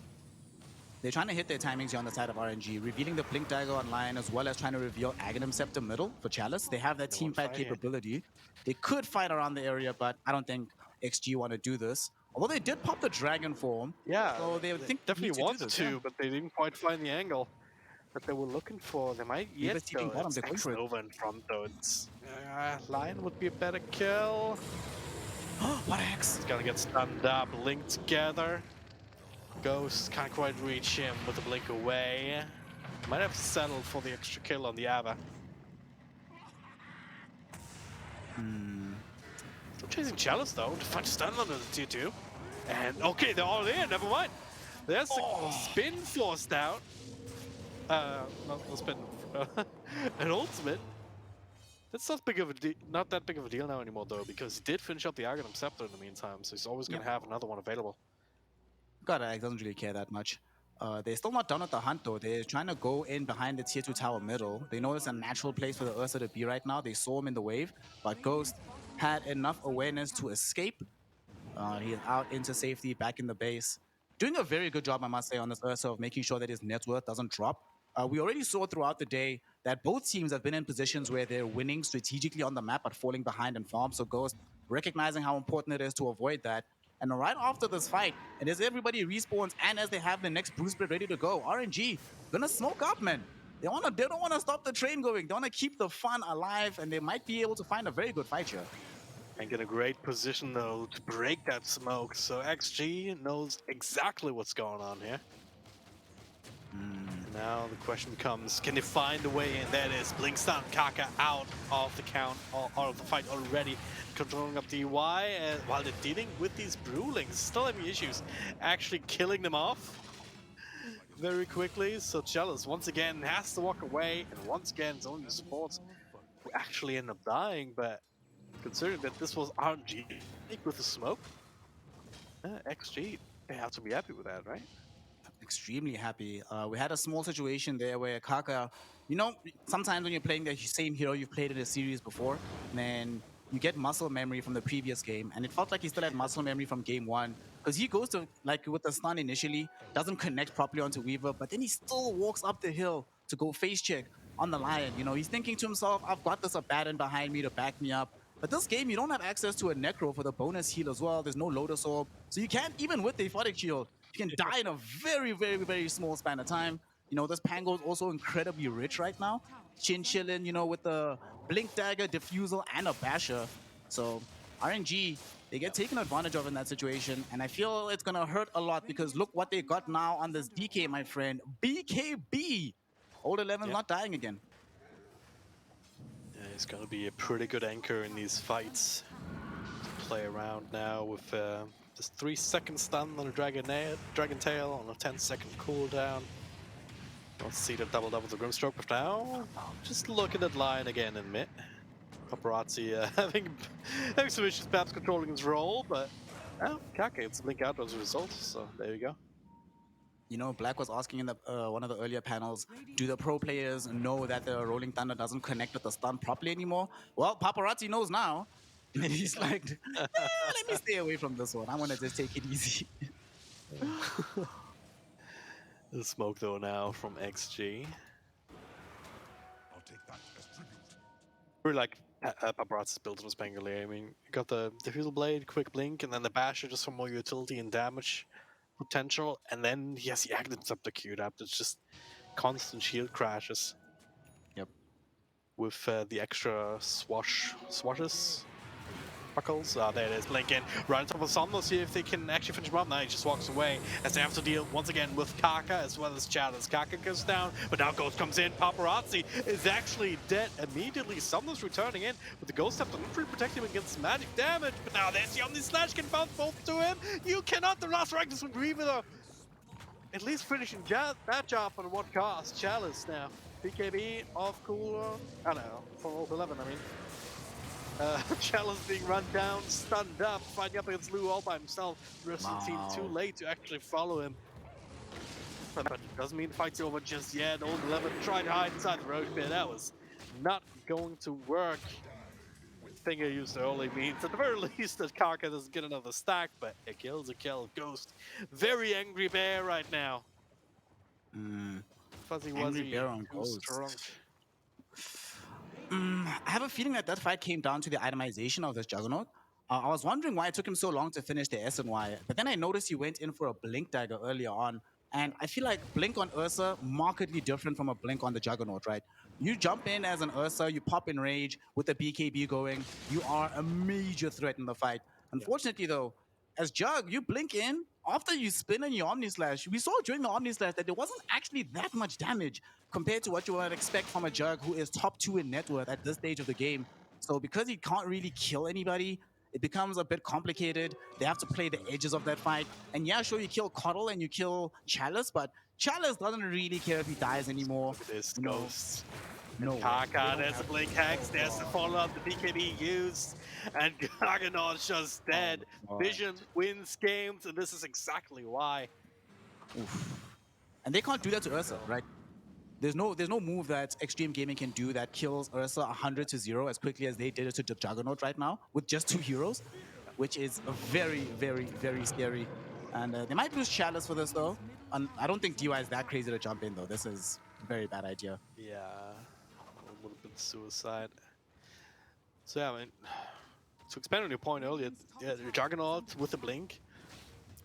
Speaker 4: They're trying to hit their timings here on the side of RNG, revealing the Blink Dagger online as well as trying to reveal Aghanim Scepter middle for Chalice. They have that team fight capability. They could fight around the area, but I don't think XG want to do this. Although they did pop the Dragon form.
Speaker 3: Yeah,
Speaker 4: so they
Speaker 3: definitely wanted to, but they didn't quite find the angle that they were looking for. They might yet go. It's over in front though. It's Lion would be a better kill.
Speaker 4: What X?
Speaker 3: It's gonna get stunned up, linked together. Ghost can't quite reach him with the blink away. Might have to settle for the extra kill on the Ava. Still chasing Chalice though, to find stun under the tier 2. And okay, they're all in, never mind. There's the spin forced out. Not the spin, an ultimate. That's not that big of a deal now anymore though, because he did finish up the Aghanim Scepter in the meantime, so he's always gonna have another one available.
Speaker 4: God, doesn't really care that much. They're still not done with the hunt though. They're trying to go in behind the tier 2 tower middle. They know it's a natural place for the Ursa to be right now. They saw him in the wave, but Ghost had enough awareness to escape. He is out into safety, back in the base. Doing a very good job, I must say, on this Ursa of making sure that his net worth doesn't drop. We already saw throughout the day that both teams have been in positions where they're winning strategically on the map but falling behind in farm. So Ghost recognizing how important it is to avoid that. And right after this fight, and as everybody respawns and as they have the next Bruce Split ready to go, RNG gonna smoke up, man. They don't want to stop the train going. They want to keep the fun alive, and they might be able to find a very good fight here.
Speaker 3: And get a great position though to break that smoke. So XG knows exactly what's going on here. Now the question becomes, can they find a way in? That is Blink Stun Kaka out of the count, out of the fight already, controlling up DY while they're dealing with these Brewlings. Still having issues actually killing them off very quickly. So Chalice once again has to walk away, and once again it's only the supports who actually end up dying. But considering that this was RNG with the smoke, XG, they have to be happy with that, right?
Speaker 4: Extremely happy. We had a small situation there where Kaka, you know, sometimes when you're playing the same hero you've played in a series before, then you get muscle memory from the previous game, and it felt like he still had muscle memory from game 1, because he goes to, like, with the stun initially, doesn't connect properly onto Weaver, but then he still walks up the hill to go face check on the Lion. You know, he's thinking to himself, I've got this Abaddon behind me to back me up. But this game, you don't have access to a Necro for the bonus heal as well. There's no Lotus Orb. So you can't, even with the Aphotic Shield, you can die in a very, very, very small span of time. You know, this Pango is also incredibly rich right now. Chin chillin', you know, with the Blink Dagger, Diffusal, and a Basher. So RNG, they get taken advantage of in that situation. And I feel it's going to hurt a lot, because look what they got now on this DK, my friend. BKB! Old 11's not dying again.
Speaker 3: He's gonna be a pretty good anchor in these fights. To play around now with just 3-second stun on a Dragon Tail on a 10-second cooldown. Let's see the double with the Grimstroke, but now just looking at line again in mid. Paparazzi having some issues perhaps controlling his role, but Kaka gets blink out as a result, so there you go.
Speaker 4: You know, Black was asking in the one of the earlier panels, do the pro players know that the Rolling Thunder doesn't connect with the stun properly anymore? Well, Paparazzi knows now. And he's like, let me stay away from this one. I want to just take it easy.
Speaker 3: The smoke though now from XG.
Speaker 7: I'll take that as tribute.
Speaker 3: Really like Paparazzi's build was Bengali. I mean, you got the Diffusal Blade, quick blink, and then the Basher just for more utility and damage potential, and then he has the Agnet substitute up. It's just constant shield crashes.
Speaker 4: Yep.
Speaker 3: With the extra swashes. Buckles. There it is, blinking. Right on top of Somno, see if they can actually finish him up. Now he just walks away as they have to deal once again with Kaka as well as Chalice. Kaka goes down, but now Ghost comes in. Paparazzi is actually dead immediately. Somno's returning in, but the Ghost have to literally protect him against magic damage. But now there's the Omni Slash, can bounce both to him. You cannot, the last rank would agree with her. At least finishing that job on one cost. Chalice now. BKB off cooldown. I don't know, for Old 11, I mean. Chalice being run down, stunned up, fighting up against Lou all by himself. The rest of the team too late to actually follow him. But it doesn't mean the fight's over just yet. Old 11 tried to hide inside the road pit. That was not going to work. Finger use only means at the very least that Kaka doesn't get another stack, but a kill's a kill. Ghost, very angry bear right now. Fuzzy Wuzzy,
Speaker 4: Bear on
Speaker 3: too
Speaker 4: Ghost.
Speaker 3: strong.
Speaker 4: I have a feeling that fight came down to the itemization of this Juggernaut. I was wondering why it took him so long to finish the SNY, but then I noticed he went in for a Blink Dagger earlier on, and I feel like Blink on Ursa, markedly different from a Blink on the Juggernaut, right? You jump in as an Ursa, you pop in rage with the BKB going, you are a major threat in the fight. Unfortunately though, as Jug, you blink in, after you spin on your Omni Slash, we saw during the Omni Slash that there wasn't actually that much damage compared to what you would expect from a Jug who is top 2 in net worth at this stage of the game. So because he can't really kill anybody, it becomes a bit complicated. They have to play the edges of that fight. And yeah, sure, you kill Coddle and you kill Chalice, but Chalice doesn't really care if he dies anymore.
Speaker 3: Look at this
Speaker 4: You know,
Speaker 3: Ghost.
Speaker 4: no.
Speaker 3: Kaka, there's the Blink Hex, there's the follow-up, the BKB used, and Juggernaut's just dead.
Speaker 4: God.
Speaker 3: Vision wins games, and this is exactly why.
Speaker 4: And they can't do that to Ursa, right? There's no move that Extreme Gaming can do that kills Ursa 100-0 as quickly as they did it to Juggernaut right now with just 2 heroes, which is very, very, very scary. And they might lose Chalice for this though. And I don't think DY is that crazy to jump in though. This is a very bad idea.
Speaker 3: Yeah, a little bit suicide. So yeah, I mean, to expand on your point earlier, yeah, the Juggernaut with the Blink,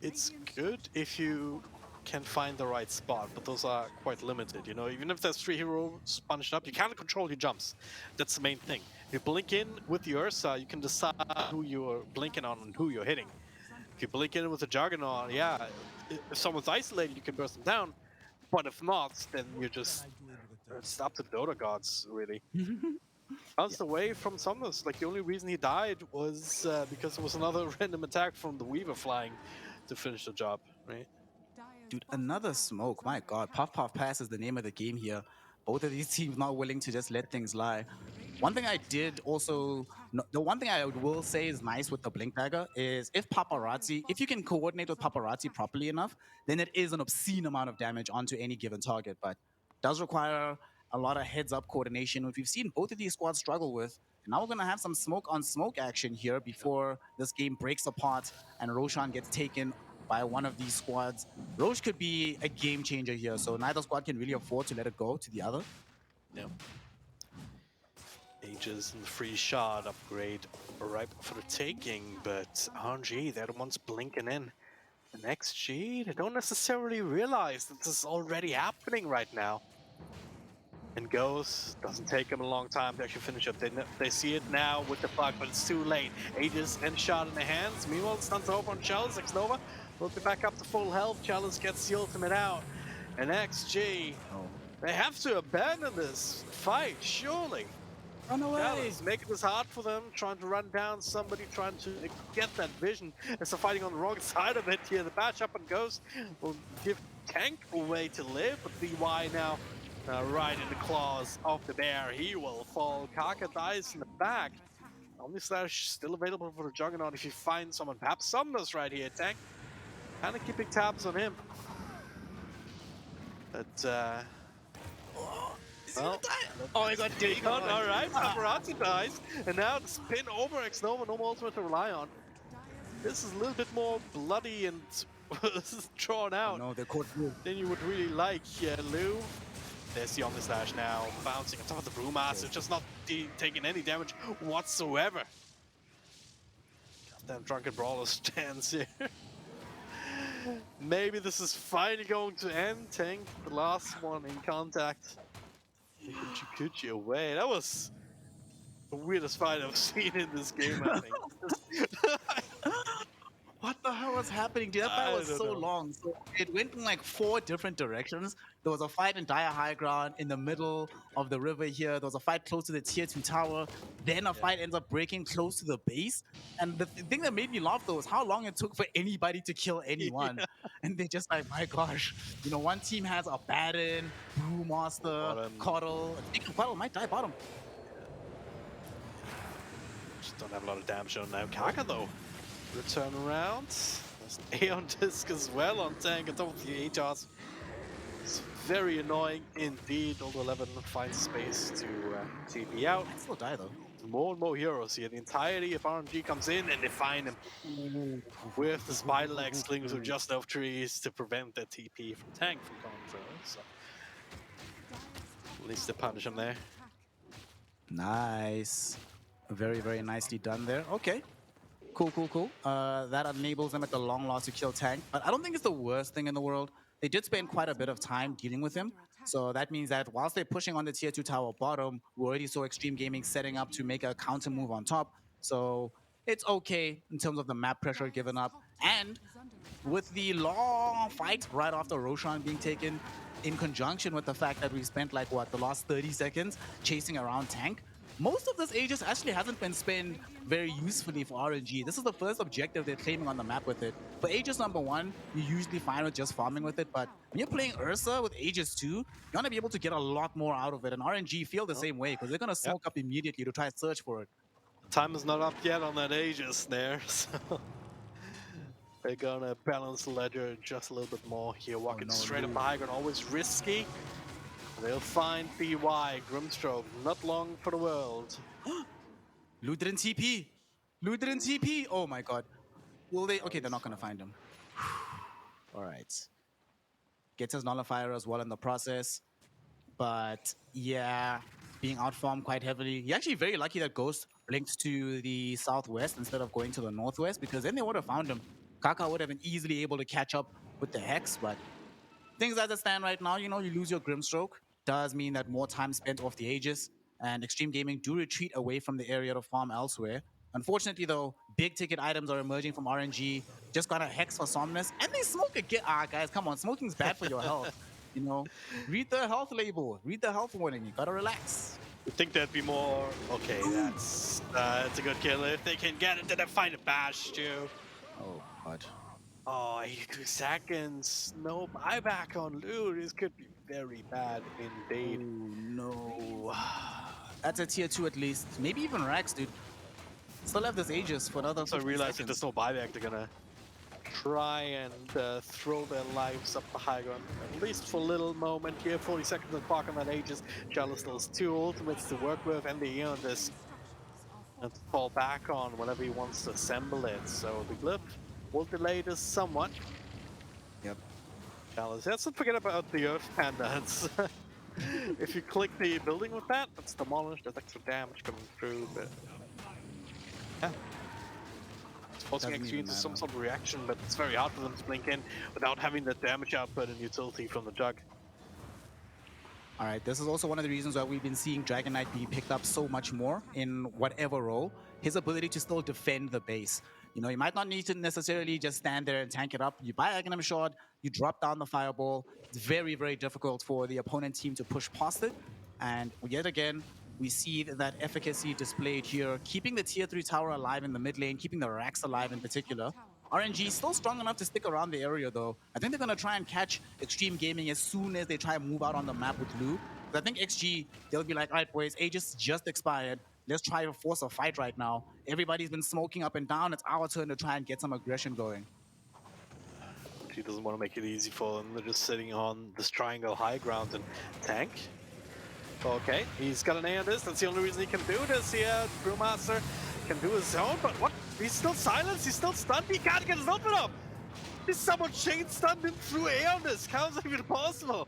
Speaker 3: it's good if you can find the right spot, but those are quite limited, you know? Even if there's 3 heroes bunched up, you can't control your jumps. That's the main thing. If you blink in with the Ursa, you can decide who you're blinking on and who you're hitting. If you blink in with the Juggernaut, yeah, if someone's isolated, you can burst them down, but if not, then you're just... It's up to the Dota gods, really. Bounced away from Somnus. Like, the only reason he died was because there was another random attack from the Weaver flying to finish the job, right?
Speaker 4: Dude, another smoke. My God, Puff Puff Pass is the name of the game here. Both of these teams not willing to just let things lie. One thing I did also, the one thing I will say is nice with the Blink Dagger is if you can coordinate with Paparazzi properly enough, then it is an obscene amount of damage onto any given target. But it does require a lot of heads-up coordination, which we've seen both of these squads struggle with. And now we're going to have some smoke-on-smoke action here before this game breaks apart and Roshan gets taken by one of these squads. Roche could be a game changer here, so neither squad can really afford to let it go to the other.
Speaker 3: Yeah. Aegis and the free shot upgrade ripe for the taking, but RNG, they're the ones blinking in. And XG, they don't necessarily realize that this is already happening right now. And Ghost, doesn't take them a long time to actually finish up. They see it now with the plug, but it's too late. Aegis and shot in the hands. Meanwhile, the stun's over on Chalice. Xnova will be back up to full health. Chalice gets the ultimate out. And XG, they have to abandon this fight, surely.
Speaker 4: Run away!
Speaker 3: Dallas making this hard for them, trying to run down somebody, trying to get that vision. As they're fighting on the wrong side of it here. The bash up and goes will give Tank a way to live, but VY now right in the claws of the bear. He will fall. Kaka dies in the back. Omnislash still available for the Juggernaut if you find someone. Perhaps Sumner's right here. Tank kind of keeping tabs on him. But, well,
Speaker 4: Oh, he got
Speaker 3: Decon, all right, Paparazzi dies, and now the spin over X-Nova, no more ultimate to rely on. This is a little bit more bloody and drawn out
Speaker 4: No, they're caught blue.
Speaker 3: than you would really like. Lou, there's the Omnislash now, bouncing on top of the Brewmaster, just not taking any damage whatsoever. Goddamn Drunken Brawler stands here. Maybe this is finally going to end. Tank, the last one in contact. Chikuchi away. That was the weirdest fight I've seen in this game, I think.
Speaker 4: What the hell was happening? Dude, that fight
Speaker 3: I
Speaker 4: was
Speaker 3: don't
Speaker 4: so
Speaker 3: know.
Speaker 4: long. So it went in like 4 different directions. There was a fight in dire high ground in the middle of the river here. There was a fight close to the tier 2 tower. Then a fight ends up breaking close to the base. And the thing that made me laugh though was how long it took for anybody to kill anyone. And they're just like, my gosh. You know, one team has a Baron, Brewmaster,
Speaker 3: Bottom.
Speaker 4: Coddle. I think Coddle might die bottom.
Speaker 3: Just don't have a lot of damage on now. Kaka though, return around. There's an Aeon Disc as well on Tank on top of the Atos. It's very annoying indeed. Although 11 finds space to TP out.
Speaker 4: Might still die though.
Speaker 3: More and more heroes here. The entirety of RNG comes in and they find him with the spider legs clinging to just enough trees to prevent the TP from Tank from coming through. So at least they punish him there.
Speaker 4: Nice. Very, very nicely done there. Okay. Cool. That enables them at the long loss to kill Tank. But I don't think it's the worst thing in the world. They did spend quite a bit of time dealing with him. So that means that whilst they're pushing on the tier 2 tower bottom, we already saw Extreme Gaming setting up to make a counter move on top. So it's okay in terms of the map pressure given up. And with the long fight right after Roshan being taken, in conjunction with the fact that we spent like what, the last 30 seconds chasing around Tank, most of this Aegis actually hasn't been spent very usefully for RNG. This is the first objective they're claiming on the map with it. For Aegis number 1, you're usually fine with just farming with it, but when you're playing Ursa with Aegis 2, you want to be able to get a lot more out of it, and RNG feel the same way, because they're going to smoke up immediately to try and search for it.
Speaker 3: Time is not up yet on that Aegis there, so they're gonna balance the ledger just a little bit more here. Walking straight up the high ground, always risky. They'll find BY, Grimstroke, not long for the world.
Speaker 4: Lou didn't TP. Lou didn't TP. Oh my god. Will they? Okay, they're not going to find him. All right. Gets his nullifier as well in the process. But yeah, being outfarmed quite heavily. You're actually very lucky that Ghost blinked to the southwest instead of going to the northwest, because then they would have found him. Kaka would have been easily able to catch up with the Hex, but things as it stand right now, you know, you lose your Grimstroke. Does mean that more time spent off the Aegis, and Extreme Gaming do retreat away from the area to farm elsewhere. Unfortunately, though, big ticket items are emerging from RNG. Just got a Hex for Somnus, and they smoke again. Guys, come on, smoking's bad for your health. You know, read the health label, read the health warning. You gotta relax.
Speaker 3: You think there'd be more? Okay, that's a good kill. If they can get it, then they find a bash too.
Speaker 4: Oh god.
Speaker 3: Oh, 82 seconds. No buyback on Lou. This could be very bad indeed.
Speaker 4: No. That's a tier 2 at least. Maybe even Rax, dude. Still have this Aegis for another
Speaker 3: So I
Speaker 4: 50
Speaker 3: realize if
Speaker 4: seconds.
Speaker 3: there's no buyback, they're gonna try and throw their lives up the high ground. At least for a little moment here. 40 seconds on clock on that Aegis. Jealous still has 2 ultimates to work with, and the Eon this and fall back on whenever he wants to assemble it. So the Glyph will delay this somewhat.
Speaker 4: Yep.
Speaker 3: Chalice. Let's not forget about the Earth Panda. If you click the building with that, that's demolished. There's extra damage coming through, but yeah. It's forcing
Speaker 4: Doesn't
Speaker 3: Extreme
Speaker 4: even
Speaker 3: to some
Speaker 4: matter.
Speaker 3: sort of reaction, but it's very hard for them to blink in without having the damage output and utility from the Jug.
Speaker 4: All right, this is also one of the reasons why we've been seeing Dragon Knight be picked up so much more in whatever role. His ability to still defend the base. You know, you might not need to necessarily just stand there and tank it up. You buy Aghanim Shard, you drop down the fireball. It's very, very difficult for the opponent team to push past it. And yet again, We see that efficacy displayed here, keeping the tier 3 tower alive in the mid lane, keeping the racks alive in particular. RNG still strong enough to stick around the area though. I think they're going to try and catch Extreme Gaming as soon as they try and move out on the map with Lu. I think XG, they'll be like, all right, boys, Aegis just expired. Let's try to force a fight right now. Everybody's been smoking up and down. It's our turn to try and get some aggression going.
Speaker 3: He doesn't want to make it easy for them. They're just sitting on this triangle high ground and tank. Okay, he's got an A on this. That's the only reason he can do this here. Brewmaster can do his own, but what? He's still silenced. He's still stunned. He can't get his ultimate up. Is someone chain stunned him through A on this? How's that even possible?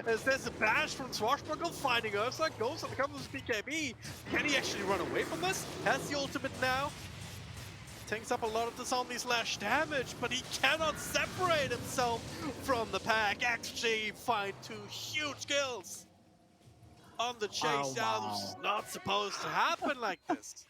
Speaker 3: As there's a bash from Swashbuckle finding Ursa, goes on the comes with BKB. Can he actually run away from this? Has the ultimate now. Tanks up a lot of the zombie slash damage, but he cannot separate himself from the pack. XG find 2 huge kills on the chase down. This is not supposed to happen like this.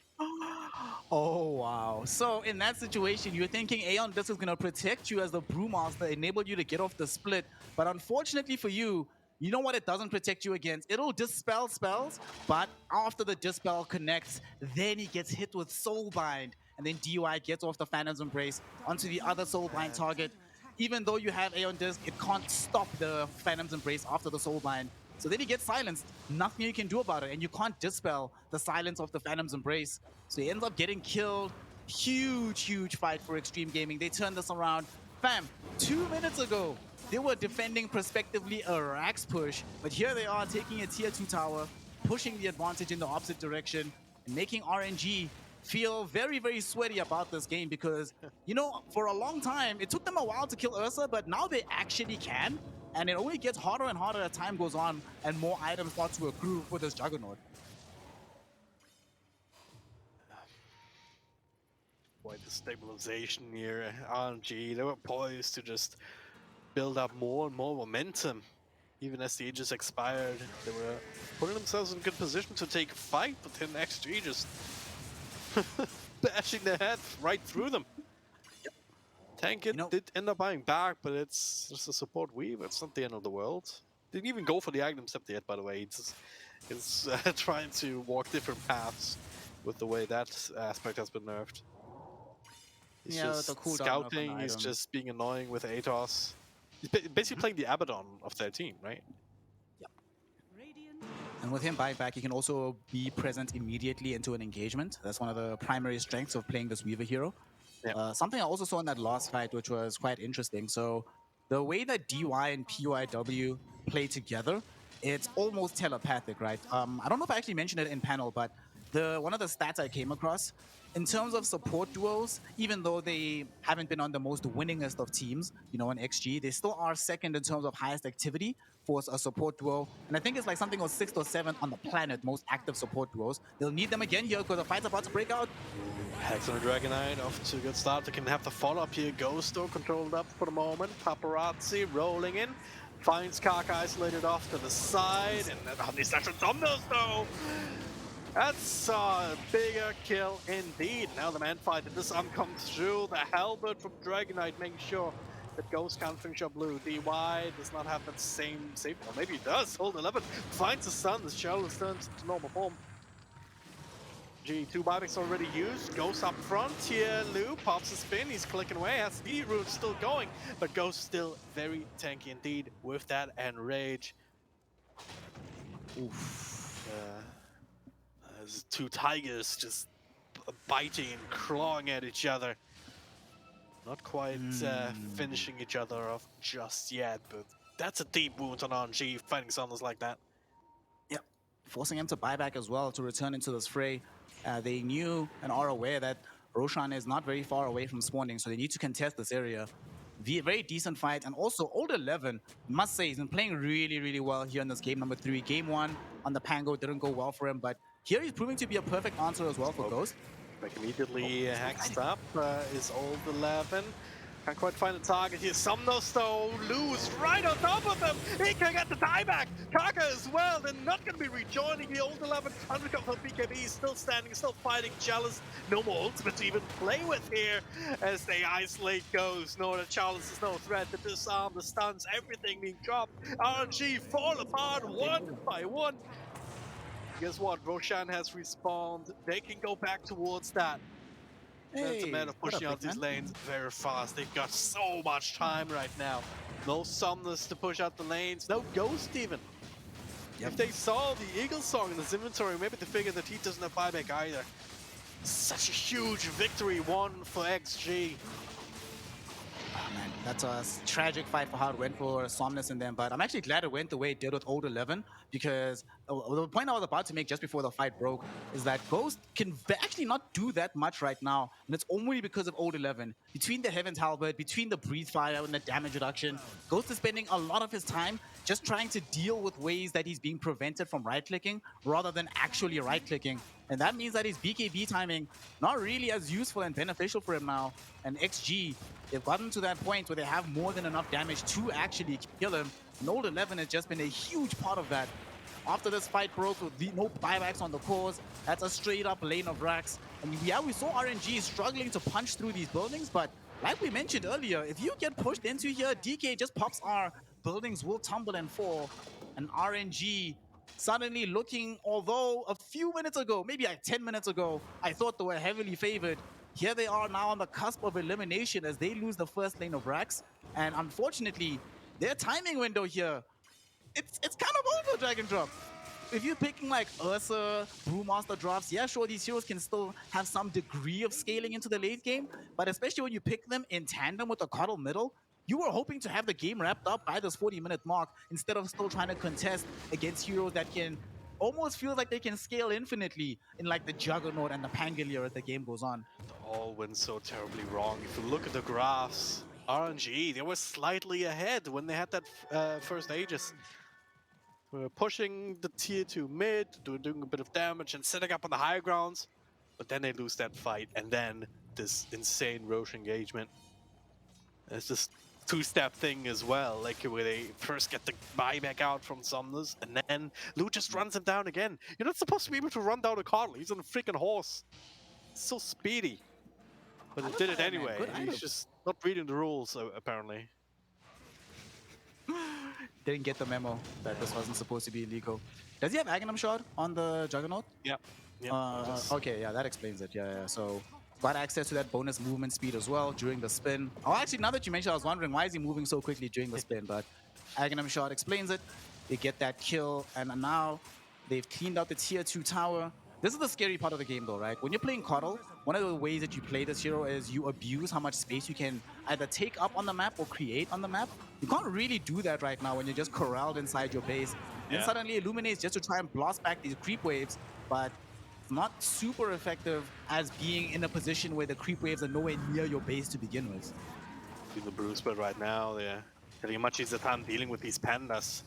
Speaker 4: Oh, wow. So in that situation, you're thinking Aeon Disc is going to protect you as the Brewmaster, enable you to get off the split. But unfortunately for you, you know what it doesn't protect you against? It'll dispel spells, but after the dispel connects, then he gets hit with Soulbind. And then DUI gets off the Phantom's Embrace onto the other Soulbind target. Even though you have Aeon Disc, it can't stop the Phantom's Embrace after the Soulbind. So then he gets silenced. Nothing you can do about it. And you can't dispel the silence of the Phantom's Embrace. So he ends up getting killed. Huge, huge fight for Extreme Gaming. They turned this around. Fam, 2 minutes ago, they were defending prospectively a Rax push. But here they are taking a tier 2 tower, pushing the advantage in the opposite direction, and making RNG feel very, very sweaty about this game because, you know, for a long time, it took them a while to kill Ursa, but now they actually can. And it only gets harder and harder as time goes on and more items start to accrue for this Juggernaut.
Speaker 3: Quite the stabilization here. RNG, they were poised to just build up more and more momentum. Even as the ages expired, they were putting themselves in good position to take a fight, but then XG just bashing their head right through them. Tank did end up buying back, but it's just a support weave. It's not the end of the world. Didn't even go for the item step yet, by the way. It's trying to walk different paths with the way that aspect has been nerfed. He's just scouting, he's just being annoying with Atos. He's basically playing the Abaddon of their team, right?
Speaker 4: And with him buying back, he can also be present immediately into an engagement. That's one of the primary strengths of playing this Weaver hero. Yeah. Something I also saw in that last fight, which was quite interesting. So the way that DY and PYW play together, it's almost telepathic, right? I don't know if I actually mentioned it in panel, but one of the stats I came across, in terms of support duos, even though they haven't been on the most winningest of teams, you know, in XG, they still are second in terms of highest activity for a support duo. And I think it's like something was 6th or 7th on the planet, most active support duos. They'll need them again here because the fight's about to break out.
Speaker 3: Hex on a Dragon Knight off to a good start. They can have the follow-up here. Ghost though controlled up for the moment. Paparazzi rolling in. Finds Kaka isolated off to the side. And then on these Session Somnos though. That's a bigger kill indeed. Now the man fight and this arm comes through. The halberd from Dragon Knight making sure that Ghost can't finish up Blue. DY does not have that same safety. Or maybe he does. Hold 11. Finds the stun. The shell turns to normal form. G2 buybacks already used. Ghost up front here. Lu pops a spin. He's clicking away. Has speed rune still going. But Ghost still very tanky indeed with that Enrage. Oof. There's 2 tigers just biting and clawing at each other. Not quite finishing each other off just yet, but that's a deep wound on RNG fighting someone like that.
Speaker 4: Yep, forcing him to buy back as well to return into this fray. They knew and are aware that Roshan is not very far away from spawning, so they need to contest this area. Very decent fight, and also Old 11, must say, he's been playing really, really well here in this game number 3. Game 1 on the Pango didn't go well for him, but here he's proving to be a perfect answer as well for Ghost.
Speaker 3: Like immediately hexed up is Old 11. Can't quite find the target here. Somnos though lose right on top of them. He can get the dieback. Kaka as well. They're not going to be rejoining the Old 11. Undercut from BKB is still standing, still fighting. Chalice. No more ultimate to even play with here as they isolate Ghost. No, the Chalice is no threat. The disarm, the stuns, everything being dropped. RNG fall apart one by one. guess what? Roshan has respawned. They can go back towards that. Then it's a matter of
Speaker 4: what up,
Speaker 3: pushing out
Speaker 4: big
Speaker 3: these
Speaker 4: man?
Speaker 3: lanes very fast. They've got so much time right now. No Summoners to push out the lanes. No Ghost even.
Speaker 4: Yep.
Speaker 3: If they saw the Eagle Song in his inventory, maybe they figured that he doesn't have buyback either. Such a huge victory won for XG.
Speaker 4: Oh, man, that's a tragic fight for how it went for Somnus and them, but I'm actually glad it went the way it did with Old 11, because the point I was about to make just before the fight broke is that Ghost can actually not do that much right now, and it's only because of Old 11. Between the Heaven's Halberd, between the Breathe Fire and the damage reduction, Ghost is spending a lot of his time just trying to deal with ways that he's being prevented from right-clicking rather than actually right-clicking. And that means that his BKB timing not really as useful and beneficial for him now. And XG, they've gotten to that point where they have more than enough damage to actually kill him. And Old 11 has just been a huge part of that. After this fight broke with no buybacks on the cores, that's a straight up lane of racks. And yeah, we saw RNG struggling to punch through these buildings, but like we mentioned earlier, if you get pushed into here, DK just pops R, buildings will tumble and fall. And RNG suddenly looking, although a few minutes ago, maybe like 10 minutes ago, I thought they were heavily favored. Here they are now on the cusp of elimination as they lose the first lane of racks. And unfortunately, their timing window here, it's kind of over, Drag and Drop. If you're picking like Ursa, Brewmaster drops, yeah, sure, these heroes can still have some degree of scaling into the late game, but especially when you pick them in tandem with the Cuddle middle, you were hoping to have the game wrapped up by this 40-minute mark instead of still trying to contest against heroes that can almost feel like they can scale infinitely in like the Juggernaut and the Pangolier as the game goes on.
Speaker 3: It all went so terribly wrong. If you look at the graphs, RNG, they were slightly ahead when they had that first Aegis. We were pushing the tier 2 mid, doing a bit of damage and setting up on the higher grounds. But then they lose that fight, and then this insane Roche engagement. It's this two-step thing as well, like where they first get the buyback out from Sumners, and then Lou just runs him down again. You're not supposed to be able to run down a Cardinal. He's on a freaking horse. It's so speedy. But he did it anyway. He's just not reading the rules, apparently.
Speaker 4: Didn't get the memo that this wasn't supposed to be illegal. Does he have Aghanim Shard on the Juggernaut?
Speaker 3: Yeah.
Speaker 4: Okay, yeah, that explains it. Yeah. So got access to that bonus movement speed as well during the spin. Oh, actually, now that you mentioned, I was wondering why is he moving so quickly during the spin, but Aghanim Shard explains it. They get that kill, and now they've cleaned out the tier 2 tower. This is the scary part of the game though, right? When you're playing Coddle, one of the ways that you play this hero is you abuse how much space you can either take up on the map or create on the map. You can't really do that right now when you're just corralled inside your base. And suddenly illuminates just to try and blast back these creep waves, but not super effective as being in a position where the creep waves are nowhere near your base to begin with.
Speaker 3: In the Bruce, but right now they're having a much easier time dealing with these pandas.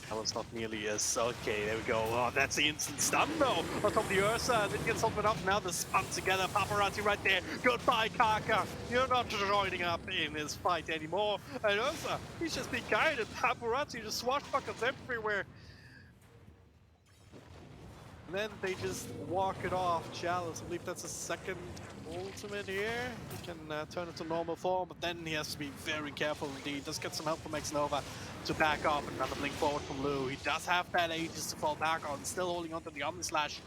Speaker 3: That was not nearly as... Okay, there we go. Oh, that's the instant stun though. On top of the Ursa, didn't get something up. Now they're spun together. Paparazzi right there. Goodbye, Kaka. You're not joining up in this fight anymore. And Ursa, he's just being guided. Paparazzi just swashbuckles everywhere. And then they just walk it off. Chalice, I believe that's a second ultimate here. He can turn it to normal form, but then he has to be very careful indeed. Does get some help from X-Nova to back up. Another blink forward from Lou. He does have that Aegis to fall back on, still holding on to the Omnislash.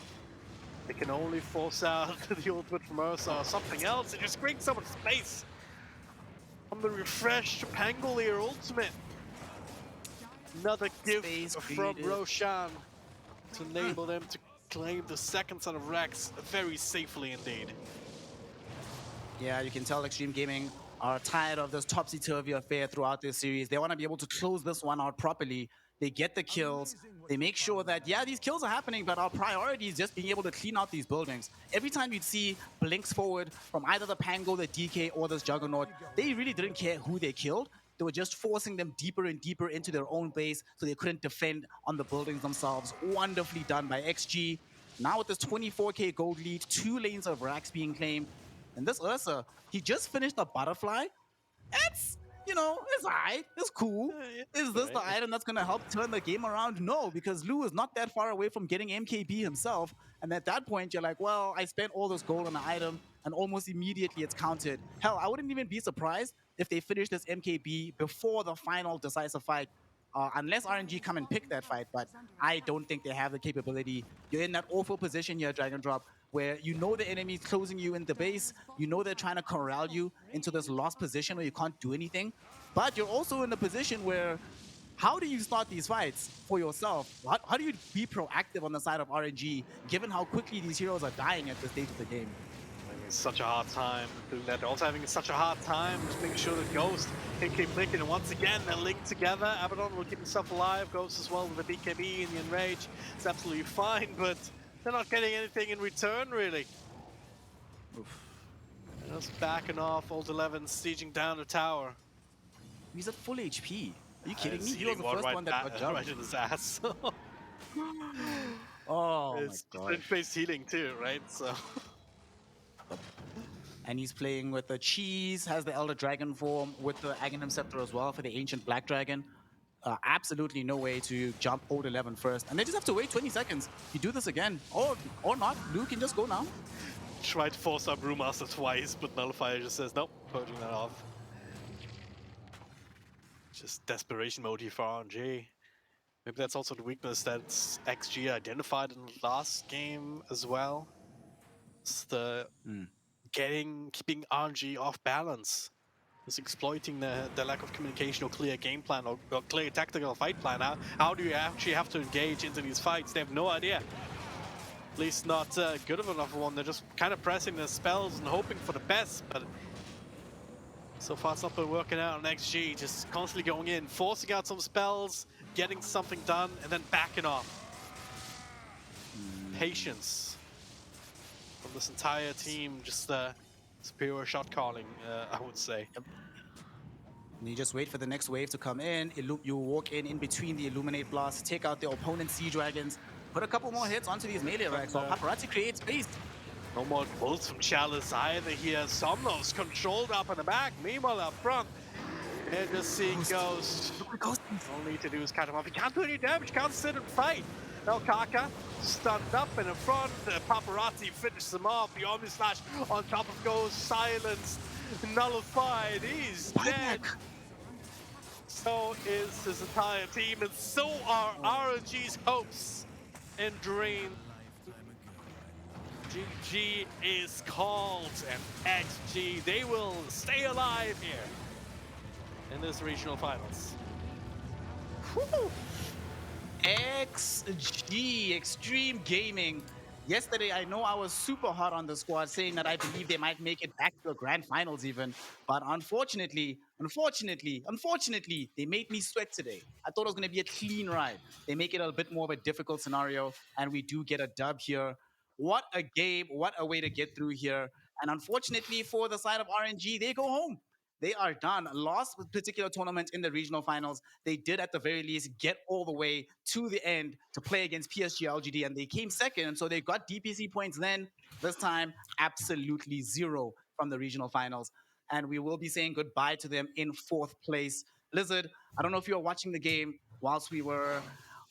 Speaker 3: They can only force out the ultimate from Ursa or something else. It just brings so much space from the refreshed Pangolier ultimate. Another gift from Roshan to enable them to claim the second set of racks very safely indeed.
Speaker 4: Yeah, you can tell Extreme Gaming are tired of this topsy-turvy affair throughout this series. They want to be able to close this one out properly. They get the kills. They make sure that, yeah, these kills are happening, but our priority is just being able to clean out these buildings. Every time you'd see blinks forward from either the Pango, the DK, or this Juggernaut, they really didn't care who they killed. They were just forcing them deeper and deeper into their own base so they couldn't defend on the buildings themselves. Wonderfully done by XG. Now with this 24k gold lead, 2 lanes of racks being claimed. And this Ursa, he just finished the butterfly. It's, you know, it's alright, it's cool. Is this the item that's gonna help turn the game around? No, because Lou is not that far away from getting MKB himself. And at that point, you're like, well, I spent all this gold on the item, and almost immediately it's counted. Hell, I wouldn't even be surprised if they finish this MKB before the final decisive fight. unless RNG come and pick that fight. But I don't think they have the capability. You're in that awful position here, Dragon Drop, where you know the enemy is closing you in the base. You know they're trying to corral you into this lost position where you can't do anything. But you're also in a position where how do you start these fights for yourself? How do you be proactive on the side of RNG, given how quickly these heroes are dying at this stage of the game?
Speaker 3: Having such a hard time doing that. They're also having such a hard time just making sure that Ghost can keep clicking. And once again, they're linked together. Abaddon will keep himself alive. Ghost as well with the BKB and the Enrage. It's absolutely fine, but they're not getting anything in return, really. And just backing off. Old 11 sieging down the tower.
Speaker 4: He's at full HP. Are you kidding me? He
Speaker 3: Healing
Speaker 4: was the first one that got jumped.
Speaker 3: right in his ass.
Speaker 4: Oh
Speaker 3: It's
Speaker 4: my god.
Speaker 3: sprint-based healing too, right? So
Speaker 4: And he's playing with the Cheese, has the Elder Dragon form with the Aghanim Scepter as well for the Ancient Black Dragon. Absolutely no way to jump Old 11 first. And they just have to wait 20 seconds. You do this again. Or not. Luke can just go now.
Speaker 3: tried to force up Brewmaster twice, but Nullifier just says nope, purging that off. Just desperation mode here for RNG. Maybe that's also the weakness that XG identified in the last game as well. It's the keeping RNG off balance. Just exploiting the lack of communication or clear game plan or clear tactical fight plan. How do you actually have to engage into these fights? They have no idea. At least not good of enough one. They're just kind of pressing their spells and hoping for the best, but so far it's not been working out on XG. Just constantly going in, forcing out some spells, getting something done, and then backing off. Patience from this entire team, just superior shot calling, I would say.
Speaker 4: And you just wait for the next wave to come in. You walk in between the Illuminate Blasts, take out the opponent's Sea Dragons, put a couple more hits onto these melee racks. So Paparazzi creates space.
Speaker 3: No more bolts from Chalice either here. Somnos controlled up in the back. Meanwhile, up front, they're just seeing Ghost. All need to do is cut him off. He can't do any damage, can't sit and fight. Now Kaka stunned up in the front. Paparazzi finishes him off. The Omni Slash on top of Ghost, silenced, nullified. He's dead. So is his entire team, and so are RNG's hopes and dreams. GG is called, and XG, they will stay alive here in this regional finals.
Speaker 4: Whew. XG, Extreme Gaming. Yesterday, I know I was super hot on the squad, saying that I believe they might make it back to the grand finals even. But unfortunately, they made me sweat today. I thought it was going to be a clean ride. They make it a bit more of a difficult scenario, and we do get a dub here. What a game, what a way to get through here. And unfortunately for the side of RNG, they go home. They are done. Lost this particular tournament in the regional finals. They did at the very least get all the way to the end to play against PSG LGD, and they came second. And so they got DPC points then. This time, absolutely zero from the regional finals. And we will be saying goodbye to them in fourth place. Lizard, I don't know if you were watching the game whilst we were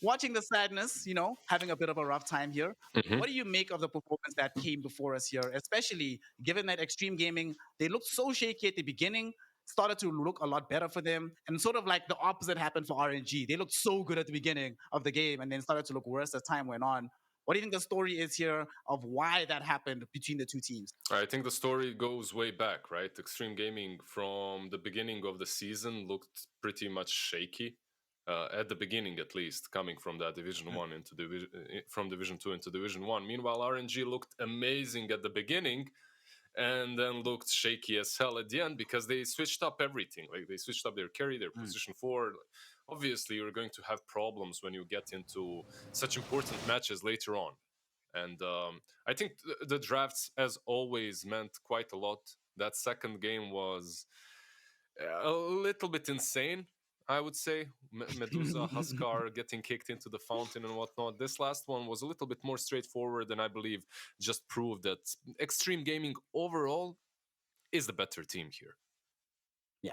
Speaker 4: watching the sadness, having a bit of a rough time here. What do you make of the performance that came before us here, especially given that Extreme Gaming, they looked so shaky at the beginning, started to look a lot better for them, and sort of like the opposite happened for RNG. They looked so good at the beginning of the game and then started to look worse as time went on. What do you think the story is here of why that happened between the two teams?
Speaker 8: I think the story goes way back, right? Extreme Gaming from the beginning of the season looked pretty much shaky. At the beginning, at least, coming from that Division 1 into from Division 2 into Division 1. Meanwhile, RNG looked amazing at the beginning and then looked shaky as hell at the end because they switched up everything. Like, they switched up their carry, their position forward. Obviously, you're going to have problems when you get into such important matches later on. And I think the drafts, as always, meant quite a lot. That second game was a little bit insane, I would say. Medusa, Huskar getting kicked into the fountain and whatnot. This last one was a little bit more straightforward, and I believe just proved that Extreme Gaming overall is the better team here.
Speaker 4: Yeah.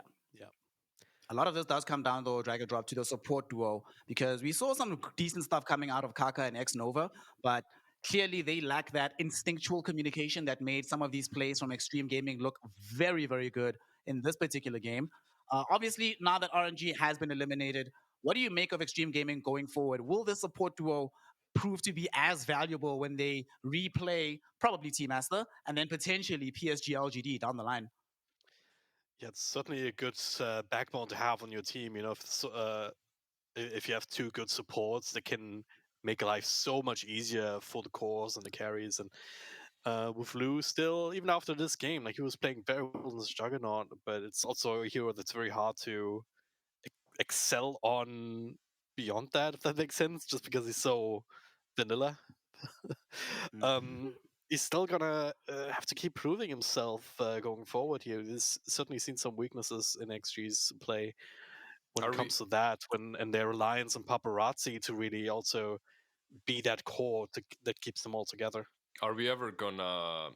Speaker 4: A lot of this does come down, though, Dragon Drop, to the support duo, because we saw some decent stuff coming out of Kaka and X Nova, but clearly they lack that instinctual communication that made some of these plays from Extreme Gaming look very, very good in this particular game. Obviously, now that RNG has been eliminated, What do you make of Extreme Gaming going forward? Will the support duo prove to be as valuable when they replay probably Team Aster and then potentially PSG LGD down the line?
Speaker 3: Yeah, it's certainly a good backbone to have on your team. You know, if you have two good supports, that can make life so much easier for the cores and the carries. And with Lou, still, even after this game, like he was playing very well in this Juggernaut, but it's also a hero that's very hard to excel on beyond that, if that makes sense, just because he's so vanilla. He's still gonna have to keep proving himself going forward here. He's certainly seen some weaknesses in XG's play when
Speaker 8: Are
Speaker 3: it
Speaker 8: we
Speaker 3: comes to that, and their reliance on paparazzi to really also be that core that keeps them all together.
Speaker 8: are we ever gonna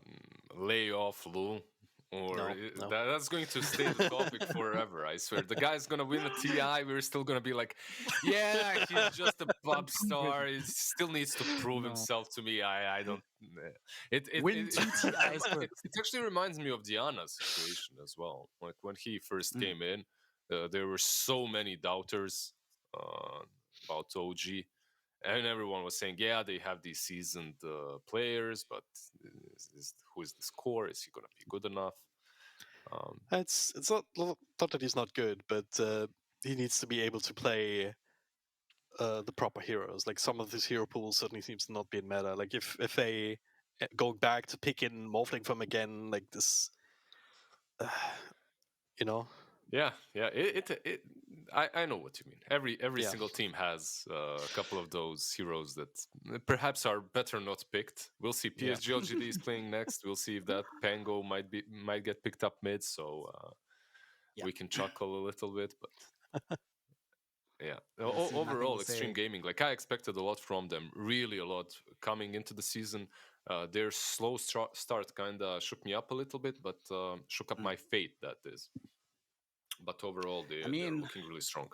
Speaker 8: lay off Lou? Or
Speaker 3: No, no.
Speaker 8: that's going to stay the topic forever, I swear. The guy's gonna win a TI, we're still gonna be like, yeah, he's just a pop star. He still needs to prove himself to me. I don't.
Speaker 4: Win two TIs first.
Speaker 8: It actually reminds me of Diana's situation as well. Like when he first came in, there were so many doubters about OG. And everyone was saying, yeah, they have these seasoned players, but who is this core? Is he going to be good enough?
Speaker 3: It's not that he's not good, but he needs to be able to play the proper heroes. Like some of his hero pools certainly seems to not be in meta. Like if they going back to picking Morphling from again, like this, you know.
Speaker 8: Yeah. I know what you mean. Every
Speaker 3: Yeah.
Speaker 8: single team has a couple of those heroes that perhaps are better not picked. We'll see. PSG LGD is playing next. We'll see if that Pango might get picked up mid. So we can chuckle a little bit, but yeah. Overall, Extreme Gaming, like I expected a lot from them, really a lot coming into the season. Their slow start kind of shook me up a little bit, but shook up my fate, that is. But overall, they're looking really strong.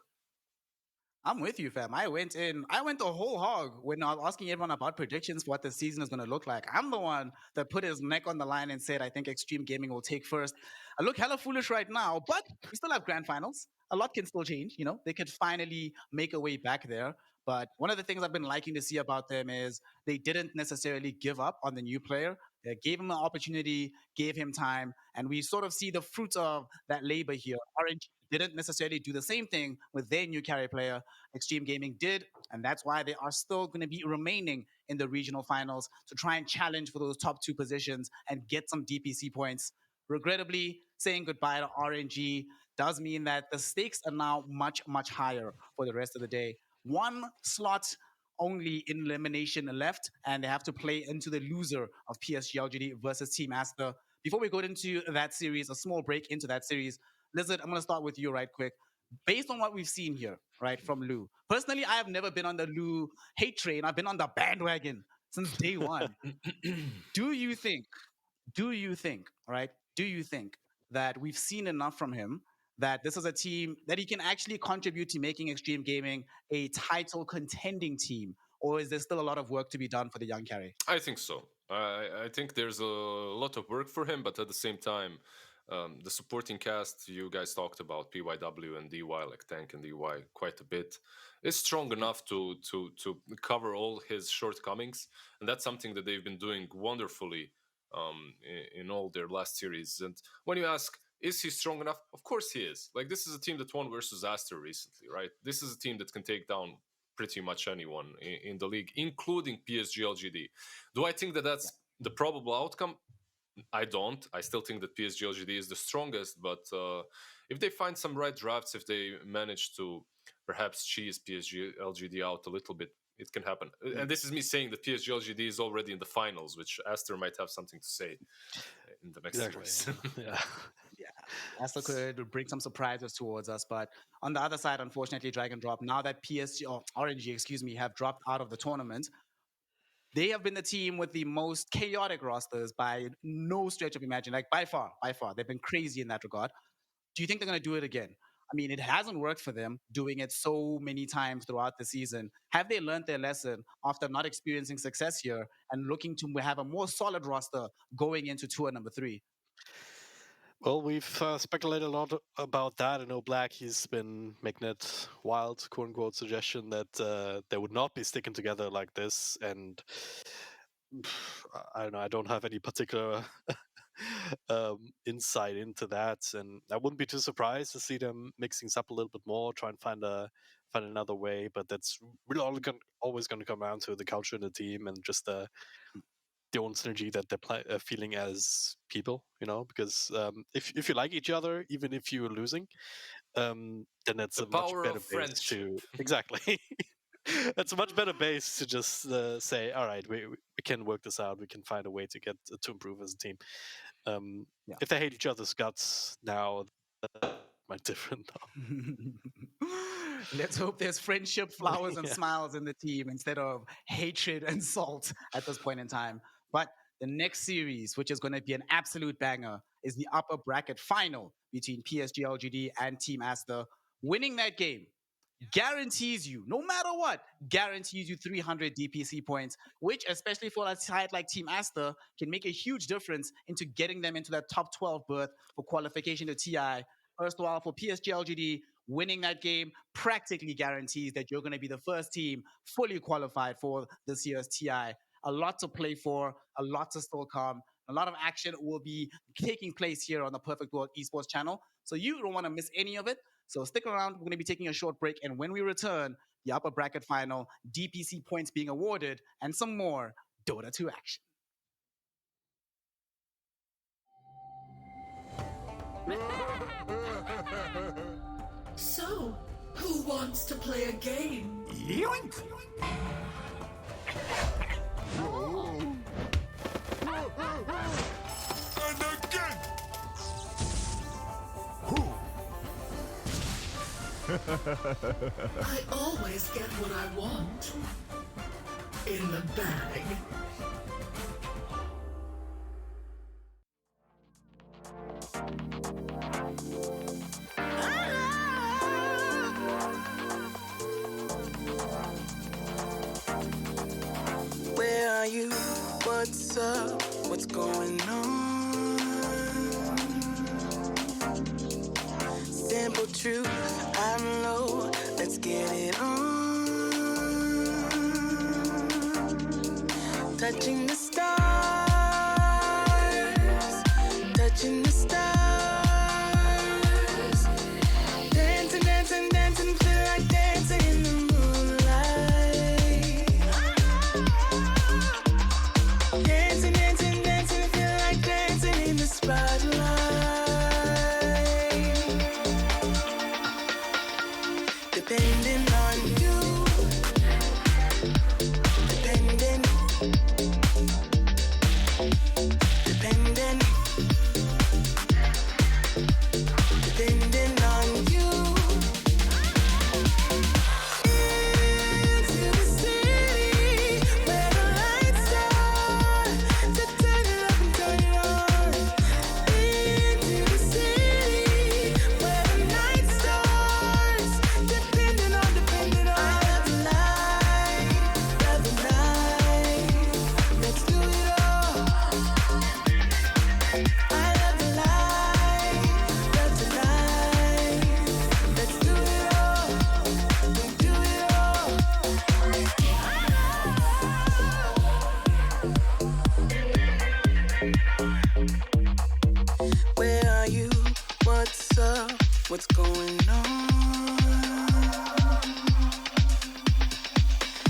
Speaker 4: I'm with you, fam. I went the whole hog when I was asking everyone about predictions for what the season is going to look like. I'm the one that put his neck on the line and said, I think Extreme Gaming will take first. I look hella foolish right now, but we still have grand finals. A lot can still change, you know. They could finally make a way back there. But one of the things I've been liking to see about them is they didn't necessarily give up on the new player. They gave him an opportunity, gave him time, and we sort of see the fruits of that labor here. RNG didn't necessarily do the same thing with their new carry player. Extreme Gaming did, and that's why they are still going to be remaining in the regional finals to try and challenge for those top two positions and get some DPC points. Regrettably, saying goodbye to RNG does mean that the stakes are now much, much higher for the rest of the day. One slot only in elimination left, and they have to play into the loser of PSG LGD versus Team Aster. Before we go into that series, a small break into that series, Lizard, I'm going to start with you right quick. Based on what we've seen here, right, from Lou. Personally, I have never been on the Lou hate train. I've been on the bandwagon since day one. Do you think, right? Do you think that we've seen enough from him that this is a team that he can actually contribute to making Extreme Gaming a title contending team? Or is there still a lot of work to be done for the young carry?
Speaker 8: I think so. I think there's a lot of work for him, but at the same time, the supporting cast you guys talked about, PYW and DY, like Tank and DY, quite a bit, is strong enough to cover all his shortcomings, and that's something that they've been doing wonderfully in all their last series. And when you ask, is he strong enough? Of course he is. Like, this is a team that won versus Aster recently, right? This is a team that can take down pretty much anyone in the league, including PSG LGD. Do I think that that's the probable outcome? I don't. I still think that PSG LGD is the strongest, but if they find some right drafts, if they manage to perhaps cheese PSG LGD out a little bit, it can happen. And this is me saying that PSG LGD is already in the finals, which Aster might have something to say in the next series.
Speaker 3: Yeah.
Speaker 4: Aster could bring some surprises towards us, but on the other side, unfortunately, Dragon Drop, now that PSG or RNG, excuse me, have dropped out of the tournament, they have been the team with the most chaotic rosters by no stretch of imagination. Like by far, they've been crazy in that regard. Do you think they're going to do it again? I mean, it hasn't worked for them doing it so many times throughout the season. Have they learned their lesson after not experiencing success here and looking to have a more solid roster going into tour number 3?
Speaker 3: Well, we've speculated a lot about that. I know Black, he's been making it wild, quote unquote, suggestion that they would not be sticking together like this. And I don't know, I don't have any particular insight into that. And I wouldn't be too surprised to see them mixing up a little bit more, try and find another way. But that's really always going to come down to the culture in the team and just the own synergy that they're feeling as people, because if you like each other, even if you're losing, then that's
Speaker 8: The
Speaker 3: a much
Speaker 8: power
Speaker 3: better
Speaker 8: of
Speaker 3: base to
Speaker 8: friendship.
Speaker 3: exactly. That's a much better base to just say, all right, we can work this out. We can find a way to get to improve as a team.
Speaker 4: Yeah.
Speaker 3: If they hate each other's guts now, that's might different.
Speaker 4: Let's hope there's friendship, flowers, and
Speaker 3: Yeah.
Speaker 4: smiles in the team instead of hatred and salt at this point in time. But the next series, which is going to be an absolute banger, is the upper bracket final between PSG LGD and Team Aster. Winning that game guarantees you, no matter what, guarantees you 300 DPC points, which, especially for a side like Team Aster, can make a huge difference into getting them into that top 12 berth for qualification to TI. First of all, for PSG LGD, winning that game practically guarantees that you're going to be the first team fully qualified for this year's TI. A lot to play for, a lot to still come. A lot of action will be taking place here on the Perfect World Esports channel. So you don't want to miss any of it. So stick around. We're going to be taking a short break. And when we return, the upper bracket final, DPC points being awarded, and some more Dota 2 action.
Speaker 2: So, who wants to play a game?
Speaker 7: Yoink! And again!
Speaker 2: I always get what I want. In the bag.
Speaker 1: Where are you? What's up? What's going on? Simple truth, I'm low. Let's get it on. Touching the stars, touching the stars. Dancing, dancing, dancing, feel like dancing in the moonlight. Dancing, dancing, dancing, feel like dancing in the spotlight. Depending on you, depending, depending, depending on you. Into the city where the lights are, to turn it up and turn it on. Into the city where the night starts, depending on. I love the night, let's do it all. I love the light, love tonight, let's do it all. We do it all. Where are you? What's up? What's going on?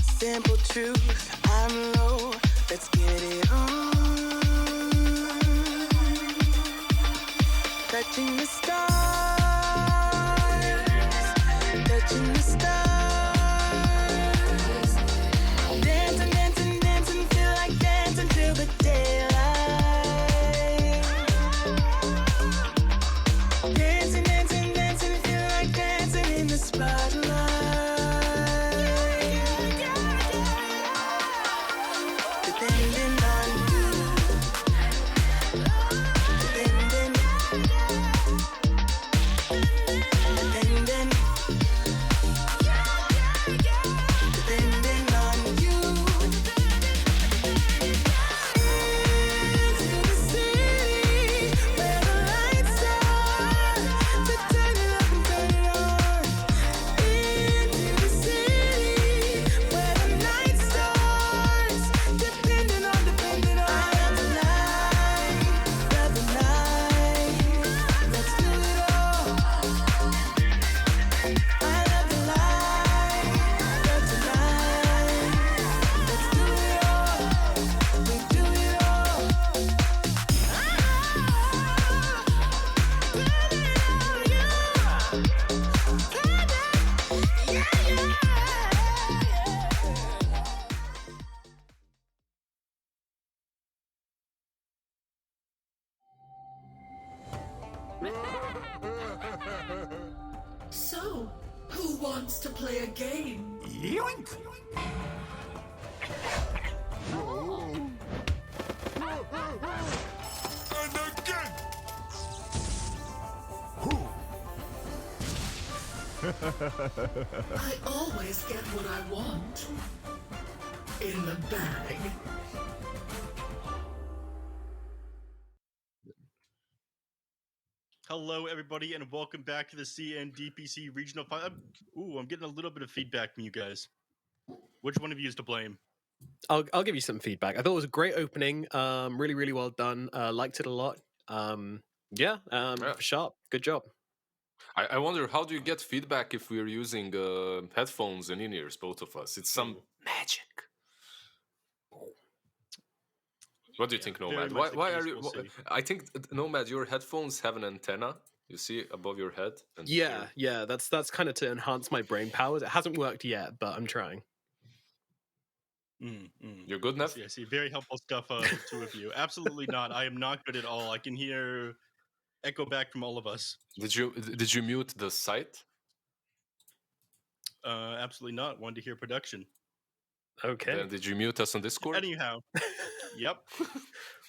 Speaker 1: Simple truth, I'm low. Let's get it on. Touching the stars, touching the stars. Dancing, dancing, dancing, feel like dancing till the daylight. Dancing, dancing, dancing, feel like dancing in the spotlight. Depending on you, depending, depending, depending on you. Into the city where the lights
Speaker 2: Who wants to play a game?
Speaker 7: Yoink! And again!
Speaker 2: I always get what I want. In the bag.
Speaker 9: Hello, everybody, and welcome back to the CNDPC Regional Final. I'm getting a little bit of feedback from you guys. Which one of you is to blame?
Speaker 10: I'll give you some feedback. I thought it was a great opening. Really, really well done. Liked it a lot.
Speaker 8: Yeah.
Speaker 10: Sharp. Good job.
Speaker 8: I wonder, how do you get feedback if we're using headphones and in-ears, both of us? It's some magic. What do you think,
Speaker 9: very
Speaker 8: Nomad?
Speaker 9: much the
Speaker 8: Why
Speaker 9: case,
Speaker 8: are you?
Speaker 9: we'll see.
Speaker 8: I think, Nomad, your headphones have an antenna. You see above your head. And
Speaker 10: Yeah. That's kind of to enhance my brain powers. It hasn't worked yet, but I'm trying.
Speaker 8: You're good, Nev?
Speaker 9: I see. Very helpful stuff, the two of you. Absolutely not. I am not good at all. I can hear echo back from all of us.
Speaker 8: Did you mute the site?
Speaker 9: Absolutely not. Wanted to hear production.
Speaker 10: Okay.
Speaker 8: Then did you mute us on Discord?
Speaker 9: Anyhow. Yep.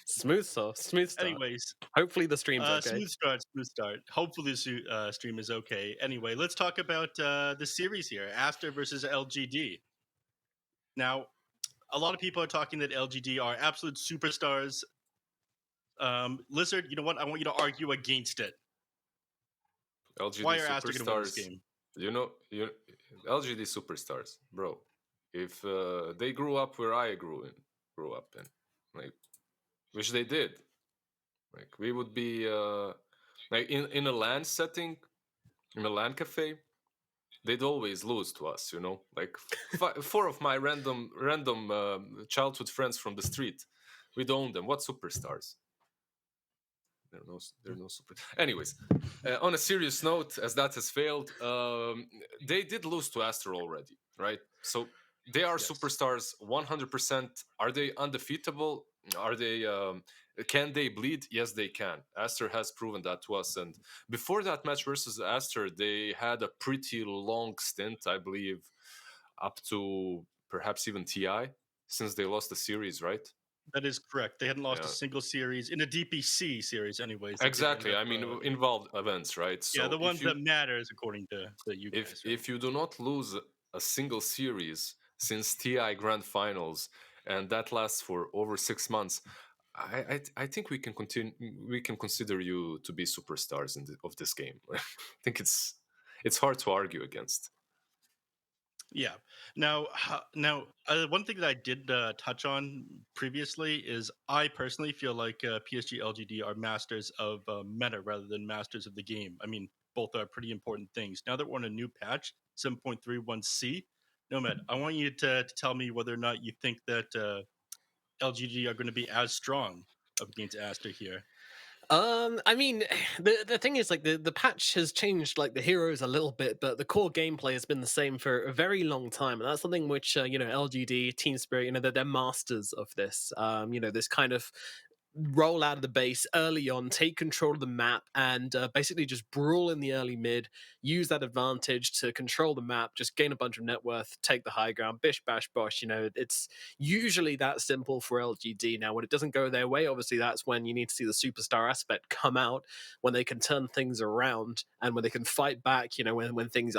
Speaker 10: Smooth start.
Speaker 9: Anyways.
Speaker 10: Hopefully the stream's okay.
Speaker 9: Smooth start. Hopefully the stream is okay. Anyway, let's talk about the series here. Aster versus LGD. Now, a lot of people are talking that LGD are absolute superstars. Lizard, you know what? I want you to argue against it.
Speaker 8: LGD
Speaker 9: Why are Aster going to win this game?
Speaker 8: LGD superstars, bro. If they grew up where I grew up in, like, which they did, like, we would be like in a LAN setting, in a LAN cafe, they'd always lose to us, like 4 of my random childhood friends from the street, we'd own them. What superstars? There are no super. Anyways, on a serious note, as that has failed, they did lose to Aster already, right? So they are superstars 100%. Are they undefeatable? Are they? Can they bleed? Yes, they can. Aster has proven that to us. And before that match versus Aster, they had a pretty long stint, I believe, up to perhaps even TI, since they lost the series, right?
Speaker 9: That is correct. They hadn't lost a single series in a DPC series, anyways.
Speaker 8: Exactly. I mean, involved events, right?
Speaker 9: So the ones that matters, according to you guys.
Speaker 8: If you do not lose a single series since TI Grand Finals, and that lasts for over 6 months, I think we can continue. We can consider you to be superstars of this game. I think it's hard to argue against.
Speaker 9: Yeah. Now, one thing that I did touch on previously is I personally feel like PSG LGD are masters of meta rather than masters of the game. I mean, both are pretty important things. Now that we're on a new patch, 7.31C, Nomad, I want you to tell me whether or not you think that LGD are going to be as strong up against Aster here.
Speaker 10: I mean, the thing is, like, the patch has changed, like, the heroes a little bit, but the core gameplay has been the same for a very long time, and that's something which LGD, Team Spirit, they're masters of this. This kind of roll out of the base early on, take control of the map, and basically just brawl in the early mid, use that advantage to control the map, just gain a bunch of net worth, take the high ground, bish, bash, bosh. It's usually that simple for LGD. Now, when it doesn't go their way, obviously that's when you need to see the superstar aspect come out, when they can turn things around, and when they can fight back, when things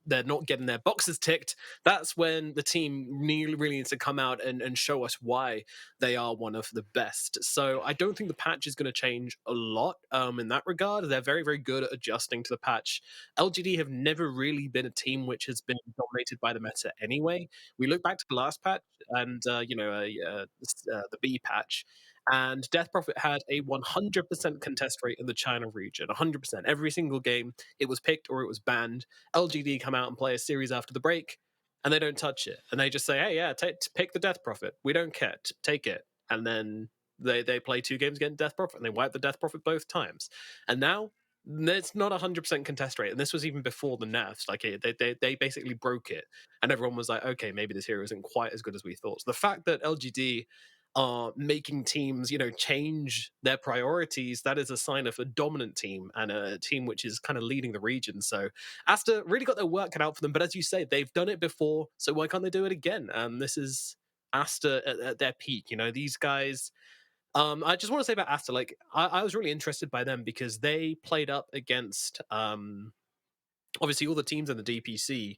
Speaker 10: they're not getting their boxes ticked, that's when the team really needs to come out and show us why they are one of the best. So I don't think the patch is going to change a lot in that regard. They're very, very good at adjusting to the patch. LGD have never really been a team which has been dominated by the meta anyway. We look back to the last patch and, the B patch, and Death Prophet had a 100% contest rate in the China region. 100%. Every single game, it was picked or it was banned. LGD come out and play a series after the break, and they don't touch it. And they just say, hey, yeah, pick the Death Prophet. We don't care. Take it. And then they play 2 games against Death Prophet, and they wipe the Death Prophet both times. And now, it's not 100% contest rate. And this was even before the nerfs. Like, they basically broke it. And everyone was like, okay, maybe this hero isn't quite as good as we thought. So the fact that LGD are making teams, change their priorities, that is a sign of a dominant team and a team which is kind of leading the region. So Aster really got their work cut out for them. But as you say, they've done it before, so why can't they do it again? This is Aster at their peak. These guys. I just want to say about Aster, like I was really interested by them because they played up against obviously all the teams in the DPC.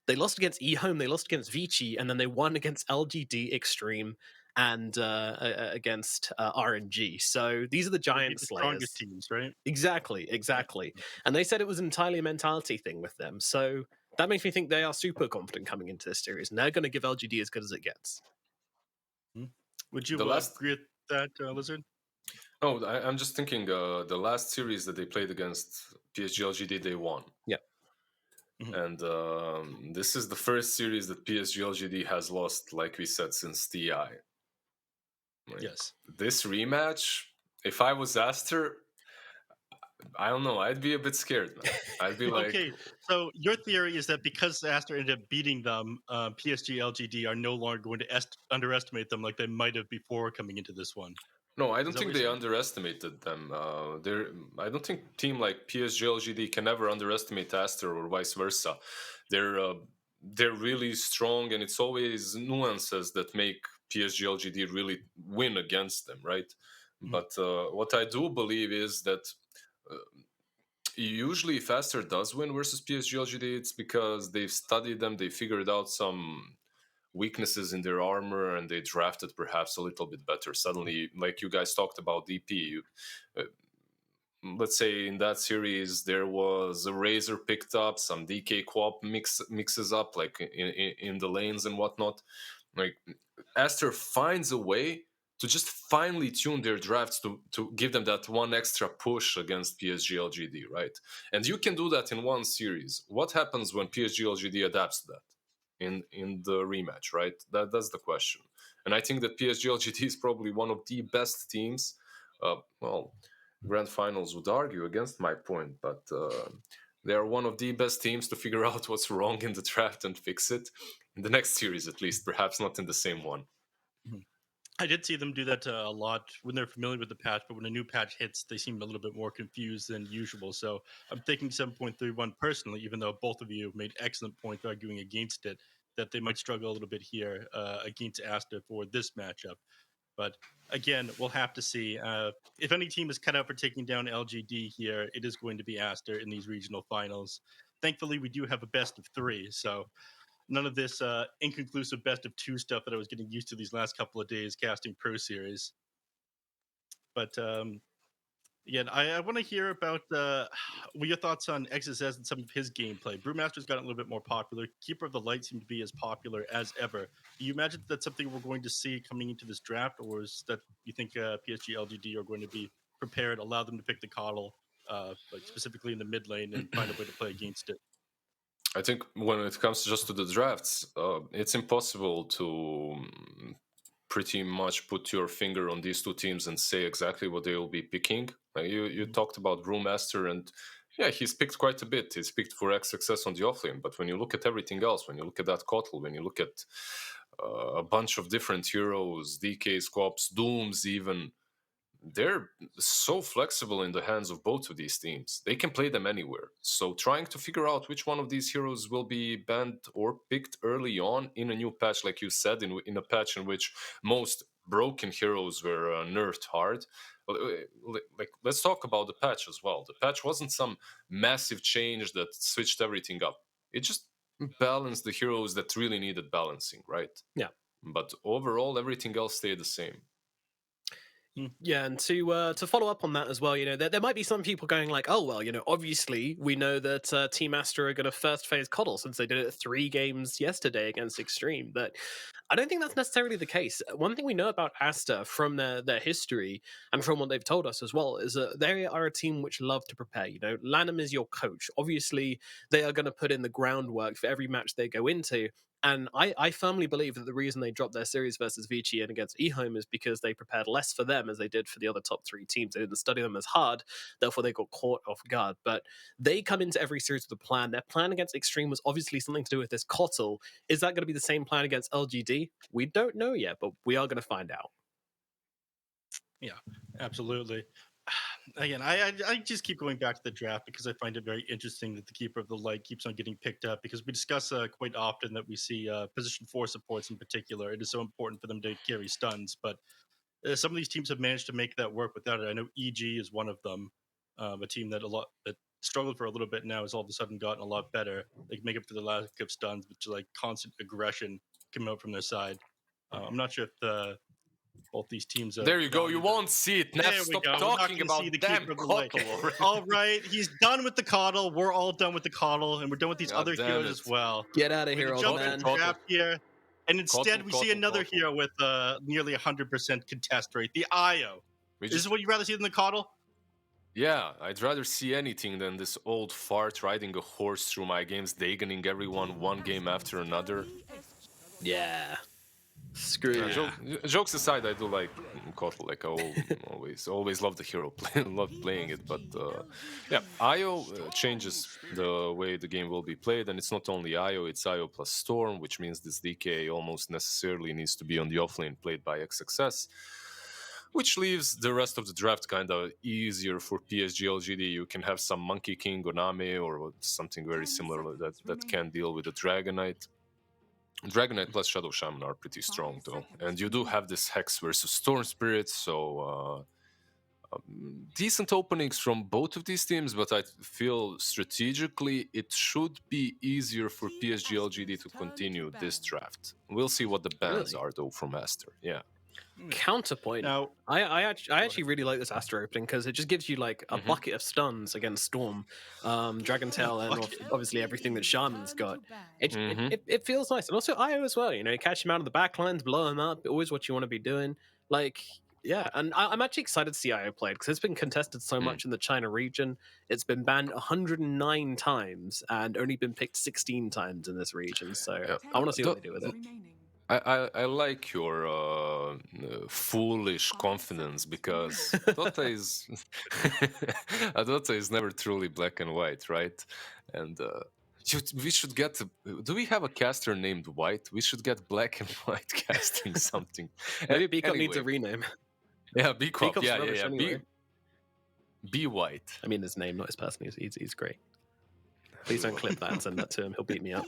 Speaker 10: They lost against eHome, they lost against Vici, and then they won against LGD Extreme and against RNG. So these are the
Speaker 9: They
Speaker 10: giant
Speaker 9: beat the strongest
Speaker 10: slayers.
Speaker 9: teams, right?
Speaker 10: Exactly. And they said it was entirely a mentality thing with them. So that makes me think they are super confident coming into this series, and they're going to give LGD as good as it gets.
Speaker 9: Would you
Speaker 8: The last-
Speaker 9: agree with that, Lizard?
Speaker 8: Oh, I'm just thinking the last series that they played against PSG LGD, they won.
Speaker 10: Yeah.
Speaker 8: And this is the first series that PSG LGD has lost, like we said, since TI.
Speaker 9: Yes.
Speaker 8: This rematch, if I was Aster, I don't know, I'd be a bit scared, man. I'd be like,
Speaker 9: Okay, so your theory is that because Aster ended up beating them, PSG LGD are no longer going to underestimate them like they might have before coming into this one.
Speaker 8: no, I
Speaker 9: Is
Speaker 8: don't
Speaker 9: that
Speaker 8: think
Speaker 9: what
Speaker 8: they
Speaker 9: you're saying?
Speaker 8: underestimated them. I don't think team like PSG LGD can ever underestimate Aster or vice versa. They're really strong, and it's always nuances that make PSG LGD really win against them, right? But what I do believe is that usually if Aster does win versus PSG LGD, it's because they've studied them, they figured out some weaknesses in their armor, and they drafted perhaps a little bit better. Suddenly, like you guys talked about DP, let's say in that series there was a Razor picked up, some DK Quap mixes up like in the lanes and whatnot. Like Aster finds a way to just finely tune their drafts to give them that one extra push against PSG LGD, right? And you can do that in one series. What happens when PSG LGD adapts to that in the rematch, right? That's the question. And I think that PSG LGD is probably one of the best teams. Well, grand finals would argue against my point, but they are one of the best teams to figure out what's wrong in the draft and fix it in the next series, at least, perhaps not in the same one.
Speaker 9: I did see them do that a lot when they're familiar with the patch, but when a new patch hits, they seem a little bit more confused than usual. So I'm thinking 7.31 personally, even though both of you made excellent points arguing against it, that they might struggle a little bit here against Asta for this matchup. But again, we'll have to see. If any team is cut out for taking down LGD here, it is going to be Aster in these regional finals. Thankfully, we do have a best of 3, so none of this inconclusive best of 2 stuff that I was getting used to these last couple of days casting Pro Series. But again, I want to hear about what your thoughts on XSS and some of his gameplay. Brewmaster's gotten a little bit more popular. Keeper of the Light seemed to be as popular as ever. Do you imagine that's something we're going to see coming into this draft, or is that you think PSG LGD are going to be prepared, allow them to pick the coddle, like specifically in the mid lane, and find a way to play against it?
Speaker 8: I think when it comes just to the drafts, it's impossible to pretty much put your finger on these two teams and say exactly what they will be picking. You talked about Brewmaster, and yeah, he's picked quite a bit. He's picked for X success on the offlane, but when you look at everything else, when you look at that Kotl, when you look at a bunch of different heroes, DKs, Quaps, Dooms, even, they're so flexible in the hands of both of these teams. They can play them anywhere. So trying to figure out which one of these heroes will be banned or picked early on in a new patch, like you said, in a patch in which most broken heroes were nerfed hard. Like, let's talk about the patch as well. The patch wasn't some massive change that switched everything up. It just balanced the heroes that really needed balancing, right?
Speaker 10: Yeah.
Speaker 8: But overall, everything else stayed the same.
Speaker 10: Yeah, and to follow up on that as well, there might be some people going like, oh well, obviously we know that Team Astra are going to first phase Coddle since they did it 3 games yesterday against Extreme, but I don't think that's necessarily the case. One thing we know about Asta from their history and from what they've told us as well is that they are a team which love to prepare. Lanham is your coach. Obviously, they are going to put in the groundwork for every match they go into. And I firmly believe that the reason they dropped their series versus Vici and against eHome is because they prepared less for them as they did for the other top 3 teams. They didn't study them as hard, therefore they got caught off guard. But they come into every series with a plan. Their plan against Extreme was obviously something to do with this Kotl. Is that going to be the same plan against LGD? We don't know yet, but we are going to find out.
Speaker 9: Yeah, absolutely. Again, I just keep going back to the draft because I find it very interesting that the Keeper of the Light keeps on getting picked up, because we discuss quite often that we see position 4 supports in particular. It is so important for them to carry stuns, but some of these teams have managed to make that work without it. I know EG is one of them, a team that struggled for a little bit now has all of a sudden gotten a lot better. They can make up for the lack of stuns, which is like constant aggression coming out from their side. I'm not sure if both these teams
Speaker 8: There you go. You
Speaker 9: value that.
Speaker 8: won't see it. Nev,
Speaker 9: There we
Speaker 8: stop
Speaker 9: go. We're not
Speaker 8: talking
Speaker 9: going to see
Speaker 8: about
Speaker 9: the
Speaker 8: damn
Speaker 9: Keeper of the Light.
Speaker 8: Coddle already.
Speaker 9: All right, he's done with the coddle. We're all done with the coddle, and we're done with these
Speaker 8: God
Speaker 9: other
Speaker 8: damn
Speaker 9: heroes
Speaker 8: it.
Speaker 9: as well.
Speaker 10: Get out of
Speaker 9: We're
Speaker 10: here,
Speaker 9: gonna
Speaker 10: old
Speaker 9: jump
Speaker 10: man.
Speaker 9: into the draft here, and instead we see another
Speaker 8: Coddle.
Speaker 9: hero with nearly 100% contest rate, the Io.
Speaker 8: We
Speaker 9: Is this
Speaker 8: just-
Speaker 9: what you'd rather see than the coddle?
Speaker 8: Yeah, I'd rather see anything than this old fart riding a horse through my games, dagoning everyone one game after another.
Speaker 10: Yeah. Screw
Speaker 8: Yeah,
Speaker 10: you.
Speaker 8: jokes aside, I do like Kotlin. Like I always love the hero, love playing it. But yeah, IO changes the way the game will be played, and it's not only IO; it's IO plus Storm, which means this DK almost necessarily needs to be on the offlane played by XXS, which leaves the rest of the draft kind of easier for PSG LGD. You can have some Monkey King Oname or something very similar that can deal with the Dragonite. Dragonite plus Shadow Shaman are pretty strong though, and you do have this Hex versus Storm Spirit, so decent openings from both of these teams, but I feel strategically it should be easier for PSG LGD to continue this draft. We'll see what the bans are though from Aster. Yeah.
Speaker 10: Counterpoint.
Speaker 9: Now,
Speaker 10: I actually really like this Aster opening because it just gives you like a bucket of stuns against Storm, Dragon Tail, and obviously everything that Shaman's got. It feels nice, and also IO as well. You know, you catch him out of the backlines, blow him up. Always what you want to be doing. Like, yeah, and I'm actually excited to see IO played because it's been contested so much in the China region. It's been banned 109 times and only been picked 16 times in this region. So I want to see what they do with it.
Speaker 8: I like your foolish confidence because Dota is Dota is never truly black and white, right? And we should get. Do we have a caster named White? We should get black and white casting something.
Speaker 10: Maybe Beacon needs a rename.
Speaker 8: Yeah, Beacon. Yeah.
Speaker 10: Anyway.
Speaker 8: Be White.
Speaker 10: I mean his name, not his person. He's great. Please don't clip that and send that to him. He'll beat me up.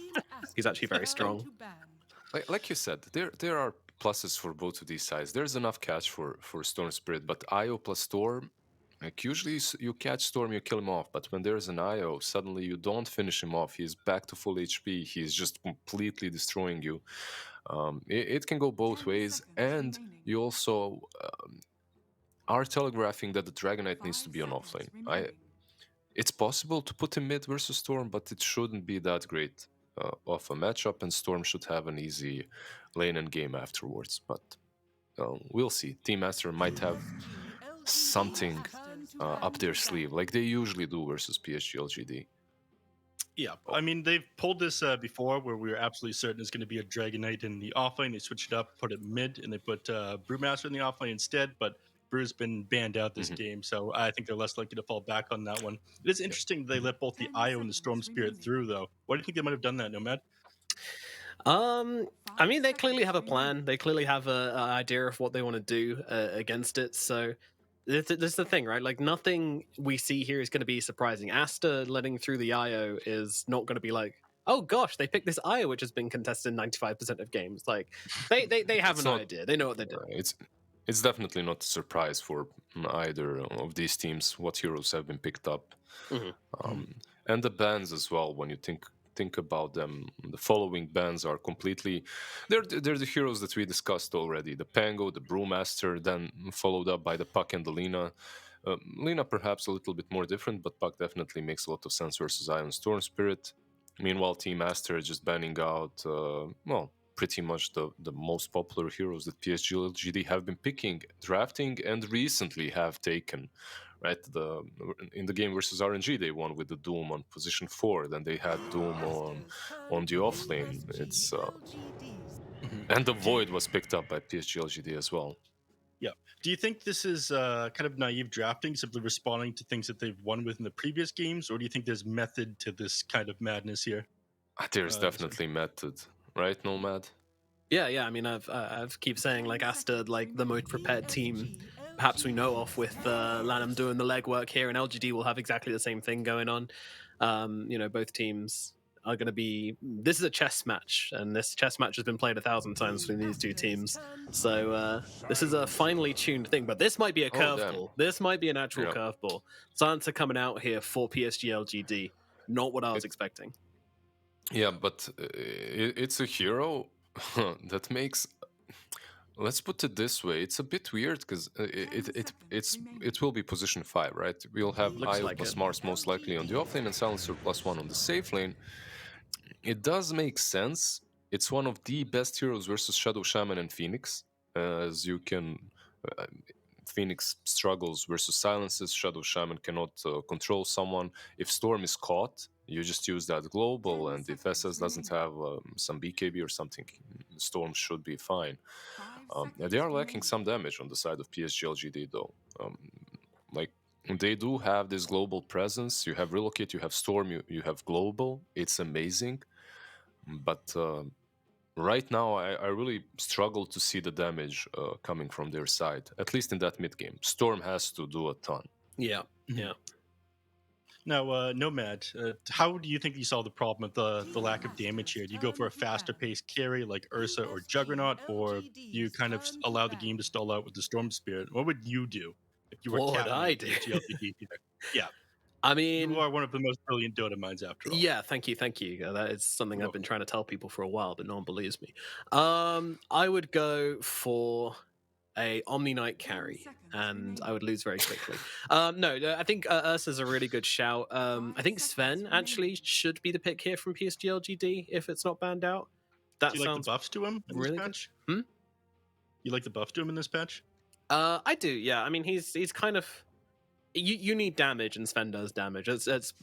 Speaker 10: He's actually very strong.
Speaker 8: Like you said, there are pluses for both of these sides. There's enough catch for Storm Spirit, but IO plus Storm, like usually you catch Storm, you kill him off. But when there's an IO, suddenly you don't finish him off. He's back to full HP. He's just completely destroying you. It can go both ways, and you also are telegraphing that the Dragonite needs to be on offlane. It's possible to put him mid versus Storm, but it shouldn't be that great of a matchup, and Storm should have an easy lane and game afterwards. But we'll see. Team Master might have something up their sleeve, like they usually do versus PSG LGD.
Speaker 9: Yeah, I mean, they've pulled this before where we were absolutely certain it's going to be a Dragonite in the offlane. They switched it up, put it mid, and they put Brewmaster in the offlane instead, but Brew's been banned out this game, so I think they're less likely to fall back on that one. It is interesting they let both the IO and the Storm Spirit through, though. Why do you think they might have done that, Nomad?
Speaker 10: I mean, they clearly have a plan. They clearly have an idea of what they want to do against it, so this is the thing, right? Like, nothing we see here is going to be surprising. Aster letting through the IO is not going to be like, oh gosh, they picked this IO which has been contested in 95% of games. Like, they have an idea. They know what they're doing.
Speaker 8: It's definitely not a surprise for either of these teams what heroes have been picked up. And the bans as well, when you think about them, the following bans are completely they're the heroes that we discussed already: the Pango, the Brewmaster, then followed up by the Puck and the Lina. Lina perhaps a little bit more different, but Puck definitely makes a lot of sense versus Iron Storm Spirit. Meanwhile, Team Aster is just banning out pretty much the most popular heroes that PSG LGD have been picking, drafting, and recently have taken. Right, in the game versus RNG, they won with the Doom on position 4. Then they had Doom on the offlane. It's and the Void was picked up by PSG LGD as well.
Speaker 9: Yeah. Do you think this is kind of naive drafting, simply responding to things that they've won with in the previous games, or do you think there's method to this kind of madness here?
Speaker 8: There's definitely method, right, Nomad?
Speaker 10: Yeah. I mean, I've keep saying like Aster, like the most prepared team perhaps we know of with Lanham doing the legwork here, and LGD will have exactly the same thing going on. Both teams are going to be. This is a chess match, and this chess match has been played 1,000 times between these two teams. So this is a finely tuned thing, but this might be a
Speaker 8: Oh, damn.
Speaker 10: curveball. This might be an actual
Speaker 8: Yeah.
Speaker 10: curveball. Sansa coming out here for PSG LGD. Not what I was expecting.
Speaker 8: Yeah, but it's a hero that makes. Let's put it this way: it's a bit weird because it will be position 5, right? We'll have
Speaker 10: Looks
Speaker 8: Io
Speaker 10: like
Speaker 8: plus
Speaker 10: it.
Speaker 8: Mars most likely on the offlane and Silencer +1 on the safe lane. It does make sense. It's one of the best heroes versus Shadow Shaman and Phoenix, as you can. Phoenix struggles versus silences. Shadow Shaman cannot control someone. If Storm is caught, you just use that global, and if SS doesn't have some BKB or something, Storm should be fine. They are lacking some damage on the side of PSG LGD though. Like they do have this global presence. You have Relocate, you have Storm, you have global. It's amazing, but right now I really struggle to see the damage coming from their side, at least in that mid game. Storm has to do a ton.
Speaker 10: Yeah, yeah.
Speaker 9: Now, Nomad, how do you think you solve the problem with the lack of damage here? Do you go for a faster paced carry like Ursa or Juggernaut, or do you kind of allow the game to stall out with the Storm Spirit? What would you do if you were
Speaker 10: What would
Speaker 9: captain
Speaker 10: I
Speaker 9: of the
Speaker 10: do?
Speaker 9: GLPD here? Yeah,
Speaker 10: I mean,
Speaker 9: you are one of the most brilliant Dota minds after all.
Speaker 10: yeah, thank you. That is something I've been trying to tell people for a while, but no one believes me. I would go for a Omni Knight carry, and I would lose very quickly. No, I think Ursa's a really good shout. I think Sven actually should be the pick here from PSG LGD if it's not banned out. That
Speaker 9: Do you like the
Speaker 10: sounds
Speaker 9: buffs to him in
Speaker 10: really
Speaker 9: this
Speaker 10: good.
Speaker 9: patch?
Speaker 10: Hmm?
Speaker 9: You like the buff to him in this patch?
Speaker 10: I do. Yeah, I mean he's kind of. You need damage, and Sven does damage. It's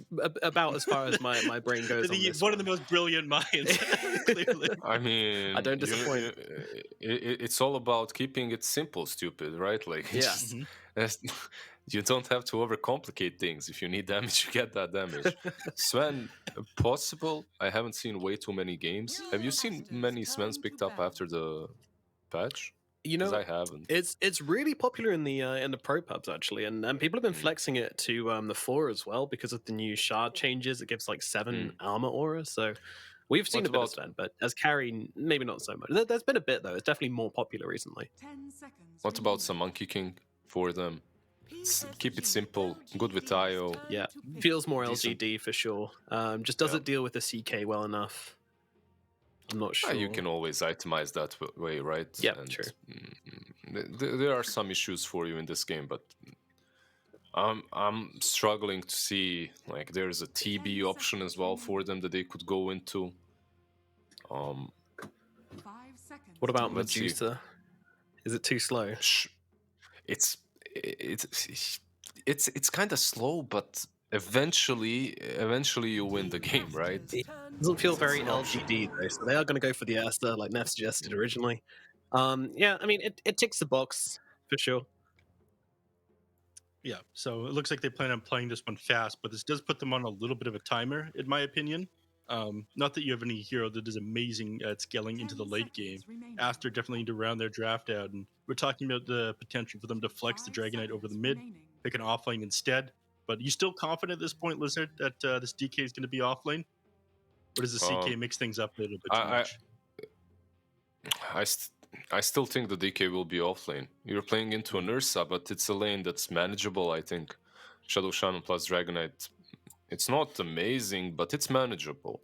Speaker 10: about as far as my brain goes on this
Speaker 9: One of the most brilliant minds, clearly.
Speaker 8: I mean,
Speaker 10: I don't disappoint.
Speaker 8: It's all about keeping it simple, stupid, right? Like,
Speaker 10: Yeah.
Speaker 8: just, you don't have to overcomplicate things. If you need damage, you get that damage. Sven, possible. I haven't seen way too many games. Have you seen many Svens picked up after the patch?
Speaker 10: You
Speaker 8: Because
Speaker 10: know,
Speaker 8: I haven't.
Speaker 10: it's really popular in the pro pubs actually, and people have been flexing it to the 4 as well because of the new shard changes. It gives like 7 armor aura, so we've seen
Speaker 8: What
Speaker 10: a bit of
Speaker 8: about-
Speaker 10: Sven, but as carry, maybe not so much. There's been a bit though. It's definitely more popular recently.
Speaker 8: What about some Monkey King for them? Keep it simple. Good with IO.
Speaker 10: Yeah, feels more
Speaker 8: Decent.
Speaker 10: LGD for sure. Just doesn't deal with the CK well enough. I'm not sure.
Speaker 8: You can always itemize that way, right?
Speaker 10: Yeah,
Speaker 8: And,
Speaker 10: true.
Speaker 8: There are some issues for you in this game, but I'm struggling to see like there's a TB option as well for them that they could go into.
Speaker 10: What about
Speaker 8: Let's see.
Speaker 10: Medusa? Is it too slow?
Speaker 8: It's kind of slow, but eventually you win the game, right?
Speaker 10: It doesn't feel very
Speaker 8: an option.
Speaker 10: LGD though, so they are going to go for the Aster like Neff suggested originally. Yeah, I mean it ticks the box for sure.
Speaker 9: Yeah, so it looks like they plan on playing this one fast, but this does put them on a little bit of a timer, in my opinion. Not that you have any hero that is amazing at scaling into the late game. Aster definitely need to round their draft out, and we're talking about the potential for them to flex the Dragonite over the mid, pick an offlane instead. But you still confident at this point, Lizard, that this DK is going to be offlane? Or does the CK mix things up a little bit too much?
Speaker 8: I still think the DK will be offlane. You're playing into an Ursa, but it's a lane that's manageable, I think. Shadow Shaman plus Dragonite, it's not amazing, but it's manageable.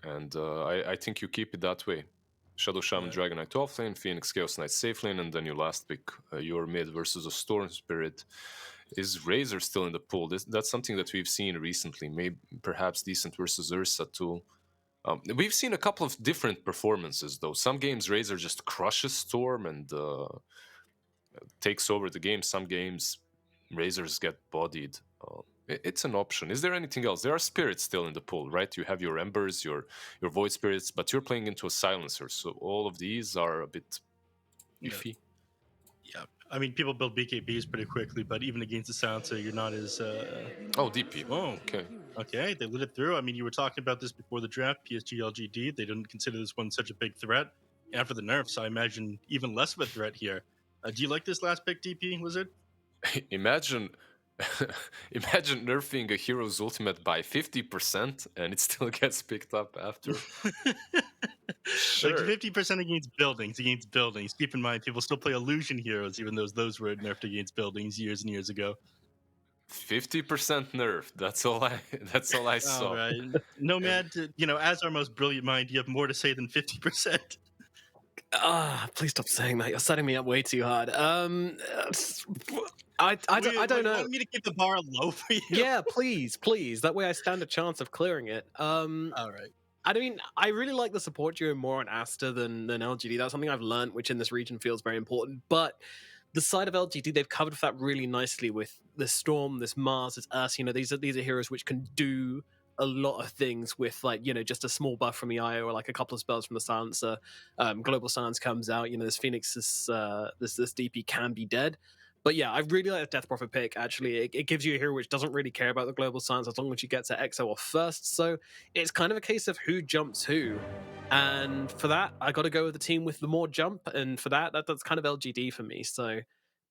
Speaker 8: I think you keep it that way. Shadow Shaman, Dragonite offlane, Phoenix Chaos Knight safe lane, and then your last pick, your mid versus a Storm Spirit. Is Razor still in the pool? That's something that we've seen recently. Maybe perhaps decent versus Ursa too. We've seen a couple of different performances though. Some games Razor just crushes Storm and takes over the game. Some games Razors get bodied. It's an option. Is there anything else? There are spirits still in the pool, right? You have your Embers, your Void Spirits, but you're playing into a Silencer, so all of these are a bit iffy.
Speaker 9: Yeah, I mean, people build BKBs pretty quickly, but even against the Silencer, you're not as...
Speaker 8: Oh, DP.
Speaker 9: Oh,
Speaker 8: okay.
Speaker 9: Okay, they lit it through. I mean, you were talking about this before the draft, PSG LGD. They didn't consider this one such a big threat. After the nerfs, I imagine even less of a threat here. Do you like this last pick, DP Wizard?
Speaker 8: Imagine imagine nerfing a hero's ultimate by 50% and it still gets picked up after.
Speaker 9: Like
Speaker 8: Sure.
Speaker 9: 50% against buildings. Keep in mind, people still play illusion heroes, even though those were nerfed against buildings years and years ago.
Speaker 8: 50% nerf. That's all I
Speaker 9: All
Speaker 8: saw.
Speaker 9: right, Nomad. As our most brilliant mind, you have more to say than 50%.
Speaker 10: Please stop saying that. You're setting me up way too hard. I don't know.
Speaker 9: You want me to keep the bar low for you?
Speaker 10: Yeah, please. That way I stand a chance of clearing it.
Speaker 9: All right.
Speaker 10: I mean, I really like the support duo more on Aster than LGD. That's something I've learned, which in this region feels very important. But the side of LGD, they've covered that really nicely with the Storm, this Mars, this Us. These are heroes which can do a lot of things with just a small buff from the IO or like a couple of spells from the Silencer. Global Silence comes out. This Phoenix, this DP can be dead. But yeah, I really like the Death Prophet pick. Actually, it gives you a hero which doesn't really care about the Global Silence as long as you get to EXO off first. So it's kind of a case of who jumps who. And for that, I got to go with the team with the more jump. And for that's kind of LGD for me. So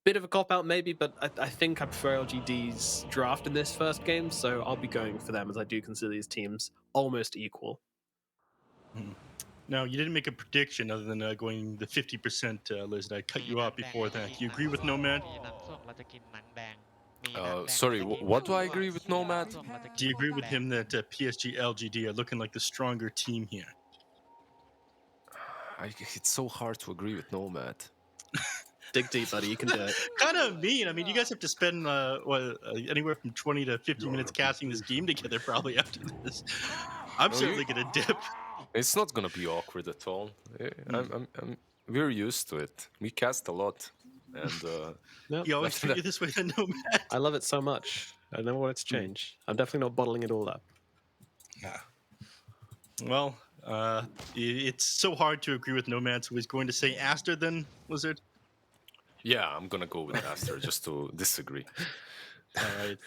Speaker 10: bit of a cop out maybe, but I think I prefer LGD's draft in this first game. So I'll be going for them as I do consider these teams almost equal.
Speaker 9: Now, you didn't make a prediction other than going the 50% list. I cut you off before that. Do you agree with Nomad?
Speaker 8: Sorry, what do I agree with Nomad?
Speaker 9: Do you agree with him that PSG LGD are looking like the stronger team here?
Speaker 8: It's so hard to agree with Nomad.
Speaker 10: Dig deep, buddy. You can do it.
Speaker 9: Kind of mean. I mean, you guys have to spend anywhere from 20 to 50 minutes casting this game together probably after this. I'm certainly going to dip.
Speaker 8: It's not gonna be awkward at all. We're used to it. We cast a lot, and
Speaker 10: Nope.
Speaker 9: You always treat you this way, then, Nomad.
Speaker 10: I love it so much. I never want it to change. I'm definitely not bottling it all up.
Speaker 9: Yeah. Well, it's so hard to agree with Nomad, so he's going to say Aster then, Lizard?
Speaker 8: yeah, I'm gonna go with Aster just to disagree.
Speaker 10: All right.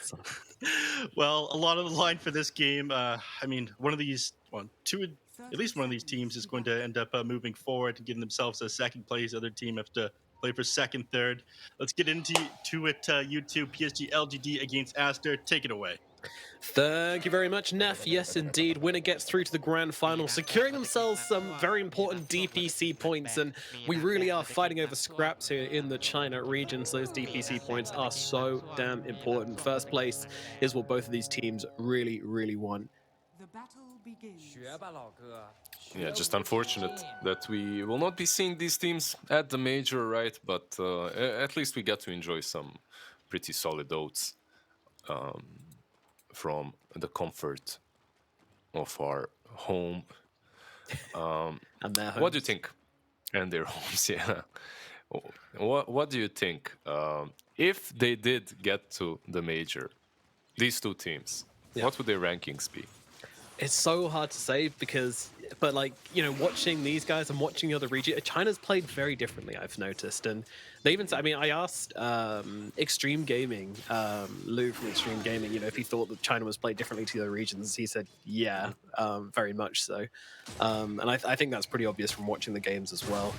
Speaker 9: Well, a lot of the line for this game. I mean, at least one of these teams is going to end up moving forward and getting themselves a second place. The other team have to play for second, third. Let's get into it. YouTube PSG LGD against Aster. Take it away.
Speaker 10: Thank you very much, Neff. Yes, indeed. Winner gets through to the grand final, securing themselves some very important DPC points. And we really are fighting over scraps here in the China region. So those DPC points are so damn important. First place is what both of these teams really, really want.
Speaker 6: The battle begins.
Speaker 8: Yeah, just unfortunate that we will not be seeing these teams at the major, right? But at least we got to enjoy some pretty solid oats from the comfort of our home.
Speaker 10: And their
Speaker 8: What do you
Speaker 10: homes.
Speaker 8: think? And their homes, yeah. What do you think? If they did get to the major, these two teams, what would their rankings be?
Speaker 10: It's so hard to say but watching these guys and watching the other region, China's played very differently, I've noticed. And they even, I asked Extreme Gaming, Lou from Extreme Gaming, if he thought that China was played differently to the other regions. He said, yeah, very much so. And I think that's pretty obvious from watching the games as well.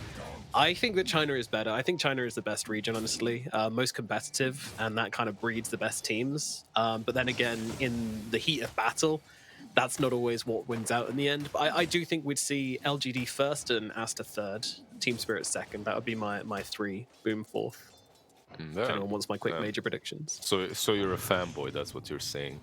Speaker 10: I think that China is better. I think China is the best region, honestly, most competitive, and that kind of breeds the best teams. But then again, in the heat of battle, that's not always what wins out in the end. But I do think we'd see LGD first and Aster third, Team Spirit second. That would be my three, Boom fourth. If anyone wants my quick major predictions.
Speaker 8: So you're a fanboy, that's what you're saying.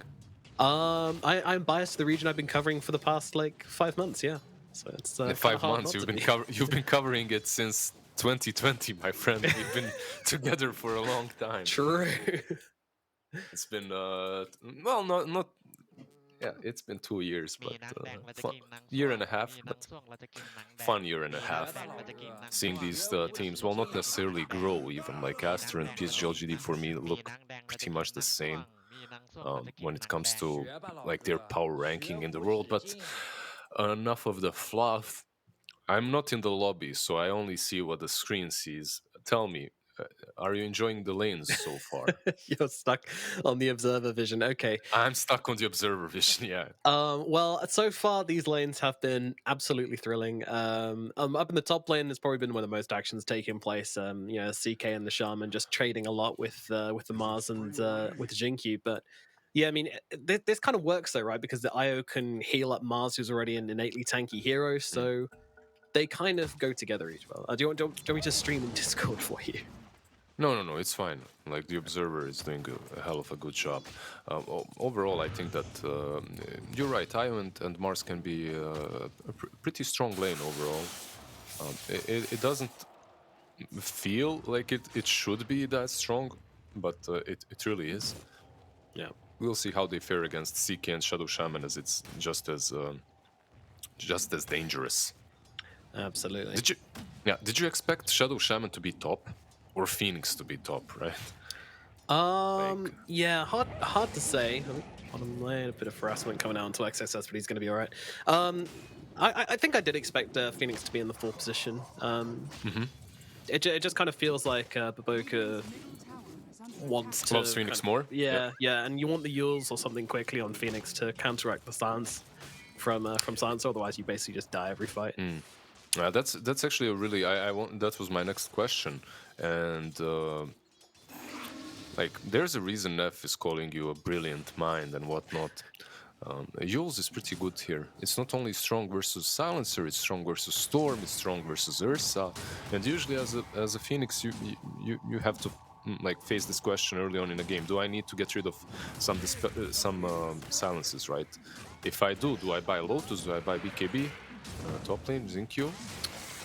Speaker 10: I'm biased to the region I've been covering for the past 5 months, yeah. So it's
Speaker 8: 5 months. You've been covering it since 2020, my friend. We've been together for a long time.
Speaker 10: True.
Speaker 8: It's been it's been 2 years, but year and a half, but fun year and a half. Seeing these teams, well, not necessarily grow, even like Aster and PSG LGD for me look pretty much the same when it comes to their power ranking in the world. But enough of the fluff. I'm not in the lobby, so I only see what the screen sees. Tell me, are you enjoying the lanes so far?
Speaker 10: You're stuck on the observer vision. Okay.
Speaker 8: I'm stuck on the observer vision. Yeah.
Speaker 10: Well, so far these lanes have been absolutely thrilling. Up in the top lane, there's probably been one of the most actions taking place. CK and the Shaman just trading a lot with the Mars and with Jinkyu. But yeah, I mean, this kind of works though, right? Because the IO can heal up Mars, who's already an innately tanky hero. So they kind of go together each well. Do you want me to stream in Discord for you?
Speaker 8: No, it's fine. Like, the observer is doing a hell of a good job. Overall, I think that you're right. Io and Mars can be a pretty strong lane overall. It doesn't feel like it should be that strong, but it really is.
Speaker 10: Yeah.
Speaker 8: We'll see how they fare against CK and Shadow Shaman, as it's just as dangerous.
Speaker 10: Absolutely.
Speaker 8: Did you expect Shadow Shaman to be top? Or Phoenix to be top, right?
Speaker 10: Yeah, hard to say. Bottom lane, a bit of harassment coming out onto XSS, but he's going to be all right. I think I did expect Phoenix to be in the 4th position. It just kind of feels like Baboka wants to...
Speaker 8: Loves Phoenix more?
Speaker 10: Yeah, and you want the Yules or something quickly on Phoenix to counteract the stance from Silencer, otherwise you basically just die every fight.
Speaker 8: That's actually a really... that was my next question. And there's a reason Neff is calling you a brilliant mind and whatnot. Yules is pretty good here. It's not only strong versus Silencer, it's strong versus Storm, it's strong versus Ursa. And usually as a Phoenix, you have to face this question early on in the game. Do I need to get rid of some silences, right? If I do I buy Lotus? Do I buy BKB? Top lane, Zinkyu.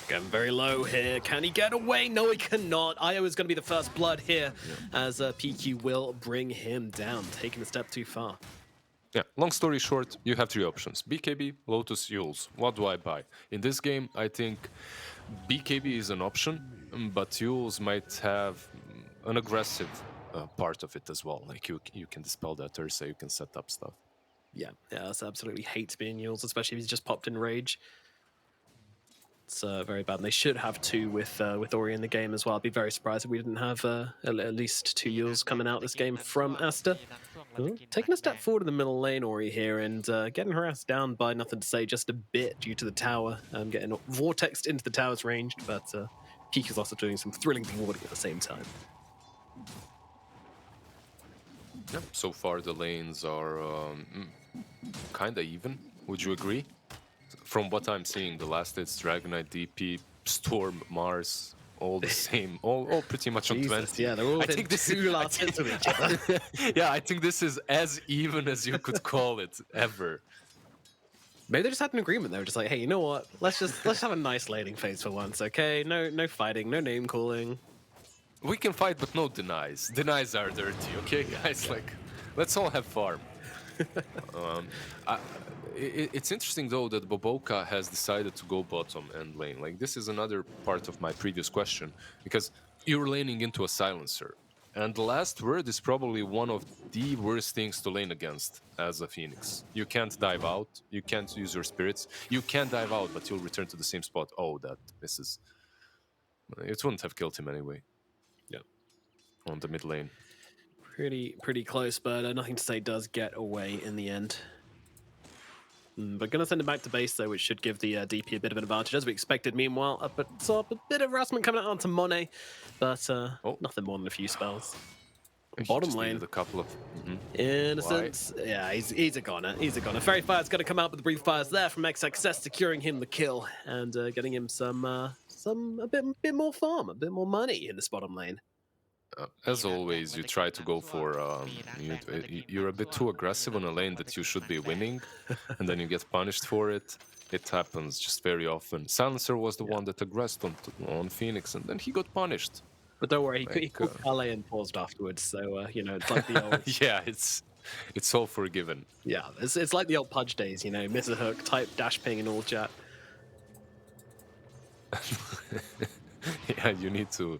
Speaker 10: Getting very low here. Can he get away? No, he cannot. Io is going to be the first blood here, as PQ will bring him down, taking a step too far.
Speaker 8: Yeah, long story short, you have 3 options. BKB, Lotus, Yules. What do I buy? In this game, I think BKB is an option, but Yules might have an aggressive part of it as well. Like, you can dispel that Ursa, you can set up stuff.
Speaker 10: Yeah, that's absolutely hates being Yules, especially if he's just popped in Rage. It's very bad. And they should have 2 with Ori in the game as well. I'd be very surprised if we didn't have at least 2 Yules coming out this game from Aster. Taking a step forward in the middle lane, Ori here, and getting harassed down by Nothing to Say just a bit due to the tower. Getting vortexed into the tower's ranged, but Peak is also doing some thrilling warding at the same time.
Speaker 8: Yeah, so far the lanes are kind of even. Would you agree? From what I'm seeing, the last hits, Dragonite, DP, Storm, Mars, all the same, all pretty much on 20.
Speaker 10: Yeah, they're all within 2 last hits of each other.
Speaker 8: Yeah, I think this is as even as you could call it ever.
Speaker 10: Maybe they just had an agreement. They were just like, hey, you know what? Let's have a nice laning phase for once, okay? No fighting, no name calling.
Speaker 8: We can fight, but no denies. Denies are dirty, okay, guys? Like, let's all have farm. It's interesting, though, that Baboka has decided to go bottom and lane. Like, this is another part of my previous question, because you're laning into a silencer. And the last word is probably one of the worst things to lane against as a Phoenix. You can't dive out, you can't use your spirits. You can dive out, but you'll return to the same spot. Oh, that misses. It wouldn't have killed him anyway.
Speaker 10: Yeah.
Speaker 8: On the mid lane.
Speaker 10: Pretty close, but Nothing to Say does get away in the end. But gonna send him back to base though, which should give the DP a bit of an advantage as we expected. Meanwhile, a bit of harassment coming out onto Monet, but nothing more than a few spells. Bottom lane,
Speaker 8: a couple of
Speaker 10: Innocence. Why? Yeah, he's a goner. He's a goner. Fairy Fire's gonna come out, but the Breathe Fire's there from XXS, securing him the kill and getting him a bit more farm, a bit more money in this bottom lane.
Speaker 8: As always, you try to go for... you're a bit too aggressive on a lane that you should be winning, and then you get punished for it. It happens just very often. Silencer was the one that aggressed on Phoenix, and then he got punished.
Speaker 10: But don't worry, he called Palais and paused afterwards, so, it's like the old...
Speaker 8: Yeah, it's all forgiven.
Speaker 10: Yeah, it's like the old Pudge days, miss a hook, type dash ping in all chat.
Speaker 8: Yeah, you need to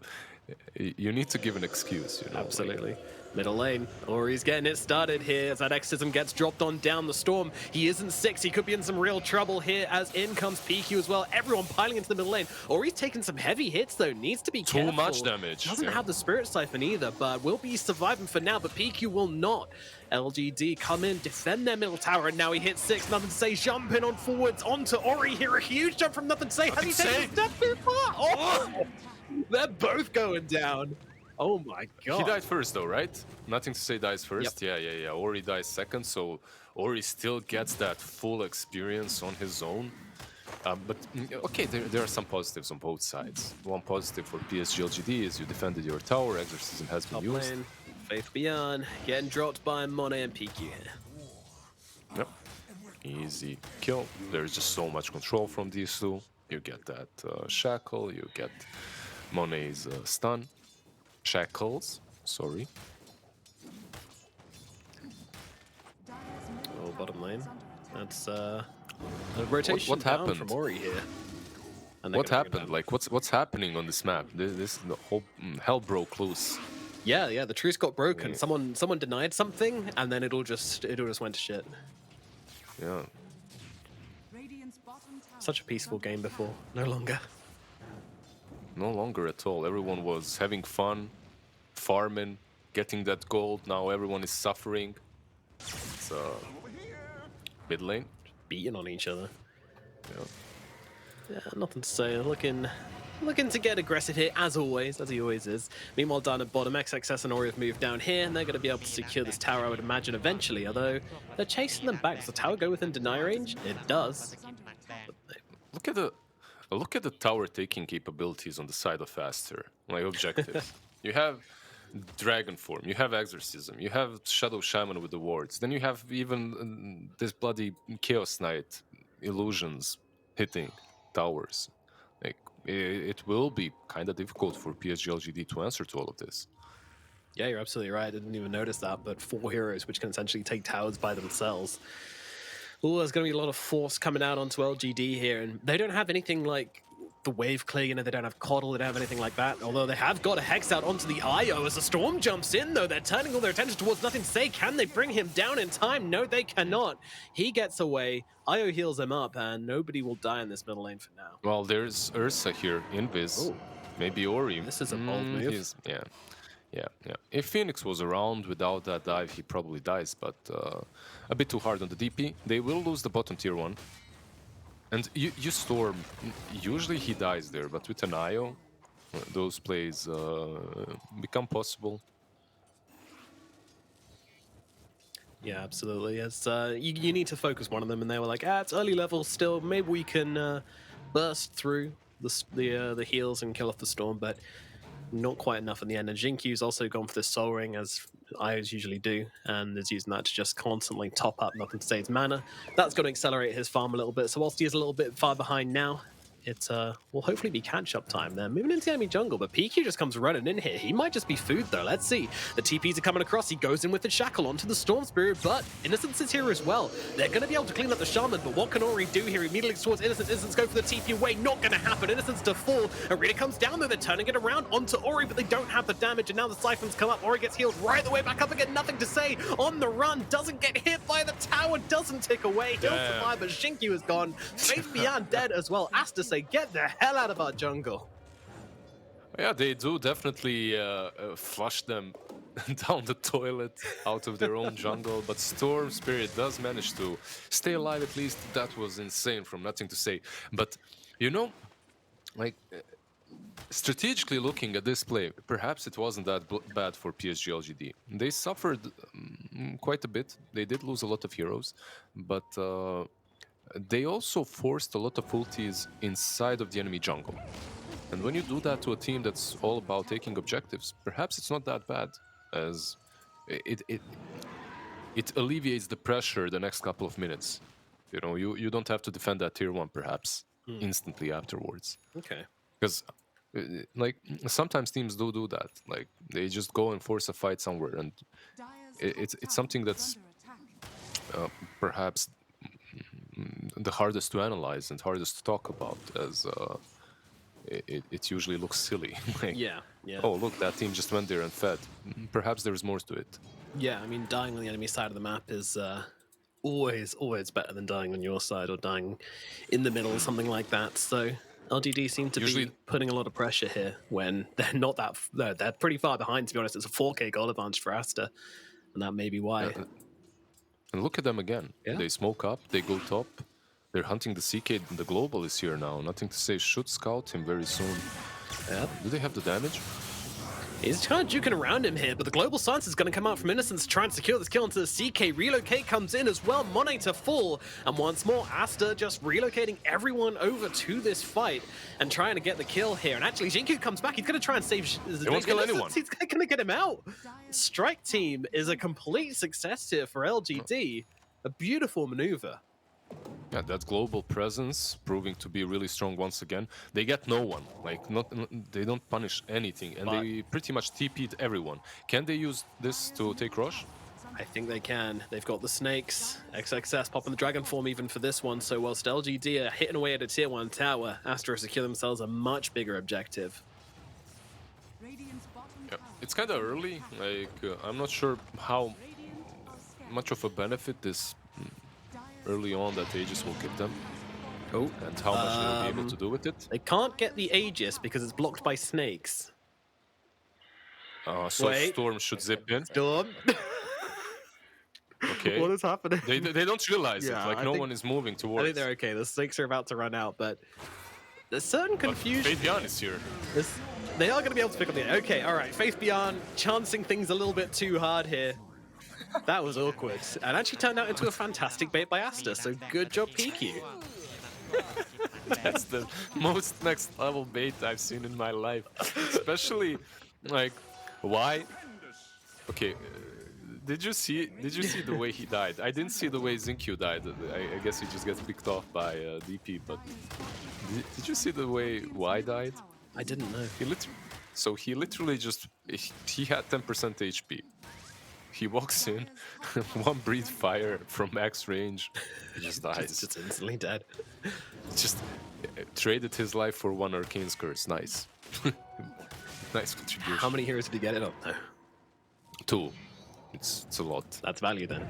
Speaker 8: You need to give an excuse, you know. like-
Speaker 10: Absolutely. Middle lane. Ori's getting it started here as that Exorcism gets dropped on down the Storm. He isn't 6. He could be in some real trouble here as in comes PQ as well. Everyone piling into the middle lane. Ori's taking some heavy hits though. Needs to be careful.
Speaker 8: Too much damage.
Speaker 10: Doesn't
Speaker 8: yeah.
Speaker 10: have the Spirit Siphon either, but will be surviving for now. But PQ will not. LGD come in, defend their middle tower, and now he hits 6. Nothing to say. Jumping on forwards onto Ori here. A huge jump from Nothing to say. Has he taken a step too far? Oh! They're both going down. Oh my god.
Speaker 8: He died first though, right? Nothing to say dies first. Yeah. Ori dies second, so Ori still gets that full experience on his own. But okay, there are some positives on both sides. One positive for PSG LGD is you defended your tower, Exorcism has been
Speaker 10: Top
Speaker 8: used.
Speaker 10: lane, Faith Beyond, getting dropped by Monet and PQ here.
Speaker 8: Yep. Easy kill. There's just so much control from these two. You get that shackle, you get Monet's stun. Shackles, sorry.
Speaker 10: Oh, bottom lane. That's a rotation
Speaker 8: what
Speaker 10: down
Speaker 8: happened?
Speaker 10: from Ori here. And they're
Speaker 8: What
Speaker 10: gonna bring it
Speaker 8: happened?
Speaker 10: down.
Speaker 8: Like, what's happening on this map? This the whole hell broke loose.
Speaker 10: Yeah, the truce got broken.
Speaker 8: Yeah.
Speaker 10: Someone denied something, and then it all just went to shit.
Speaker 8: Yeah.
Speaker 6: Radiant's bottom tower
Speaker 10: Such a peaceful
Speaker 6: is under
Speaker 10: game
Speaker 6: attack.
Speaker 10: before. No longer.
Speaker 8: No longer at all. Everyone was having fun, farming, getting that gold. Now everyone is suffering. It's mid lane.
Speaker 10: Beating on each other.
Speaker 8: Yeah.
Speaker 10: Yeah, nothing to say. Looking to get aggressive here, as always, as he always is. Meanwhile, down at bottom, XXS and Ori have moved down here, and they're going to be able to secure this tower, I would imagine, eventually. Although, they're chasing them back. Does the tower go within deny range? It does.
Speaker 8: Look at the tower taking capabilities on the side of Aster, like objectives. You have Dragon Form, you have Exorcism, you have Shadow Shaman with the wards, then you have even this bloody Chaos Knight illusions hitting towers. Like it will be kind of difficult for PSG LGD to answer to all of this.
Speaker 10: Yeah, you're absolutely right. I didn't even notice that, but 4 heroes which can essentially take towers by themselves. Oh, there's going to be a lot of force coming out onto LGD here, and they don't have anything like the Wave Clear, you know, they don't have Coddle, they don't have anything like that, although they have got a Hex out onto the IO as the Storm jumps in, though. They're turning all their attention towards Nothing to Say. Can they bring him down in time? No, they cannot. He gets away, IO heals him up, and nobody will die in this middle lane for now.
Speaker 8: Well, there's Ursa here, Invis, maybe Ori.
Speaker 10: This is a bold move.
Speaker 8: Yeah. If Phoenix was around without that dive, he probably dies, but a bit too hard on the DP. They will lose the bottom tier 1. And you Storm, usually he dies there, but with an IO, those plays become possible.
Speaker 10: Yeah, absolutely. It's, you need to focus one of them, and they were like, it's early level still. Maybe we can burst through the heals and kill off the Storm, but not quite enough in the end. And Jinkyu's also gone for this Soul Ring, as IOs usually do, and is using that to just constantly top up Nothing to Say's mana. That's going to accelerate his farm a little bit, so whilst he is a little bit far behind now, it will hopefully be catch-up time. They're moving into the enemy jungle, but PQ just comes running in here. He might just be food, though. Let's see. The TPs are coming across. He goes in with the Shackle onto the Storm Spirit, but Innocence is here as well. They're going to be able to clean up the Shaman, but what can Ori do here? He immediately looks towards Innocence. Innocence go for the TP away. Not going to happen. Innocence to fall. Arena comes down, though. They're turning it around onto Ori, but they don't have the damage, and now the Siphons come up. Ori gets healed right the way back up again. Nothing to Say on the run. Doesn't get hit by the tower. Doesn't tick away. He'll survive, but Shinkyu is gone. Faith Beyond dead as well. Aster say, get the hell out of our jungle.
Speaker 8: Yeah, they do definitely flush them down the toilet out of their own jungle, but Storm Spirit does manage to stay alive at least. That was insane from Nothing to Say. But, you know, like, strategically looking at this play, perhaps it wasn't that bad for PSG LGD. They suffered quite a bit. They did lose a lot of heroes, but they also forced a lot of ultis inside of the enemy jungle. And when you do that to a team that's all about taking objectives, perhaps it's not that bad, as it alleviates the pressure the next couple of minutes. You know, you don't have to defend that tier 1 perhaps instantly afterwards.
Speaker 10: Okay.
Speaker 8: Because like sometimes teams do that. Like they just go and force a fight somewhere, and it's something that's perhaps the hardest to analyze and hardest to talk about, as it usually looks silly. Like,
Speaker 10: Yeah, yeah.
Speaker 8: oh, look, that team just went there and fed. Perhaps there's more to it.
Speaker 10: Yeah, I mean, dying on the enemy side of the map is always better than dying on your side or dying in the middle, something like that. So LGD seem to
Speaker 8: Usually-
Speaker 10: be putting a lot of pressure here when they're not that. They're pretty far behind, to be honest. It's a 4K goal advantage for Aster, and that may be why.
Speaker 8: And look at them again.
Speaker 10: Yeah.
Speaker 8: They smoke up, they go top. They're hunting the CK. The global is here now. Nothing to say. Should scout him very soon.
Speaker 10: Yeah.
Speaker 8: Do they have the damage?
Speaker 10: He's kind of juking around him here, but the Global Silence is going to come out from Innocence to try and secure this kill into the CK. Relocate comes in as well, Monet to fall, and once more, Aster just relocating everyone over to this fight and trying to get the kill here. And actually, Jinku comes back. He's going to try and save
Speaker 8: won't kill anyone.
Speaker 10: He's going to get him out. Strike Team is a complete success here for LGD. A beautiful maneuver.
Speaker 8: Yeah, that global presence proving to be really strong once again. They get no one, like they don't punish anything, and they pretty much TP'd everyone. Can they use this to take Rosh?
Speaker 10: I think they can. They've got the snakes, XXS popping the dragon form even for this one. So whilst LGD are hitting away at a tier 1 tower, Aster secure themselves a much bigger objective.
Speaker 8: Yeah, it's kind of early. Like I'm not sure how much of a benefit this early on that Aegis will give them.
Speaker 10: Oh,
Speaker 8: and how much they'll be able to do with it.
Speaker 10: They can't get the Aegis because it's blocked by snakes.
Speaker 8: So
Speaker 10: Wait.
Speaker 8: Storm should zip in.
Speaker 10: Storm.
Speaker 8: Okay.
Speaker 10: What is happening?
Speaker 8: They don't realize it. Like
Speaker 10: I
Speaker 8: no
Speaker 10: think-
Speaker 8: one is moving
Speaker 10: I
Speaker 8: towards.
Speaker 10: think they're okay. The snakes are about to run out, but there's certain confusion.
Speaker 8: Faith Beyond is here.
Speaker 10: They are going to be able to pick up the... Okay, all right. Faith Beyond chancing things a little bit too hard here. That was awkward. And actually turned out into a fantastic bait by Aster, so good job, PQ.
Speaker 8: That's the most next level bait I've seen in my life. Especially, like, why? Okay, did you see the way he died? I didn't see the way Zinkyu died. I guess he just gets picked off by DP. But did you see the way Y died?
Speaker 10: I didn't know.
Speaker 8: He literally just he had 10% HP. He walks in, one breathe fire from max range, he just dies.
Speaker 10: Just instantly dead.
Speaker 8: Just traded his life for one arcane curse. Nice. Nice contribution.
Speaker 10: How many heroes did he get it on?
Speaker 8: 2. It's a lot.
Speaker 10: That's value then.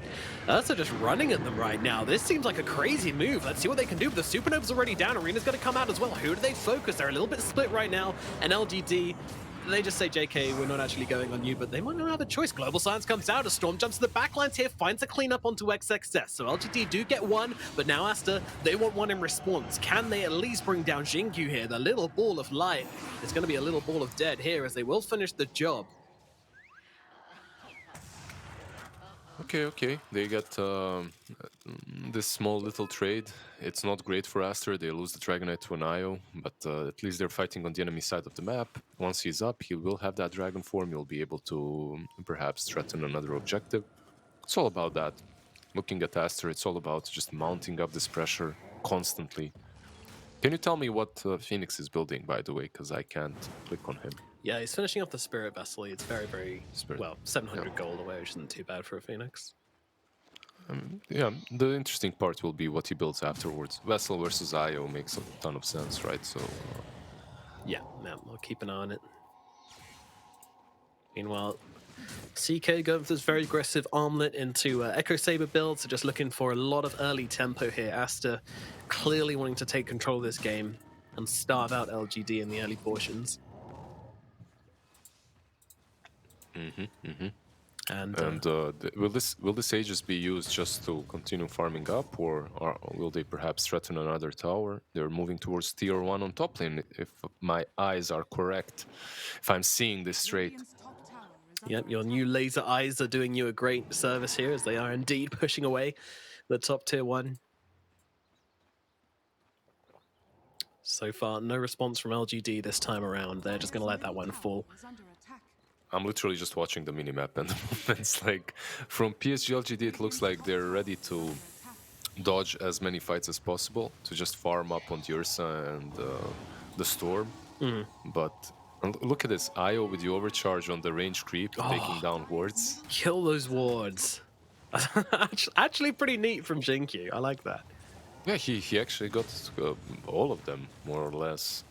Speaker 10: So just running at them right now. This seems like a crazy move. Let's see what they can do. But the Supernova's already down. Arena's going to come out as well. Who do they focus? They're a little bit split right now. And LGD, they just say, JK, we're not actually going on you, but they might not have a choice. Global Silence comes out. A Storm jumps to the backlines here, finds a cleanup onto XXS. So LGD do get one, but now Aster, they want one in response. Can they at least bring down Jingyu here? The little ball of light. It's going to be a little ball of dead here as they will finish the job.
Speaker 8: Okay. They get this small little trade. It's not great for Aster. They lose the Dragonite to an IO, but at least they're fighting on the enemy side of the map. Once he's up, he will have that dragon form. You'll be able to perhaps threaten another objective. It's all about that. Looking at Aster, it's all about just mounting up this pressure constantly. Can you tell me what Phoenix is building, by the way? Because I can't click on him.
Speaker 10: Yeah, he's finishing off the Spirit Vessel. It's very,
Speaker 8: Spirit.
Speaker 10: well, 700 gold away, which isn't too bad for a Phoenix.
Speaker 8: Yeah, the interesting part will be what he builds afterwards. Vessel versus IO makes a ton of sense, right? So,
Speaker 10: Yeah, we'll keep an eye on it. Meanwhile, CK going for this very aggressive armlet into Echo Saber build, so just looking for a lot of early tempo here. Aster clearly wanting to take control of this game and starve out LGD in the early portions. And
Speaker 8: will this Aegis be used just to continue farming up, or will they perhaps threaten another tower? They're moving towards tier 1 on top lane, if my eyes are correct, if I'm seeing this straight.
Speaker 10: Yep, your new laser eyes are doing you a great service here, as they are indeed pushing away the top tier 1. So far, no response from LGD this time around. They're just going to let that one fall.
Speaker 8: I'm literally just watching the minimap, and the movements, like, from PSG LGD, it looks like they're ready to dodge as many fights as possible, to just farm up on the Ursa and the Storm. But look at this, IO with the overcharge on the range creep, taking down wards.
Speaker 10: Kill those wards. Actually pretty neat from Jinku. I like that.
Speaker 8: Yeah, he actually got all of them, more or less.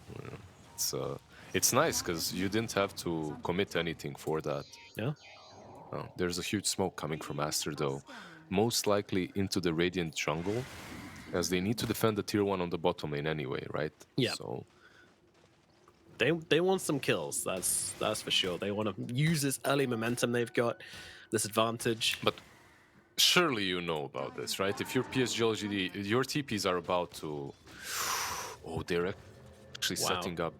Speaker 8: It's nice because you didn't have to commit anything for that.
Speaker 10: Yeah.
Speaker 8: There's a huge smoke coming from Aster though, most likely into the Radiant jungle, as they need to defend the tier 1 on the bottom lane anyway, right?
Speaker 10: Yeah.
Speaker 8: So
Speaker 10: they want some kills. That's for sure. They want to use this early momentum they've got, this advantage.
Speaker 8: but surely you know about this, right? If you're PSG LGD, your TPs are about to. Oh, they're actually
Speaker 10: Wow.
Speaker 8: setting up.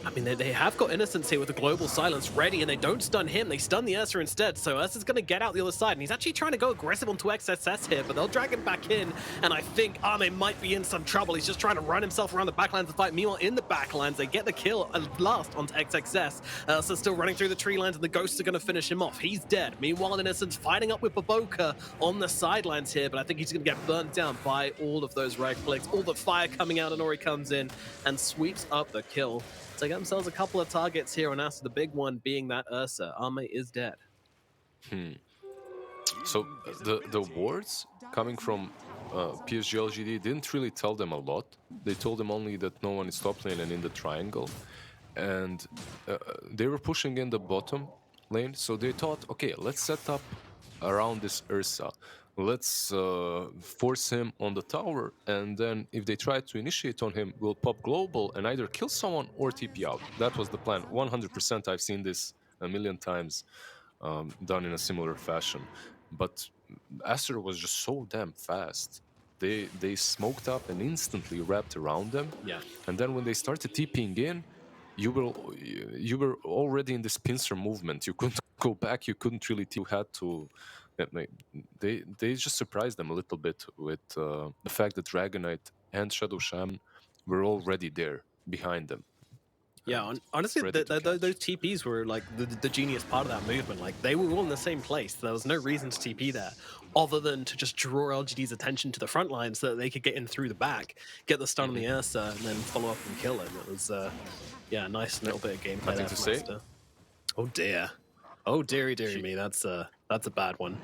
Speaker 10: I mean, they have got Innocence here with the global silence ready, and they don't stun him. They stun the Ursa instead, so Ursa's going to get out the other side, and he's actually trying to go aggressive onto XSS here, but they'll drag him back in, and I think Arme might be in some trouble. He's just trying to run himself around the backlands to fight. Meanwhile, in the backlands, they get the kill at last onto XXS. Ursa's still running through the tree lines, and the Ghosts are going to finish him off. He's dead. Meanwhile, Innocence fighting up with Baboka on the sidelines here, but I think he's going to get burnt down by all of those right clicks. All the fire coming out, and Ori comes in and sweeps up the kill. So they get themselves a couple of targets here on Aster, the big one being that Ursa. Arme is dead.
Speaker 8: So the wards coming from PSG LGD didn't really tell them a lot. They told them only that no one is top lane and in the triangle. And they were pushing in the bottom lane, so they thought, okay, let's set up around this Ursa. Let's force him on the tower, and then if they try to initiate on him, we'll pop global and either kill someone or TP out. That was the plan. 100%. I've seen this a million times done in a similar fashion. But Aster was just so damn fast. They smoked up and instantly wrapped around them.
Speaker 10: Yeah.
Speaker 8: And then when they started TPing in, you were already in this pincer movement. You couldn't go back. You couldn't really. You had to. They just surprised them a little bit with the fact that Dragonite and Shadow Shaman were already there behind them.
Speaker 10: Yeah, honestly,
Speaker 8: ready to
Speaker 10: those TPs were like the genius part of that movement. Like, they were all in the same place. There was no reason to TP there, other than to just draw LGD's attention to the front line so that they could get in through the back, get the stun on the Ursa, and then follow up and kill him. It was, yeah, a nice little bit of gameplay there
Speaker 8: Nothing to
Speaker 10: from
Speaker 8: say?
Speaker 10: Aster. Oh dear. Oh dearie me, that's a bad one.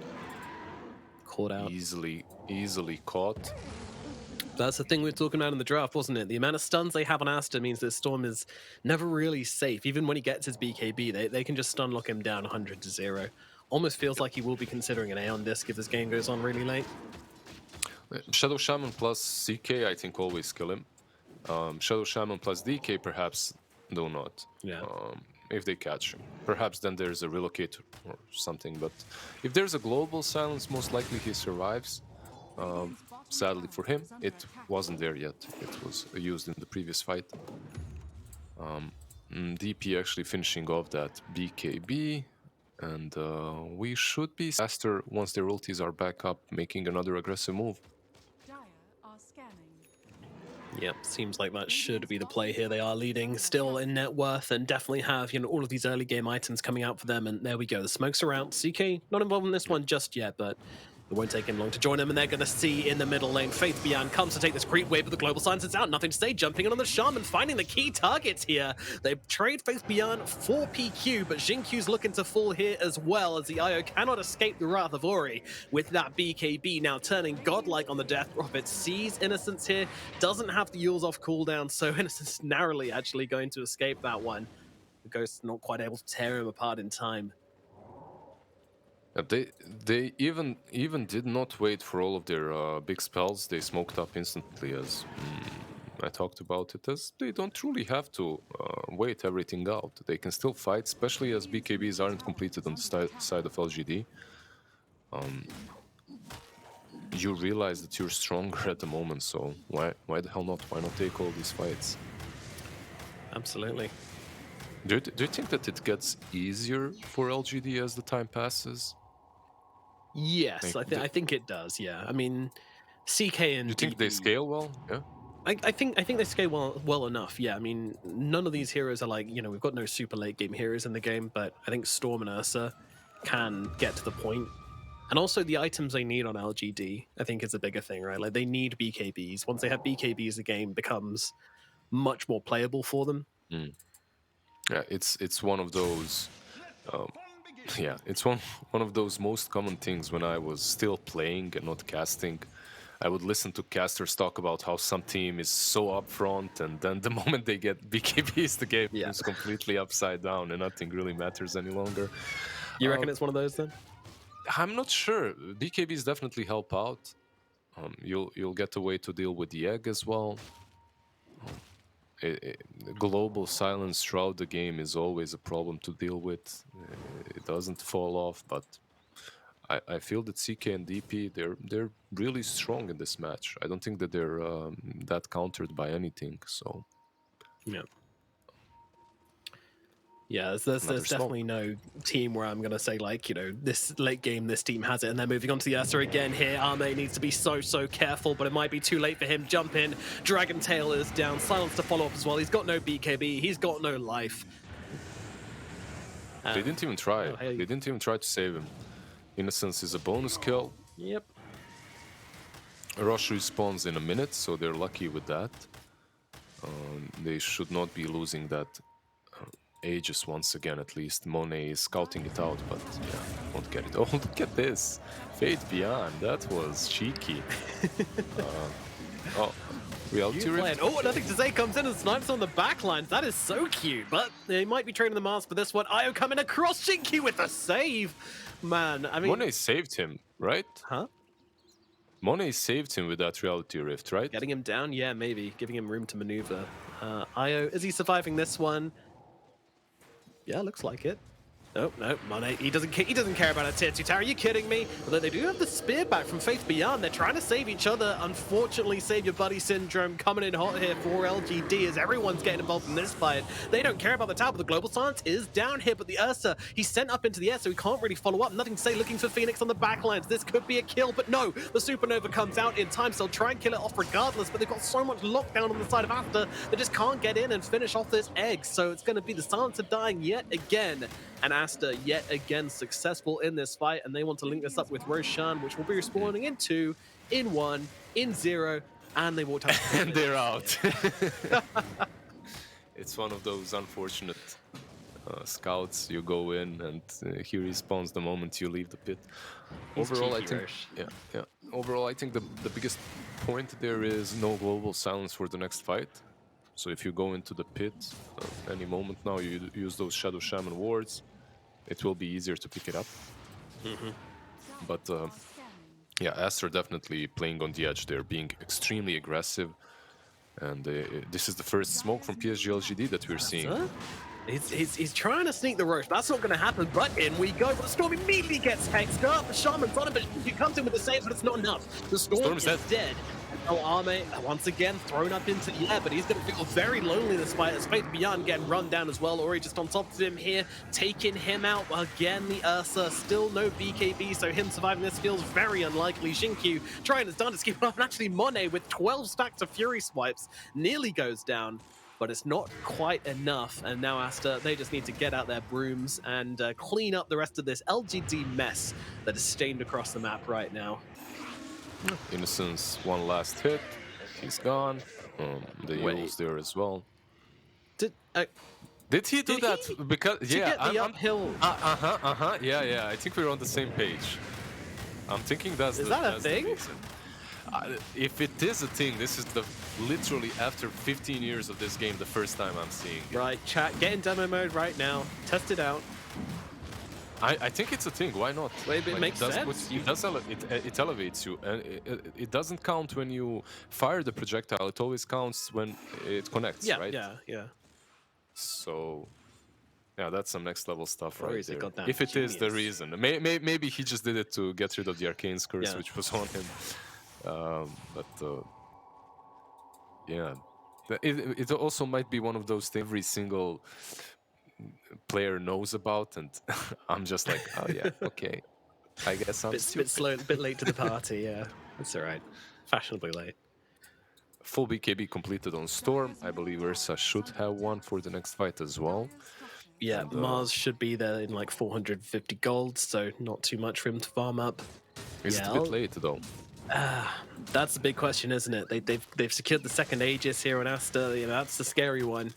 Speaker 10: Caught out.
Speaker 8: Easily caught.
Speaker 10: That's the thing we were talking about in the draft, wasn't it? The amount of stuns they have on Aster means that Storm is never really safe. Even when he gets his BKB, they can just stun lock him down 100-0. Almost feels like he will be considering an Aeon Disc if this game goes on really late.
Speaker 8: Shadow Shaman plus CK, I think, always kill him. Shadow Shaman plus DK, perhaps do not.
Speaker 10: Yeah.
Speaker 8: If they catch him. Perhaps then there's a relocate or something. But if there's a global silence, most likely he survives. Sadly for him, it wasn't there yet. It was used in the previous fight. DP actually finishing off that BKB. And we should be faster once their ultis are back up, making another aggressive move.
Speaker 6: Dire are scanning.
Speaker 10: Yep, seems like that should be the play here. They are leading still in net worth and definitely have, all of these early game items coming out for them. And there we go. The smokes are out. CK not involved in this one just yet, but it won't take him long to join them, and they're going to see in the middle lane. Faith Beyond comes to take this creep wave, but the global silence is out. Nothing to say. Jumping in on the Shaman, finding the key targets here. They trade Faith Beyond for PQ, but Xinq's looking to fall here as well, as the IO cannot escape the wrath of Ori with that BKB now turning godlike on the Death Prophet. Sees Innocence here, doesn't have the Yules off cooldown, so Innocence narrowly actually going to escape that one. The Ghost's not quite able to tear him apart in time.
Speaker 8: They even did not wait for all of their big spells. They smoked up instantly, as I talked about it, as they don't truly have to wait everything out. They can still fight, especially as BKBs aren't completed on the side of LGD. You realize that you're stronger at the moment, so why the hell not? Why not take all these fights?
Speaker 10: Absolutely.
Speaker 8: Do you think that it gets easier for LGD as the time passes?
Speaker 10: Yes, I think it does. Yeah, I mean, CK and
Speaker 8: You think they scale well? Yeah.
Speaker 10: I think they scale well enough. Yeah, I mean, none of these heroes are like, we've got no super late game heroes in the game, but I think Storm and Ursa can get to the point. And also the items they need on LGD, I think, is a bigger thing, right? Like, they need BKBs. Once they have BKBs, the game becomes much more playable for them.
Speaker 8: Yeah, it's one of those. Yeah, it's one of those most common things when I was still playing and not casting. I would listen to casters talk about how some team is so upfront, and then the moment they get BKBs, the game is completely upside down, and nothing really matters any longer.
Speaker 10: You reckon it's one of those then?
Speaker 8: I'm not sure. BKBs definitely help out. You'll get a way to deal with the egg as well. Global silence throughout the game is always a problem to deal with. It doesn't fall off, but I feel that CK and DP they're really strong in this match. I don't think that they're that countered by anything. So
Speaker 10: yeah, there's definitely no team where I'm gonna say like, you know, this late game this team has it, and they're moving on to the Aster again here. Arme needs to be so careful, but it might be too late for him. Jump in, Dragon Tail is down, Silence to follow up as well. He's got no BKB, he's got no life.
Speaker 8: They didn't even try. They didn't even try to save him. Innocence is a bonus kill.
Speaker 10: Yep.
Speaker 8: Rush respawns in a minute, so they're lucky with that. They should not be losing that Aegis once again, at least. Monet is scouting it out, but yeah, won't get it. Oh, look at this! Fate Beyond, that was cheeky. Reality Rift.
Speaker 10: Oh, Nothing to Say comes in and snipes on the backlines. That is so cute, but they might be trading the mask for this one. Io coming across, Shinky with a save. Man, I mean...
Speaker 8: Monet saved him, right?
Speaker 10: Huh?
Speaker 8: Monet saved him with that Reality Rift, right?
Speaker 10: Getting him down? Yeah, maybe. Giving him room to maneuver. Io, is he surviving this one? Yeah, looks like it. No, Monet, he doesn't care about a tier 2 tower. Are you kidding me? Although they do have the spear back from Faith Beyond. They're trying to save each other. Unfortunately, Save Your Buddy Syndrome coming in hot here for LGD as everyone's getting involved in this fight. They don't care about the tower, but the Global Silence is down here. But the Ursa, he's sent up into the air, so he can't really follow up. Nothing to say, looking for Phoenix on the backlines. This could be a kill, but no. The Supernova comes out in time, so they'll try and kill it off regardless, but they've got so much lockdown on the side of Aster, they just can't get in and finish off this egg. So it's going to be the Silencer dying yet again. And Aster yet again successful in this fight, and they want to link this up with Roshan, which will be respawning in 2, in 1, in 0, and they walked out.
Speaker 8: And they're out. It's one of those unfortunate scouts. You go in, and he respawns the moment you leave the pit. Overall, I think, Overall, I think the biggest point there is no global silence for the next fight. So if you go into the pit any moment now, you use those Shadow Shaman wards, it will be easier to pick it up. But yeah, Aster definitely playing on the edge. They're being extremely aggressive. And this is the first smoke from PSG LGD that we're seeing.
Speaker 10: He's trying to sneak the Roche. That's not going to happen, but in we go. But the Storm immediately gets hexed up. The Shaman's on him, but he comes in with the saves, but it's not enough. The Storm is dead. And Arme, once again, thrown up into the air, but he's going to feel very lonely in this fight as Faith Beyond getting run down as well. Ori just on top of him here, taking him out. Again, the Ursa, still no BKB, so him surviving this feels very unlikely. Xinkyu trying his darndest to keep up, and actually Monet with 12 stacks of Fury Swipes nearly goes down. But it's not quite enough, and now Aster, they just need to get out their brooms and clean up the rest of this LGD mess that is stained across the map right now.
Speaker 8: Innocence, one last hit, he's gone. The Eagle's there as well.
Speaker 10: Did
Speaker 8: he do that? Because
Speaker 10: get the uphill.
Speaker 8: Yeah. I think we're on the same page. I'm thinking that's
Speaker 10: Is that a thing?
Speaker 8: If it is a thing, this is literally after 15 years of this game, the first time I'm seeing it.
Speaker 10: Right, chat, get in demo mode right now. Test it out.
Speaker 8: I think it's a thing. Why not?
Speaker 10: Wait, it makes sense.
Speaker 8: It elevates you, and it doesn't count when you fire the projectile. It always counts when it connects, right?
Speaker 10: Yeah.
Speaker 8: So, yeah, that's some next level stuff, right there.
Speaker 10: Goddamn
Speaker 8: If it
Speaker 10: genius.
Speaker 8: is the reason, maybe he just did it to get rid of the Arcane's curse, which was on him. Yeah, it also might be one of those things every single player knows about, and I'm just like, oh yeah, okay. I guess I'm
Speaker 10: bit slow, a bit late to the party. Yeah, that's all right. Fashionably late.
Speaker 8: Full BKB completed on Storm. I believe Ursa should have one for the next fight as well.
Speaker 10: Yeah, and, Mars should be there in like 450 gold, so not too much for him to farm up.
Speaker 8: It's a bit late though.
Speaker 10: That's the big question, isn't it? They've secured the second Aegis here on Aster. You know, that's the scary one.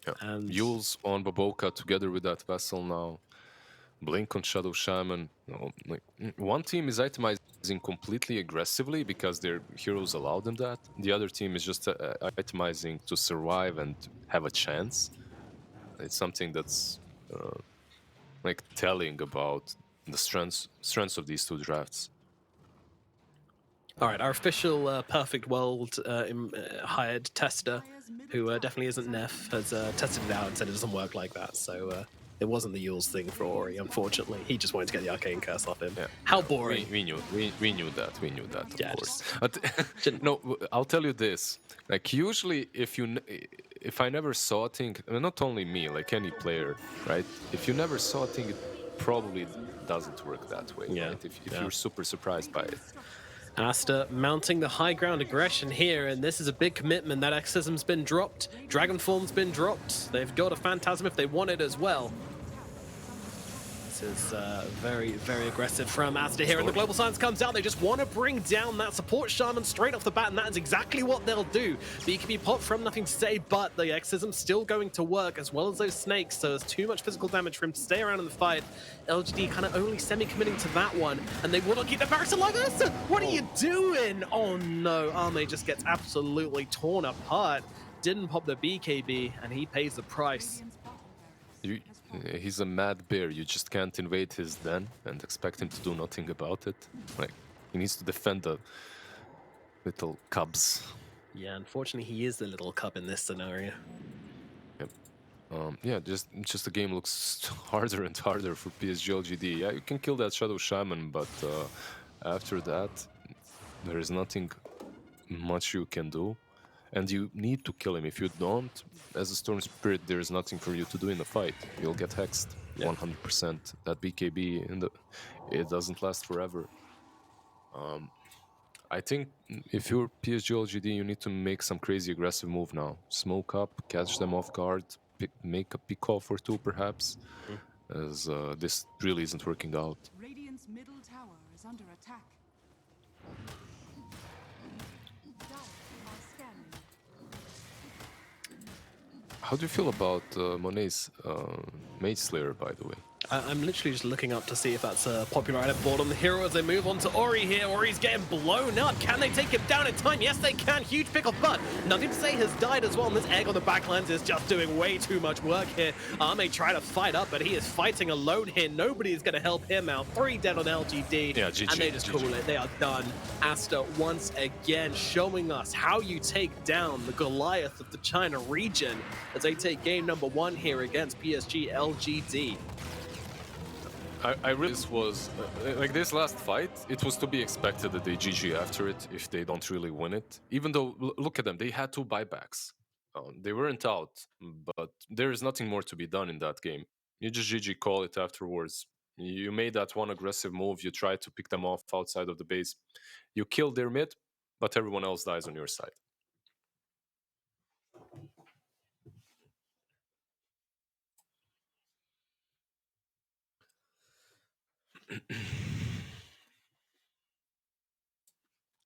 Speaker 8: Yeah.
Speaker 10: And
Speaker 8: Yules on Baboka together with that vessel now. Blink on Shadow Shaman. Like, one team is itemized. completely aggressively because their heroes allow them that. The other team is just itemizing to survive and have a chance. It's something that's like telling about the strengths of these two drafts.
Speaker 10: All right, our official Perfect World hired tester, who definitely isn't Neff, has tested it out and said it doesn't work like that. So it wasn't the Yules thing for Ori, unfortunately. He just wanted to get the Arcane Curse off him.
Speaker 8: Yeah,
Speaker 10: How boring.
Speaker 8: We knew that. We knew that, of
Speaker 10: Yeah,
Speaker 8: course. But no, I'll tell you this. Like usually, if I never saw a thing, not only me, like any player, right? If you never saw a thing, it probably doesn't work that way,
Speaker 10: Yeah,
Speaker 8: right? If
Speaker 10: yeah.
Speaker 8: you're super surprised by it.
Speaker 10: Aster mounting the high ground aggression here, and this is a big commitment. That Exorcism's been dropped, Dragon Form's been dropped. They've got a Phantasm if they want it as well. This is very, very aggressive from Aster here, and the Global Silence comes out. They just want to bring down that support Shaman straight off the bat, and that is exactly what they'll do. BKB pop from Nothing to Say, but the Exorcism's still going to work, as well as those snakes, so there's too much physical damage for him to stay around in the fight. LGD kind of only semi-committing to that one, and they will not keep their barracks alive. Aster, what are you doing? Oh no, Arme just gets absolutely torn apart. Didn't pop the BKB, and he pays the price.
Speaker 8: He's a mad bear. You just can't invade his den and expect him to do nothing about it. Like, he needs to defend the little cubs.
Speaker 10: Yeah, unfortunately, he is the little cub in this scenario.
Speaker 8: Yep. Yeah, just the game looks harder and harder for PSG LGD. Yeah, you can kill that Shadow Shaman, but after that, there is nothing much you can do. And you need to kill him. If you don't, as a Storm Spirit, there is nothing for you to do in the fight. You'll get hexed, 100%. That BKB, it doesn't last forever. I think if you're PSG LGD, you need to make some crazy aggressive move now. Smoke up, catch them off guard, make a pick off or two, perhaps, as this really isn't working out.
Speaker 6: Radiant's middle tower is under attack. Dire are scanning.
Speaker 8: How do you feel about Monet's Mage Slayer, by the way?
Speaker 10: I'm literally just looking up to see if that's a popular item board on the hero as they move on to Ori here. Ori's getting blown up. Can they take him down in time? Yes, they can. Huge pick off, but Nothing to Say has died as well. And this egg on the backlines is just doing way too much work here. Arme try to fight up, but he is fighting alone here. Nobody is going to help him out. 3 dead on LGD.
Speaker 8: Yeah, GG,
Speaker 10: and they just call it. They are done. Aster once again showing us how you take down the Goliath of the China region as they take game number 1 here against PSG LGD.
Speaker 8: I really was like this last fight. It was to be expected that they GG after it if they don't really win it. Even though, look at them, they had 2 buybacks. They weren't out, but there is nothing more to be done in that game. You just GG call it afterwards. You made that one aggressive move. You tried to pick them off outside of the base. You killed their mid, but everyone else dies on your side.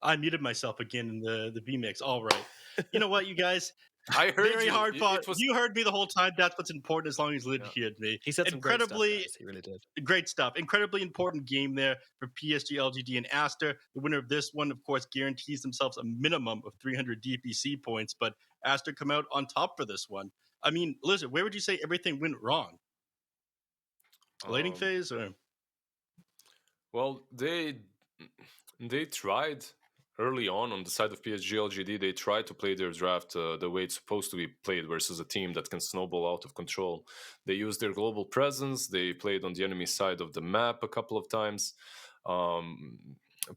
Speaker 9: I muted myself again in the B mix. All right. You know what, you guys?
Speaker 8: I heard
Speaker 9: Very
Speaker 8: you.
Speaker 9: hard fought. You heard me the whole time. That's what's important as long as Lid heard me.
Speaker 10: He said some
Speaker 9: incredibly
Speaker 10: great stuff, guys. He really did.
Speaker 9: great stuff. Incredibly important game there for PSG, LGD, and Aster. The winner of this one, of course, guarantees themselves a minimum of 300 DPC points, but Aster come out on top for this one. I mean, Lizard, where would you say everything went wrong? Laning phase or?
Speaker 8: Well, they tried early on the side of PSG LGD. They tried to play their draft the way it's supposed to be played versus a team that can snowball out of control. They used their global presence. They played on the enemy side of the map a couple of times.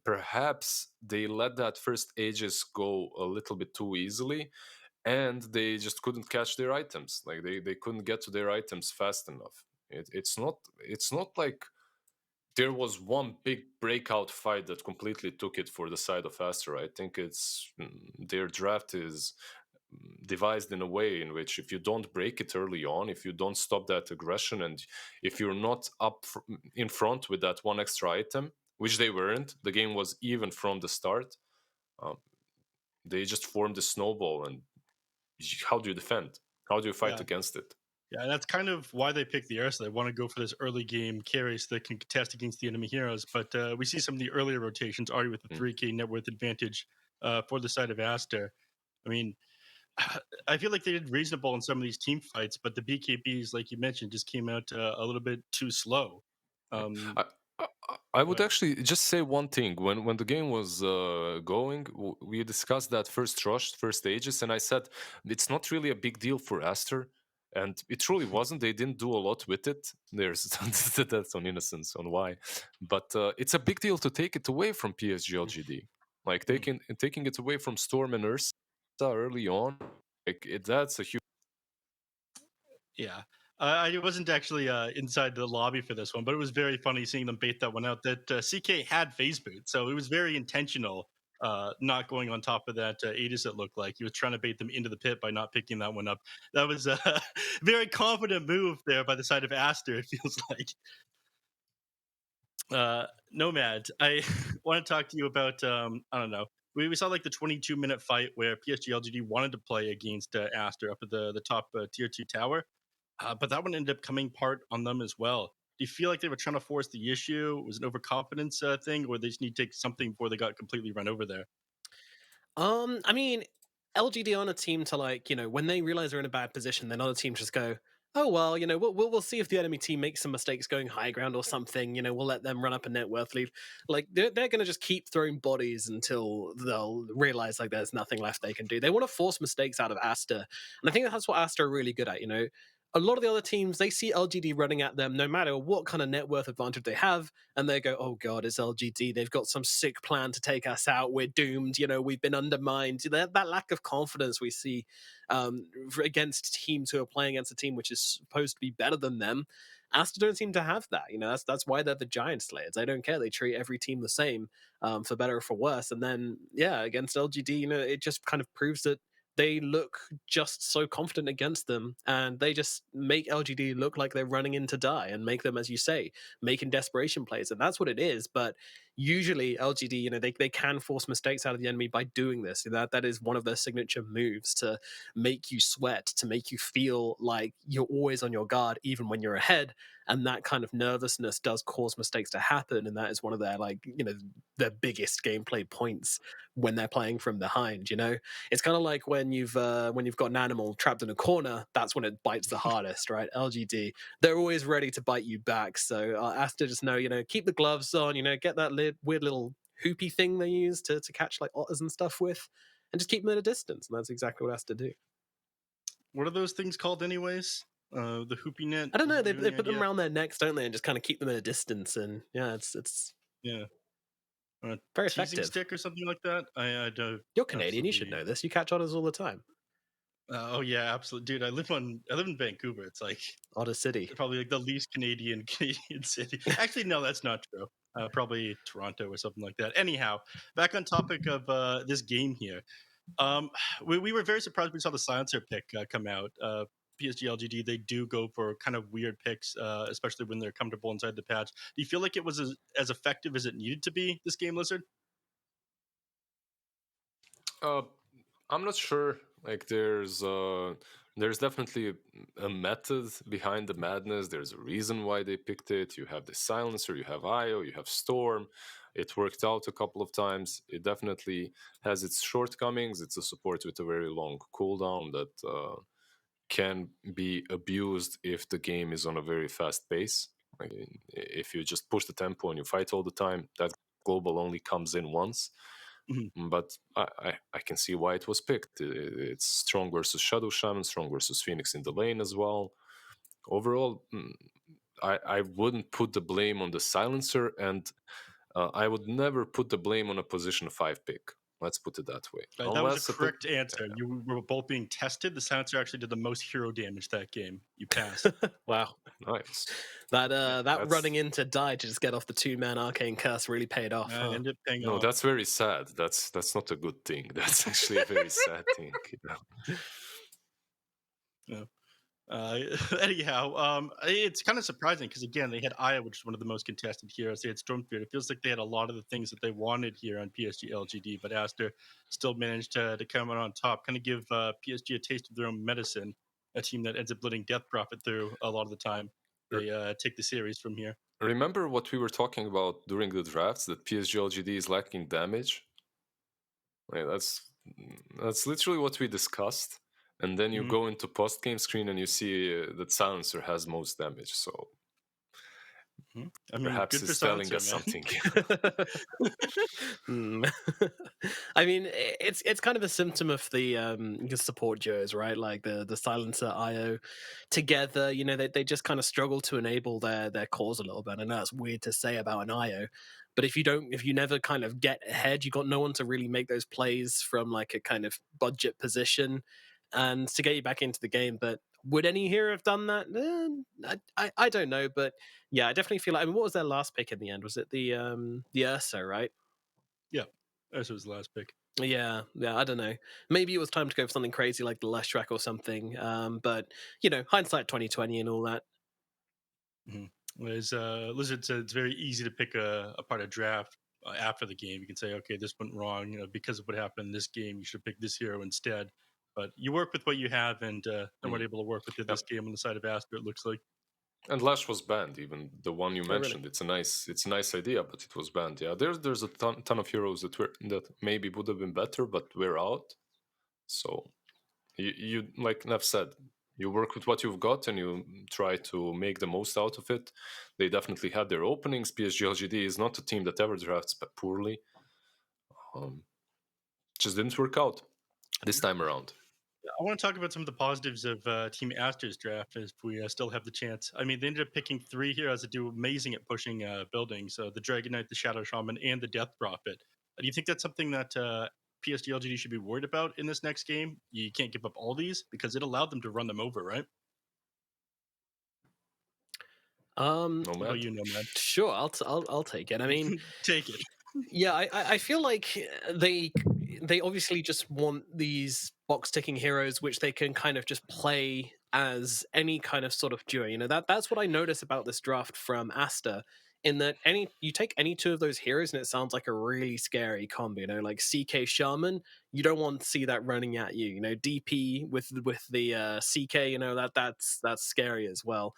Speaker 8: Perhaps they let that first Aegis go a little bit too easily, and they just couldn't catch their items. Like they couldn't get to their items fast enough. It's not like there was one big breakout fight that completely took it for the side of Aster. I think it's their draft is devised in a way in which if you don't break it early on, if you don't stop that aggression, and if you're not up in front with that one extra item, which they weren't, the game was even from the start. They just formed a snowball, and how do you defend? How do you fight against it?
Speaker 9: Yeah, that's kind of why they pick the Ursa. They want to go for this early game carry so they can contest against the enemy heroes. But we see some of the earlier rotations already with the 3K net worth advantage for the side of Aster. I mean, I feel like they did reasonable in some of these team fights, but the BKBs, like you mentioned, just came out a little bit too slow.
Speaker 8: I, I would actually just say one thing. When the game was going, we discussed that first rush, first stages, and I said it's not really a big deal for Aster, and it truly wasn't. They didn't do a lot with it. There's that's on innocence on why, but it's a big deal to take it away from PSG LGD, like taking it away from Storm and Ursa early on. That's a huge.
Speaker 9: Yeah. I wasn't actually inside the lobby for this one, but it was very funny seeing them bait that one out. That CK had phase boot, so it was very intentional. Not going on top of that Aegis, it looked like he was trying to bait them into the pit by not picking that one up. That was a very confident move there by the side of Aster. It feels like. Nomad, I want to talk to you about I don't know. We saw like the 22-minute fight where PSG LGD wanted to play against Aster up at the top tier 2 tower. But that one ended up coming part on them as well. Do you feel like they were trying to force the issue? Was it an overconfidence thing, or they just need to take something before they got completely run over there?
Speaker 10: I mean, LGD on a team to like, when they realize they're in a bad position, then other teams just go, oh well, we'll see if the enemy team makes some mistakes going high ground or something. We'll let them run up a net worth lead. Like they're gonna just keep throwing bodies until they'll realize like there's nothing left they can do. They want to force mistakes out of Aster, and I think that's what Aster are really good at. A lot of the other teams, they see LGD running at them no matter what kind of net worth advantage they have, and they go, oh god, it's LGD, they've got some sick plan to take us out, we're doomed, we've been undermined. That lack of confidence we see against teams who are playing against a team which is supposed to be better than them. Aster don't seem to have that. That's why they're the giant slayers. They don't care. They treat every team the same, for better or for worse. And then, yeah, against LGD, it just kind of proves that they look just so confident against them, and they just make LGD look like they're running in to die and make them, as you say, making desperation plays. And that's what it is. But usually LGD, they can force mistakes out of the enemy by doing this. That is one of their signature moves, to make you sweat, to make you feel like you're always on your guard, even when you're ahead. And that kind of nervousness does cause mistakes to happen. And that is one of their, their biggest gameplay points when they're playing from behind. It's kind of like when you've got an animal trapped in a corner, that's when it bites the hardest, right? LGD, they're always ready to bite you back. So Aster just know, keep the gloves on, get that weird little hoopy thing they use to catch like otters and stuff with, and just keep them at a distance. And that's exactly what Aster do.
Speaker 9: What are those things called, anyways? The hoopy net.
Speaker 10: I don't know. They put them around their necks, don't they, and just kind of keep them at a distance. And yeah, it's
Speaker 9: yeah.
Speaker 10: very
Speaker 9: teasing
Speaker 10: effective.
Speaker 9: stick or something like that. I don't.
Speaker 10: You're Canadian. You should know this. You catch otters all the time.
Speaker 9: Oh yeah, absolutely, dude. I live in Vancouver. It's like
Speaker 10: Otter City,
Speaker 9: probably like the least Canadian city. Actually, no, that's not true. Probably Toronto or something like that. Anyhow, back on topic of this game here. We were very surprised when we saw the silencer pick come out. PSG LGD, they do go for kind of weird picks, especially when they're comfortable inside the patch. Do you feel like it was as effective as it needed to be this game, Lizard?
Speaker 8: I'm not sure. Like there's definitely a method behind the madness. There's a reason why they picked it. You have the silencer, you have IO, you have Storm. It worked out a couple of times. It definitely has its shortcomings. It's a support with a very long cooldown that can be abused if the game is on a very fast pace. Like, if you just push the tempo and you fight all the time, that global only comes in once. But I can see why it was picked. It's strong versus Shadow Shaman, strong versus Phoenix in the lane as well. Overall, I wouldn't put the blame on the silencer, and I would never put the blame on a position 5 pick. Let's put it that way.
Speaker 9: That was a correct answer. You were both being tested. The silencer actually did the most hero damage that game. You passed.
Speaker 10: Wow.
Speaker 8: Nice.
Speaker 10: That running in to die to just get off the 2-man arcane curse really paid off.
Speaker 9: Ended up paying
Speaker 8: No,
Speaker 9: off.
Speaker 8: that's very sad. That's not a good thing. That's actually a very sad thing.
Speaker 9: Yeah. Anyhow, it's kind of surprising because again they had Aya, which is one of the most contested heroes. They had Stormfield. It feels like they had a lot of the things that they wanted here on PSG LGD, but Aster still managed to come out on top, kind of give PSG a taste of their own medicine. a team that ends up letting Death Prophet through a lot of the time. They take the series from here.
Speaker 8: Remember what we were talking about during the drafts, that PSG LGD is lacking damage? Like, that's literally what we discussed. And then you
Speaker 9: Mhm.
Speaker 8: go into post-game screen and you see that Silencer has most damage. So
Speaker 9: I mean,
Speaker 8: perhaps
Speaker 9: good for
Speaker 8: it's telling
Speaker 9: Silencer,
Speaker 8: us
Speaker 9: man.
Speaker 8: something.
Speaker 10: Hmm. I mean, it's kind of a symptom of the support duos, right? Like the Silencer IO together. You know, they just kind of struggle to enable their cores a little bit. I know that's weird to say about an IO, but if you never kind of get ahead, you got no one to really make those plays from like a kind of budget position and to get you back into the game. But would any hero have done that? I don't know, but yeah, I definitely feel like. I mean, what was their last pick in the end? Was it the Ursa, right?
Speaker 9: Yeah, that was the last pick.
Speaker 10: Yeah, I don't know. Maybe it was time to go for something crazy like the Lush track or something. But you know, hindsight 2020 and all that.
Speaker 9: As Lizard said, it's very easy to pick apart a draft after the game. You can say, okay, this went wrong, because of what happened in this game. You should pick this hero instead. But you work with what you have, and they weren't able to work with it this game on the side of Aster. It looks like.
Speaker 8: And Lash was banned, even the one you
Speaker 10: Oh, really?
Speaker 8: mentioned. It's a nice idea, but it was banned. Yeah, there's a ton of heroes that maybe would have been better, but we're out. So you like Nev said, you work with what you've got and you try to make the most out of it. They definitely had their openings. PSG LGD is not a team that ever drafts poorly. Just didn't work out this time around.
Speaker 9: I want to talk about some of the positives of Team Aster's draft if we still have the chance. I mean, they ended up picking 3 heroes that do amazing at pushing buildings: the Dragon Knight, the Shadow Shaman, and the Death Prophet. Do you think that's something that PSG LGD should be worried about in this next game? You can't give up all these because it allowed them to run them over, right? What about
Speaker 8: Nomad.
Speaker 9: you, Nomad?
Speaker 10: Sure, I'll take it. I mean,
Speaker 9: Take it.
Speaker 10: yeah, I feel like they obviously just want these box ticking heroes which they can kind of just play as any kind of sort of duo. You know, that's what I notice about this draft from Aster. In that you take any 2 of those heroes and it sounds like a really scary combo. You know, like CK Shaman, you don't want to see that running at you. You know, DP with the CK, you know, that's scary as well.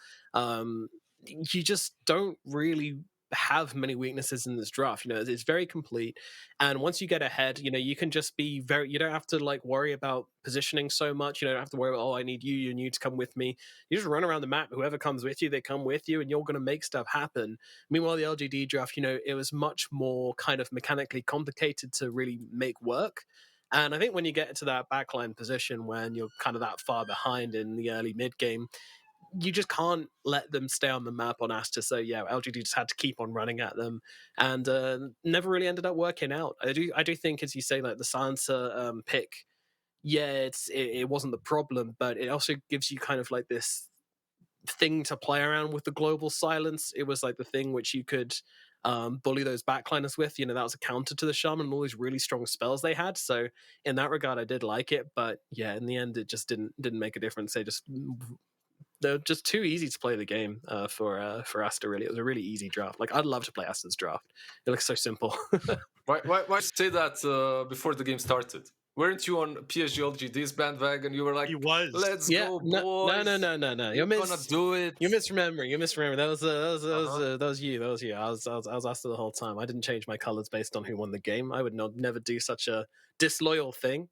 Speaker 10: You just don't really have many weaknesses in this draft. You know, it's very complete, and once you get ahead, you know, you can just be very. You don't have to like worry about positioning so much. You don't have to worry about, oh, I need you and you to come with me. You just run around the map. Whoever comes with you, they come with you, and you're going to make stuff happen. Meanwhile, the LGD draft, you know, it was much more kind of mechanically complicated to really make work. And I think when you get into that backline position, when you're kind of that far behind in the early mid game, you just can't let them stay on the map on Aster. So yeah, LGD just had to keep on running at them, and never really ended up working out. I do think, as you say, like the Silencer pick, yeah, it wasn't the problem, but it also gives you kind of like this thing to play around with the global silence. It was like the thing which you could bully those backliners with. You know, that was a counter to the shaman and all these really strong spells they had. So in that regard, I did like it, but yeah, in the end, it just didn't make a difference. They're just too easy to play the game for Aster. Really, it was a really easy draft. Like, I'd love to play Aster's draft. It looks so simple.
Speaker 8: Why say that before the game started? Weren't you on PSG LGD's bandwagon? You were like,
Speaker 9: He was.
Speaker 8: "Let's
Speaker 10: Yeah,
Speaker 8: go,
Speaker 10: no.
Speaker 8: boys!
Speaker 10: You're
Speaker 8: We're gonna do it."
Speaker 10: You're misremembering. That was you. That was you. I was Aster the whole time. I didn't change my colors based on who won the game. I would never do such a disloyal thing.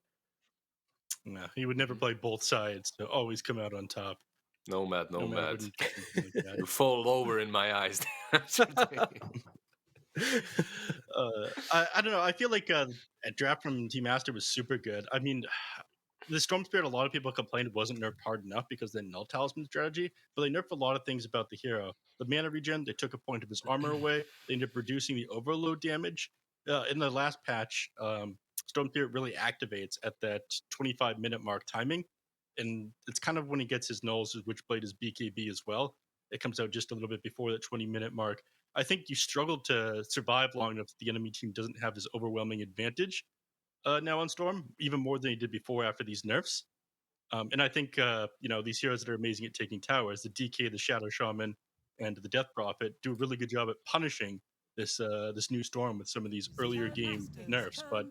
Speaker 9: No, he would never play both sides to always come out on top.
Speaker 8: Nomad.
Speaker 9: wouldn't do something like that.
Speaker 8: You fall lower in my eyes.
Speaker 9: I don't know. I feel like a draft from Team Aster was super good. I mean, the Storm Spirit, a lot of people complained wasn't nerfed hard enough because the null talisman strategy, but they nerfed a lot of things about the hero. The mana regen, they took a point of his armor away. They ended up reducing the overload damage. In the last patch, Storm Spirit really activates at that 25-minute mark timing. And it's kind of when he gets his nulls, which played his BKB as well. It comes out just a little bit before that 20-minute mark. I think you struggled to survive long enough that the enemy team doesn't have this overwhelming advantage now on Storm, even more than he did before after these nerfs. And I think these heroes that are amazing at taking towers, the DK, the Shadow Shaman, and the Death Prophet, do a really good job at punishing this new Storm with some of these earlier game nerfs. But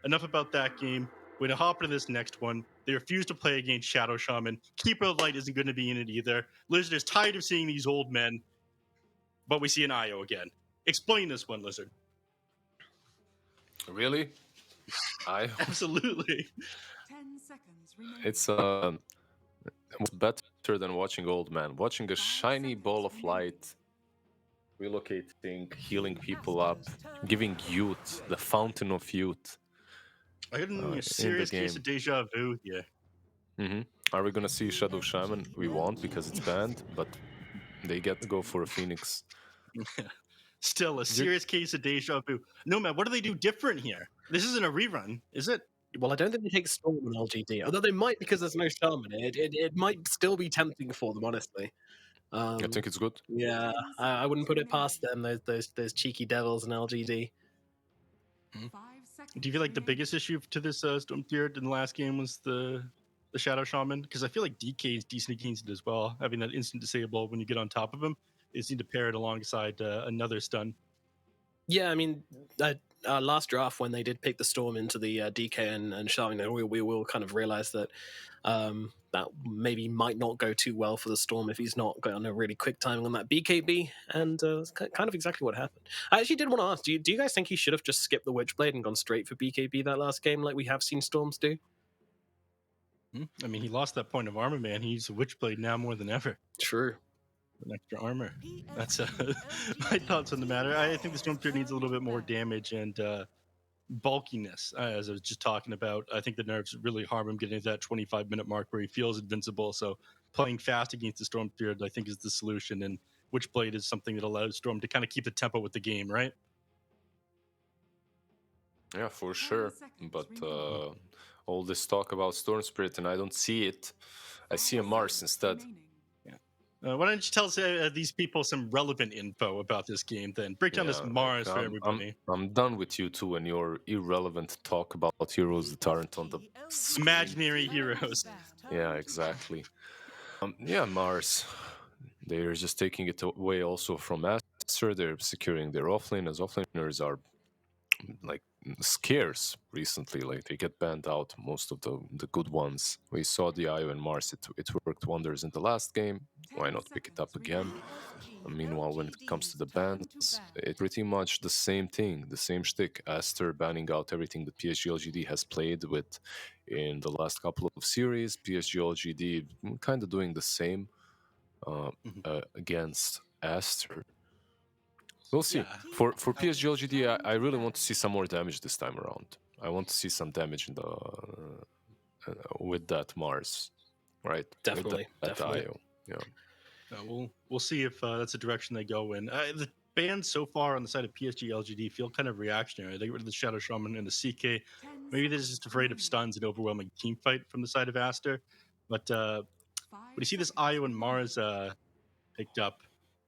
Speaker 9: enough about that game. We're going to hop into this next one. They refuse to play against Shadow Shaman. Keeper of Light isn't going to be in it either. Lizard is tired of seeing these old men, but we see an IO again. Explain this one, Lizard.
Speaker 8: Really?
Speaker 9: Absolutely.
Speaker 6: 10 seconds remaining.
Speaker 8: It's better than watching old man. Watching a shiny ball of light, relocating, healing people up, giving youth, the fountain of youth.
Speaker 9: I had a serious case of deja vu here.
Speaker 8: Are we gonna see Shadow Shaman? We won't because it's banned, but they get to go for a Phoenix.
Speaker 9: Still a serious case of deja vu. No, man, what do they do different here? This isn't a rerun, is it?
Speaker 10: Well, I don't think they take Storm on LGD, although they might because there's no Shaman. It might still be tempting for them, honestly.
Speaker 8: I think it's good.
Speaker 10: Yeah, I wouldn't put it past them. Those cheeky devils in LGD.
Speaker 6: 5 seconds.
Speaker 9: Do you feel like the biggest issue to this Storm Theory in the last game was the Shadow Shaman? Because I feel like DK is decent against it as well, having that instant disable when you get on top of him. They seem to pair it alongside another stun.
Speaker 10: Yeah, I mean, last draft when they did pick the Storm into the DK and Shaman, we will kind of realize that that maybe might not go too well for the Storm if he's not got on a really quick timing on that BKB, and it's kind of exactly what happened. I actually did want to ask, do you guys think he should have just skipped the Witchblade and gone straight for BKB that last game like we have seen Storms do?
Speaker 9: I mean, he lost that point of armor, man. He used a Witchblade now more than ever.
Speaker 10: True.
Speaker 9: An extra armor. That's my thoughts on the matter. I think the Storm Theory needs a little bit more damage and bulkiness, as I was just talking about. I think the nerfs really harm him getting to that 25-minute mark where he feels invincible. So playing fast against the Storm Theory, I think, is the solution. And Witchblade is something that allows Storm to kind of keep the tempo with the game, right?
Speaker 8: Yeah, for sure. But all this talk about Storm Spirit, and I don't see it. I see a Mars instead.
Speaker 9: Why don't you tell us, these people some relevant info about this game then? Break down this Mars for everybody.
Speaker 8: I'm done with you two and your irrelevant talk about heroes that aren't on the screen.
Speaker 9: Imaginary heroes.
Speaker 8: Yeah, exactly. Yeah, Mars. They're just taking it away also from Aster. They're securing their offlane, as offlaners are like scarce recently. Like they get banned out, most of the good ones. We saw the IO and Mars. It worked wonders in the last game. Why not pick it up again? Meanwhile, when it comes to the bans, it's pretty much the same thing, the same shtick. Aster banning out everything that PSG LGD has played with in the last couple of series. PSG LGD kind of doing the same against Aster. We'll see. For PSG LGD, I really want to see some more damage this time around. I want to see some damage in the with that Mars, right?
Speaker 10: Definitely,
Speaker 8: with that
Speaker 10: definitely.
Speaker 8: IO. Yeah.
Speaker 9: We'll see if that's the direction they go in. The bans so far on the side of PSG LGD feel kind of reactionary. They get rid of the Shadow Shaman and the CK. Maybe they're just afraid of stuns and overwhelming team fight from the side of Aster. But when you see this IO and Mars picked up,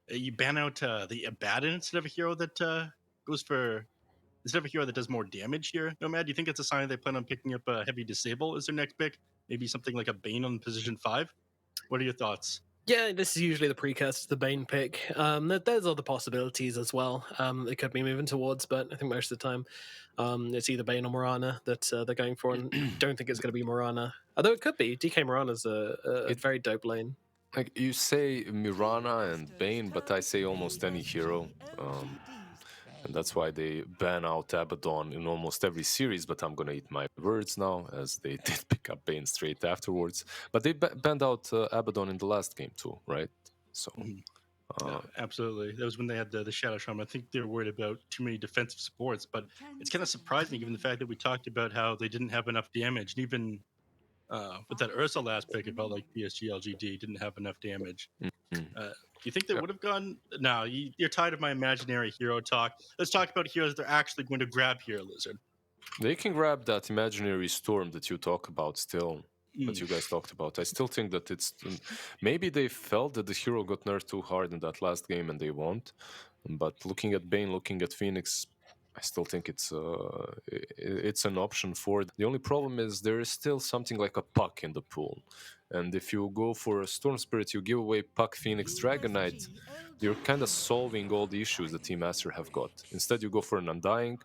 Speaker 9: you ban out the Abaddon instead of a hero that instead of a hero that does more damage here. Nomad, do you think it's a sign they plan on picking up a heavy disable as their next pick? Maybe something like a Bane on position 5? What are your thoughts?
Speaker 10: Yeah, this is usually the precursor to the Bane pick. There's other possibilities as well they could be moving towards, but I think most of the time it's either Bane or Morana that they're going for, and don't think it's going to be Morana. Although it could be. DK Morana's a very dope lane.
Speaker 8: Like you say Mirana and Bane, but I say almost any hero. And that's why they ban out Abaddon in almost every series, but I'm gonna eat my words now, as they did pick up Bane straight afterwards. But they banned out Abaddon in the last game too, right? So
Speaker 9: absolutely. That was when they had the Shadow Shaman. I think they were worried about too many defensive supports, but it's kind of surprising given the fact that we talked about how they didn't have enough damage. And even with that Ursa last pick, it felt like PSG LGD didn't have enough damage. Do you think they would have gone? No, you're tired of my imaginary hero talk. Let's talk about heroes they're actually going to grab here, Lizard.
Speaker 8: They can grab that imaginary storm that you talk about still, that you guys talked about. I still think that it's... Maybe they felt that the hero got nerfed too hard in that last game and they won't. But looking at Bane, looking at Phoenix, I still think it's an option for it. The only problem is there is still something like a puck in the pool. And if you go for a Storm Spirit, you give away Puck, Phoenix, Dragon Knight, you're kind of solving all the issues that Team Aster have got. Instead, you go for an Undying,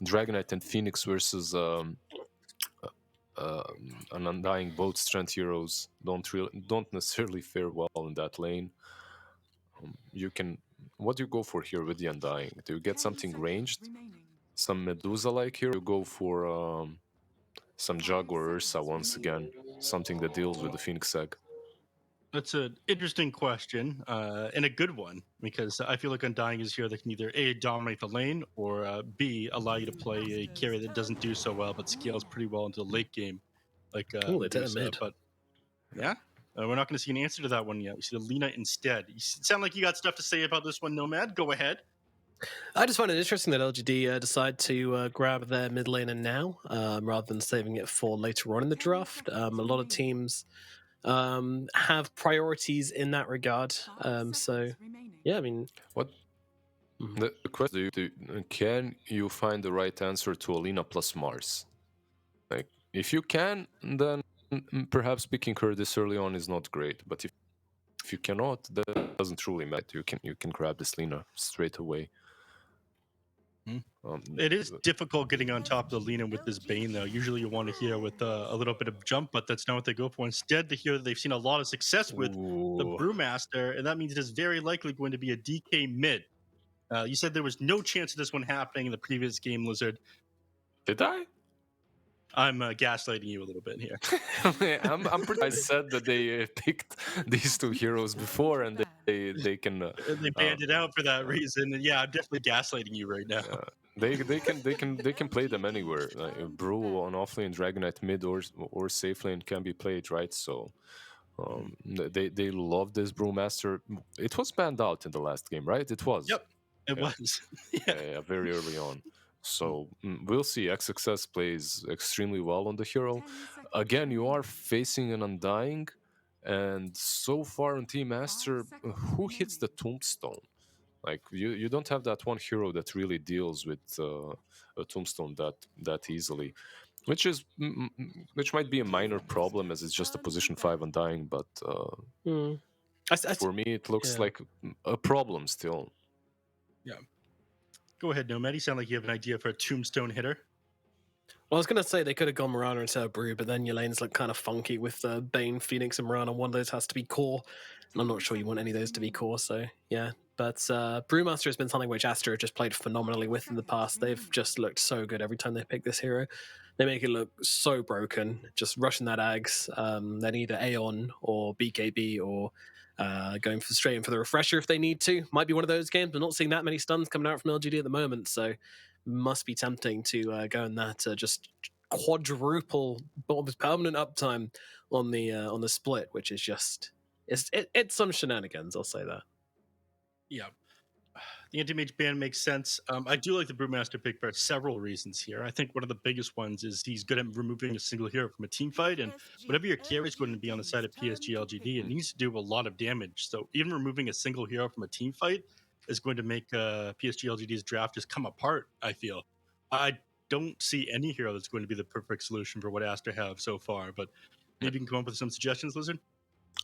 Speaker 8: Dragon Knight and Phoenix versus an Undying both strength heroes don't necessarily fare well in that lane. You can. What do you go for here with the Undying? Do you get
Speaker 6: 10
Speaker 8: something
Speaker 6: seconds
Speaker 8: ranged,
Speaker 6: remaining.
Speaker 8: some Medusa-like hero? You go for some
Speaker 6: 5
Speaker 8: Jug or Ursa
Speaker 6: seconds
Speaker 8: once again,
Speaker 6: remaining.
Speaker 8: something that deals with the Phoenix Egg.
Speaker 9: That's an interesting question and a good one, because I feel like Undying is here that can either A, dominate the lane, or B, allow you to play a carry that doesn't do so well but scales pretty well into the late game, like
Speaker 10: Ooh, they did a
Speaker 9: Medusa.
Speaker 10: mid.
Speaker 9: But yeah, we're not going to see an answer to that one yet. We see the Lina instead. You sound like you got stuff to say about this one, Nomad. Go ahead.
Speaker 10: I just find it interesting that LGD decide to grab their mid laner now rather than saving it for later on in the draft. A lot of teams have priorities in that regard. So, yeah, I mean,
Speaker 8: What the question? Can you find the right answer to Alina plus Mars? Like, if you can, then perhaps picking her this early on is not great. But if you cannot, that doesn't truly matter. You can grab this Lina straight away.
Speaker 9: It is difficult getting on top of the Lina with this Bane, though. Usually you want to hear with a little bit of jump, but that's not what they go for. Instead, they hear that they've seen a lot of success with the
Speaker 8: Ooh.
Speaker 9: Brewmaster, and that means it is very likely going to be a DK mid. You said there was no chance of this one happening in the previous game, Lizard.
Speaker 8: Did I?
Speaker 9: I'm gaslighting you a little bit here.
Speaker 8: I'm pretty. I said that they picked these two heroes before, and they can.
Speaker 9: They banned it out for that reason. And yeah, I'm definitely gaslighting you right now.
Speaker 8: They can play them anywhere. Brew on offlane, Dragonite mid or safe lane can be played, right? So they love this Brewmaster. It was banned out in the last game, right? It was.
Speaker 9: Yep, it was.
Speaker 8: Yeah, very early on. So we'll see. XXS plays extremely well on the hero. Again, you are facing an Undying, and so far on Team Aster, who hits the Tombstone? Like you don't have that one hero that really deals with a Tombstone that easily, which might be a minor problem as it's just a position 5 Undying, but for me it looks like a problem still.
Speaker 9: Yeah. Go ahead, Nomad. You sound like you have an idea for a Tombstone hitter.
Speaker 10: Well, I was going to say they could have gone Mirana instead of Brew, but then your lanes look kind of funky with Bane, Phoenix, and Mirana. One of those has to be core, and I'm not sure you want any of those to be core, so yeah. But Brewmaster has been something which Aster have just played phenomenally with in the past. They've just looked so good every time they pick this hero. They make it look so broken, just rushing that Ags, then either Aeon or BKB or going straight in for the refresher if they need to. Might be one of those games. We're not seeing that many stuns coming out from LGD at the moment, so must be tempting to go in that just quadruple permanent uptime on the split, which is just it's some shenanigans. I'll say that.
Speaker 9: Yeah. The anti-mage ban makes sense. I do like the Brewmaster pick for several reasons here. I think one of the biggest ones is he's good at removing a single hero from a team fight, and whatever your carry is going to be on the side of PSG LGD, it needs to do a lot of damage. So even removing a single hero from a team fight is going to make PSG LGD's draft just come apart, I feel. I don't see any hero that's going to be the perfect solution for what Aster have so far, but maybe you can come up with some suggestions, Lizard?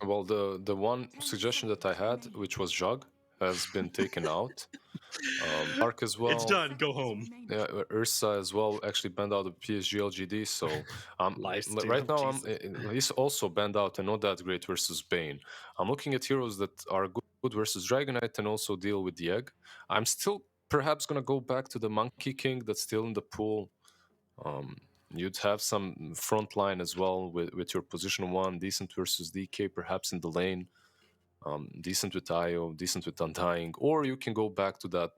Speaker 8: Well, the one suggestion that I had, which was Jug, has been taken out. Mark as well.
Speaker 9: It's done. Go home.
Speaker 8: Yeah, Ursa as well actually banned out of PSG LGD. So right now he's also banned out and not that great versus Bane. I'm looking at heroes that are good versus Dragonite and also deal with the egg. I'm still perhaps gonna go back to the Monkey King that's still in the pool. You'd have some front line as well with your position 1, decent versus DK, perhaps in the lane. Decent with Io, decent with Undying, or you can go back to that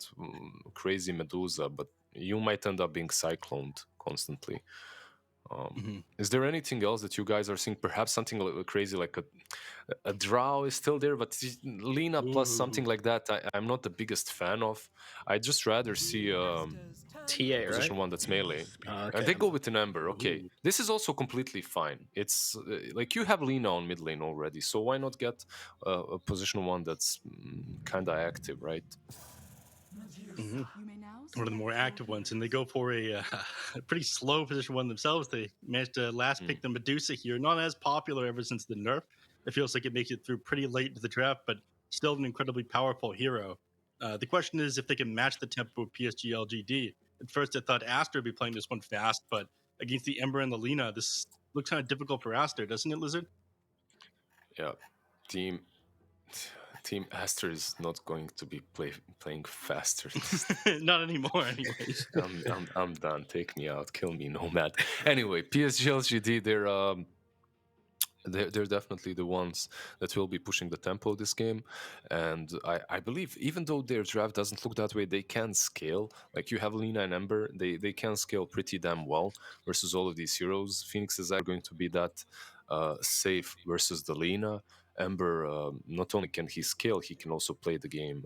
Speaker 8: crazy Medusa, but you might end up being cycloned constantly. Is there anything else that you guys are seeing? Perhaps something crazy like a Drow is still there, but Lina plus something like that, I'm not the biggest fan of. I'd just rather see
Speaker 10: TA,
Speaker 8: position
Speaker 10: right?
Speaker 8: 1 that's melee.
Speaker 10: Okay.
Speaker 8: And they go with an Ember. Okay, this is also completely fine. It's like you have Lina on mid lane already, so why not get a position 1 that's kind of active, right?
Speaker 9: One of the more active ones, and they go for a pretty slow position 1 themselves. They managed to last pick the Medusa here, not as popular ever since the nerf. It feels like it makes it through pretty late into the draft, but still an incredibly powerful hero. The question is if they can match the tempo of PSG LGD. At first, I thought Aster would be playing this one fast, but against the Ember and the Lina, this looks kind of difficult for Aster, doesn't it, Lizard?
Speaker 8: Yeah, Team Aster is not going to be playing faster.
Speaker 9: Not anymore, anyways.
Speaker 8: I'm done. Take me out. Kill me, Nomad. Anyway, PSG LGD, they're definitely the ones that will be pushing the tempo this game. And I believe even though their draft doesn't look that way, they can scale. Like you have Lina and Ember, they can scale pretty damn well versus all of these heroes. Phoenix is going to be that safe versus the Lina. Ember, not only can he scale, he can also play the game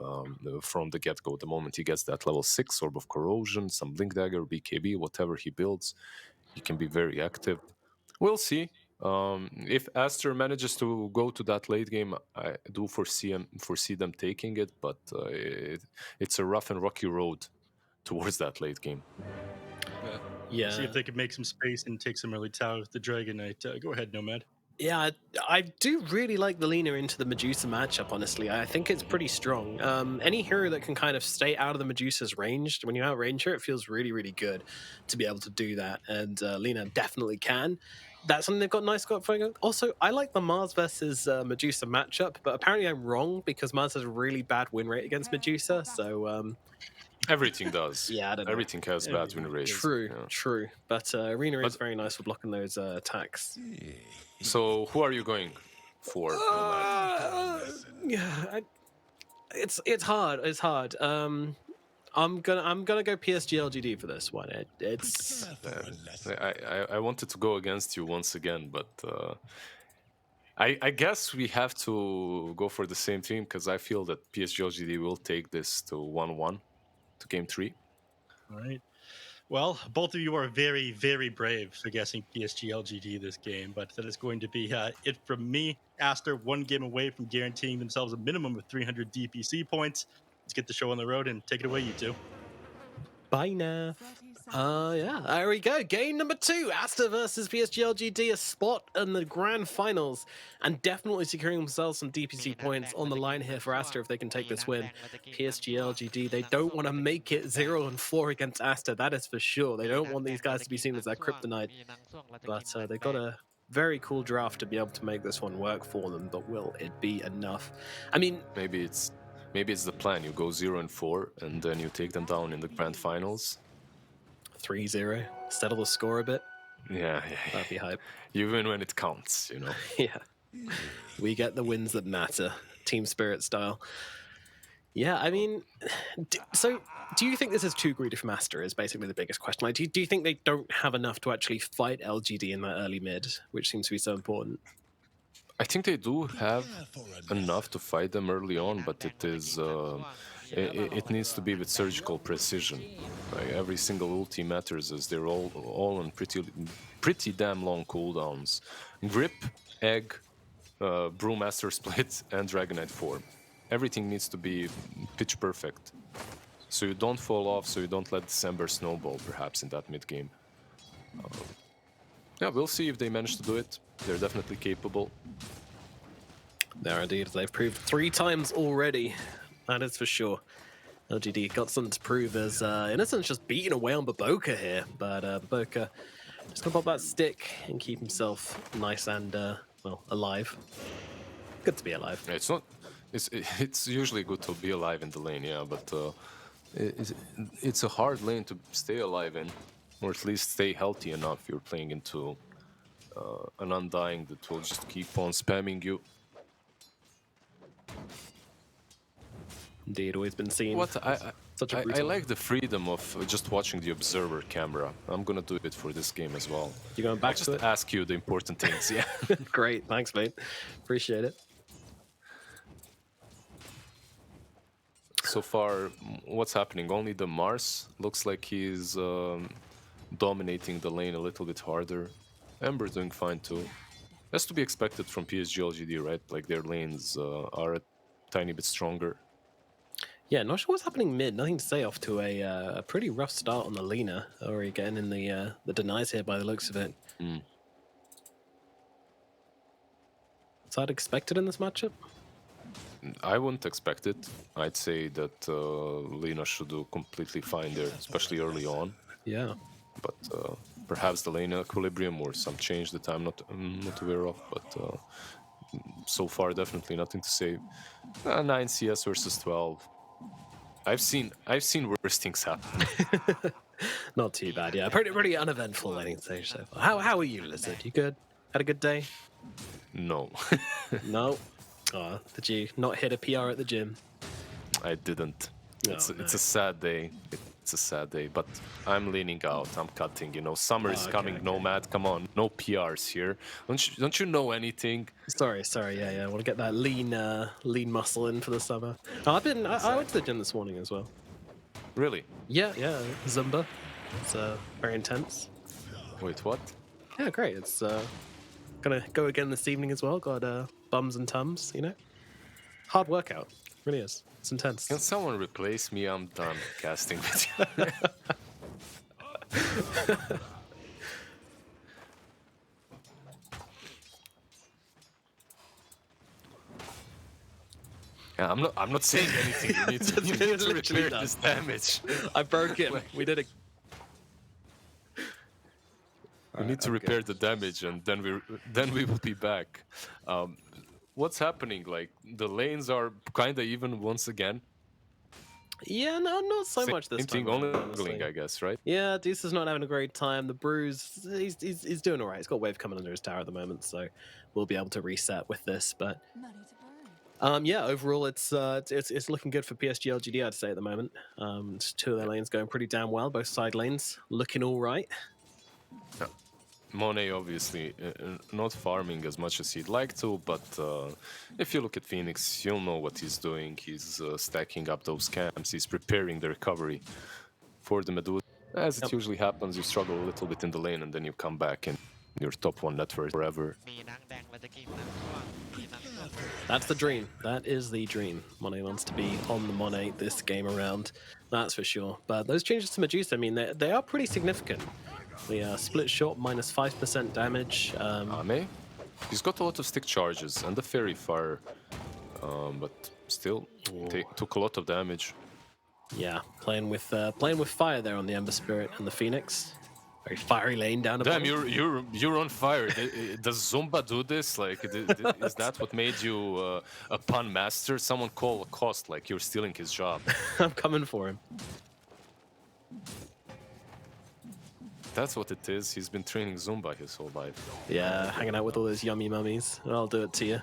Speaker 8: from the get-go. The moment he gets that level 6 Orb of Corrosion, some Blink Dagger, BKB, whatever he builds, he can be very active. We'll see. If Aster manages to go to that late game, I do foresee them taking it, but it's a rough and rocky road towards that late game.
Speaker 10: Yeah.
Speaker 9: See if they could make some space and take some early tower with the Dragon Knight. Go ahead, Nomad.
Speaker 10: Yeah, I do really like the Lina into the Medusa matchup, honestly. I think it's pretty strong. Any hero that can kind of stay out of the Medusa's range, when you outrange her, it feels really, really good to be able to do that. And Lina definitely can. That's something they've got nice got for. Also, I like the Mars versus Medusa matchup, but apparently I'm wrong because Mars has a really bad win rate against Medusa, so...
Speaker 8: Everything does.
Speaker 10: Yeah, I don't know.
Speaker 8: Everything has bad win rates.
Speaker 10: True. But Arena is very nice for blocking those attacks.
Speaker 8: So, who are you going for?
Speaker 10: Yeah, it's hard. It's hard. I'm gonna go PSG LGD for this one. It's.
Speaker 8: I wanted to go against you once again, but I guess we have to go for the same team because I feel that PSG LGD will take this to 1-1 to game 3.
Speaker 9: All right. Well, both of you are very, very brave for guessing PSG LGD this game, but that is going to be it from me. Aster, one game away from guaranteeing themselves a minimum of 300 DPC points. Let's get the show on the road and take it away, you two.
Speaker 10: Bye now. Yeah, there we go. Game number 2, Aster versus PSG LGD, a spot in the grand finals, and definitely securing themselves some DPC points on the line here for Aster if they can take this win. PSG LGD, they don't want to make it 0-4 against Aster, that is for sure. They don't want these guys to be seen as their kryptonite, but they've got a very cool draft to be able to make this one work for them, but will it be enough? I mean...
Speaker 8: Maybe it's the plan. You go 0-4, and then you take them down in the grand finals.
Speaker 10: 3-0, settle the score a bit.
Speaker 8: Yeah.
Speaker 10: That'd be hype.
Speaker 8: You win when it counts, you know.
Speaker 10: Yeah. We get the wins that matter, team spirit style. Yeah, I mean, do you think this is too greedy from Aster is basically the biggest question. Like, do you think they don't have enough to actually fight LGD in that early mid, which seems to be so important?
Speaker 8: I think they do have enough to fight them early on, but it is it needs to be with surgical precision. Like every single ulti matters as they're all on pretty damn long cooldowns. Grip, Egg, Brewmaster Split, and Dragon Knight form. Everything needs to be pitch perfect, so you don't fall off, so you don't let December snowball perhaps in that mid game. Yeah, we'll see if they manage to do it. They're definitely capable.
Speaker 10: They're indeed. They've proved 3 times already. That is for sure. LGD got something to prove as Innocent's just beating away on Baboka here. But Baboka just gonna pop that stick and keep himself nice and, well, alive. Good to be alive.
Speaker 8: It's usually good to be alive in the lane, yeah, but it's a hard lane to stay alive in, or at least stay healthy enough. You're playing into an Undying that will just keep on spamming you.
Speaker 10: Indeed, always been seen.
Speaker 8: I like the freedom of just watching the observer camera. I'm gonna do it for this game as well.
Speaker 10: You going back
Speaker 8: to it? Ask you the important things, yeah.
Speaker 10: Great, thanks, mate. Appreciate it.
Speaker 8: So far, what's happening? Only the Mars looks like he's dominating the lane a little bit harder. Ember doing fine too. That's to be expected from PSG LGD, right? Like their lanes are a tiny bit stronger.
Speaker 10: Yeah, not sure what's happening mid. Nothing to say off to a pretty rough start on the Lina. Already getting in the denies here by the looks of it. Is that expected in this matchup?
Speaker 8: I wouldn't expect it. I'd say that Lina should do completely fine there, especially early on.
Speaker 10: Yeah.
Speaker 8: But perhaps the lane equilibrium or some change that I'm not aware of, but so far definitely nothing to say. 9 CS versus 12. I've seen worse things happen.
Speaker 10: Not too bad, yeah. Pretty uneventful laning stage so far. How are you, Lizard? You good? Had a good day?
Speaker 8: No,
Speaker 10: No. Oh, did you not hit a PR at the gym?
Speaker 8: I didn't.
Speaker 10: Oh,
Speaker 8: It's
Speaker 10: no.
Speaker 8: a sad day. It's a sad day, but I'm leaning out. I'm cutting. You know, summer is
Speaker 10: okay,
Speaker 8: coming.
Speaker 10: okay.
Speaker 8: Nomad, come on, no PRs here. Don't you know anything?
Speaker 10: Sorry, yeah. I want to get that lean muscle in for the summer. Oh, I went to the gym this morning as well.
Speaker 8: Really?
Speaker 10: Yeah, Zumba. It's very intense.
Speaker 8: Wait, what?
Speaker 10: Yeah, great. It's gonna go again this evening as well. Got bums and tums, you know. Hard workout, really is. It's intense.
Speaker 8: Can someone replace me? I'm done casting with you. Yeah, I'm not saying anything. You need to
Speaker 10: Literally
Speaker 8: repair
Speaker 10: done.
Speaker 8: this damage.
Speaker 10: I broke him. We did it.
Speaker 8: We need to repair the damage, and then we will be back. What's happening? Like the lanes are kind of even once again.
Speaker 10: Yeah, no, not so
Speaker 8: Same
Speaker 10: much this
Speaker 8: thing,
Speaker 10: time.
Speaker 8: only
Speaker 10: around, honestly.
Speaker 8: juggling, I guess, right?
Speaker 10: Yeah, Deuce is not having a great time. The Bruise, he's doing all right. He's got wave coming under his tower at the moment, so we'll be able to reset with this. But yeah, overall it's looking good for PSG LGD, I'd say at the moment. Two of their lanes going pretty damn well. Both side lanes looking all right.
Speaker 8: Monet obviously not farming as much as he'd like to, but if you look at Phoenix, you'll know what he's doing. He's stacking up those camps. He's preparing the recovery for the Medusa. As it usually happens, you struggle a little bit in the lane, and then you come back and you're top 1 network forever.
Speaker 10: That's the dream. That is the dream. Monet wants to be on the Monet this game around. That's for sure. But those changes to Medusa, I mean, they are pretty significant. The split shot minus 5% damage.
Speaker 8: Ame, he's got a lot of stick charges and the fairy fire, but still took a lot of damage.
Speaker 10: Yeah, playing with fire there on the Ember Spirit and the Phoenix. Very fiery lane down.
Speaker 8: Damn, you're on fire. Does Zumba do this? Like, is that what made you a pun master? Someone call Cost like you're stealing his job.
Speaker 10: I'm coming for him.
Speaker 8: That's what it is. He's been training Zumba his whole life.
Speaker 10: Yeah, hanging out with all those yummy mummies. I'll do it to you.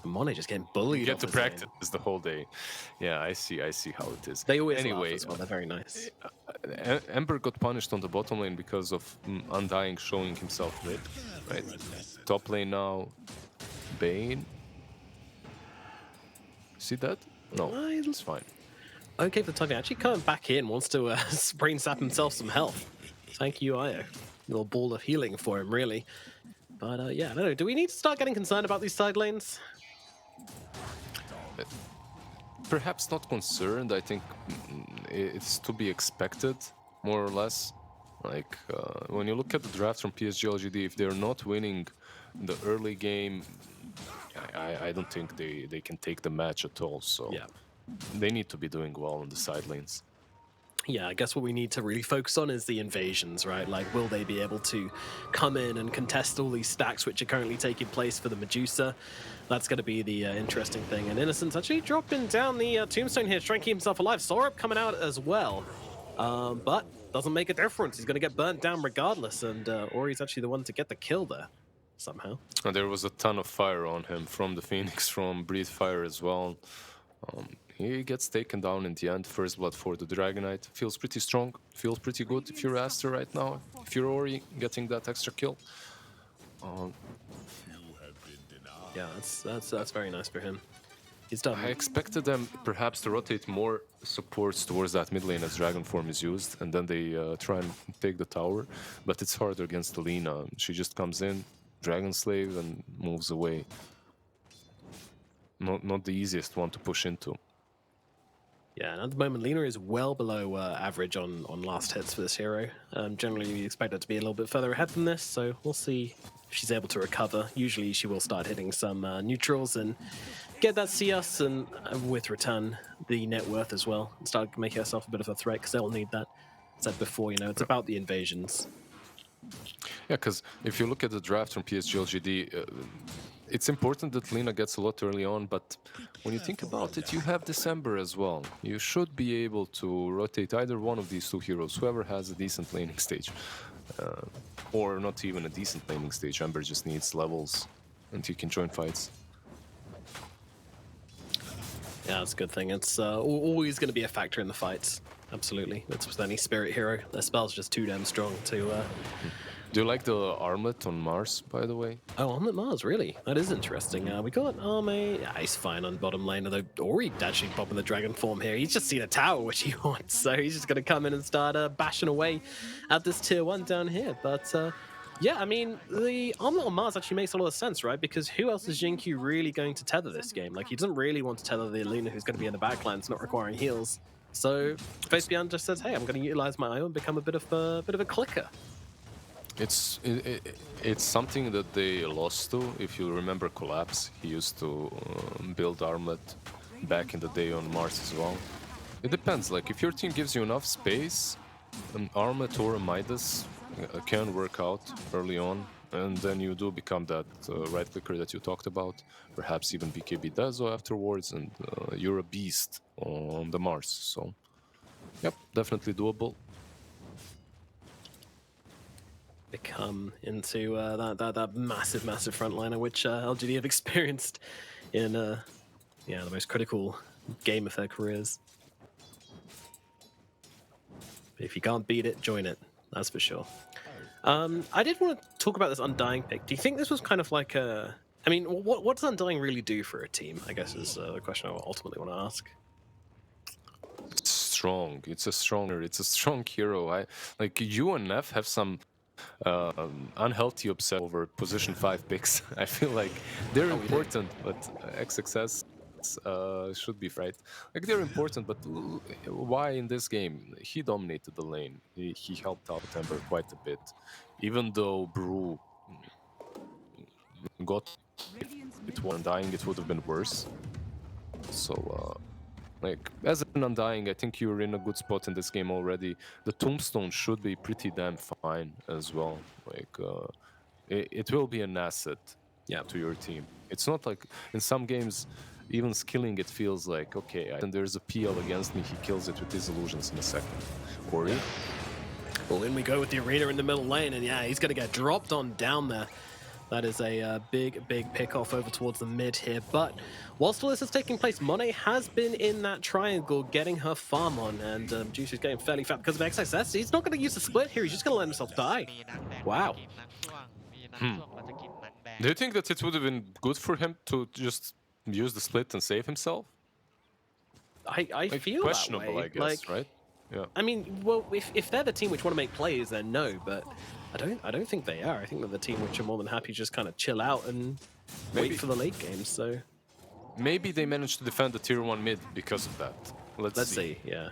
Speaker 10: Monet just getting bullied.
Speaker 8: You get
Speaker 10: off
Speaker 8: to
Speaker 10: his
Speaker 8: practice
Speaker 10: lane.
Speaker 8: the whole day. Yeah, I see how it is.
Speaker 10: They always
Speaker 8: anyway,
Speaker 10: laugh as well. They're very nice.
Speaker 8: Ember got punished on the bottom lane because of Undying showing himself mid. Right. Top lane now. Bane. See that? No, it's fine.
Speaker 10: Okay for the time. Actually coming back in, wants to brain sap himself some health. Thank you, Io. Little ball of healing for him, really. But yeah, I don't know. Do we need to start getting concerned about these side lanes?
Speaker 8: Perhaps not concerned. I think it's to be expected, more or less. Like, when you look at the draft from PSG LGD, if they're not winning the early game, I don't think they can take the match at all. So
Speaker 10: Yeah.
Speaker 8: they need to be doing well on the side lanes.
Speaker 10: Yeah, I guess what we need to really focus on is the invasions, right? Like, will they be able to come in and contest all these stacks which are currently taking place for the Medusa? That's going to be the interesting thing. And Innocence actually dropping down the tombstone here, trying to keep himself alive. Sorab coming out as well, but doesn't make a difference. He's going to get burnt down regardless, and Ori's actually the one to get the kill there, somehow.
Speaker 8: And there was a ton of fire on him from the Phoenix, from Breathe Fire as well. He gets taken down in the end. First blood for the Dragonite. Feels pretty strong. Feels pretty good if you're Aster right now. If you're Ori, getting that extra kill.
Speaker 10: Yeah, that's very nice for him. He's done.
Speaker 8: I expected them perhaps to rotate more supports towards that mid lane as Dragon Form is used, and then they try and take the tower. But it's harder against Alina. She just comes in, Dragon Slave, and moves away. Not the easiest one to push into.
Speaker 10: Yeah, and at the moment, Lina is well below average on last hits for this hero. Generally, we expect her to be a little bit further ahead than this, so we'll see if she's able to recover. Usually, she will start hitting some neutrals and get that CS, and with return, the net worth as well, and start making herself a bit of a threat, because they'll need that. said before, it's about the invasions.
Speaker 8: Yeah, because if you look at the draft from PSG LGD, it's important that Lina gets a lot early on, but when you think about it, you have December as well. You should be able to rotate either one of these two heroes, whoever has a decent laning stage. Or not even a decent laning stage. Ember just needs levels and he can join fights.
Speaker 10: Yeah, that's a good thing. It's always going to be a factor in the fights. Absolutely. That's with any spirit hero. Their spell's just too damn strong to...
Speaker 8: Do you like the armlet on Mars, by the way?
Speaker 10: Oh, Armlet Mars, really? That is interesting. We got Arme. Yeah, he's fine on bottom lane, although Ori actually popping the dragon form here. He's just seen a tower, which he wants, so he's just going to come in and start bashing away at this tier 1 down here. But, yeah, I mean, the Armlet on Mars actually makes a lot of sense, right? Because who else is Jinkyu really going to tether this game? Like, he doesn't really want to tether the Luna who's going to be in the backlands, not requiring heals. So, Faith Beyond just says, hey, I'm going to utilize my IO and become a bit of a clicker.
Speaker 8: It's something that they lost to. If you remember Collapse, he used to build Armlet back in the day on Mars as well. It depends, like if your team gives you enough space, an Armlet or a Midas can work out early on, and then you do become that right clicker that you talked about. Perhaps even BKB Dazo afterwards, and you're a beast on the Mars. So, yep, definitely doable.
Speaker 10: Become into that massive frontliner, which LGD have experienced in the most critical game of their careers. But if you can't beat it, join it. That's for sure. I did want to talk about this Undying pick. Do you think this was kind of like a... I mean, what does Undying really do for a team, I guess, is the question I ultimately want to ask.
Speaker 8: It's strong. It's a strong hero. Like you and Neff have some unhealthy obsession over position 5 picks. I feel like they're important, but XXS should be right. Like they're important, but why in this game? He dominated the lane. He helped out Ember quite a bit, even though Brew got it was Undying, it would have been worse. So. Like, as an Undying, I think you're in a good spot in this game already. The Tombstone should be pretty damn fine as well. Like, it will be an asset to your team. It's not like, in some games, even skilling it feels like, okay, and there's a PL against me, he kills it with his illusions in a second. Ori?
Speaker 10: Well, in we go with the arena in the middle lane, and yeah, he's going to get dropped on down there. That is a big pick-off over towards the mid here. But whilst all this is taking place, Monet has been in that triangle getting her farm on, and Juice is getting fairly fat because of XSS. He's not going to use the split here. He's just going to let himself die. Wow.
Speaker 8: Do you think that it would have been good for him to just use the split and save himself?
Speaker 10: I
Speaker 8: like,
Speaker 10: feel
Speaker 8: questionable,
Speaker 10: that way.
Speaker 8: I guess, right? Yeah.
Speaker 10: I mean, well, if they're the team which want to make plays, then no, but I don't think they are. I think they're the team which are more than happy to just kind of chill out and wait for the late games. So
Speaker 8: maybe they managed to defend the tier 1 mid because of that. Let's see.
Speaker 10: Yeah.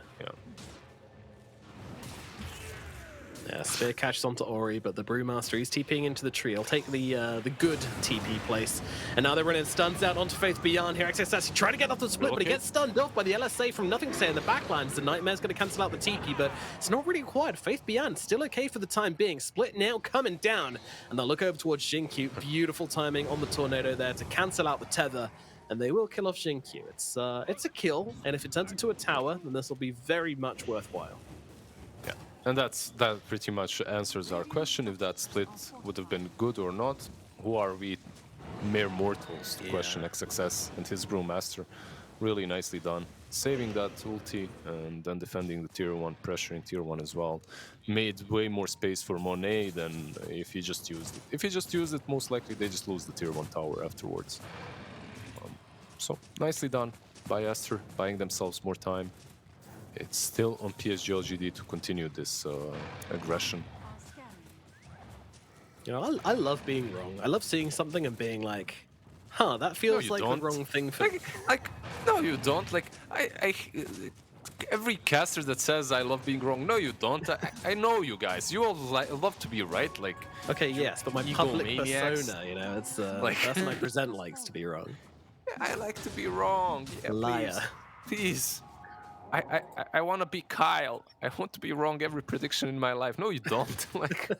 Speaker 10: Yeah, Spear catches onto Ori, but the Brewmaster, he's TPing into the tree. He'll take the good TP place. And now they're running stuns out onto Faith Beyond here. XSS trying to get off the split, but he gets stunned off by the LSA from nothing to say in the backlines. The Nightmare's going to cancel out the TP, but it's not really required. Faith Beyond still okay for the time being. Split now coming down. And they'll look over towards Jinkyu. Beautiful timing on the Tornado there to cancel out the tether. And they will kill off Jinkyu. It's a kill, and if it turns into a tower, then this will be very much worthwhile.
Speaker 8: And that pretty much answers our question, if that split would have been good or not. Who are we, mere mortals, to question XXS and his Brewmaster? Really nicely done. Saving that ulti and then defending the tier 1, pressuring tier 1 as well. Made way more space for Monet than if he just used it. If he just used it, most likely they just lose the tier 1 tower afterwards. So, nicely done by Aster, buying themselves more time. It's still on PSG LGD to continue this aggression.
Speaker 10: You know, I love being wrong. I love seeing something and being like, huh, that feels like the wrong thing for me.
Speaker 8: No, you don't. Like, every caster that says I love being wrong, no, you don't. I know you guys. You all love to be right. Like,
Speaker 10: okay, yes, but my public
Speaker 8: egomaniacs.
Speaker 10: persona, you know, it's the person I present likes to be wrong.
Speaker 8: I like to be wrong. Yeah,
Speaker 10: Liar.
Speaker 8: Please. I want to be Kyle. I want to be wrong every prediction in my life. No, you don't. Like,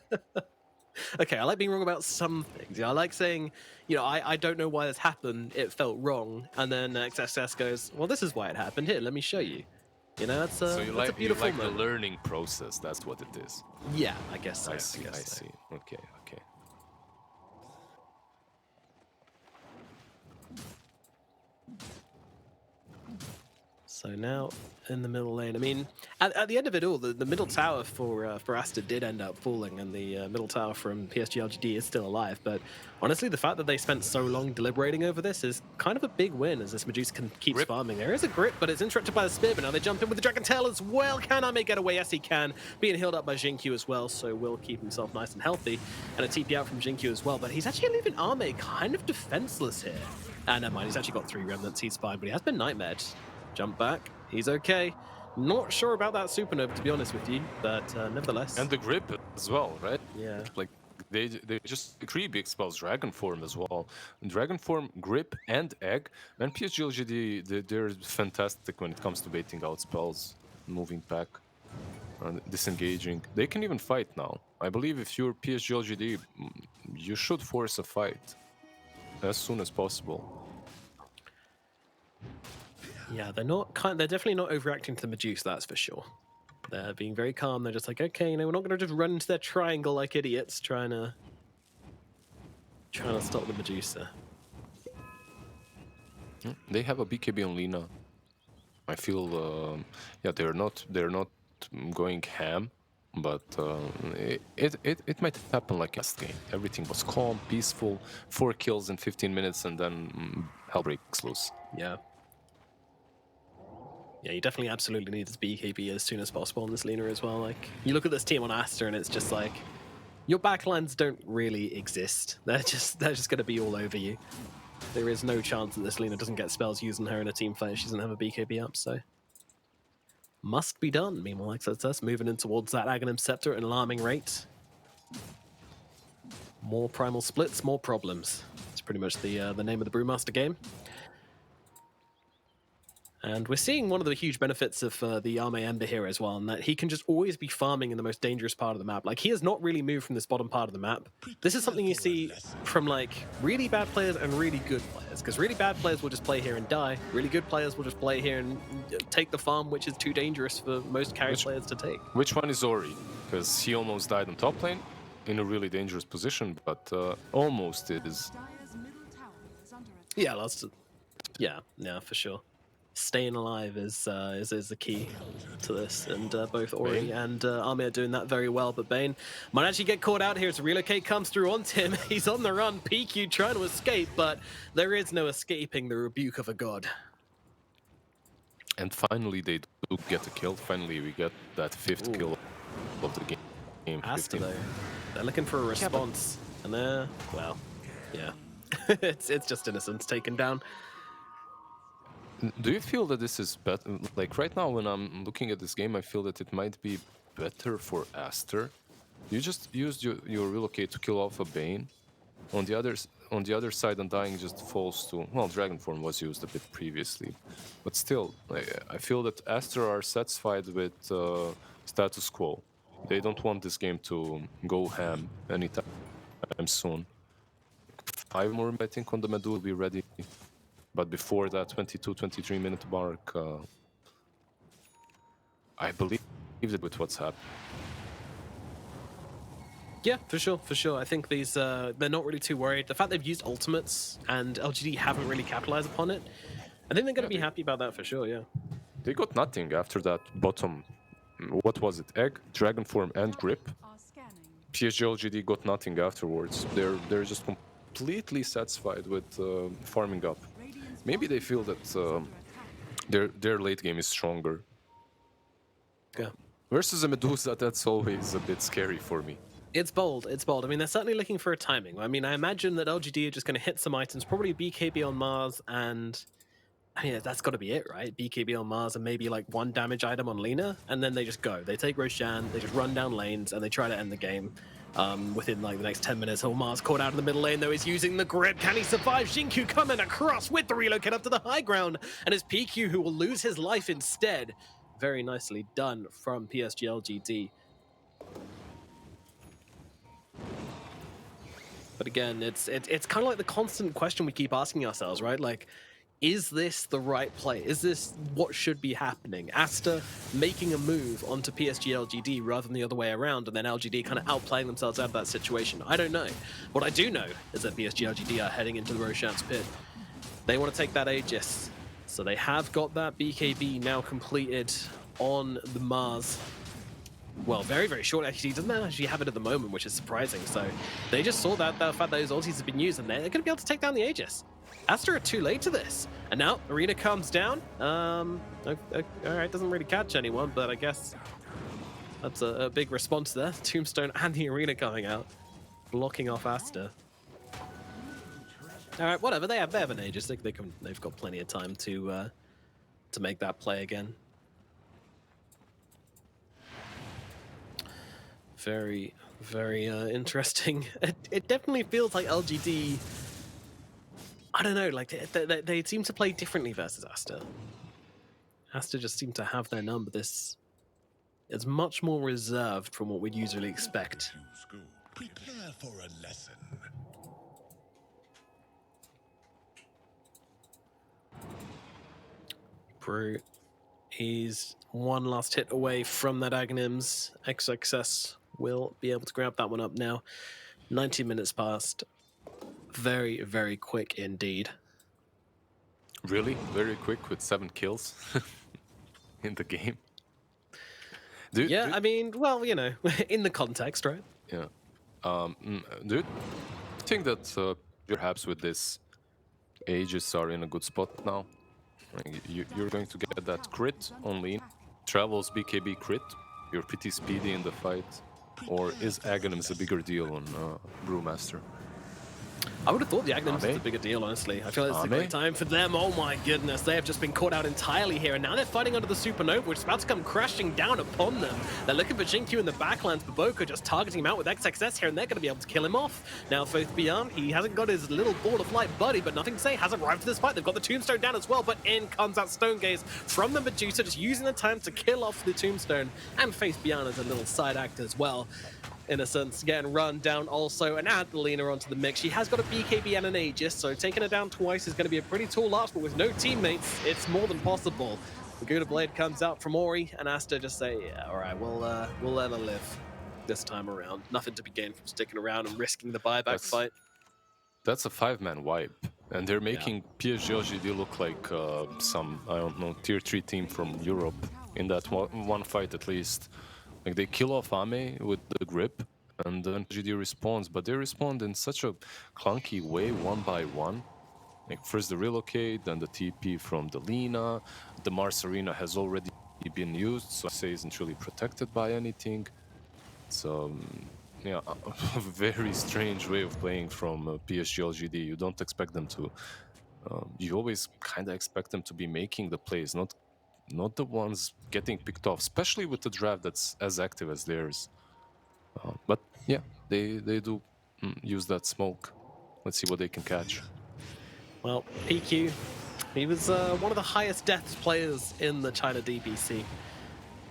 Speaker 10: Okay, I like being wrong about some things. Yeah, I like saying, I don't know why this happened. It felt wrong, and then XSS goes, well, this is why it happened. Here, let me show you. That's
Speaker 8: so you
Speaker 10: that's a
Speaker 8: like
Speaker 10: beautiful
Speaker 8: the
Speaker 10: moment.
Speaker 8: learning process. That's what it is.
Speaker 10: Yeah, I guess so.
Speaker 8: I see. I
Speaker 10: guess so.
Speaker 8: see. Okay. Okay.
Speaker 10: So now in the middle lane. I mean, at the end of it all, the middle tower for Aster did end up falling, and the middle tower from PSG LGD is still alive. But honestly, the fact that they spent so long deliberating over this is kind of a big win, as this Medusa keeps farming. There is a grip, but it's interrupted by the spear. But now they jump in with the Dragon Tail as well. Can Ame get away? Yes, he can. Being healed up by Jinkyu as well, so will keep himself nice and healthy. And a TP out from Jinkyu as well. But he's actually leaving Ame kind of defenseless here. And never mind, he's actually got 3 remnants. He's fine, but he has been nightmared. Jump back. He's okay. Not sure about that supernova, to be honest with you, but nevertheless.
Speaker 8: And the grip as well, right?
Speaker 10: Yeah.
Speaker 8: Like they just 3 big spells, Dragon Form as well. Dragon Form, Grip, and Egg. And PSG LGD, they're fantastic when it comes to baiting out spells, moving back, disengaging. They can even fight now. I believe if you're PSG LGD, you should force a fight as soon as possible.
Speaker 10: Yeah, they're definitely not overreacting to the Medusa, that's for sure. They're being very calm. They're just like, okay, we're not going to just run into their triangle like idiots, trying to stop the Medusa.
Speaker 8: They have a BKB on Lina. I feel, yeah, they're not going ham, but it might happen like last game. Everything was calm, peaceful, 4 kills in 15 minutes, and then hell breaks loose.
Speaker 10: Yeah. Yeah, you definitely absolutely need this BKB as soon as possible on this Lina as well. Like, you look at this team on Aster, and it's just like, your backlines don't really exist. They're just going to be all over you. There is no chance that this Lina doesn't get spells using her in a team fight. She doesn't have a BKB up, so must be done. Meanwhile, XSS moving in towards that Aghanim Scepter at an alarming rate. More primal splits, more problems. It's pretty much the name of the Brewmaster game. And we're seeing one of the huge benefits of the Ame Ember here as well, in that he can just always be farming in the most dangerous part of the map. Like, he has not really moved from this bottom part of the map. This is something you see from, like, really bad players and really good players, because really bad players will just play here and die. Really good players will just play here and take the farm, which is too dangerous for most carry players to take.
Speaker 8: Which one is Ori? Because he almost died on top lane in a really dangerous position, but almost it is.
Speaker 10: Yeah, yeah, for sure. Staying alive is the key to this, and both Ori
Speaker 8: Bane.
Speaker 10: and Ame are doing that very well, but Bane might actually get caught out here as Relocate comes through onto him. He's on the run, PQ trying to escape, but there is no escaping the rebuke of a god.
Speaker 8: And finally they do get a kill. Finally we get that 5th kill of the game.
Speaker 10: Aster
Speaker 8: 15.
Speaker 10: though, they're looking for a response, and they're, well, yeah. it's just innocence taken down.
Speaker 8: Do you feel that this is better? Like right now, when I'm looking at this game, I feel that it might be better for Aster. You just used your relocate to kill off a Bane. On the other side, Undying just falls to, well, Dragon Form was used a bit previously, but still, I feel that Aster are satisfied with status quo. They don't want this game to go ham anytime soon. 5 more, I think, on the Medu will be ready. But before that 22-23 minute mark, I believe it with what's happened.
Speaker 10: Yeah, for sure. I think these they're not really too worried. The fact they've used ultimates and LGD haven't really capitalized upon it, I think they're going to be happy about that for sure. Yeah.
Speaker 8: They got nothing after that bottom. What was it? Egg, Dragon Form, and Grip. PSG LGD got nothing afterwards. They're just completely satisfied with farming up. Maybe they feel that their late game is stronger.
Speaker 10: Yeah.
Speaker 8: Versus a Medusa, that's always a bit scary for me.
Speaker 10: It's bold. I mean, they're certainly looking for a timing. I mean, I imagine that LGD are just going to hit some items, probably BKB on Mars, and I mean, that's got to be it, right? BKB on Mars and maybe like 1 damage item on Lina, and then they just go. They take Roshan, they just run down lanes, and they try to end the game within like the next 10 minutes. Oh, Mars caught out in the middle lane, though. He's using the grip. Can he survive? Jinkyu coming across with the relocate up to the high ground, and it's PQ who will lose his life instead. very nicely done from PSG LGD. But again, it's kind of like the constant question we keep asking ourselves, right? Like, is this the right play? Is this what should be happening? Aster making a move onto PSG LGD rather than the other way around, and then LGD kind of outplaying themselves out of that situation. I don't know. What I do know is that PSG LGD are heading into the Roshan's pit. They want to take that Aegis. So they have got that BKB now completed on the Mars. Well, very, very short actually. He doesn't actually have it at the moment, which is surprising. So they just saw that the fact that those ultis have been used, and they're going to be able to take down the Aegis. Aster are too late to this. And now Arena comes down. All right, doesn't really catch anyone, but I guess that's a big response there. Tombstone and the Arena coming out, blocking off Aster. All right, whatever. They have an Aegis. They've got plenty of time to make that play again. Very, very interesting. It definitely feels like LGD. I don't know, like they seem to play differently versus Aster. Aster just seem to have their number. This is much more reserved from what we'd usually expect.
Speaker 7: Prepare for a lesson.
Speaker 10: Brute, he's one last hit away from that Aghanims. XXS will be able to grab that one up now. 90 minutes past. Very, very quick indeed.
Speaker 8: Really? Very quick with 7 kills in the game?
Speaker 10: I mean, well, you know, in the context, right?
Speaker 8: Yeah. Do you think that perhaps with this Aegis are in a good spot now? Like, you're going to get that crit on lean, travels BKB crit, you're pretty speedy in the fight, or is Aghanims a bigger deal on Brewmaster?
Speaker 10: I would have thought the Aghanims is a bigger deal, honestly. I feel like it's a great time for them. Oh my goodness, they have just been caught out entirely here, and now they're fighting under the Supernova, which is about to come crashing down upon them. They're looking for Jinkyu in the backlands, but Boko just targeting him out with XXS here, and they're going to be able to kill him off. Now, Faith Beyond, he hasn't got his little ball of light buddy, but nothing to say, has arrived to this fight. They've got the Tombstone down as well, but in comes that Stone Gaze from the Medusa, just using the time to kill off the Tombstone, and Faith Beyond as a little side act as well. In a sense, getting run down also, and add Lena onto the mix. She has got a BKB and an Aegis, so taking her down twice is going to be a pretty tall ask, but with no teammates, it's more than possible. The Gouda Blade comes out from Ori, and Aster just say, yeah, all right, we'll let her live this time around. Nothing to be gained from sticking around and risking the buyback fight.
Speaker 8: That's a 5-man wipe, and they're making PSG LGD look like some, I don't know, tier 3 team from Europe in that one fight at least. Like, they kill off Ame with the grip, and then GD responds, but they respond in such a clunky way, one by one. Like, first the relocate, then the TP from the Lina. The Mars Arena has already been used, so say isn't really protected by anything. So, yeah, a very strange way of playing from PSG LGD. You don't expect them to... you always kind of expect them to be making the plays, not the ones getting picked off, especially with the draft that's as active as theirs. But yeah, they do use that smoke. Let's see what they can catch.
Speaker 10: Well, PQ, he was one of the highest deaths players in the China DPC.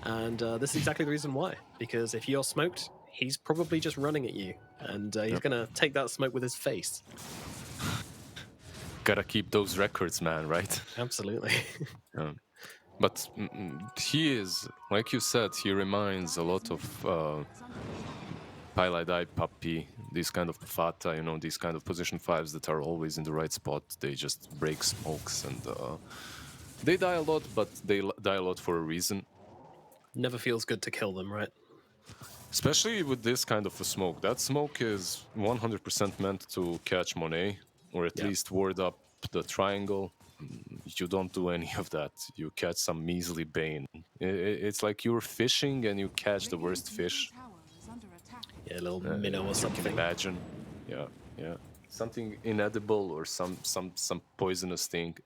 Speaker 10: And this is exactly the reason why. Because if you're smoked, he's probably just running at you. And he's going to take that smoke with his face.
Speaker 8: Gotta keep those records, man, right?
Speaker 10: Absolutely.
Speaker 8: But he is, like you said, he reminds a lot of Pylai Puppy, these kind of Fata, you know, these kind of position 5s that are always in the right spot. They just break smokes, and they die a lot, but they die a lot for a reason.
Speaker 10: Never feels good to kill them, right?
Speaker 8: Especially with this kind of a smoke. That smoke is 100% meant to catch Monet, or at least ward up the triangle. You don't do any of that. You catch some measly bane. It's like you're fishing and you catch the worst fish.
Speaker 10: Yeah, a little minnow or something.
Speaker 8: You can imagine. Yeah. Something inedible or some poisonous thing.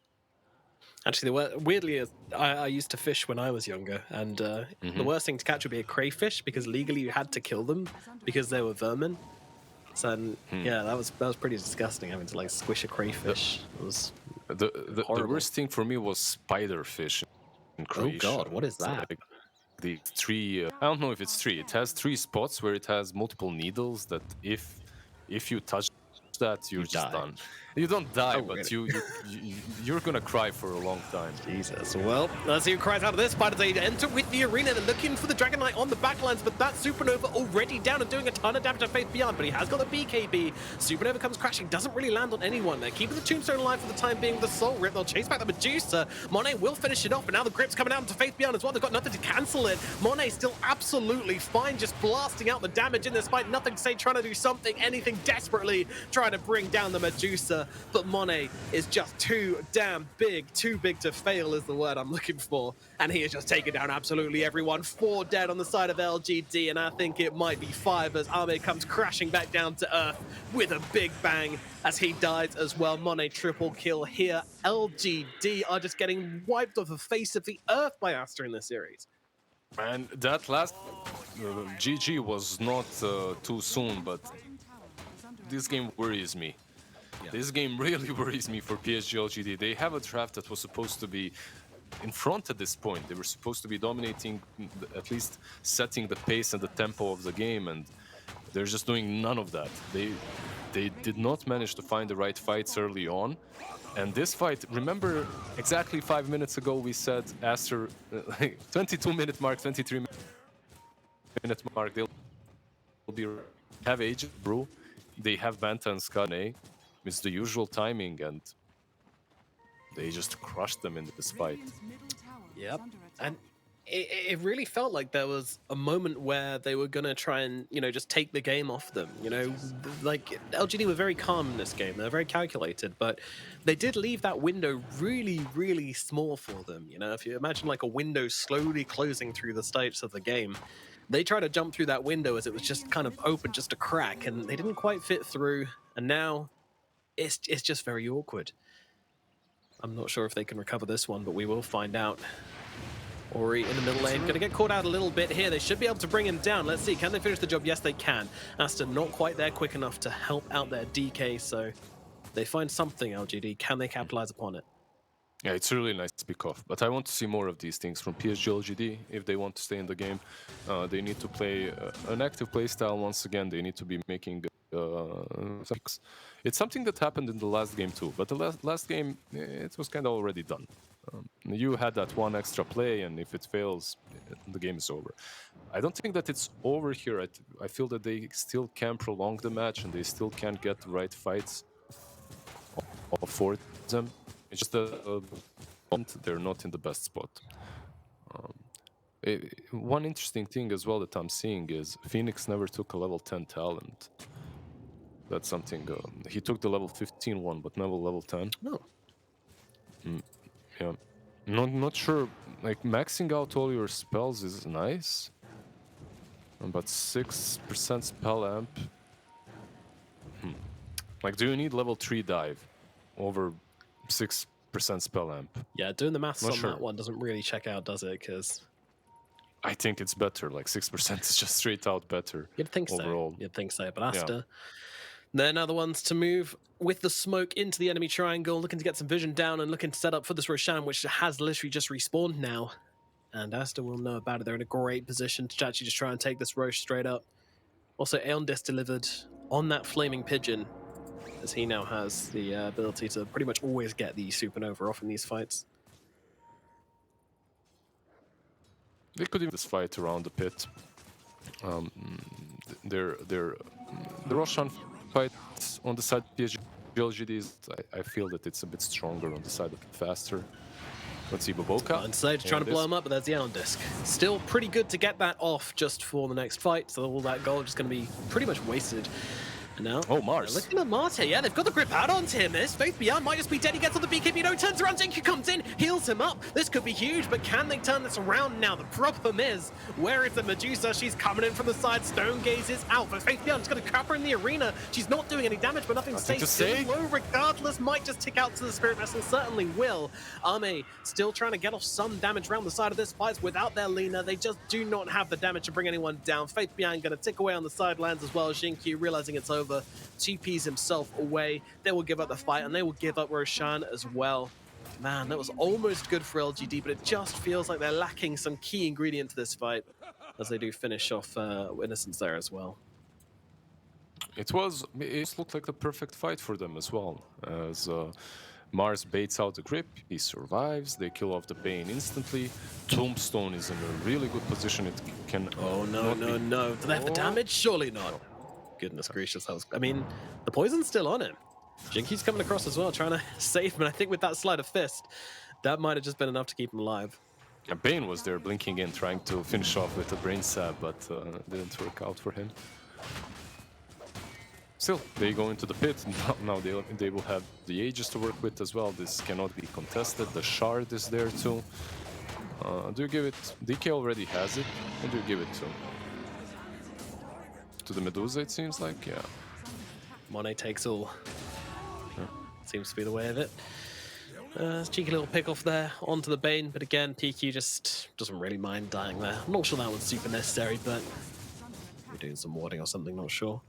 Speaker 10: Actually, weirdly, I used to fish when I was younger, and the worst thing to catch would be a crayfish, because legally you had to kill them because they were vermin. So yeah, that was pretty disgusting, having to like squish a crayfish. It was
Speaker 8: the worst thing for me was spider fish Croatia.
Speaker 10: God, what is
Speaker 8: It's
Speaker 10: that?
Speaker 8: like the three. I don't know if it's three. It has 3 spots where it has multiple needles that if you touch that, you're just
Speaker 10: die.
Speaker 8: done. You don't die,
Speaker 10: Oh,
Speaker 8: but
Speaker 10: really?
Speaker 8: you're gonna cry for a long time.
Speaker 10: Jesus. Well, let's see who cries out of this fight as they enter with the arena. They're looking for the Dragon Knight on the backlines, but that Supernova already down and doing a ton of damage to Faith Beyond, but he has got the BKB. Supernova comes crashing, doesn't really land on anyone. They're keeping the Tombstone alive for the time being with the Soul Rip. They'll chase back the Medusa. Monet will finish it off, but now the grip's coming out into Faith Beyond as well. They've got nothing to cancel it. Monet still absolutely fine, just blasting out the damage in this fight. Nothing to say, trying to do something, anything desperately, trying to bring down the Medusa, but Monet is just too damn big. Too big to fail is the word I'm looking for. And he is just taking down absolutely everyone. 4 dead on the side of LGD, and I think it might be 5 as Ahmed comes crashing back down to earth with a big bang as he dies as well. Monet triple kill here. LGD are just getting wiped off the face of the earth by Aster in this series.
Speaker 8: And that last GG was not too soon, but this game worries me. This game really worries me for PSG LGD. They have a draft that was supposed to be in front at this point. They were supposed to be dominating, at least setting the pace and the tempo of the game, and they're just doing none of that. They did not manage to find the right fights early on. And this fight, remember exactly 5 minutes ago we said Aster, 22-minute mark, 23-minute mark, they'll have Agent Brew, they have Banta and Skane. It's the usual timing, and they just crushed them in this fight.
Speaker 10: Yep. And it really felt like there was a moment where they were going to try and, just take the game off them. Like LGD were very calm in this game. They're very calculated, but they did leave that window really, really small for them. If you imagine like a window slowly closing through the stages of the game, they tried to jump through that window as it was just kind of open, just a crack, and they didn't quite fit through. And now it's just very awkward. I'm not sure if they can recover this one, but we will find out. Ori in the middle lane, going to get caught out a little bit here. They should be able to bring him down. Let's see, can they finish the job? Yes, they can. Aster not quite there quick enough to help out their DK, so they find something, LGD. Can they capitalize upon it?
Speaker 8: Yeah, it's really nice to pick off, but I want to see more of these things from PSG LGD. If they want to stay in the game, they need to play an active playstyle once again. They need to be making it's something that happened in the last game too, but the last game, it was kind of already done. You had that one extra play, and if it fails, the game is over. I don't think that it's over here. I feel that they still can prolong the match, and they still can't get the right fights for them. It's just they're not in the best spot. One interesting thing as well that I'm seeing is Phoenix never took a level 10 talent. That's something. He took the level 15 one, but never level 10.
Speaker 10: No.
Speaker 8: Yeah. Not sure. Like, maxing out all your spells is nice, but 6% spell amp. Like, do you need level 3 dive over 6% spell amp?
Speaker 10: Yeah, doing the maths
Speaker 8: Not
Speaker 10: on
Speaker 8: sure.
Speaker 10: that one doesn't really check out, does it? Because
Speaker 8: I think it's better. Like, 6% is just straight out better.
Speaker 10: you'd think
Speaker 8: overall.
Speaker 10: so. You'd think so. But Aster, they're now the ones to move with the smoke into the enemy triangle, looking to get some vision down and looking to set up for this Roshan, which has literally just respawned now. And Aster will know about it. They're in a great position to actually just try and take this Roche straight up. Also, Aeondis delivered on that Flaming Pigeon, as he now has the ability to pretty much always get the Supernova off in these fights.
Speaker 8: They could even this fight around the pit. The Roshan fight on the side of PSG LGD is, I feel that it's a bit stronger on the side of Faster. Let's see, Boboka.
Speaker 10: And Sage trying to blow him up, but there's the Aeon Disc. Still pretty good to get that off just for the next fight, so all that gold is going to be pretty much wasted. And now,
Speaker 8: Mars.
Speaker 10: Looking at Marte, yeah, they've got the grip out onto him. This Faith Beyond might just be dead. He gets on the BKB, no, turns around, Zinky comes in, heals him up. This could be huge, but can they turn this around now? The problem is, where is the Medusa? She's coming in from the side. Stone Gaze is out, but Faith Beyond's going to trap her in the arena. She's not doing any damage, but nothing stays still. Low regardless, might just tick out to the Spirit Vessel, certainly will. Ame still trying to get off some damage around the side of this fight without their Lina. They just do not have the damage to bring anyone down. Faith Beyond going to tick away on the sidelines as well. Xinkyu realizing it's over, TPs himself away. They will give up the fight, and they will give up Roshan as well. man, that was almost good for LGD, but it just feels like they're lacking some key ingredient to this fight, as they do finish off Innocence there as well.
Speaker 8: It looked like the perfect fight for them as well, as Mars baits out the grip, he survives, they kill off the Bane instantly. Tombstone is in a really good position, it can...
Speaker 10: Oh no, no, no. Do they have the damage? Surely not. Goodness gracious, that was... I mean, the poison's still on him. Jinky's coming across as well, trying to save him, and I think with that sleight of fist, that might have just been enough to keep him alive.
Speaker 8: Yeah, Bane was there blinking in, trying to finish off with a brain stab, but didn't work out for him. Still, they go into the pit, now they will have the Aegis to work with as well. This cannot be contested, the Shard is there too. Do you give it... DK already has it, and do you give it to the Medusa, it seems like? Yeah.
Speaker 10: Monet takes all. Seems to be the way of it. Cheeky little pick off there onto the Bane, but again, PQ just doesn't really mind dying there. I'm not sure that was super necessary, but we're doing some warding or something, not sure.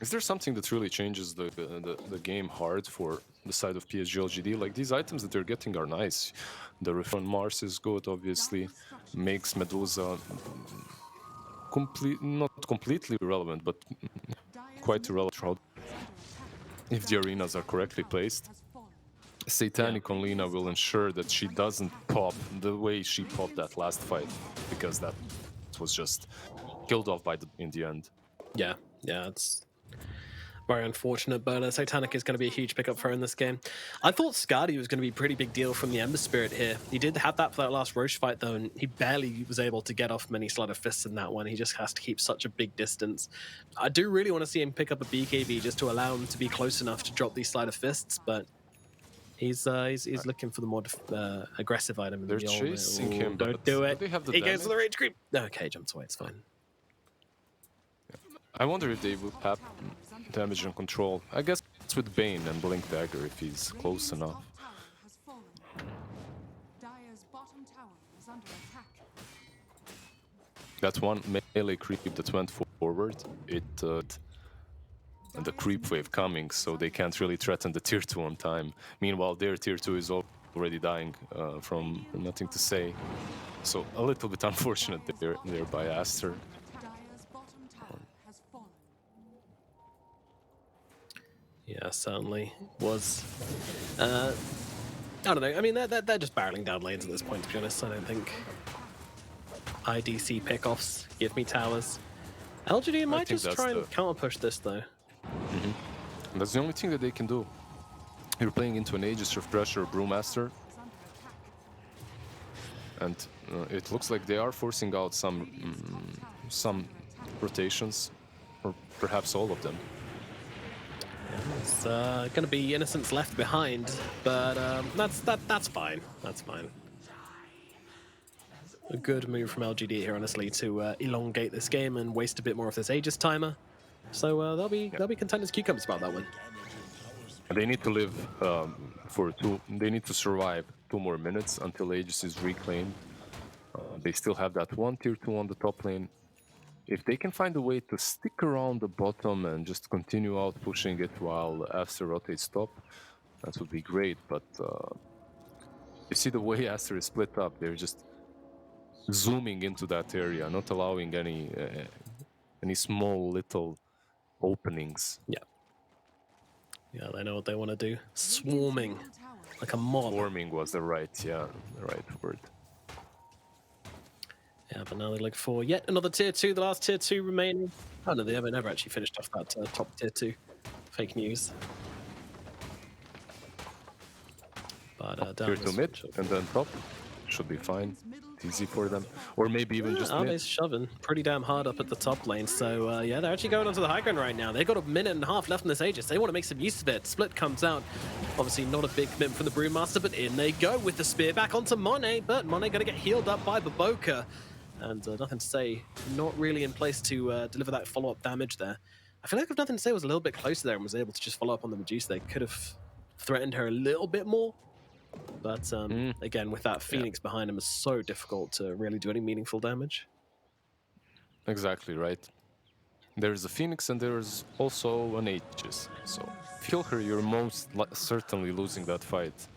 Speaker 8: Is there something that really changes the game hard for the side of PSG LGD? Like, these items that they're getting are nice. The riff on Mars is good, obviously. Makes Medusa not completely irrelevant, but quite irrelevant if the arenas are correctly placed. Satanic on Lina will ensure that she doesn't pop the way she popped that last fight, because that was just killed off in the end.
Speaker 10: Yeah, it's very unfortunate, but Satanic is going to be a huge pickup for her in this game. I thought Skadi was going to be a pretty big deal from the Ember Spirit here. He did have that for that last Roche fight, though, and he barely was able to get off many sleight of fists in that one. He just has to keep such a big distance. I do really want to see him pick up a BKB just to allow him to be close enough to drop these sleight of fists, but he's looking for the more aggressive item.
Speaker 8: They're chasing him,
Speaker 10: don't
Speaker 8: but
Speaker 10: do it.
Speaker 8: they have the
Speaker 10: He goes
Speaker 8: damage?
Speaker 10: for the rage creep. Okay, jumps away, it's fine.
Speaker 8: I wonder if they will have damage and control. I guess it's with Bane and Blink Dagger if he's close enough. That one melee creep that went forward, and the creep wave coming, so they can't really threaten the tier 2 on time. Meanwhile, their tier 2 is already dying from nothing to say. So a little bit unfortunate there by Aster.
Speaker 10: Yeah, certainly was. I don't know. I mean, they're just barreling down lanes at this point, to be honest. I don't think IDC pickoffs give me towers. LGD might just try and counter push this, though.
Speaker 8: That's the only thing that they can do. You're playing into an Aegis Refresher Brewmaster, and it looks like they are forcing out some rotations, or perhaps all of them.
Speaker 10: It's going to be Innocence left behind, but that's fine. That's fine. A good move from LGD here, honestly, to elongate this game and waste a bit more of this Aegis timer. So they'll be content as cucumbers about that one.
Speaker 8: They need to live they need to survive 2 more minutes until Aegis is reclaimed. They still have that one tier 2 on the top lane. If they can find a way to stick around the bottom and just continue out pushing it while Aster rotates top, that would be great. But you see the way Aster is split up, they're just zooming into that area, not allowing any small little openings.
Speaker 10: Yeah, they know what they want to do. Swarming like a mob.
Speaker 8: Swarming was the right word.
Speaker 10: Yeah, but now they look for yet another tier 2, the last tier 2 remaining. Oh no, they haven't never actually finished off that top tier 2. Fake news. But down
Speaker 8: Tier 2 mid, and then top. Should be fine. It's easy for them. Or maybe even just mid.
Speaker 10: Arme's shoving pretty damn hard up at the top lane. So yeah, they're actually going onto the high ground right now. They've got a minute and a half left in this Aegis. They want to make some use of it. Split comes out. Obviously not a big commitment from the Brewmaster, but in they go with the spear back onto Monet. But Monet going to get healed up by Baboka. And nothing to say. Not really in place to deliver that follow-up damage there. I feel like if Nothing to Say was a little bit closer there and was able to just follow up on the Medusa, they could have threatened her a little bit more. But again, with that Phoenix behind him, it's so difficult to really do any meaningful damage.
Speaker 8: Exactly, right. There's a Phoenix and there's also an Aegis. So, if you kill her, you're most certainly losing that fight.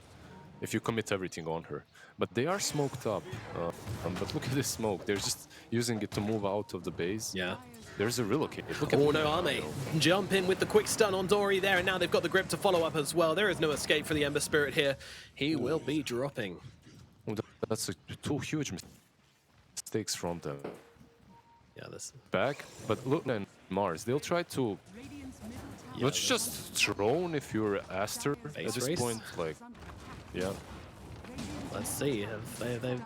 Speaker 8: if you commit everything on her. But they are smoked up. But look at this smoke. They're just using it to move out of the base.
Speaker 10: Yeah.
Speaker 8: There's a relocate. Look at
Speaker 10: Oh no, Arme. Jump in with the quick stun on Dory there, and now they've got the grip to follow up as well. There is no escape for the Ember Spirit here. He will be dropping.
Speaker 8: Oh, that's two huge mistakes from them.
Speaker 10: Yeah, this
Speaker 8: Back, but look at Mars. They'll try to. Let's just drone if you're Aster
Speaker 10: Base
Speaker 8: at this
Speaker 10: race?
Speaker 8: point. Like, yeah.
Speaker 10: Let's see.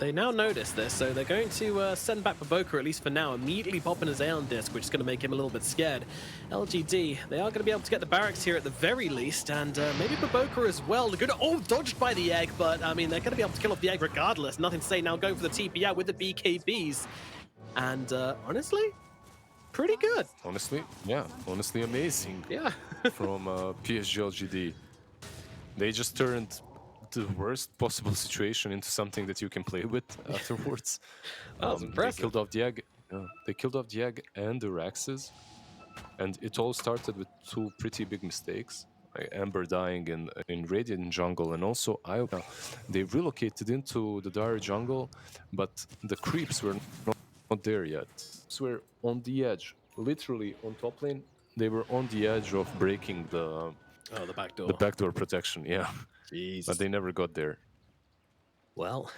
Speaker 10: They now notice this, so they're going to send back Baboka, at least for now, immediately popping his Aeon Disc, which is going to make him a little bit scared. LGD, they are going to be able to get the barracks here at the very least, and maybe Baboka as well. They're going to, oh, dodged by the egg, but I mean, they're going to be able to kill off the egg regardless. Nothing to say now, going for the TP out with the BKBs. And honestly, pretty good.
Speaker 8: Honestly, yeah. Honestly, amazing.
Speaker 10: Yeah.
Speaker 8: From PSG LGD. They just turned the worst possible situation into something that you can play with afterwards.
Speaker 10: That was impressive.
Speaker 8: They killed off the egg. They killed off the egg and the Raxes, and it all started with two pretty big mistakes. Ember dying in Radiant jungle, and also Ioka. They relocated into the Dire jungle, but the creeps were not there yet. So we're on the edge, literally on top lane. They were on the edge of breaking the
Speaker 10: back door.
Speaker 8: The backdoor protection, yeah.
Speaker 10: Jeez.
Speaker 8: But they never got there.
Speaker 10: Well,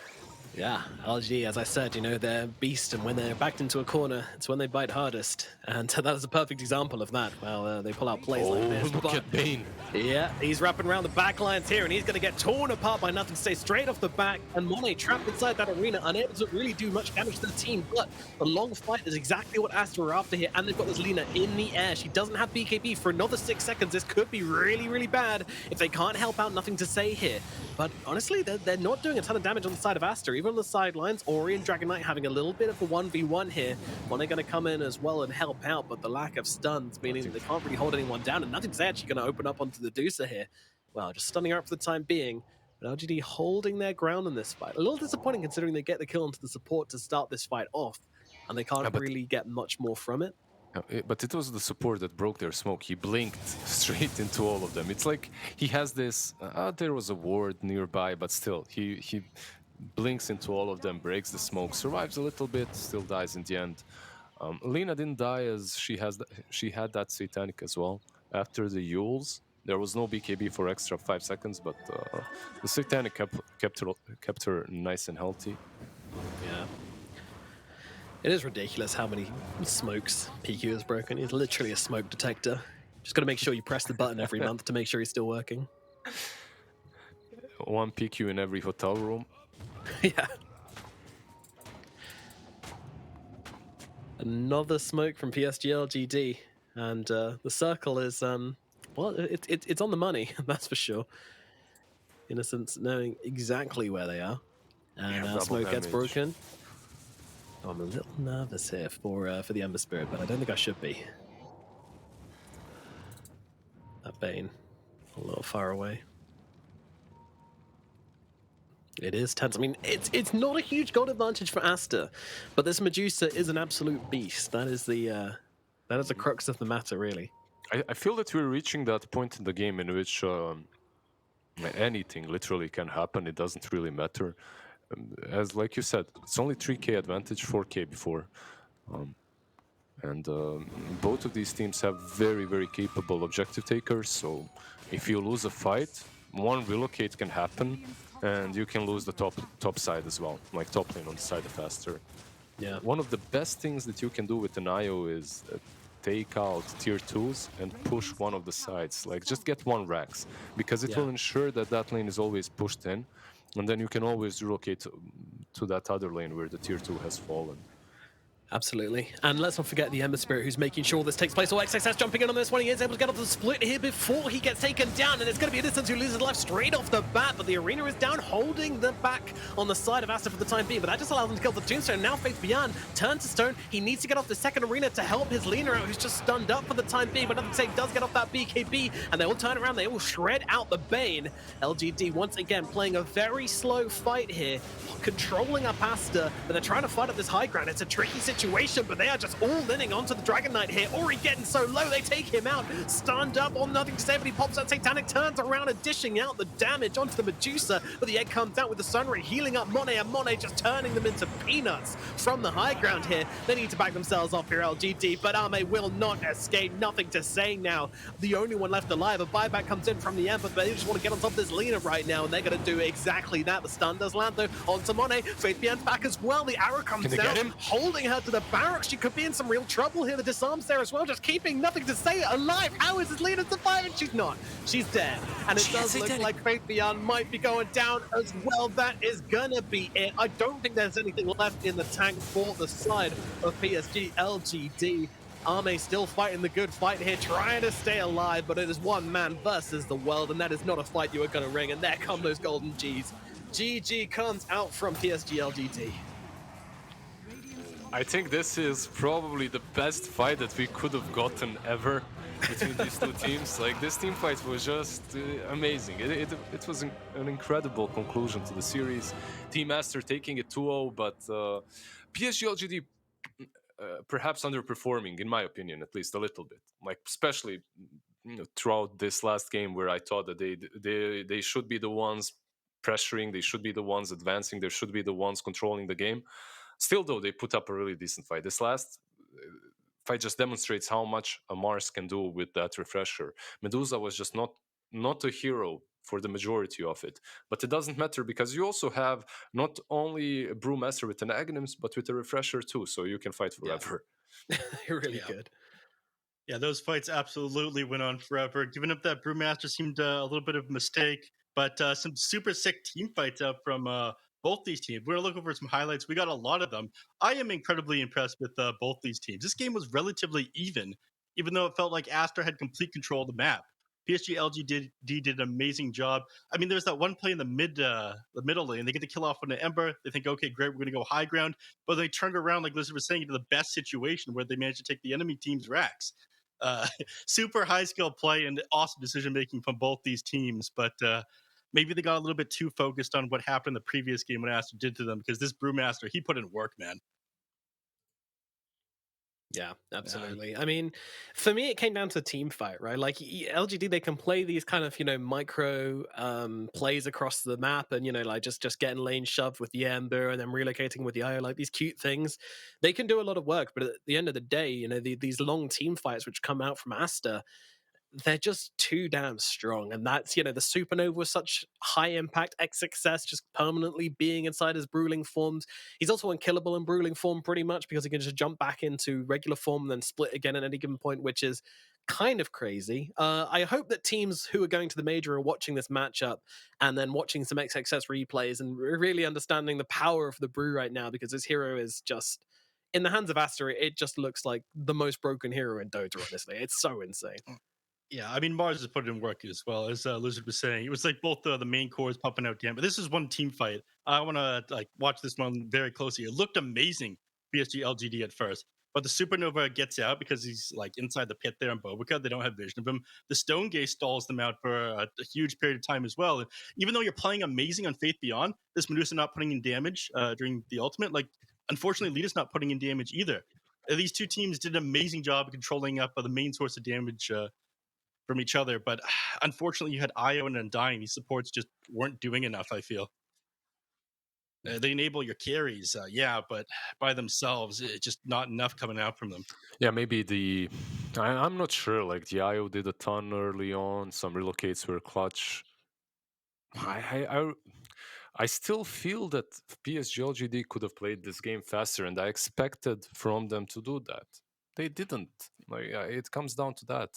Speaker 10: yeah, LGD, as I said, you know, they're beast, and when they're backed into a corner, it's when they bite hardest. And that is a perfect example of that. Well, they pull out plays like this.
Speaker 8: Look at Bane.
Speaker 10: Yeah, he's wrapping around the back lines here, and he's going to get torn apart by nothing to say straight off the back. And Monet trapped inside that arena, unable to really do much damage to the team. But the long fight is exactly what Aster are after here, and they've got this Lina in the air. She doesn't have BKB for another 6 seconds. This could be really, really bad if they can't help out. Nothing to say here. But honestly, they're not doing a ton of damage on the side of Aster. Even on the sidelines, Ori and Dragon Knight having a little bit of a 1v1 here. Monet going to come in as well and help out, but the lack of stuns, meaning that they can't really hold anyone down, and nothing's actually going to open up onto the Deucer here. Well, just stunning her up for the time being, but LGD holding their ground in this fight. A little disappointing considering they get the kill onto the support to start this fight off, and they can't really get much more from it.
Speaker 8: But it was the support that broke their smoke. He blinked straight into all of them. It's like he has this, there was a ward nearby, but still, he blinks into all of them, breaks the smoke, survives a little bit, still dies in the end. Lina didn't die as she had that Satanic as well. After the Yules, there was no BKB for extra 5 seconds, but the Satanic kept her nice and healthy.
Speaker 10: Yeah. It is ridiculous how many smokes PQ has broken. He's literally a smoke detector. Just got to make sure you press the button every month to make sure he's still working.
Speaker 8: One PQ in every hotel room.
Speaker 10: Yeah. Another smoke from PSG LGD, and the circle is well, it's on the money, that's for sure. Innocence knowing exactly where they are, and smoke gets broken. I'm a little nervous here for the Ember Spirit, but I don't think I should be. That Bane, a little far away. It is tense. I mean, it's not a huge gold advantage for Aster, but this Medusa is an absolute beast. That is the crux of the matter, really.
Speaker 8: I feel that we're reaching that point in the game in which anything literally can happen. It doesn't really matter. As like you said, it's only 3k advantage, 4k before. And both of these teams have very, very capable objective takers. So if you lose a fight, one relocate can happen, and you can lose the top side as well, like top lane on the side of Aster.
Speaker 10: Yeah.
Speaker 8: One of the best things that you can do with an IO is take out tier 2s and push one of the sides. Like, just get one Rax, because it will ensure that that lane is always pushed in, and then you can always relocate to that other lane where the tier 2 has fallen.
Speaker 10: Absolutely. And let's not forget the Ember Spirit, who's making sure this takes place. Oh, XXS jumping in on this one. He is able to get off the split here before he gets taken down. And it's going to be Innocence who loses life straight off the bat. But the arena is down, holding the back on the side of Aster for the time being. But that just allows him to kill the Tombstone. Now Faith Beyond turns to stone. He needs to get off the second arena to help his Lina out, who's just stunned up for the time being. But nothing to say, does get off that BKB. And they will turn around. They will shred out the Bane. LGD once again playing a very slow fight here, controlling up Aster. But they're trying to fight up this high ground. It's a tricky situation situation, but they are just all leaning onto the Dragon Knight here. Ori getting so low, they take him out. Stunned up on nothing to say, but he pops that Satanic, turns around and dishing out the damage onto the Medusa, but the egg comes out with the Sunray, healing up Monet, and Monet just turning them into peanuts from the high ground here. They need to back themselves off here, LGD, but Ame will not escape. Nothing to say now. The only one left alive, a buyback comes in from the Emperor, but they just want to get on top of this Lena right now, and they're going to do exactly that. The stun does land, though, onto Monet. Faith Beyond's back as well. The arrow comes out, holding her to the barracks. She could be in some real trouble here. The disarm's there as well, just keeping nothing to say alive. How is this Lena surviving? She's not. She's dead. And it does look like Faith Beyond might be going down as well. That is going to be it. I don't think there's anything left in the tank for the side of PSG LGD. Ame still fighting the good fight here, trying to stay alive, but it is one man versus the world, and that is not a fight you are going to ring. And there come those golden Gs. GG comes out from PSG LGD.
Speaker 8: I think this is probably the best fight that we could have gotten ever between these two teams. Like, this team fight was just amazing. It was an incredible conclusion to the series. Team Aster taking it 2-0, but PSG LGD perhaps underperforming, in my opinion, at least a little bit. Like, especially throughout this last game, where I thought that they should be the ones pressuring, they should be the ones advancing, they should be the ones controlling the game. Still, though, they put up a really decent fight. This last fight just demonstrates how much a Mars can do with that refresher. Medusa was just not a hero for the majority of it. But it doesn't matter, because you also have not only a Brewmaster with an Aghanim's, but with a refresher too, so you can fight forever.
Speaker 10: Really good.
Speaker 9: Yeah, those fights absolutely went on forever. Giving up that Brewmaster seemed a little bit of a mistake, but some super sick team fights out from both these teams. We're looking for some highlights. We got a lot of them. I am incredibly impressed with both these teams. This game was relatively even though it felt like Aster had complete control of the map. PSG LGD did an amazing job. I mean, there's that one play in the middle lane. They get the kill off on the Ember. They think, okay, great, we're going to go high ground. But they turned around, like Lizard was saying, into the best situation where they managed to take the enemy team's racks. Super high skill play and awesome decision making from both these teams. But maybe they got a little bit too focused on what happened in the previous game when Aster did to them, because this Brewmaster, he put in work, man.
Speaker 10: Yeah, absolutely. I mean, for me, it came down to a team fight, right? Like LGD, they can play these kind of, micro plays across the map, and like just getting lane shoved with the Ember and then relocating with the IO, like these cute things. They can do a lot of work, but at the end of the day, these long team fights which come out from Aster, they're just too damn strong. And that's, the Supernova was such high impact X success, just permanently being inside his Bruling forms. He's also unkillable in Bruling form pretty much, because he can just jump back into regular form and then split again at any given point, which is kind of crazy. I hope that teams who are going to the major are watching this matchup and then watching some XXS replays and really understanding the power of the Brew right now, because this hero is just, in the hands of Aster, it just looks like the most broken hero in Dota, honestly. It's so insane.
Speaker 9: Yeah, I mean, Mars has put in work as well, as Lizard was saying. It was like both the main cores pumping out damage. But this is one team fight. I want to watch this one very closely. It looked amazing, PSG LGD at first. But the Supernova gets out because he's inside the pit there in Bobica. They don't have vision of him. The Stone Gaze stalls them out for a huge period of time as well. And even though you're playing amazing on Faith Beyond, this Medusa not putting in damage during the ultimate, unfortunately, Lita's not putting in damage either. These two teams did an amazing job of controlling up the main source of damage from each other, but unfortunately you had Io and Undying. These supports just weren't doing enough, I feel. They enable your carries, but by themselves, it's just not enough coming out from them.
Speaker 8: Yeah, maybe I'm not sure. Like, the IO did a ton early on. Some relocates were clutch. I still feel that PSG LGD could have played this game faster, and I expected from them to do that. They didn't. It comes down to that.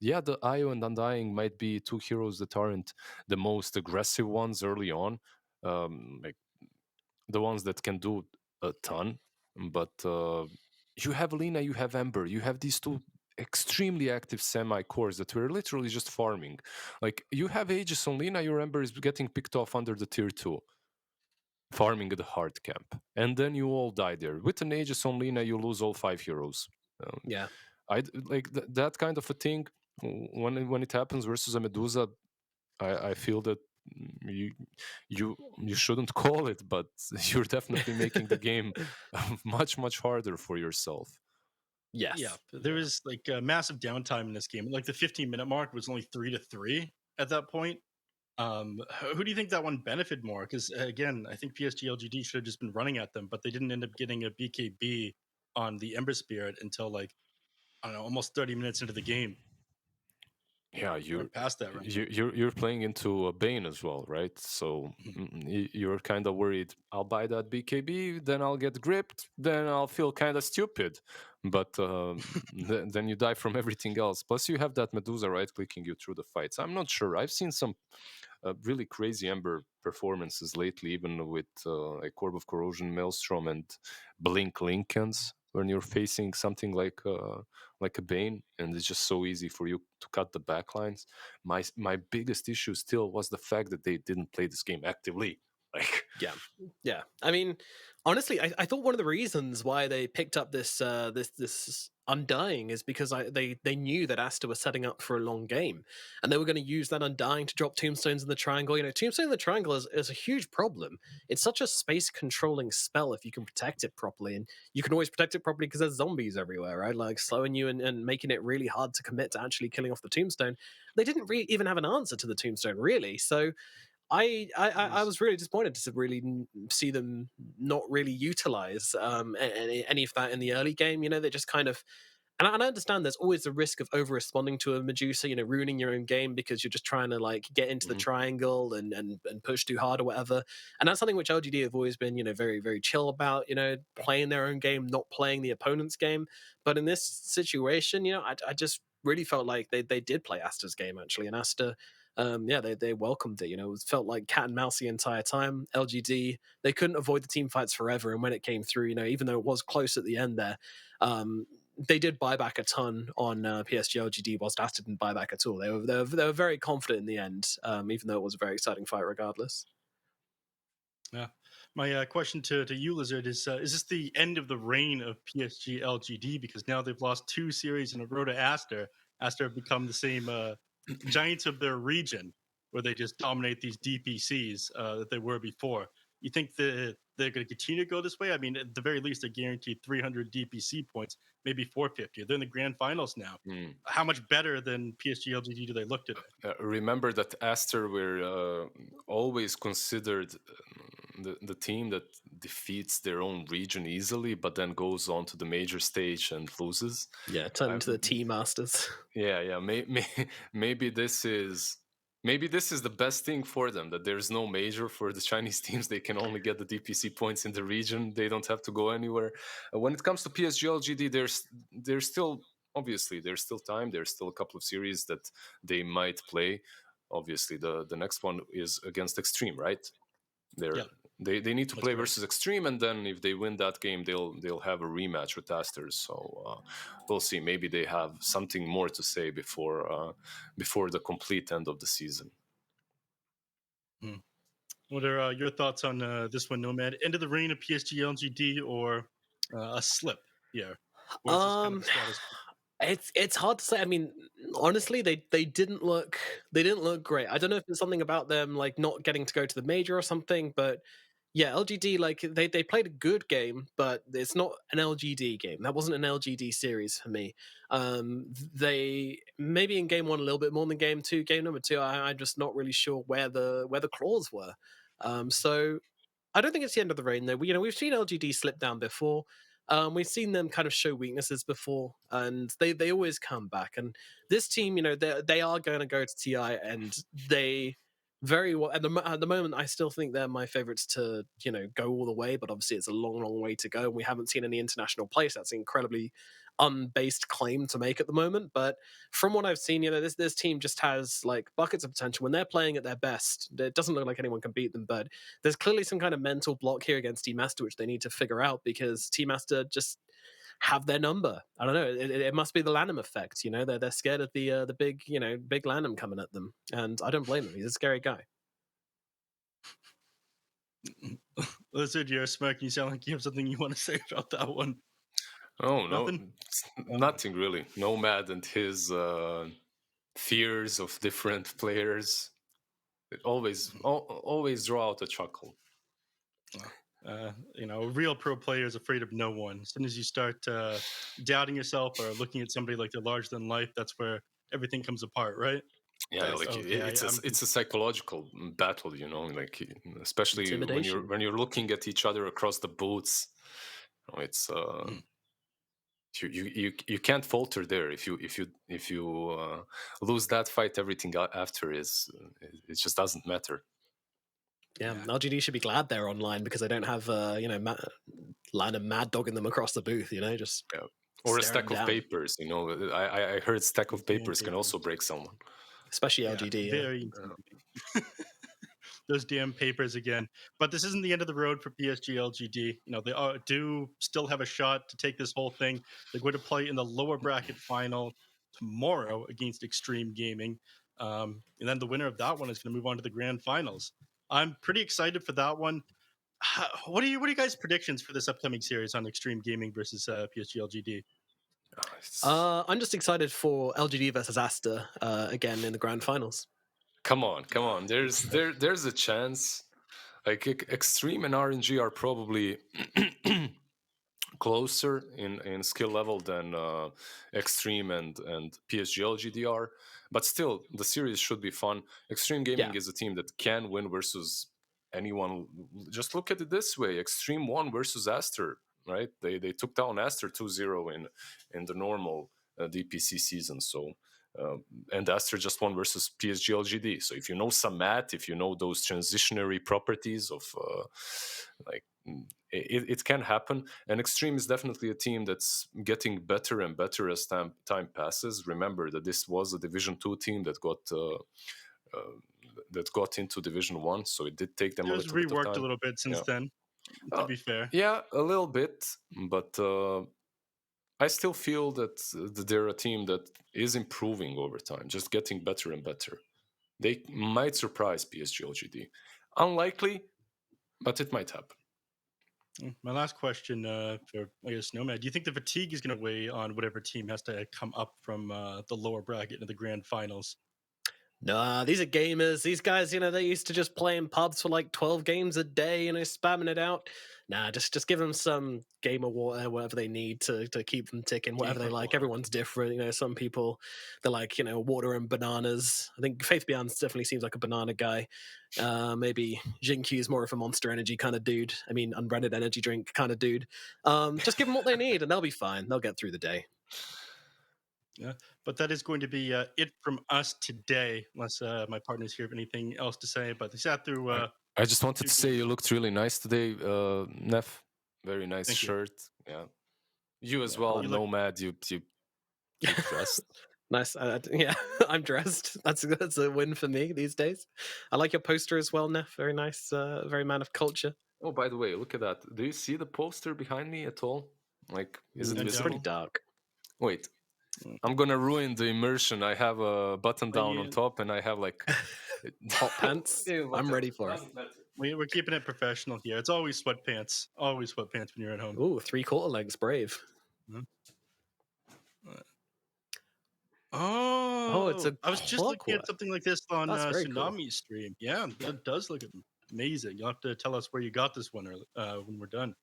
Speaker 8: Yeah, the IO and Undying might be two heroes that aren't the most aggressive ones early on, like the ones that can do a ton. But you have Lina, you have Ember, you have these two extremely active semi-cores that were literally just farming. Like, you have Aegis on Lina, your Ember is getting picked off under the tier 2, farming at the hard camp. And then you all die there. With an Aegis on Lina, you lose all 5 heroes.
Speaker 10: Yeah.
Speaker 8: I like that kind of a thing. When it happens versus a Medusa, I feel that you shouldn't call it, but you're definitely making the game much harder for yourself.
Speaker 10: Yes.
Speaker 9: Yeah, there was like a massive downtime in this game. Like the 15-minute mark was only 3-3 at that point. Who do you think that one benefited more? Because again, I think PSG LGD should have just been running at them, but they didn't end up getting a BKB on the Ember Spirit until like I don't know, almost 30 minutes into the game.
Speaker 8: Yeah,
Speaker 9: Or past that, right?
Speaker 8: you're playing into a Bane as well, right? So you're kind of worried. I'll buy that BKB, then I'll get gripped, then I'll feel kind of stupid, but then you die from everything else. Plus, you have that Medusa right clicking you through the fights. I'm not sure. I've seen some really crazy Ember performances lately, even with like Orb of Corrosion, Maelstrom, and Blink Lincolns. When you're facing something like a Bane, and it's just so easy for you to cut the backlines. My biggest issue still was the fact that they didn't play this game actively. Like,
Speaker 10: Yeah. I mean, honestly, I thought one of the reasons why they picked up this this Undying is because they knew that Aster was setting up for a long game, and they were going to use that Undying to drop tombstones in the triangle. You know, tombstone in the triangle is a huge problem. It's such a space controlling spell if you can protect it properly, and you can always protect it properly because there's zombies everywhere, right? Like slowing you and making it really hard to commit to actually killing off the tombstone. They didn't even have an answer to the tombstone, really. So I was really disappointed to really see them not really utilize any of that in the early game. You know, they just kind of, and I understand there's always the risk of over responding to a Medusa, you know, ruining your own game because you're just trying to like get into the triangle and push too hard or whatever. And that's something which LGD have always been, you know, very chill about, you know, playing their own game, not playing the opponent's game. But in this situation, you know, I just really felt like they did play Aster's game actually, and Aster. Yeah, they welcomed it. You know, it felt like cat and mouse the entire time. LGD, they couldn't avoid the team fights forever, and when it came through, you know, even though it was close at the end there, they did buy back a ton on PSG LGD, whilst Aster didn't buy back at all. They were very confident in the end, even though it was a very exciting fight regardless.
Speaker 9: Yeah. My question to you, Lizard, is this the end of the reign of PSG LGD? Because now they've lost 2 series in a row to Aster. Aster have become the same giants of their region, where they just dominate these DPCs that they were before. You think that they're going to continue to go this way? I mean, at the very least, they're guaranteed 300 DPC points, maybe 450. They're in the grand finals now. How much better than PSG LGD do they look today?
Speaker 8: remember that Aster were always considered the team that defeats their own region easily, but then goes on to the major stage and loses.
Speaker 10: Yeah, turn into the Tea Masters.
Speaker 8: Yeah. Maybe this is the best thing for them, that there's no major for the Chinese teams. They can only get the DPC points in the region. They don't have to go anywhere. When it comes to PSG LGD, there's still, obviously there's still time. There's still a couple of series that they might play. Obviously, the next one is against Extreme, right? They need to play versus Extreme, and then if they win that game, they'll have a rematch with Aster. So we'll see. Maybe they have something more to say before the complete end of the season.
Speaker 9: What are your thoughts on this one, Nomad? End of the reign of PSG LGD or a slip here? Or is this kind of the status quo?
Speaker 10: It's hard to say. I mean, honestly, they didn't look great. I don't know if there's something about them like not getting to go to the major or something, but yeah, LGD like they played a good game, but it's not an LGD game. That wasn't an LGD series for me. They maybe in game 1 a little bit more than game 2. Game number 2, I'm just not really sure where the claws were. So I don't think it's the end of the reign though. You know, we've seen LGD slip down before. We've seen them kind of show weaknesses before, and they always come back. And this team, you know, they are going to go to TI, and they very well at the moment. I still think they're my favorites to, you know, go all the way. But obviously, it's a long way to go, and we haven't seen any international place. That's an incredibly unbased claim to make at the moment. But from what I've seen, you know, this team just has like buckets of potential when they're playing at their best. It doesn't look like anyone can beat them, but there's clearly some kind of mental block here against Team Aster, which they need to figure out because Team Aster just have their number. I don't know. It must be the Lanham effect. You know, they're scared of the big, you know, big Lanham coming at them, and I don't blame him. He's a scary guy.
Speaker 9: Lizard, you're smirking. You sound like you have something you want to say about that one.
Speaker 8: Oh,
Speaker 9: Nothing?
Speaker 8: nothing really. Nomad and his fears of different players. It always draw out a chuckle.
Speaker 9: A real pro player is afraid of no one. As soon as you start doubting yourself or looking at somebody like they're larger than life, that's where everything comes apart, right?
Speaker 8: Yeah, like it's a psychological battle, like especially when you're looking at each other across the boots. It's you can't falter there. If you lose that fight, everything after is it just doesn't matter.
Speaker 10: Yeah, LGD should be glad they're online because they don't have line of mad dogging them across the booth. Just
Speaker 8: or a stack of papers. I heard stack of papers can also break someone,
Speaker 10: especially LGD.
Speaker 9: Very intimidating. Those damn papers again. But this isn't the end of the road for PSG LGD. They do still have a shot to take this whole thing. They're going to play in the lower bracket final tomorrow against Extreme Gaming. And then the winner of that one is going to move on to the grand finals. I'm pretty excited for that one. What are you guys' predictions for this upcoming series on Extreme Gaming versus PSG LGD?
Speaker 10: I'm just excited for LGD versus Aster again in the grand finals.
Speaker 8: Come on. There's a chance. Like Extreme and RNG are probably closer in skill level than Extreme and PSG LGD are, but still the series should be fun. Extreme Gaming is a team that can win versus anyone. Just look at it this way: Extreme won versus Aster, right? They took down Aster 2-0 in the normal DPC season. So. And Aster just won versus PSG LGD. So if you know some math, if you know those transitionary properties of it can happen. And Extreme is definitely a team that's getting better and better as time passes. Remember that this was a Division 2 team that got into Division 1, so it did take them a little bit of time.
Speaker 9: Reworked a little bit since then, to be fair.
Speaker 8: Yeah, a little bit, but I still feel that they're a team that is improving over time, just getting better and better. They might surprise PSG LGD. Unlikely, but it might happen.
Speaker 9: My last question for, I guess, Nomad. Do you think the fatigue is going to weigh on whatever team has to come up from the lower bracket into the grand finals?
Speaker 10: Nah, these are gamers. These guys, they used to just play in pubs for like 12 games a day, spamming it out. Nah, just give them some gamer water, whatever they need to keep them ticking, whatever they like. Everyone's different. Some people, they like, water and bananas. I think Faith Beyond definitely seems like a banana guy. Maybe Jinky is more of a Monster Energy kind of dude. I mean, unbranded energy drink kind of dude. Just give them what they need and they'll be fine. They'll get through the day.
Speaker 9: Yeah, but that is going to be it from us today, unless my partners here have anything else to say. But they sat through.
Speaker 8: I just wanted to say you looked really nice today, Neff. Very nice
Speaker 9: Thank
Speaker 8: shirt.
Speaker 9: You.
Speaker 8: Yeah, you as well, Nomad. You dressed.
Speaker 10: Nice. Yeah, I'm dressed. That's a win for me these days. I like your poster as well, Neff. Very nice. Very man of culture.
Speaker 8: Oh, by the way, look at that. Do you see the poster behind me at all? Like, is it visible?
Speaker 10: It's pretty dark.
Speaker 8: Wait. I'm gonna ruin the immersion. I have a button down on top, and I have like
Speaker 10: hot pants. I'm ready for it.
Speaker 9: We're keeping it professional here. It's always sweatpants. Always sweatpants when you're at home.
Speaker 10: Ooh, 3/4 legs, brave.
Speaker 9: Mm-hmm. Oh,
Speaker 10: it's a.
Speaker 9: I was just looking at something like this on Tsunami's stream. Yeah, that does look amazing. You'll have to tell us where you got this one when we're done.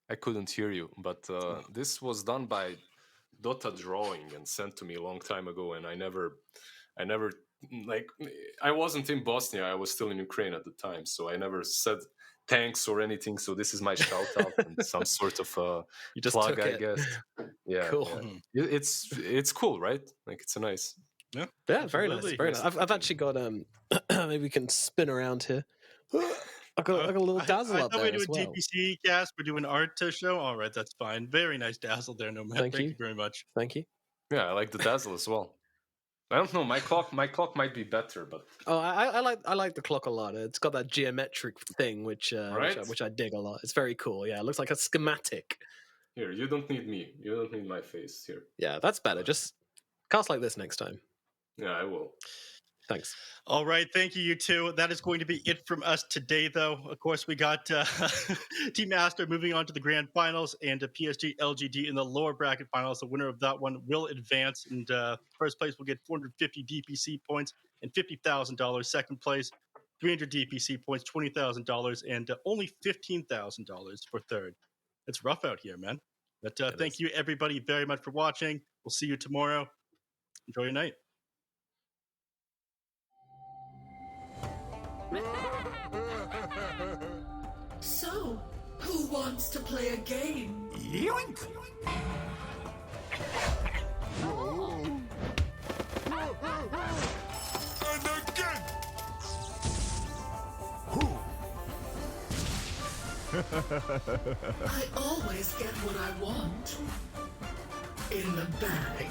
Speaker 8: I couldn't hear you, but this was done by Dota Drawing and sent to me a long time ago, and I never like, I wasn't in Bosnia. I was still in Ukraine at the time, so I never said thanks or anything. So this is my shout out and some sort of plug, I guess. Yeah,
Speaker 10: cool.
Speaker 8: Yeah. It's cool, right? Like, it's a nice.
Speaker 9: Yeah,
Speaker 10: very nice. Very nice. I've actually got maybe we can spin around here. I got a little dazzle up there
Speaker 9: we're
Speaker 10: as
Speaker 9: doing
Speaker 10: well.
Speaker 9: DPC cast. We're doing art show. All right, that's fine. Very nice dazzle there, Nomad. Thank you very much.
Speaker 10: Thank you.
Speaker 8: Yeah, I like the dazzle as well. I don't know. My clock might be better, but
Speaker 10: I like the clock a lot. It's got that geometric thing, which I dig a lot. It's very cool. Yeah, it looks like a schematic.
Speaker 8: Here, you don't need me. You don't need my face here.
Speaker 10: Yeah, that's better. Just cast like this next time.
Speaker 8: Yeah, I will.
Speaker 10: Thanks.
Speaker 9: All right. Thank you, you two. That is going to be it from us today, though. Of course, we got Team Aster moving on to the grand finals and PSG LGD in the lower bracket finals. The winner of that one will advance. And first place will get 450 DPC points and $50,000. Second place 300 DPC points, $20,000, and only $15,000 for third. It's rough out here, man. But thank you, everybody, very much for watching. We'll see you tomorrow. Enjoy your night.
Speaker 2: So, who wants to play a game?
Speaker 7: Yoink! And again!
Speaker 2: I always get what I want. In the bag.